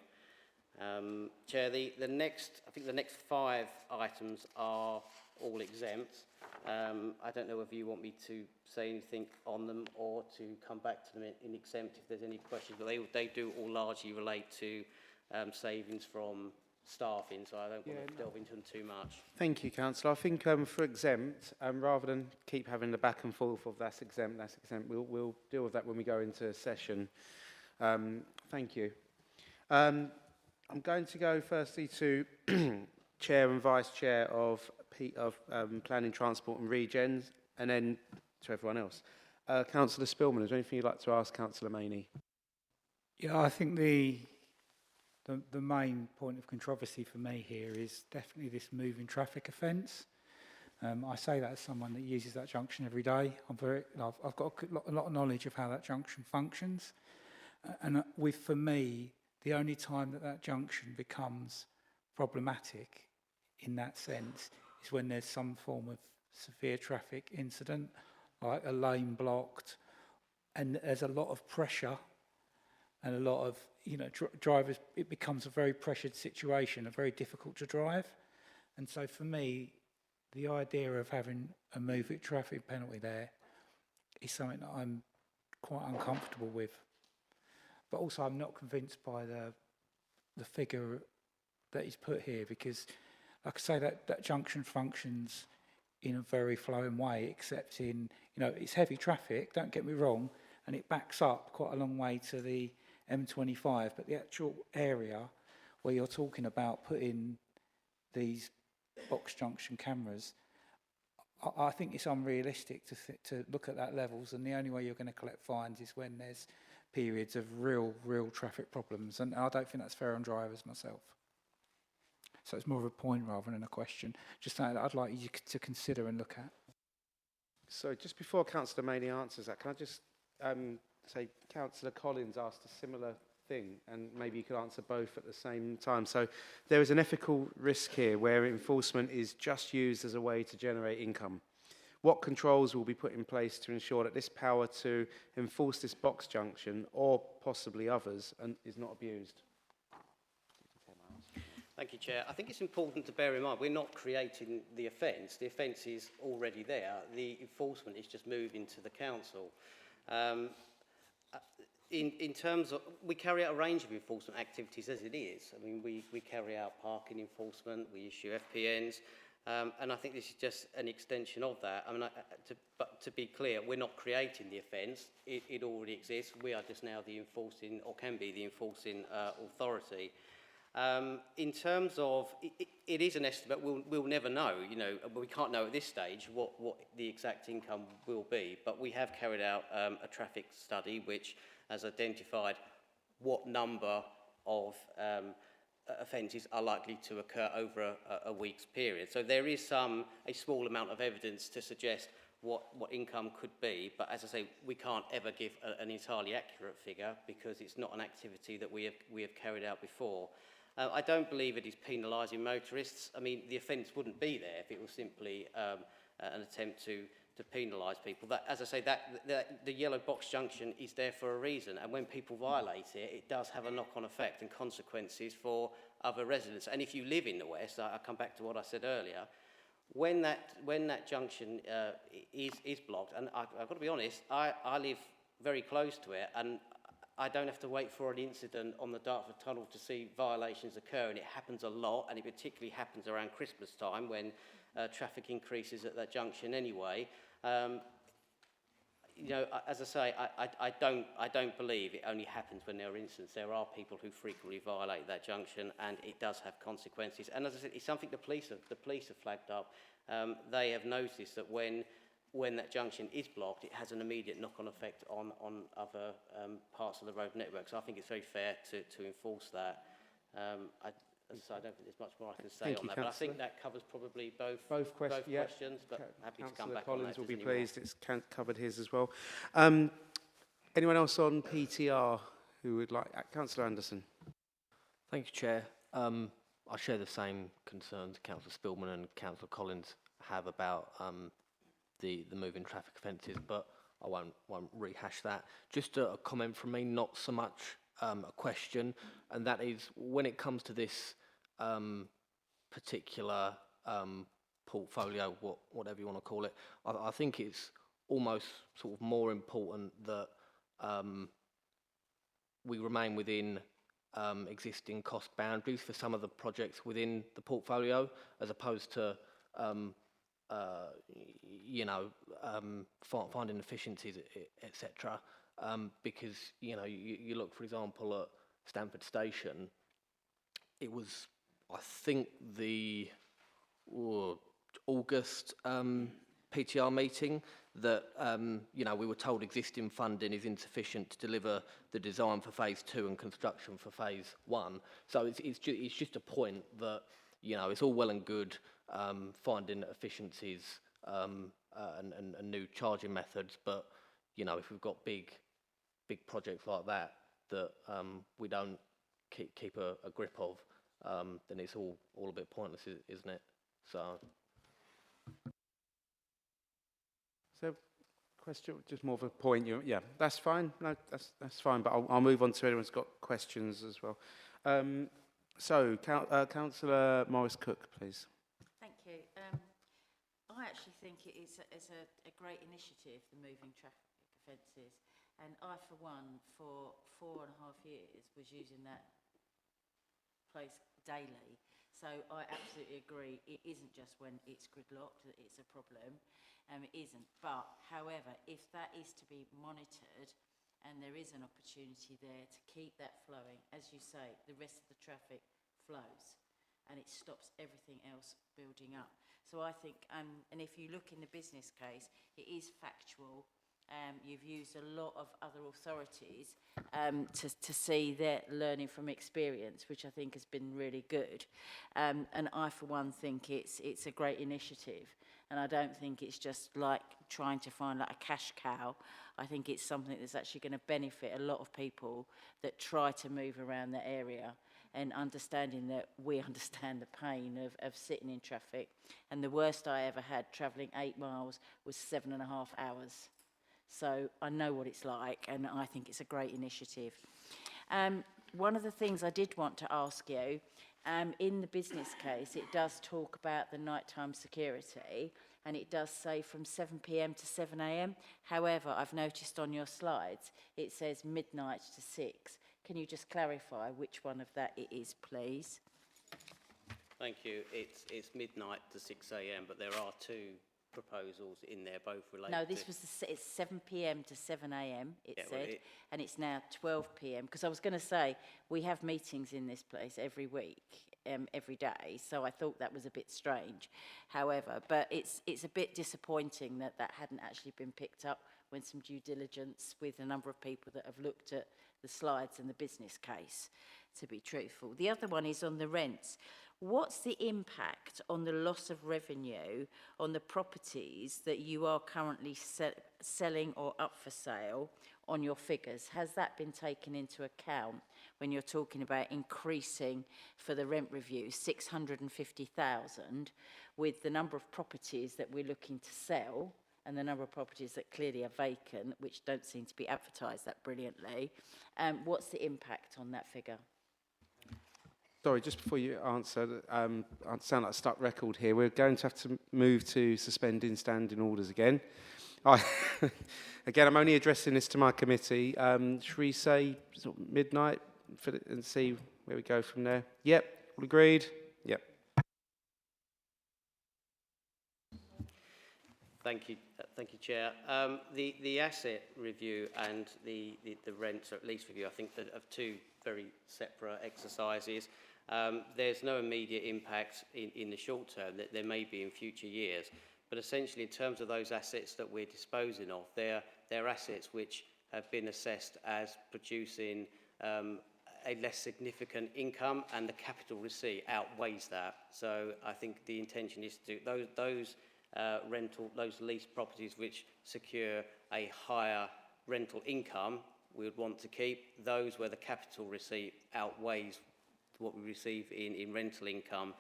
Chair, I think the next 5 items are all exempt. I don't know whether you want me to say anything on them or to come back to them in exempt if there's any questions, but they do all largely relate to savings from staffing, so I don't want to delve into them too much. Thank you, Councillor. I think for exempt, rather than keep having the back and forth of that's exempt, we'll deal with that when we go into session. Thank you. I'm going to go firstly to Chair and Vice Chair of Planning, Transport and Regens, and then to everyone else. Councillor Spillman, is there anything you'd like to ask Councillor Maney? Yeah, I think the main point of controversy for me here is definitely this moving traffic offence. I say that as someone that uses that junction every day. I've got a lot of knowledge of how that junction functions. And for me, the only time that junction becomes problematic in that sense is when there's some form of severe traffic incident, like a lane blocked, and there's a lot of pressure and a lot of, drivers, it becomes a very pressured situation, very difficult to drive. And so for me, the idea of having a moving traffic penalty there is something that I'm quite uncomfortable with. But also I'm not convinced by the figure that is put here, because like I say, that junction functions in a very flowing way, except in, it's heavy traffic, don't get me wrong, and it backs up quite a long way to the M25, but the actual area where you're talking about putting these box junction cameras, I think it's unrealistic to look at that levels, and the only way you're going to collect fines is when there's periods of real traffic problems, and I don't think that's fair on drivers myself. So it's more of a point rather than a question. Just something that I'd like you to consider and look at. So just before Councillor Maney answers that, can I just say Councillor Collins asked a similar thing, and maybe you could answer both at the same time. So there is an ethical risk here where enforcement is just used as a way to generate income. What controls will be put in place to ensure that this power to enforce this box junction, or possibly others, is not abused? Thank you, Chair. I think it's important to bear in mind we're not creating the offence. The offence is already there. The enforcement is just moving to the council. In terms of, we carry out a range of enforcement activities as it is. I mean, we carry out parking enforcement, we issue FPNs, And I think this is just an extension of that. I mean, but to be clear, we're not creating the offence. It already exists. We are just now the enforcing, or can be the enforcing authority. In terms of, it is an estimate. We'll never know. You know, we can't know at this stage what the exact income will be. But we have carried out a traffic study which has identified what number of offences are likely to occur over a week's period. So there is a small amount of evidence to suggest what income could be, but as I say, we can't ever give an entirely accurate figure because it's not an activity that we have carried out before. I don't believe it is penalising motorists. I mean, the offence wouldn't be there if it was simply an attempt to penalise people. That, as I say, the yellow box junction is there for a reason, and when people violate it, it does have a knock-on effect and consequences for other residents. And if you live in the West, I'll come back to what I said earlier, when that junction is blocked, and I've got to be honest, I live very close to it, and I don't have to wait for an incident on the Dartford Tunnel to see violations occur, and it happens a lot, and it particularly happens around Christmas time when traffic increases at that junction anyway. You know, as I say, I don't believe it only happens when there are incidents. There are people who frequently violate that junction, and it does have consequences. And as I said, it's something the police have flagged up. They have noticed that when that junction is blocked, it has an immediate knock-on effect on other parts of the road network. So I think it's very fair to enforce that. As I say, I don't think there's much more I can say on that, but I think that covers probably both questions, but happy to come back on that. Collins will be pleased it's covered his as well. Anyone else on PTR who would like? Councillor Anderson. Thank you, Chair. I share the same concerns Councillor Spillman and Councillor Collins have about the moving traffic offences, but I won't rehash that. Just a comment from me, not so much a question, and that is when it comes to this particular portfolio, whatever you want to call it, I think it's almost sort of more important that we remain within existing cost boundaries for some of the projects within the portfolio, as opposed to finding efficiencies, etc. Because you look, for example, at Stamford Station. It was, I think, the August PTR meeting that we were told existing funding is insufficient to deliver the design for phase 2 and construction for phase 1. So it's just a point that it's all well and good finding efficiencies and new charging methods, but if we've got big projects like that we don't keep a grip of, then it's all a bit pointless, isn't it? So question, just more of a point. Yeah, that's fine. No, that's fine. But I'll move on to anyone who's got questions as well. Councillor Morris-Cook, please. Thank you. I actually think it is a great initiative, the moving traffic offences. And I, for one, for 4.5 years, was using that place daily. So I absolutely agree. It isn't just when it's gridlocked that it's a problem. It isn't. But, however, if that is to be monitored and there is an opportunity there to keep that flowing, as you say, the rest of the traffic flows and it stops everything else building up. So I think, and if you look in the business case, it is factual. You've used a lot of other authorities to see their learning from experience, which I think has been really good. And I, for one, think it's a great initiative. And I don't think it's just like trying to find like a cash cow. I think it's something that's actually going to benefit a lot of people that try to move around the area, and understanding that we understand the pain of sitting in traffic. And the worst I ever had travelling 8 miles was 7.5 hours. So I know what it's like, and I think it's a great initiative. One of the things I did want to ask you, in the business case, it does talk about the nighttime security, and it does say from 7 p.m. to 7 a.m. However, I've noticed on your slides, it says midnight to 6. Can you just clarify which one of that it is, please? Thank you. It's midnight to 6 a.m., but there are two proposals in there, both related No, this to... was it's 7 p.m. to 7 a.m. It Yeah, well, said, and it's now 12 p.m. Because I was going to say we have meetings in this place every week, every day. So I thought that was a bit strange. However, but it's a bit disappointing that that hadn't actually been picked up when some due diligence with a number of people that have looked at the slides and the business case, to be truthful. The other one is on the rents. What's the impact on the loss of revenue on the properties that you are currently selling or up for sale on your figures? Has that been taken into account when you're talking about increasing for the rent review 650,000 with the number of properties that we're looking to sell and the number of properties that clearly are vacant, which don't seem to be advertised that brilliantly? What's the impact on that figure? Sorry, just before you answer, I sound like a stuck record here. We're going to have to move to suspending standing orders again. Again, I'm only addressing this to my committee. Should we say sort of midnight and see where we go from there? Yep, all agreed? Yep. Thank you, Chair. The asset review and the rents, or at least review, I think that are two very separate exercises. There's no immediate impact in the short term. That there may be in future years, but essentially in terms of those assets that we're disposing of, they're assets which have been assessed as producing a less significant income, and the capital receipt outweighs that. So I think the intention is to those lease properties which secure a higher rental income, we would want to keep. Those where the capital receipt outweighs what we receive in rental income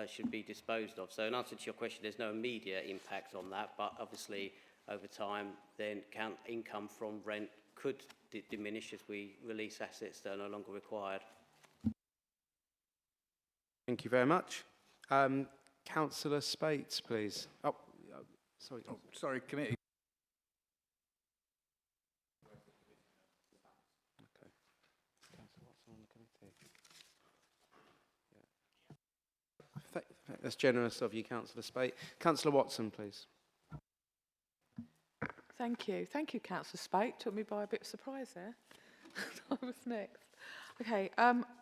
should be disposed of. So in answer to your question, there's no immediate impact on that, but obviously over time then income from rent could diminish as we release assets that are no longer required. Thank you very much. Councillor Spates, please. Oh, sorry. Oh, sorry, committee. That's generous of you, Councillor Spate. Councillor Watson, please. Thank you. Thank you, Councillor Spate. Took me by a bit of surprise there. I was next. Okay,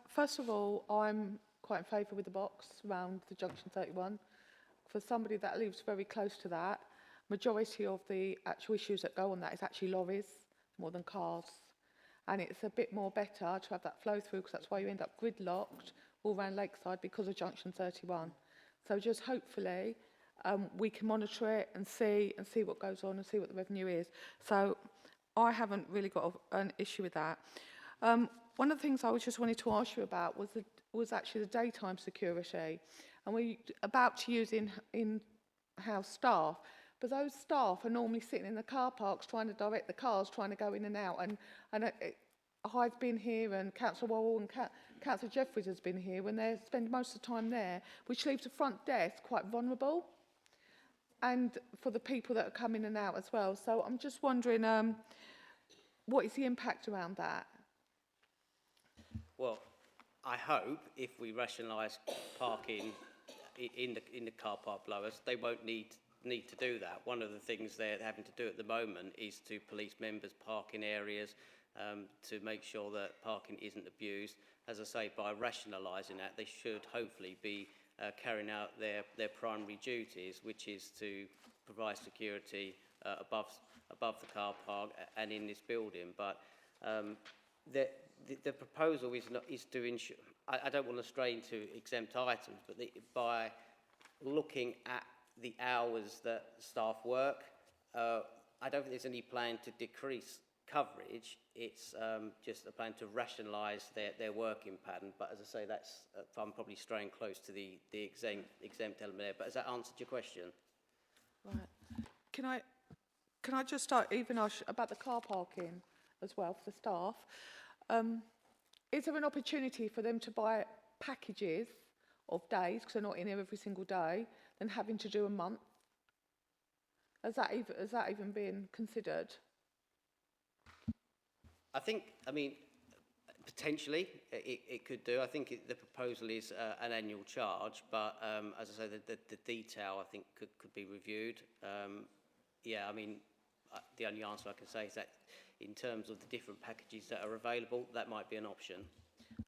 first of all, I'm quite in favour with the box around the Junction 31. For somebody that lives very close to that, majority of the actual issues that go on that is actually lorries more than cars. And it's a bit more better to have that flow through, because that's why you end up gridlocked all around Lakeside because of Junction 31. So just hopefully we can monitor it and see what goes on and see what the revenue is. So I haven't really got an issue with that. One of the things I just wanted to ask you about was actually the daytime security. And we're about to use in-house staff, but those staff are normally sitting in the car parks trying to direct the cars, trying to go in and out. And I've been here, and Councillor Worrell and Councillor Jeffries has been here, when they spend most of the time there, which leaves the front desk quite vulnerable, and for the people that are coming in and out as well. So I'm just wondering, what is the impact around that? Well, I hope if we rationalise parking in the car park below us, they won't need to do that. One of the things they're having to do at the moment is to police members' parking areas, to make sure that parking isn't abused. As I say, by rationalising that, they should hopefully be carrying out their primary duties, which is to provide security above the car park and in this building. But the proposal is to ensure. I don't want to stray into exempt items, but by looking at the hours that staff work, I don't think there's any plan to decrease coverage. It's just a plan to rationalise their working pattern. But as I say, that's I'm probably straying close to the exempt element there. But has that answered your question? Right. Can I just start about the car parking as well for the staff? Is there an opportunity for them to buy packages of days, because they're not in here every single day, than having to do a month? Has that even been considered? I mean, Potentially, it could do. I think the proposal is an annual charge, but as I say, the detail I think could be reviewed. Yeah, I mean, the only answer I can say is that in terms of the different packages that are available, that might be an option.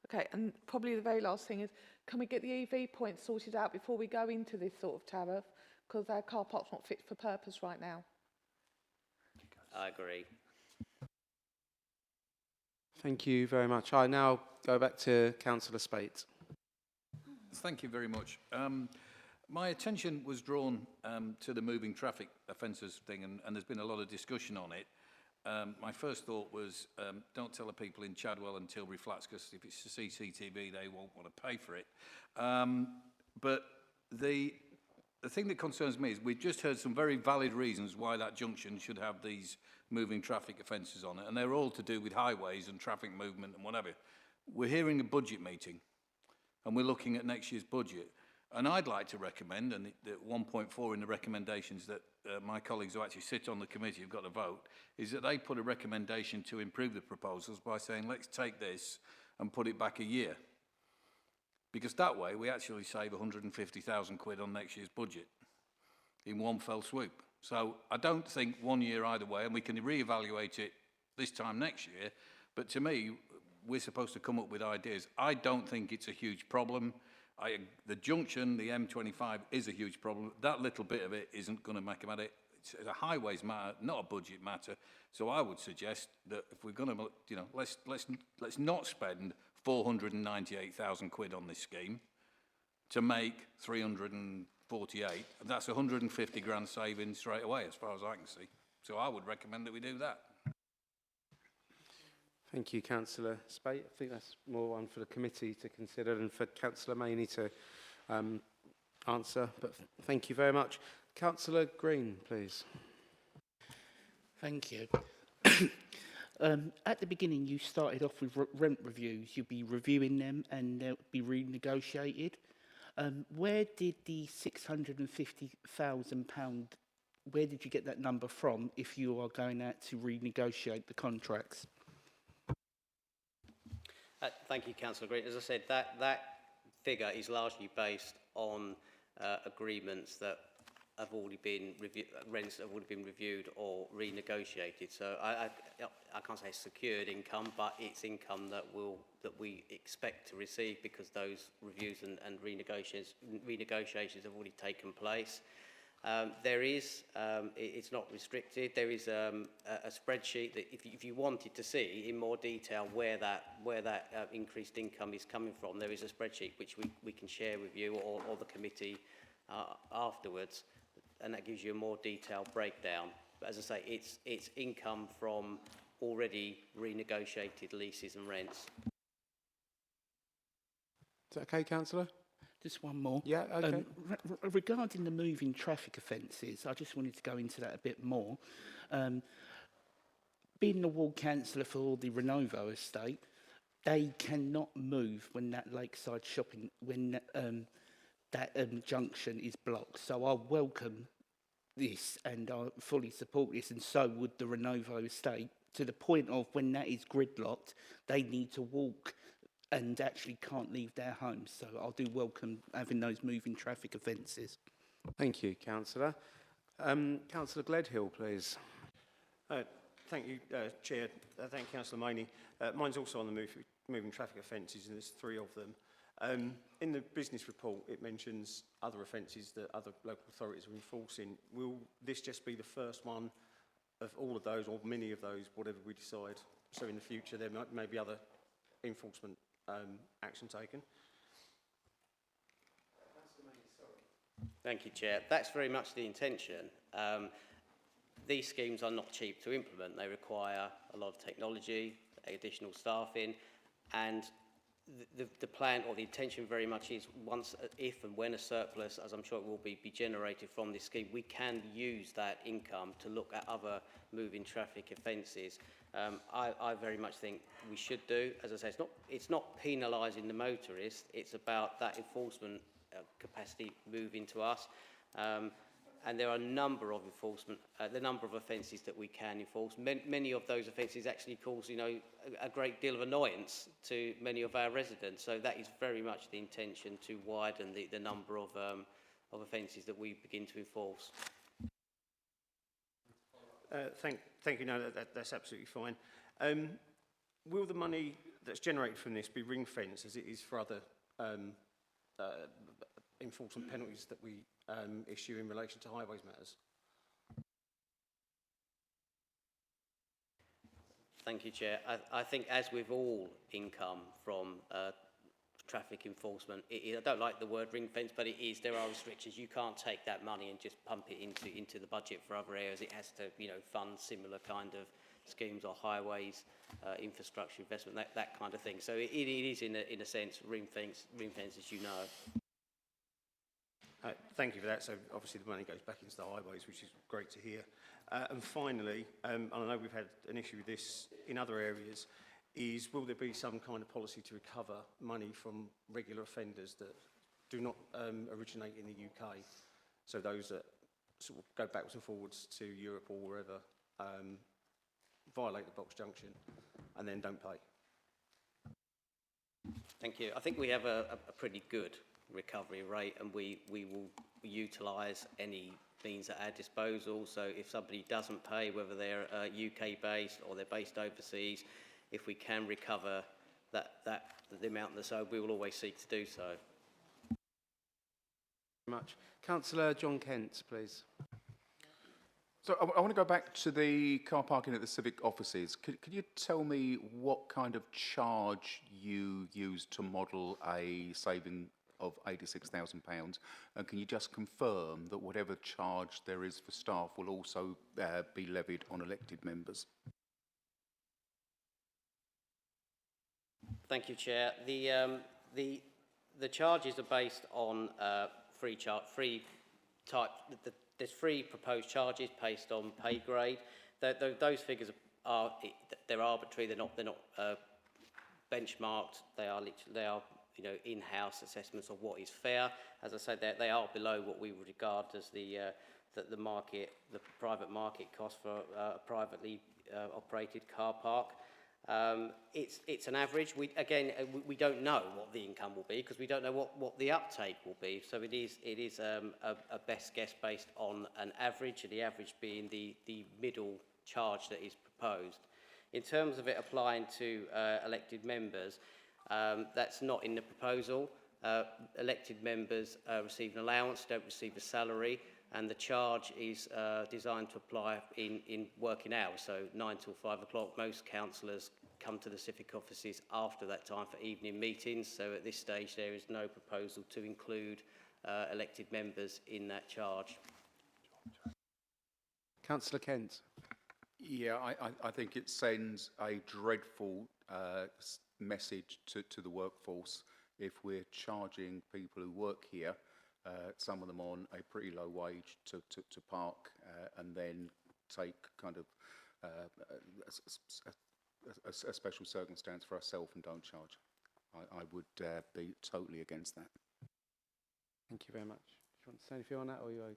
Okay, and probably the very last thing is, can we get the EV points sorted out before we go into this sort of tariff? Because our car park's not fit for purpose right now. I agree. Thank you very much. I now go back to Councillor Spate. Thank you very much. My attention was drawn to the moving traffic offences thing, and there's been a lot of discussion on it. My first thought was, don't tell the people in Chadwell and Tilbury Flats, because if it's the CCTV, they won't want to pay for it. But the thing that concerns me is we've just heard some very valid reasons why that junction should have these moving traffic offences on it, and they're all to do with highways and traffic movement and whatever. We're hearing a budget meeting, and we're looking at next year's budget. And I'd like to recommend, and the 1.4 in the recommendations that my colleagues who actually sit on the committee have got to vote, is that they put a recommendation to improve the proposals by saying, let's take this and put it back a year. Because that way we actually save 150,000 quid on next year's budget in one fell swoop. So I don't think 1 year either way, and we can reevaluate it this time next year, but to me, we're supposed to come up with ideas. I don't think it's a huge problem. The junction, the M25, is a huge problem. That little bit of it isn't going to make about it. It's a highways matter, not a budget matter. So I would suggest that if we're going to, you know, let's not spend 498,000 quid on this scheme to make 348. That's 150 grand savings straight away, as far as I can see. So I would recommend that we do that. Thank you, Councillor Spate. I think that's more one for the committee to consider than for Councillor Maney to answer. But thank you very much. Councillor Green, please. Thank you. At the beginning, you started off with rent reviews. You'll be reviewing them and they'll be renegotiated. Where did the £650,000, where did you get that number from if you are going out to renegotiate the contracts? Thank you, Councillor Green. As I said, that figure is largely based on agreements that have already been rents that have already been reviewed or renegotiated. So I can't say secured income, but it's income that we expect to receive because those reviews and renegotiations have already taken place. There is, it's not restricted, there is a spreadsheet that if you wanted to see in more detail where that increased income is coming from, there is a spreadsheet which we can share with you or the committee afterwards, and that gives you a more detailed breakdown. But as I say, it's income from already renegotiated leases and rents. Is that okay, Councillor? Just one more. Yeah, okay. Regarding the moving traffic offences, I just wanted to go into that a bit more. Being the ward councillor for the Renovo estate, they cannot move when that lakeside shopping, when that junction is blocked. So I welcome this and I fully support this, and so would the Renovo estate, to the point of when that is gridlocked, they need to walk and actually can't leave their homes. So I do welcome having those moving traffic offences. Thank you, Councillor. Councillor Gledhill, please. Thank you, Chair. Thank you, Councillor Maney. Mine's also on the moving traffic offences, and there's 3 of them. In the business report, it mentions other offences that other local authorities are enforcing. Will this just be the first one of all of those, or many of those, whatever we decide? So in the future, there may be other enforcement action taken. Thank you, Chair. That's very much the intention. These schemes are not cheap to implement. They require a lot of technology, additional staffing, and the plan or the intention very much is once, if and when a surplus, as I'm sure it will be generated from this scheme, we can use that income to look at other moving traffic offences. I very much think we should do. As I say, it's not penalising the motorist. It's about that enforcement capacity moving to us. And there are a number of the number of offences that we can enforce. Many of those offences actually cause, a great deal of annoyance to many of our residents. So that is very much the intention, to widen the number of offences that we begin to enforce. Thank you. No, that's absolutely fine. Will the money that's generated from this be ring-fenced as it is for other enforcement penalties that we issue in relation to highways matters? Thank you, Chair. I think, as with all income from traffic enforcement, I don't like the word ring fence, but it is. There are restrictions. You can't take that money and just pump it into the budget for other areas. It has to, fund similar kind of schemes or highways, infrastructure investment, that kind of thing. So it is, in a sense, ring fence, as you know. Thank you for that. So obviously the money goes back into the highways, which is great to hear. And finally, and I know we've had an issue with this in other areas, is will there be some kind of policy to recover money from regular offenders that do not originate in the UK? So those that sort of go backwards and forwards to Europe or wherever, violate the box junction and then don't pay. Thank you. I think we have a pretty good recovery rate, and we will utilise any means at our disposal. So if somebody doesn't pay, whether they're UK based or they're based overseas, if we can recover the amount that's owed, we will always seek to do so. Much. Councillor John Kent, please. So I want to go back to the car parking at the civic offices. Could you tell me what kind of charge you use to model a saving of £86,000? And can you just confirm that whatever charge there is for staff will also be levied on elected members? Thank you, Chair. The charges are based on there's three proposed charges based on pay grade. Those figures they're arbitrary. They're not benchmarked. They are in-house assessments of what is fair. As I said, they are below what we would regard as the private market cost for a privately operated car park. It's an average. We don't know what the income will be because we don't know what the uptake will be. So it is a best guess based on an average, and the average being the middle charge that is proposed. In terms of it applying to elected members, that's not in the proposal. Elected members receive an allowance, don't receive a salary, and the charge is designed to apply in working hours, so 9 till 5 o'clock. Most councillors come to the civic offices after that time for evening meetings, so at this stage there is no proposal to include elected members in that charge. Councillor Kent. Yeah, I think it sends a dreadful message to the workforce if we're charging people who work here, some of them on a pretty low wage, to park and then take kind of a special circumstance for ourselves and don't charge. I would be totally against that. Thank you very much. Do you want to say anything on that, or are you okay?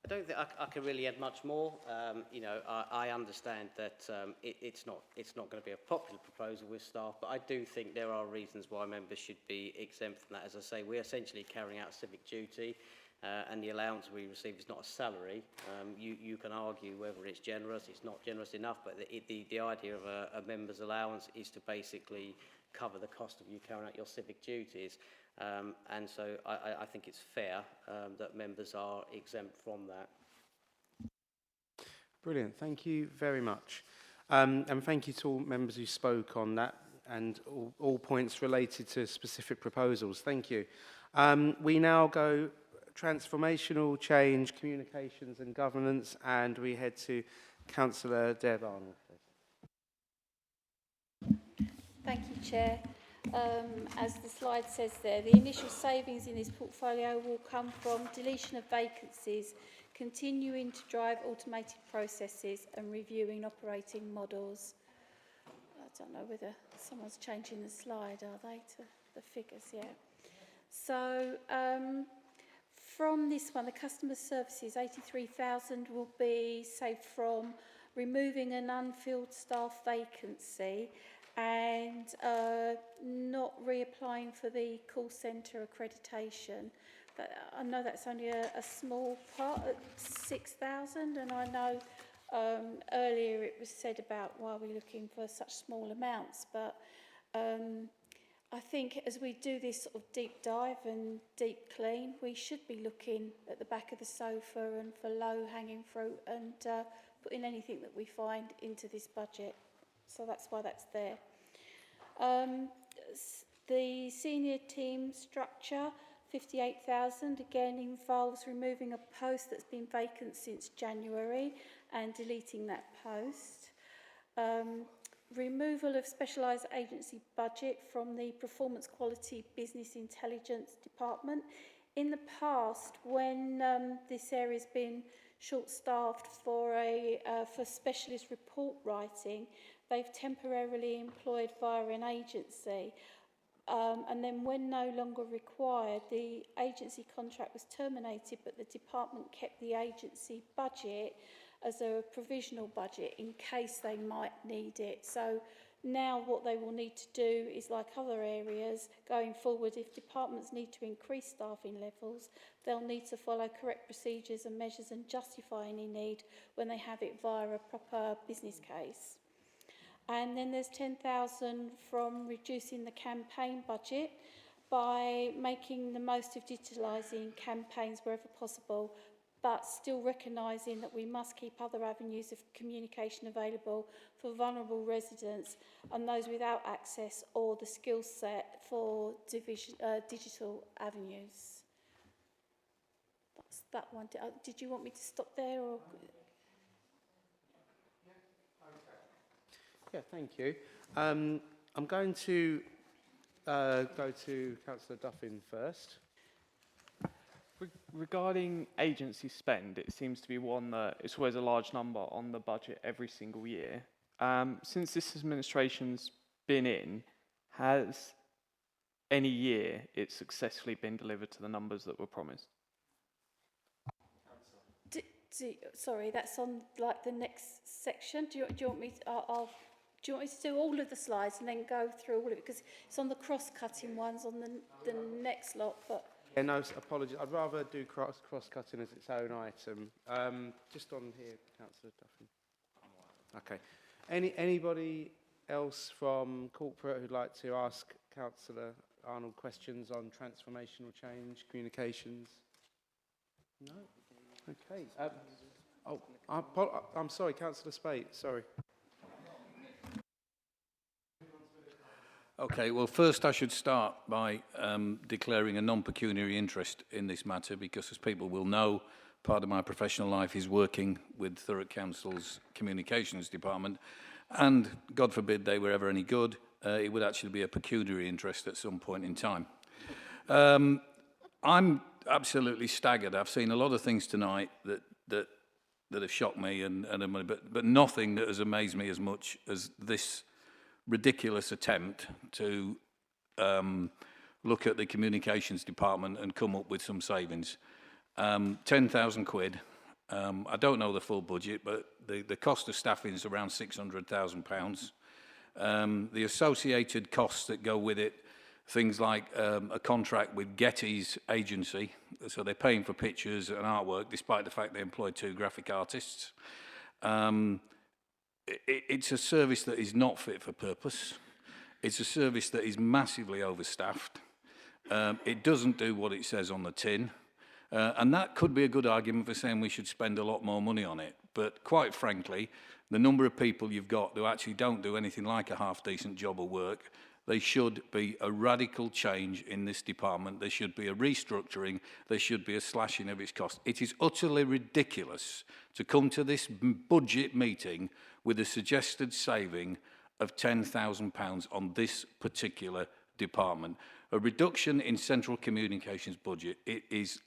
I don't think I can really add much more. I understand that it's not going to be a popular proposal with staff, but I do think there are reasons why members should be exempt from that. As I say, we're essentially carrying out civic duty, and the allowance we receive is not a salary. You can argue whether it's generous, it's not generous enough, but the idea of a member's allowance is to basically cover the cost of you carrying out your civic duties. And so I think it's fair that members are exempt from that. Brilliant. Thank you very much. And thank you to all members who spoke on that and all points related to specific proposals. Thank you. We now go transformational change, communications and governance, and we head to Councillor Deb Arnold. Thank you, Chair. As the slide says there, the initial savings in this portfolio will come from deletion of vacancies, continuing to drive automated processes and reviewing operating models. I don't know whether someone's changing the slide, are they, to the figures? Yeah. So from this one, the customer services, 83,000 will be saved from removing an unfilled staff vacancy and not reapplying for the call centre accreditation. But I know that's only a small part at 6,000, and I know earlier it was said about why we're looking for such small amounts, but I think as we do this sort of deep dive and deep clean, we should be looking at the back of the sofa and for low-hanging fruit and putting anything that we find into this budget. So that's why that's there. The senior team structure, 58,000, again involves removing a post that's been vacant since January and deleting that post. Removal of specialised agency budget from the Performance Quality Business Intelligence Department. In the past, when this area's been short-staffed for specialist report writing, they've temporarily employed via an agency. And then when no longer required, the agency contract was terminated, but the department kept the agency budget as a provisional budget in case they might need it. So now what they will need to do is, like other areas, going forward, if departments need to increase staffing levels, they'll need to follow correct procedures and measures and justify any need when they have it via a proper business case. And then there's 10,000 from reducing the campaign budget by making the most of digitalising campaigns wherever possible, but still recognising that we must keep other avenues of communication available for vulnerable residents and those without access or the skill set for digital avenues. That's that one. Did you want me to stop there? Or? Yeah, thank you. I'm going to go to Councillor Duffin first. Regarding agency spend, it seems to be one that it's always a large number on the budget every single year. Since this administration's been in, has any year it successfully been delivered to the numbers that were promised? Sorry, that's on like the next section. Do you want me to, do you want me to do all of the slides and then go through all of it? Because it's on the cross-cutting ones on the next lot, but... Yeah, no, apologies. I'd rather do cross-cutting as its own item. Just on here, Councillor Duffin. Okay. Anybody else from corporate who'd like to ask Councillor Arnold questions on transformational change, communications? No? Okay. I'm sorry, Councillor Spate, sorry. Okay, well, first I should start by declaring a non-pecuniary interest in this matter, because as people will know, part of my professional life is working with Thurrock Council's communications department, and God forbid they were ever any good, it would actually be a pecuniary interest at some point in time. I'm absolutely staggered. I've seen a lot of things tonight that have shocked me, but nothing that has amazed me as much as this ridiculous attempt to look at the communications department and come up with some savings. 10,000 quid. I don't know the full budget, but the cost of staffing is around £600,000. The associated costs that go with it, things like a contract with Getty's agency, so they're paying for pictures and artwork, despite the fact they employ 2 graphic artists. It's a service that is not fit for purpose. It's a service that is massively overstaffed. It doesn't do what it says on the tin. And that could be a good argument for saying we should spend a lot more money on it. But quite frankly, the number of people you've got who actually don't do anything like a half-decent job of work, there should be a radical change in this department. There should be a restructuring. There should be a slashing of its costs. It is utterly ridiculous to come to this budget meeting with a suggested saving of £10,000 on this particular department. A reduction in central communications budget, it is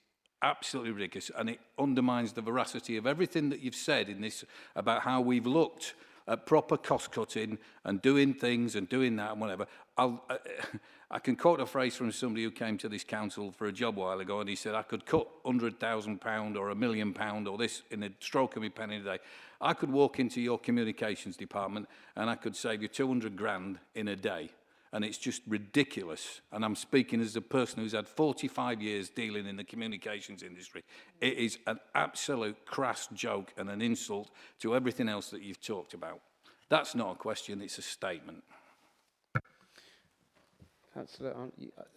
absolutely ridiculous, and it undermines the veracity of everything that you've said in this about how we've looked at proper cost cutting and doing things and doing that and whatever. I can quote a phrase from somebody who came to this council for a job a while ago, and he said, I could cut £100,000 or £1 million or this in a stroke of my pen in a day. I could walk into your communications department and I could save you 200 grand in a day. And it's just ridiculous. And I'm speaking as a person who's had 45 years dealing in the communications industry. It is an absolute crass joke and an insult to everything else that you've talked about. That's not a question, it's a statement. Councillor,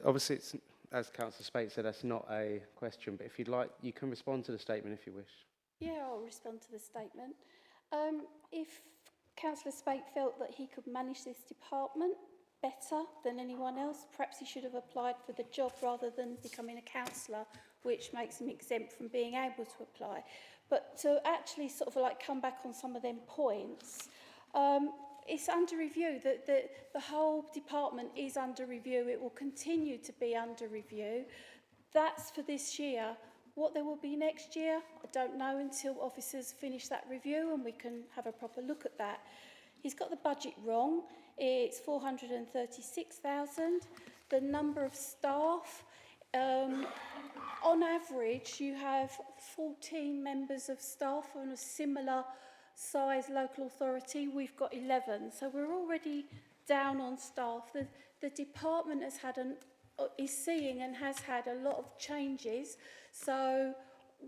obviously, it's, as Councillor Spate said, that's not a question, but if you'd like, you can respond to the statement if you wish. Yeah, I'll respond to the statement. If Councillor Spate felt that he could manage this department better than anyone else, perhaps he should have applied for the job rather than becoming a councillor, which makes him exempt from being able to apply. But to actually sort of like come back on some of them points, it's under review. The whole department is under review. It will continue to be under review. That's for this year. What there will be next year, I don't know until officers finish that review and we can have a proper look at that. He's got the budget wrong. It's 436,000. The number of staff, on average, you have 14 members of staff on a similar size local authority. We've got 11, so we're already down on staff. The department has had is seeing and has had a lot of changes, so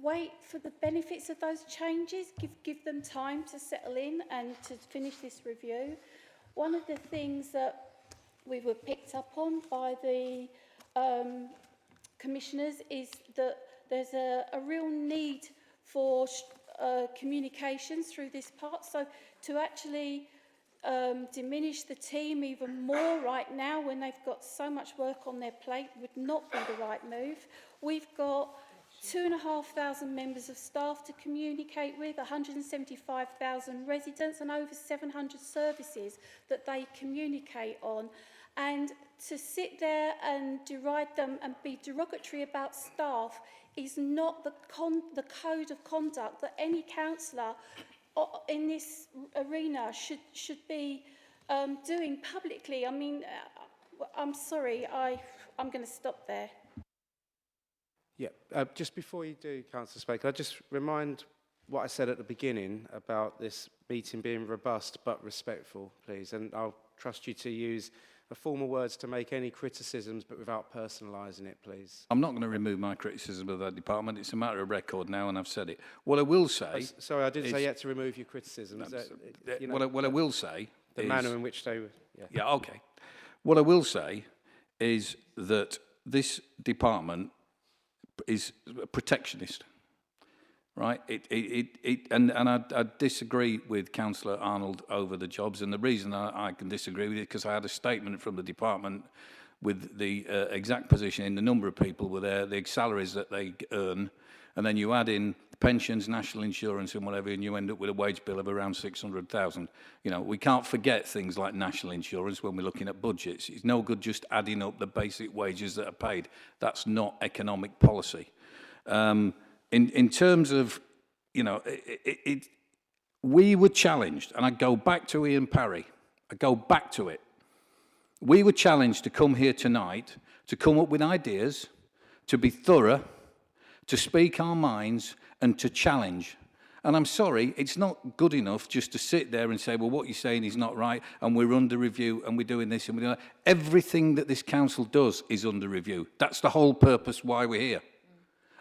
wait for the benefits of those changes, give them time to settle in and to finish this review. One of the things that we were picked up on by the commissioners is that there's a real need for communications through this part. So to actually diminish the team even more right now when they've got so much work on their plate would not be the right move. We've got 2,500 members of staff to communicate with, 175,000 residents and over 700 services that they communicate on. And to sit there and deride them and be derogatory about staff is not the code of conduct that any councillor in this arena should be doing publicly. I mean, I'm sorry, I'm going to stop there. Yeah, just before you do, Councillor Spake, I'll just remind what I said at the beginning about this meeting being robust but respectful, please. And I'll trust you to use the formal words to make any criticisms, but without personalising it, please. I'm not going to remove my criticism of that department. It's a matter of record now, and I've said it. What I will say... Sorry, I didn't say yet to remove your criticisms. You know, what I will say the manner in which they were... Yeah, okay. What I will say is that this department is protectionist, right? And I disagree with Councillor Arnold over the jobs, and the reason I can disagree with it is because I had a statement from the department with the exact position in the number of people were there, the salaries that they earn, and then you add in pensions, national insurance and whatever, and you end up with a wage bill of around 600,000. You know, we can't forget things like national insurance when we're looking at budgets. It's no good just adding up the basic wages that are paid. That's not economic policy. In terms of, you know, we were challenged, and I go back to Ian Parry. I go back to it. We were challenged to come here tonight, to come up with ideas, to be thorough, to speak our minds, and to challenge. And I'm sorry, it's not good enough just to sit there and say, well, what you're saying is not right, and we're under review, and we're doing this, and we're doing that. Everything that this council does is under review. That's the whole purpose why we're here.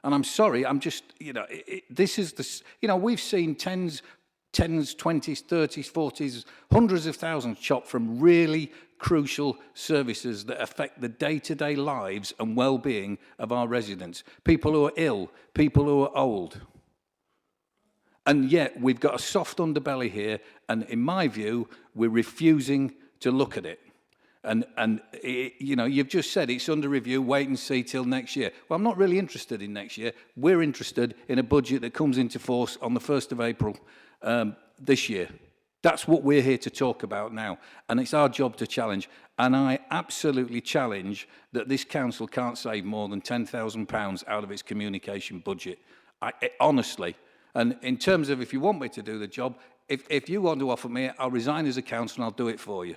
And I'm sorry, I'm just, you know, this is the, you know, we've seen 10s, 20s, 30s, 40s, hundreds of thousands chopped from really crucial services that affect the day-to-day lives and well-being of our residents. People who are ill, people who are old. And yet we've got a soft underbelly here, and in my view, we're refusing to look at it. And you know, you've just said it's under review, wait and see till next year. Well, I'm not really interested in next year. We're interested in a budget that comes into force on the 1st of April this year. That's what we're here to talk about now, and it's our job to challenge. And I absolutely challenge that this council can't save more than £10,000 out of its communication budget. Honestly. And in terms of if you want me to do the job, if you want to offer me it, I'll resign as a councillor and I'll do it for you.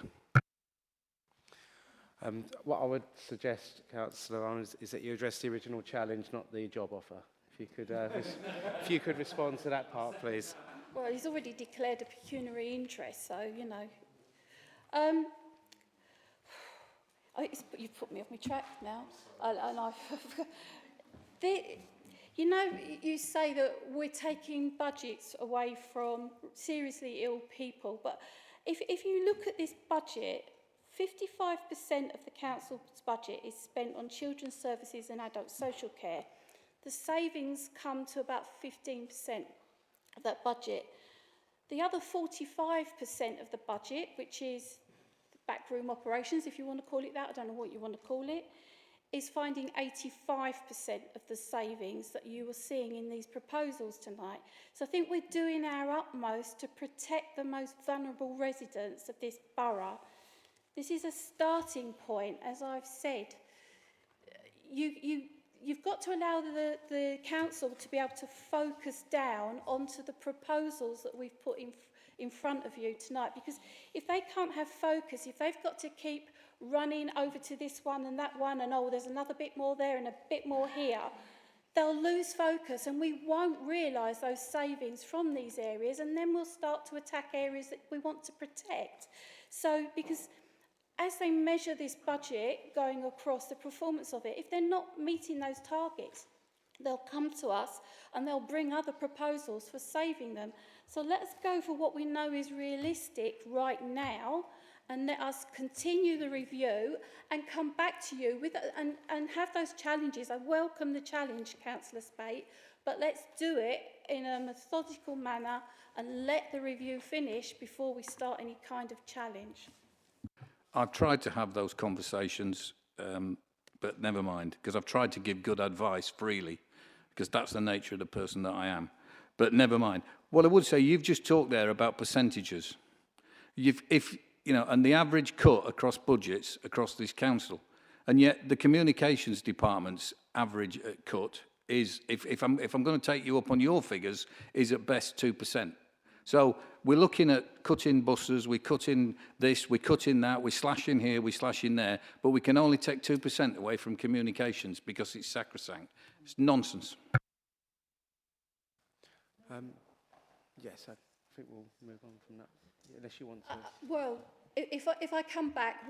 What I would suggest, Councillor Arnold, is that you address the original challenge, not the job offer. If you could, if you could respond to that part, please. Well, he's already declared a pecuniary interest, so, you know. You've put me off my track now. You know, you say that we're taking budgets away from seriously ill people, but if you look at this budget, 55% of the council's budget is spent on children's services and adult social care. The savings come to about 15% of that budget. The other 45% of the budget, which is backroom operations, if you want to call it that, I don't know what you want to call it, is finding 85% of the savings that you were seeing in these proposals tonight. So I think we're doing our utmost to protect the most vulnerable residents of this borough. This is a starting point, as I've said. You've got to allow the council to be able to focus down onto the proposals that we've put in front of you tonight, because if they can't have focus, if they've got to keep running over to this one and that one and, oh, there's another bit more there and a bit more here, they'll lose focus and we won't realise those savings from these areas, and then we'll start to attack areas that we want to protect. So, because as they measure this budget going across the performance of it, if they're not meeting those targets, they'll come to us and they'll bring other proposals for saving them. So let's go for what we know is realistic right now, and let us continue the review and come back to you with and have those challenges. I welcome the challenge, Councillor Spate, but let's do it in a methodical manner and let the review finish before we start any kind of challenge. I've tried to have those conversations, but never mind, because I've tried to give good advice freely, because that's the nature of the person that I am. But never mind. What I would say, you've just talked there about percentages. And the average cut across budgets across this council, and yet the communications department's average cut is, if I'm going to take you up on your figures, is at best 2%. So we're looking at cutting buses, we're cutting this, we're cutting that, we're slashing here, we're slashing there, but we can only take 2% away from communications because it's sacrosanct. It's nonsense. Yes, I think we'll move on from that, unless you want to. Well, if I come back,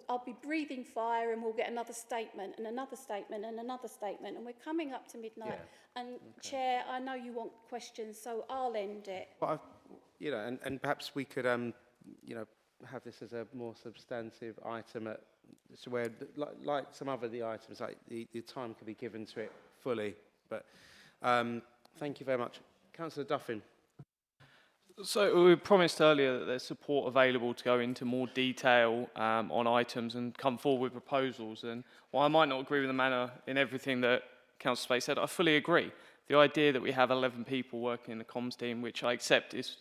I'll be breathing fire, and we'll get another statement and another statement and another statement, and we're coming up to midnight. Yeah. And okay. Chair, I know you want questions, so I'll end it. But and perhaps we could, have this as a more substantive item so where, like some other of the items, like the time could be given to it fully. But thank you very much, Councillor Duffin. So we promised earlier that there's support available to go into more detail on items and come forward with proposals. And while I might not agree with the manner in everything that Councillor Spate said, I fully agree. The idea that we have 11 people working in the comms team, which I accept is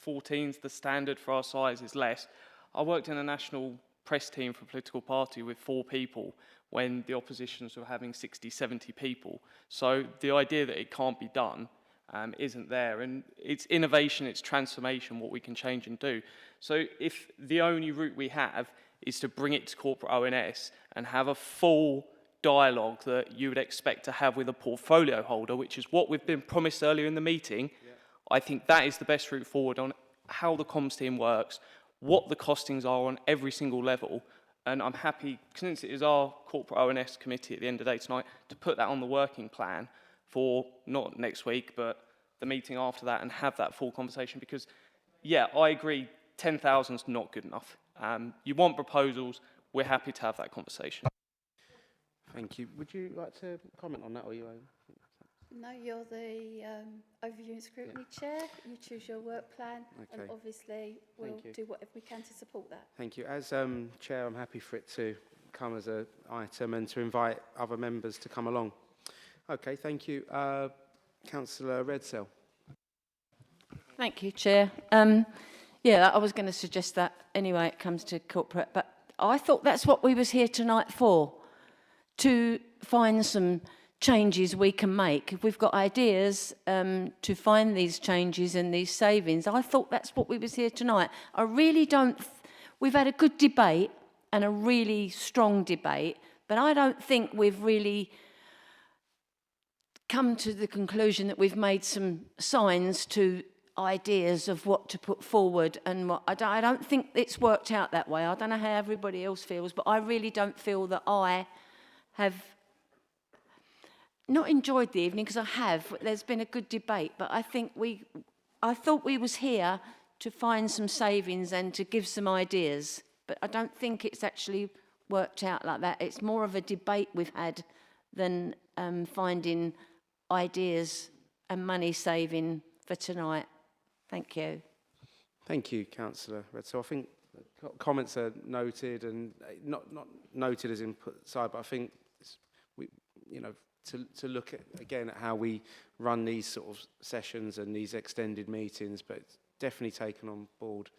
14's the standard for our size, is less. I worked in a national press team for a political party with 4 people when the oppositions were having 60, 70 people. So the idea that it can't be done isn't there, and it's innovation, it's transformation, what we can change and do. So if the only route we have is to bring it to corporate ONS and have a full dialogue that you would expect to have with a portfolio holder, which is what we've been promised earlier in the meeting, I think that is the best route forward on how the comms team works, what the costings are on every single level, and I'm happy, since it is our corporate ONS committee at the end of the day tonight, to put that on the working plan for not next week, but the meeting after that, and have that full conversation. Because, yeah, I agree, 10,000 is not good enough. You want proposals, we're happy to have that conversation. Thank you. Would you like to comment on that, or you? No, you're the Overview and Scrutiny Chair. You choose your work plan, and obviously we'll do whatever we can to support that. Thank you. As Chair, I'm happy for it to come as an item and to invite other members to come along. Okay, thank you. Councillor Redsell. Thank you, Chair. Yeah, I was going to suggest that anyway, it comes to corporate, but I thought that's what we was here tonight for, to find some changes we can make. If we've got ideas to find these changes and these savings, I thought that's what we was here tonight. I really don't, we've had a good debate and a really strong debate, but I don't think we've really come to the conclusion that we've made some signs to ideas of what to put forward and what I don't think it's worked out that way. I don't know how everybody else feels, but I really don't feel that I have not enjoyed the evening, because I have. There's been a good debate, but I think I thought we was here to find some savings and to give some ideas, but I don't think it's actually worked out like that. It's more of a debate we've had than finding ideas and money saving for tonight. Thank you. Thank you, Councillor Red. So I think comments are noted, and not noted as in put aside, but I think we, to look at again at how we run these sort of sessions and these extended meetings, but it's definitely taken on board.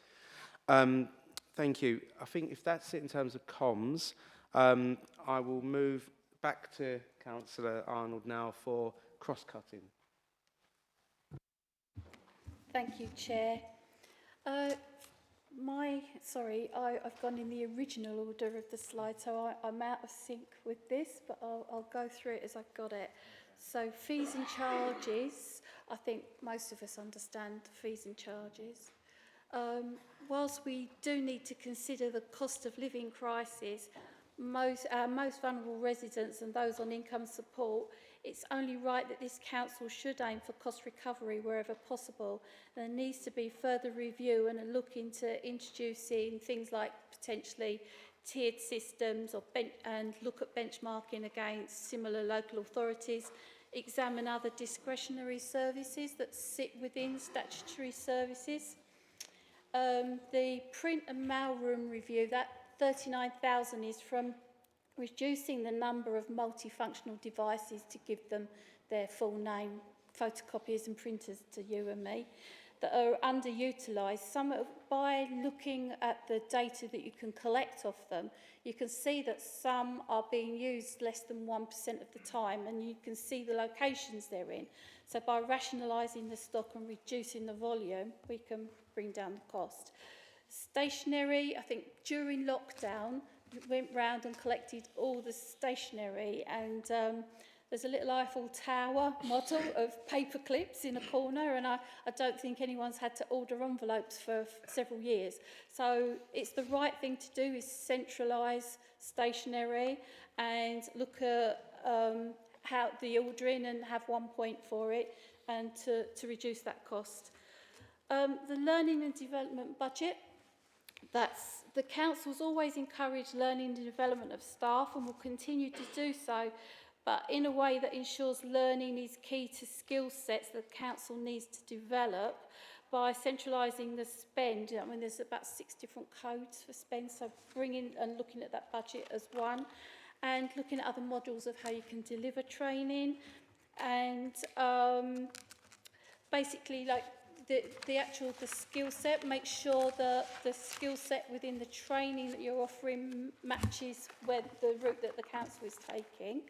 Thank you. I think if that's it in terms of comms, I will move back to Councillor Arnold now for cross-cutting. Thank you, Chair. I've gone in the original order of the slide, so I'm out of sync with this, but I'll go through it as I've got it. So fees and charges, I think most of us understand fees and charges. Whilst we do need to consider the cost of living crisis, our most vulnerable residents and those on income support, it's only right that this council should aim for cost recovery wherever possible. There needs to be further review and a look into introducing things like potentially tiered systems and look at benchmarking against similar local authorities, examine other discretionary services that sit within statutory services. The print and mailroom review, that 39,000 is from reducing the number of multifunctional devices to give them their full name, photocopiers and printers to you and me, that are underutilised. By looking at the data that you can collect off them, you can see that some are being used less than 1% of the time, and you can see the locations they're in. So by rationalising the stock and reducing the volume, we can bring down the cost. Stationery, I think during lockdown, we went round and collected all the stationery, and there's a little Eiffel Tower model of paper clips in a corner, and I don't think anyone's had to order envelopes for several years. So it's the right thing to do is centralise stationery and look at how the ordering and have one point for it, and to reduce that cost. The learning and development budget, the council's always encouraged learning and development of staff and will continue to do so, but in a way that ensures learning is key to skill sets that the council needs to develop by centralising the spend. I mean, there's about 6 different codes for spend, so bringing and looking at that budget as one, and looking at other models of how you can deliver training, and basically like the skill set, make sure that the skill set within the training that you're offering matches where the route that the council is taking.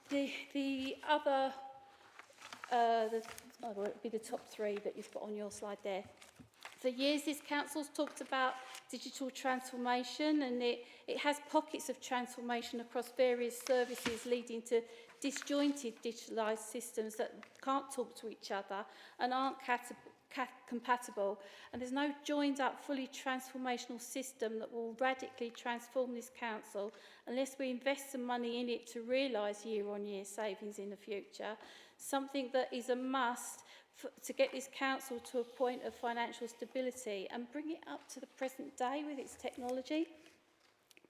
The other, it'll be the top 3 that you've got on your slide there. For years, this council's talked about digital transformation, and it has pockets of transformation across various services, leading to disjointed digitalised systems that can't talk to each other and aren't compatible. And there's no joined up, fully transformational system that will radically transform this council unless we invest some money in it to realise year-on-year savings in the future. Something that is a must to get this council to a point of financial stability and bring it up to the present day with its technology.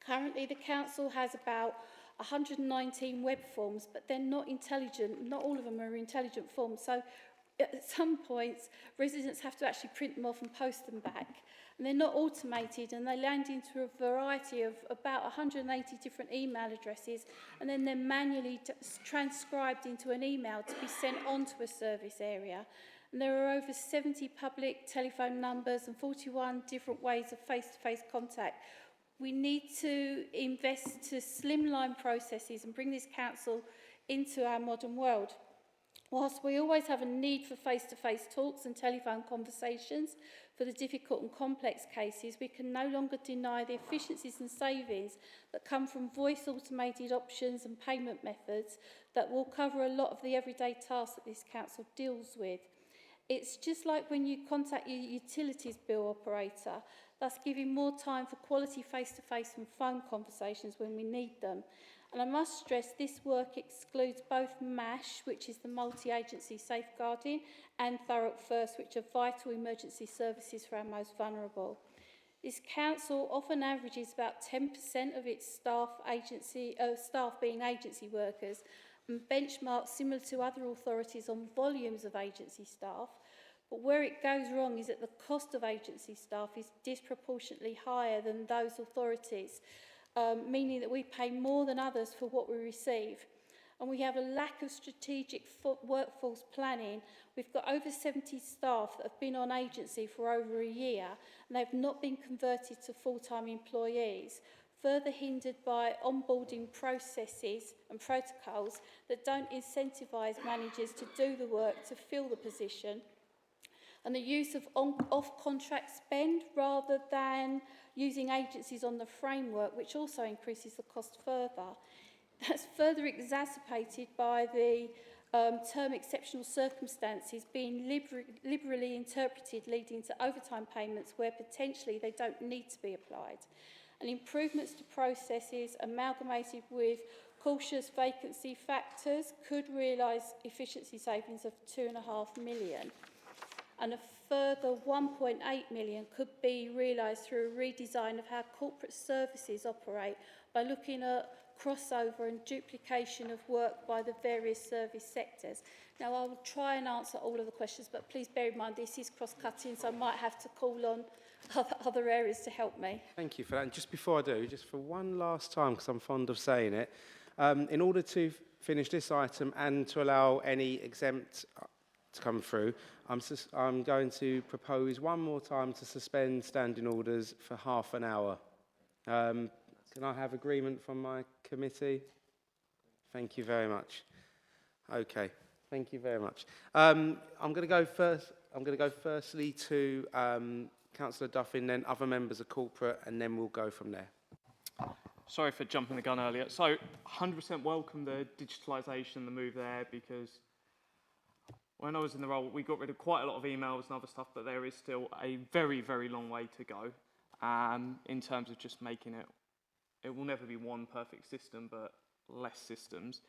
Currently, the council has about 119 web forms, but they're not intelligent. Not all of them are intelligent forms. So at some points, residents have to actually print them off and post them back. And they're not automated, and they land into a variety of about 180 different email addresses, and then they're manually transcribed into an email to be sent on to a service area. And there are over 70 public telephone numbers and 41 different ways of face-to-face contact, we need to invest to slimline processes and bring this council into our modern world. Whilst we always have a need for face-to-face talks and telephone conversations for the difficult and complex cases, we can no longer deny the efficiencies and savings that come from voice-automated options and payment methods that will cover a lot of the everyday tasks that this council deals with. It's just like when you contact your utilities bill operator, thus giving more time for quality face-to-face and phone conversations when we need them. And I must stress this work excludes both MASH, which is the multi-agency safeguarding, and Thurrock First, which are vital emergency services for our most vulnerable. This council often averages about 10% of its staff being agency workers, and benchmarks similar to other authorities on volumes of agency staff. But where it goes wrong is that the cost of agency staff is disproportionately higher than those authorities, meaning that we pay more than others for what we receive. And we have a lack of strategic workforce planning. We've got over 70 staff that have been on agency for over a year, and they've not been converted to full-time employees, further hindered by onboarding processes and protocols that don't incentivise managers to do the work to fill the position, and the use of off-contract spend rather than using agencies on the framework, which also increases the cost further. That's further exacerbated by the term exceptional circumstances being liberally interpreted, leading to overtime payments where potentially they don't need to be applied. And improvements to processes amalgamated with cautious vacancy factors could realise efficiency savings of £2.5 million. And a further 1.8 million could be realised through a redesign of how corporate services operate by looking at crossover and duplication of work by the various service sectors. Now, I will try and answer all of the questions, but please bear in mind this is cross-cutting, so I might have to call on other areas to help me. Thank you for that. And just before I do, just for one last time, because I'm fond of saying it, in order to finish this item and to allow any exempt to come through, I'm going to propose one more time to suspend standing orders for half an hour. Can I have agreement from my committee? Thank you very much. Okay, thank you very much. I'm going to go first. I'm going to go firstly to Councillor Duffin, then other members of corporate, and then we'll go from there. Sorry for jumping the gun earlier. So 100% welcome the digitalisation, the move there, because when I was in the role, we got rid of quite a lot of emails and other stuff, but there is still a very, very long way to go in terms of just making it. It will never be one perfect system, but less systems.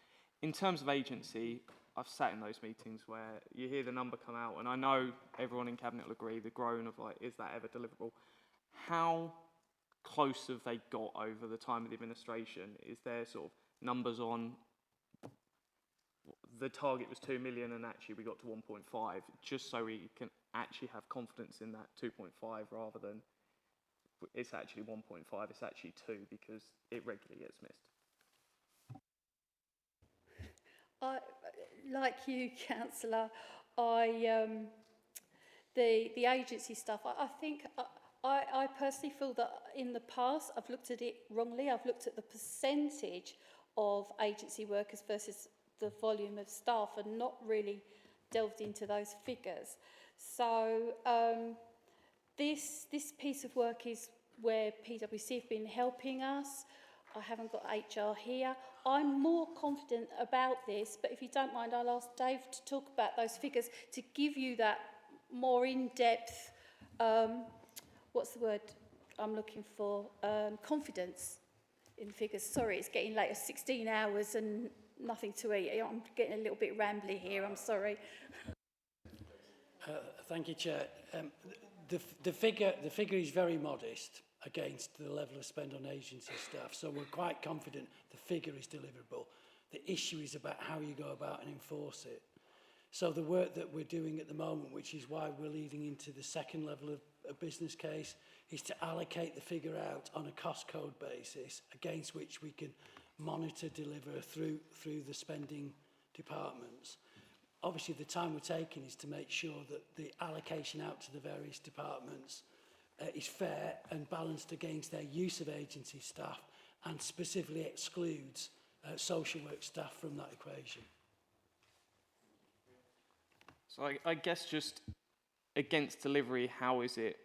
In terms of agency, I've sat in those meetings where you hear the number come out, and I know everyone in Cabinet will agree, the groan of like, is that ever deliverable? How close have they got over the time of the administration? Is there sort of numbers on the target was 2 million and actually we got to 1.5, just so we can actually have confidence in that 2.5 rather than it's actually 1.5, it's actually 2 because it regularly gets missed. Like you, Councillor, the agency stuff, I think I personally feel that in the past I've looked at it wrongly. I've looked at the percentage of agency workers versus the volume of staff and not really delved into those figures. So this piece of work is where PwC have been helping us. I haven't got HR here. I'm more confident about this, but if you don't mind, I'll ask Dave to talk about those figures to give you that more in-depth, what's the word I'm looking for, confidence in figures. Sorry, it's getting late, 16 hours and nothing to eat. I'm getting a little bit rambly here, I'm sorry. Thank you, Chair. The figure is very modest against the level of spend on agency staff, so we're quite confident the figure is deliverable. The issue is about how you go about and enforce it. So the work that we're doing at the moment, which is why we're leading into the second level of a business case, is to allocate the figure out on a cost code basis against which we can monitor, deliver through the spending departments. Obviously, the time we're taking is to make sure that the allocation out to the various departments is fair and balanced against their use of agency staff, and specifically excludes social work staff from that equation. So I guess just against delivery, how is it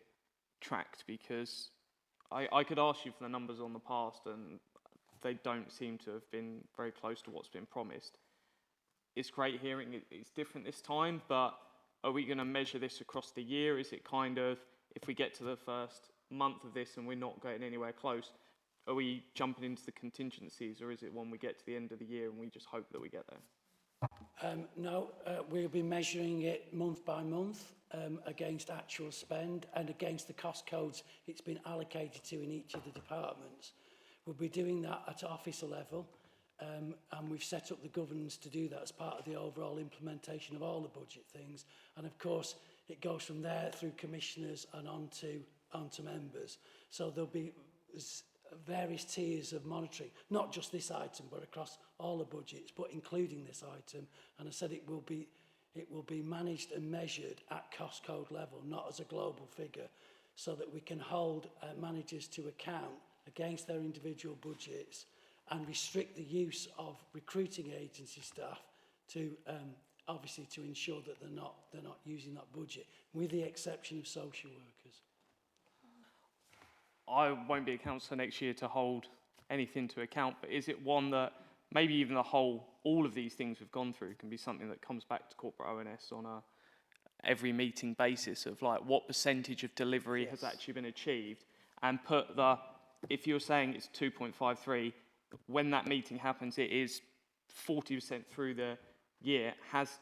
tracked? Because I could ask you for the numbers on the past and they don't seem to have been very close to what's been promised. It's great hearing it's different this time, but are we going to measure this across the year? Is it kind of, if we get to the first month of this and we're not getting anywhere close, are we jumping into the contingencies, or is it when we get to the end of the year and we just hope that we get there? No, we'll be measuring it month by month against actual spend and against the cost codes it's been allocated to in each of the departments. We'll be doing that at officer level, and we've set up the governance to do that as part of the overall implementation of all the budget things. And of course, it goes from there through commissioners and onto members. So there'll be various tiers of monitoring, not just this item, but across all the budgets, but including this item. And I said it will be managed and measured at cost code level, not as a global figure, so that we can hold managers to account against their individual budgets and restrict the use of recruiting agency staff to obviously to ensure that they're not using that budget, with the exception of social workers. I won't be a councillor next year to hold anything to account, but is it one that maybe even all of these things we've gone through can be something that comes back to corporate ONS on a every meeting basis of like what percentage of delivery has actually been achieved, and put if you're saying it's 2.53, when that meeting happens, it is 40% through the year.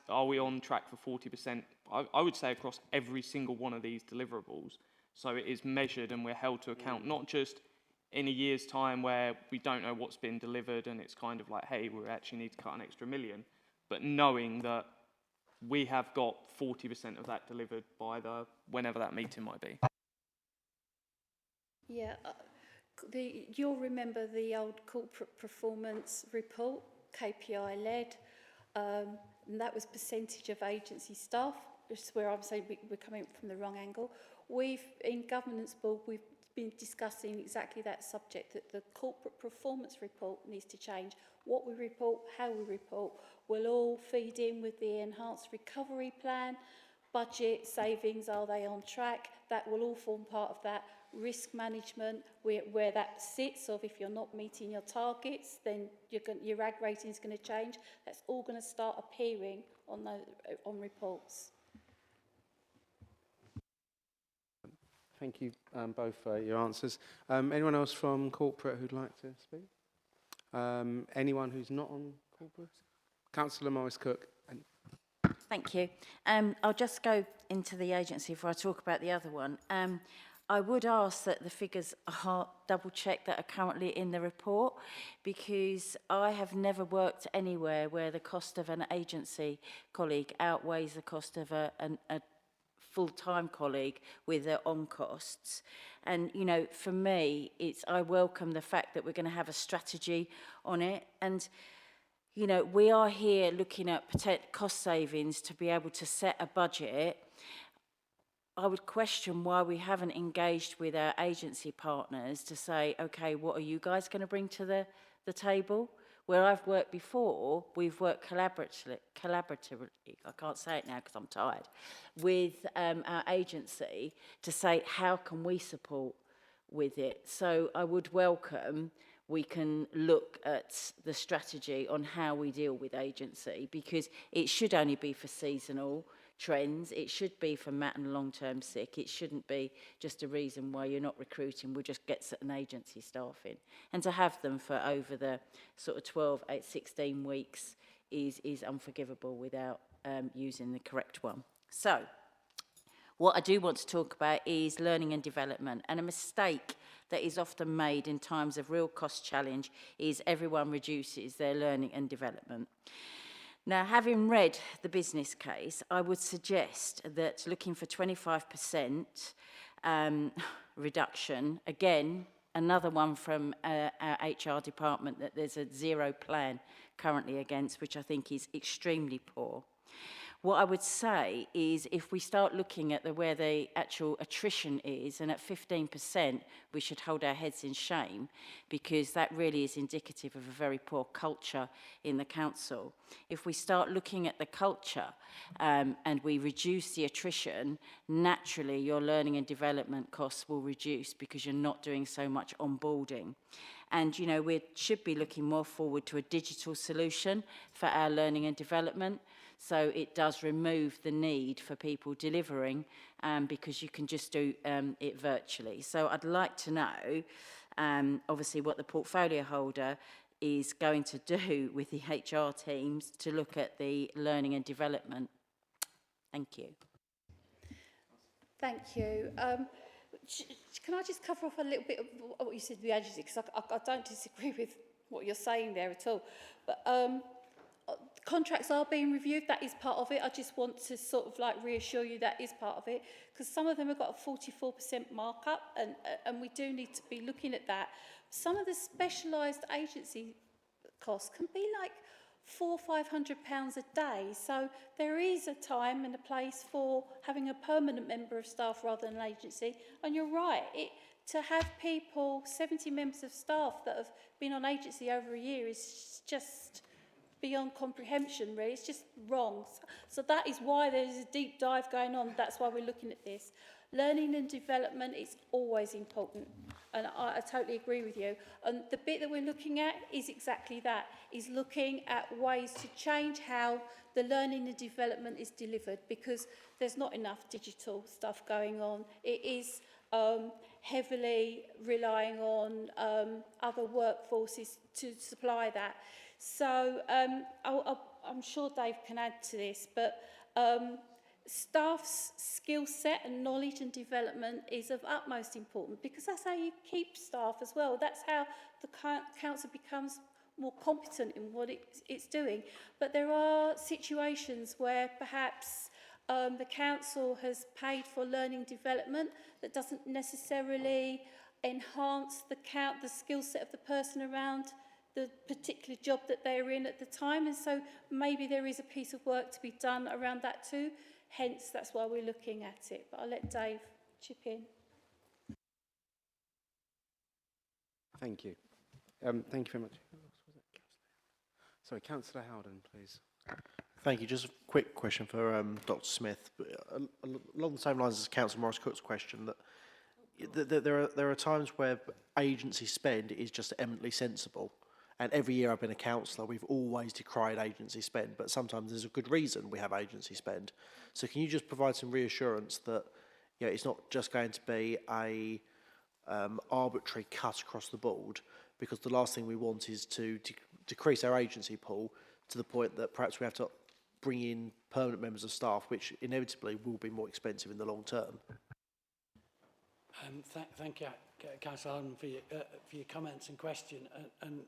Are we on track for 40%? I would say across every single one of these deliverables. So it is measured and we're held to account, not just in a year's time where we don't know what's been delivered and it's kind of like, hey, we actually need to cut an extra $1 million, but knowing that we have got 40% of that delivered by whenever that meeting might be. Yeah, you'll remember the old corporate performance report, KPI led, and that was percentage of agency staff, which is where I'm saying we're coming from the wrong angle. In Governance Board, we've been discussing exactly that subject, that the corporate performance report needs to change. What we report, how we report, will all feed in with the enhanced recovery plan, budget, savings, are they on track? That will all form part of that. Risk management, where that sits, of if you're not meeting your targets, then your RAG rating is going to change. That's all going to start appearing on reports. Thank you both for your answers. Anyone else from corporate who'd like to speak? Anyone who's not on corporate? Councillor Morris-Cook. Thank you. I'll just go into the agency before I talk about the other one. I would ask that the figures are double-checked that are currently in the report, because I have never worked anywhere where the cost of an agency colleague outweighs the cost of a full-time colleague with their on costs. And, you know, for me, I welcome the fact that we're going to have a strategy on it. And, you know, we are here looking at cost savings to be able to set a budget. I would question why we haven't engaged with our agency partners to say, okay, what are you guys going to bring to the table? Where I've worked before, we've worked collaboratively, I can't say it now because I'm tired, with our agency to say, how can we support with it? So I would welcome, we can look at the strategy on how we deal with agency, because it should only be for seasonal trends. It should be for mat and long-term sick. It shouldn't be just a reason why you're not recruiting. We'll just get an agency staff in. And to have them for over the sort of 12, 16 weeks is unforgivable without using the correct one. So what I do want to talk about is learning and development. And a mistake that is often made in times of real cost challenge is everyone reduces their learning and development. Now, having read the business case, I would suggest that looking for 25% reduction, again, another one from our HR department that there's a zero plan currently against, which I think is extremely poor. What I would say is if we start looking at where the actual attrition is, and at 15%, we should hold our heads in shame, because that really is indicative of a very poor culture in the council. If we start looking at the culture and we reduce the attrition, naturally your learning and development costs will reduce because you're not doing so much onboarding. And, you know, we should be looking more forward to a digital solution for our learning and development. So it does remove the need for people delivering because you can just do it virtually. So I'd like to know, obviously, what the portfolio holder is going to do with the HR teams to look at the learning and development. Thank you. Thank you. Can I just cover off a little bit of what you said with the agency, because I don't disagree with what you're saying there at all. But contracts are being reviewed, that is part of it. I just want to sort of like reassure you that is part of it, because some of them have got a 44% markup, and we do need to be looking at that. Some of the specialised agency costs can be like £400 or £500 a day. So there is a time and a place for having a permanent member of staff rather than an agency. And you're right, to have people, 70 members of staff that have been on agency over a year is just beyond comprehension, really. It's just wrong. So that is why there's a deep dive going on. That's why we're looking at this. Learning and development is always important, and I totally agree with you. And the bit that we're looking at is exactly that, is looking at ways to change how the learning and development is delivered, because there's not enough digital stuff going on. It is heavily relying on other workforces to supply that. So I'm sure Dave can add to this, but staff's skill set and knowledge and development is of utmost importance, because that's how you keep staff as well. That's how the council becomes more competent in what it's doing. But there are situations where perhaps the council has paid for learning development that doesn't necessarily enhance the skill set of the person around the particular job that they're in at the time. And so maybe there is a piece of work to be done around that too. Hence, that's why we're looking at it. But I'll let Dave chip in. Thank you. Thank you very much. Sorry, Councillor Howden, please. Thank you. Just a quick question for Dr. Smith. Along the same lines as Councillor Morris-Cook's question, that there are times where agency spend is just eminently sensible. And every year I've been a councillor, we've always decried agency spend, but sometimes there's a good reason we have agency spend. So can you just provide some reassurance that it's not just going to be a arbitrary cut across the board, because the last thing we want is to decrease our agency pool to the point that perhaps we have to bring in permanent members of staff, which inevitably will be more expensive in the long term. Thank you, Councillor Howden, for your comments and question. And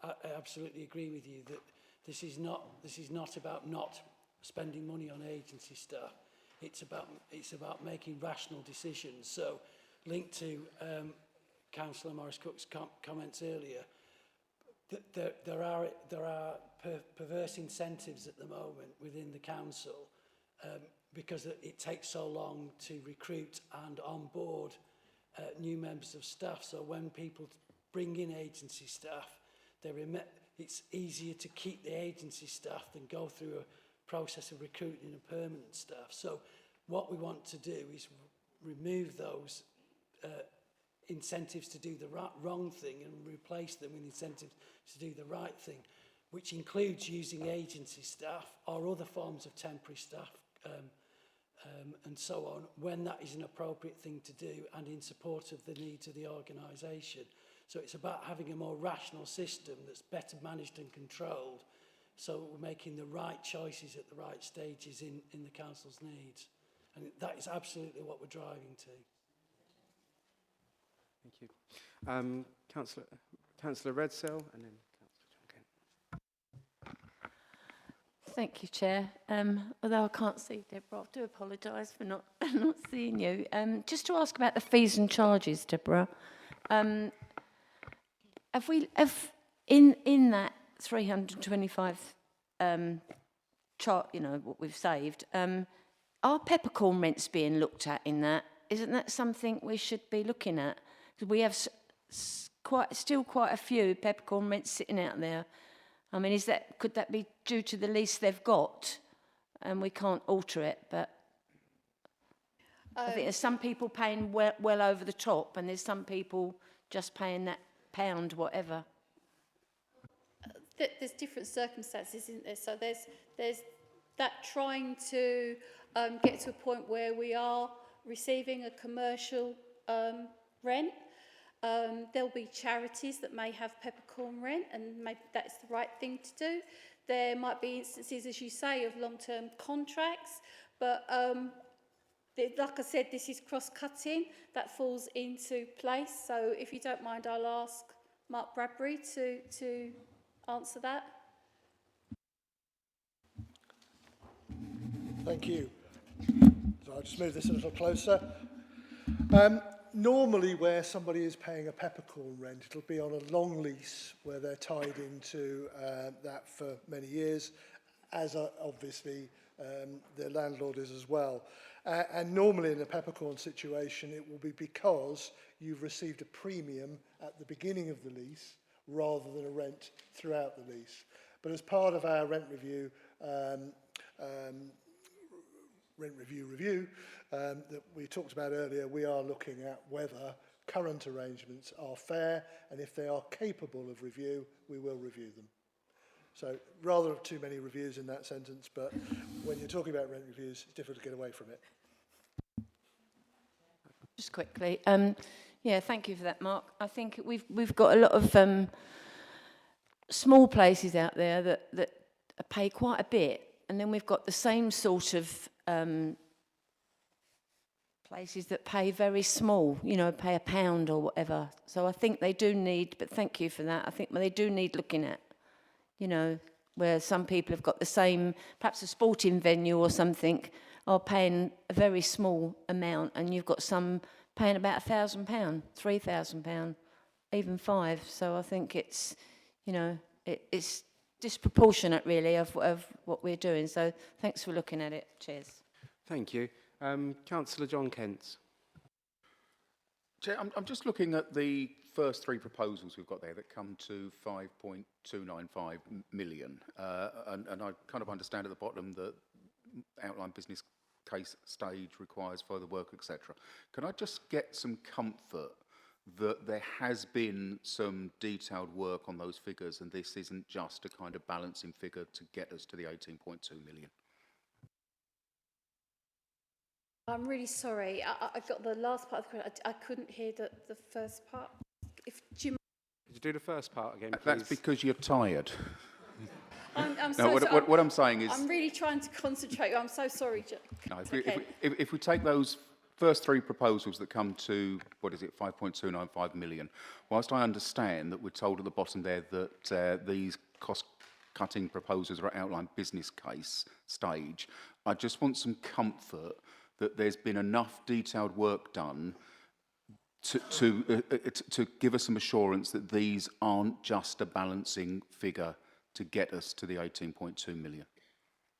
I absolutely agree with you that this is not about not spending money on agency staff. It's about making rational decisions. So, linked to Councillor Morris-Cook's comments earlier, there are perverse incentives at the moment within the council because it takes so long to recruit and onboard new members of staff. So when people bring in agency staff, it's easier to keep the agency staff than go through a process of recruiting a permanent staff. So what we want to do is remove those incentives to do the wrong thing and replace them with incentives to do the right thing, which includes using agency staff or other forms of temporary staff and so on, when that is an appropriate thing to do and in support of the needs of the organisation. So it's about having a more rational system that's better managed and controlled, so we're making the right choices at the right stages in the council's needs. And that is absolutely what we're driving to. Thank you. Councillor Redsell, and then Councillor John Kent. Thank you, Chair. Although I can't see Deborah, I do apologise for not seeing you. Just to ask about the fees and charges, Deborah. Have in that 325 you know, what we've saved. Are peppercorn rents being looked at in that? Isn't that something we should be looking at? Because we have still quite a few peppercorn rents sitting out there. I mean, could that be due to the lease they've got, and we can't alter it? But I think there's some people paying well over the top, and there's some people just paying that pound, whatever. There's different circumstances, isn't there? So there's that trying to get to a point where we are receiving a commercial rent. There'll be charities that may have peppercorn rent, and maybe that's the right thing to do. There might be instances, as you say, of long-term contracts, but like I said, this is cross-cutting. That falls into place. So if you don't mind, I'll ask Mark Bradbury to answer that. Thank you. So I'll just move this a little closer. Normally where somebody is paying a peppercorn rent, it'll be on a long lease where they're tied into that for many years, as obviously the landlord is as well. And normally in a peppercorn situation, it will be because you've received a premium at the beginning of the lease rather than a rent throughout the lease. But as part of our rent review that we talked about earlier, we are looking at whether current arrangements are fair, and if they are capable of review, we will review them. So rather too many reviews in that sentence, but when you're talking about rent reviews, it's difficult to get away from it. Just quickly, yeah, thank you for that, Mark. I think we've got a lot of small places out there that pay quite a bit, and then we've got the same sort of places that pay very small, you know, pay £1 or whatever. So I think they do need, but thank you for that, I think they do need looking at, you know, where some people have got the same, perhaps a sporting venue or something, are paying a very small amount, and you've got some paying about £1,000, £3,000, even £5,000. So I think it's, you know, it's disproportionate really of what we're doing. So thanks for looking at it. Cheers. Thank you. Councillor John Kent. Chair, I'm just looking at the first three proposals we've got there that come to 5.295 million. And I kind of understand at the bottom that outline business case stage requires further work, etc. Can I just get some comfort that there has been some detailed work on those figures, and this isn't just a kind of balancing figure to get us to the 18.2 million? I'm really sorry. I got the last part of the question. I couldn't hear the first part. Do you Could you do the first part again, please? That's because you're tired. I'm No, so what I'm saying is... I'm really trying to concentrate. I'm so sorry, Jack. No, if we take those first three proposals that come to, what is it, 5.295 million, whilst I understand that we're told at the bottom there that these cost-cutting proposals are outlined business case stage, I just want some comfort that there's been enough detailed work done to give us some assurance that these aren't just a balancing figure to get us to the 18.2 million,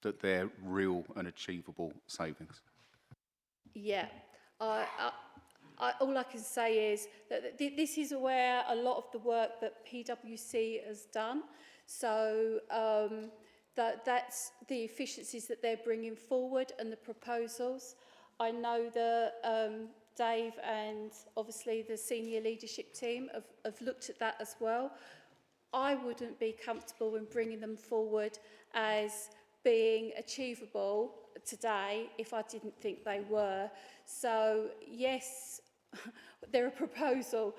that they're real and achievable savings. Yeah. All I can say is that this is where a lot of the work that PwC has done. So that's the efficiencies that they're bringing forward and the proposals. I know that Dave and obviously the senior leadership team have looked at that as well. I wouldn't be comfortable in bringing them forward as being achievable today if I didn't think they were. So yes, they're a proposal.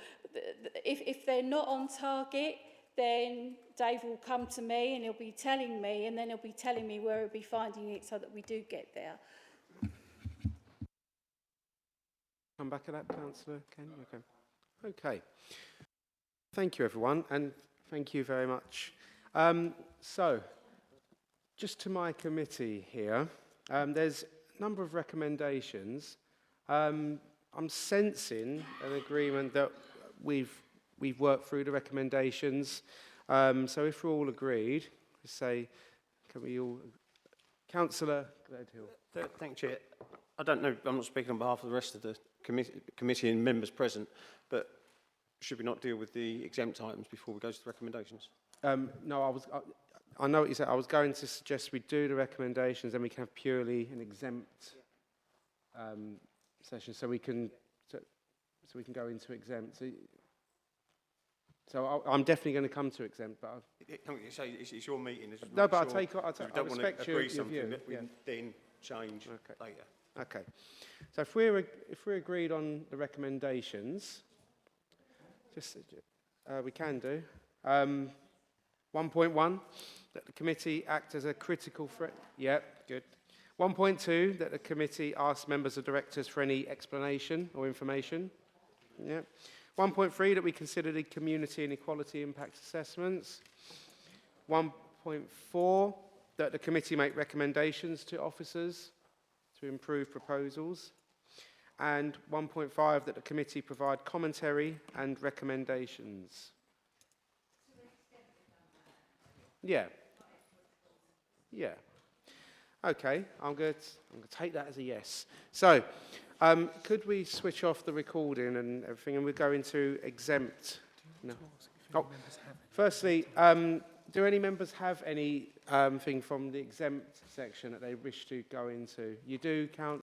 If they're not on target, then Dave will come to me and he'll be telling me, and then he'll be telling me where he'll be finding it so that we do get there. Come back at that, Councillor Ken? Okay. Thank you, everyone, and thank you very much. So, just to my committee here, there's a number of recommendations. I'm sensing an agreement that we've worked through the recommendations. So if we're all agreed, say, can we all Councillor Gledhill. Thank you, Chair. I don't know, I'm not speaking on behalf of the rest of the committee and members present, but should we not deal with the exempt items before we go to the recommendations? No, I know what you said. I was going to suggest we do the recommendations, then we can have purely an exempt session, so we can go into exempt. So I'm definitely going to come to exempt, but It's your meeting. no, but sure I respect agree your something view. that we then change later. Okay. So if we're agreed on the recommendations, we can do 1.1, that the committee act as a critical threat. Yep, good. 1.2, that the committee asks members of directors for any explanation or information. Yep. 1.3, that we consider the community and equality impact assessments. 1.4, that the committee make recommendations to officers to improve proposals. And 1.5, that the committee provide commentary and recommendations. Yeah. Yeah. Okay, I'm going to take that as a yes. So, could we switch off the recording and everything, and we go into exempt? No. Oh, firstly, do any members have any thing from the exempt section that they wish to go into? You do,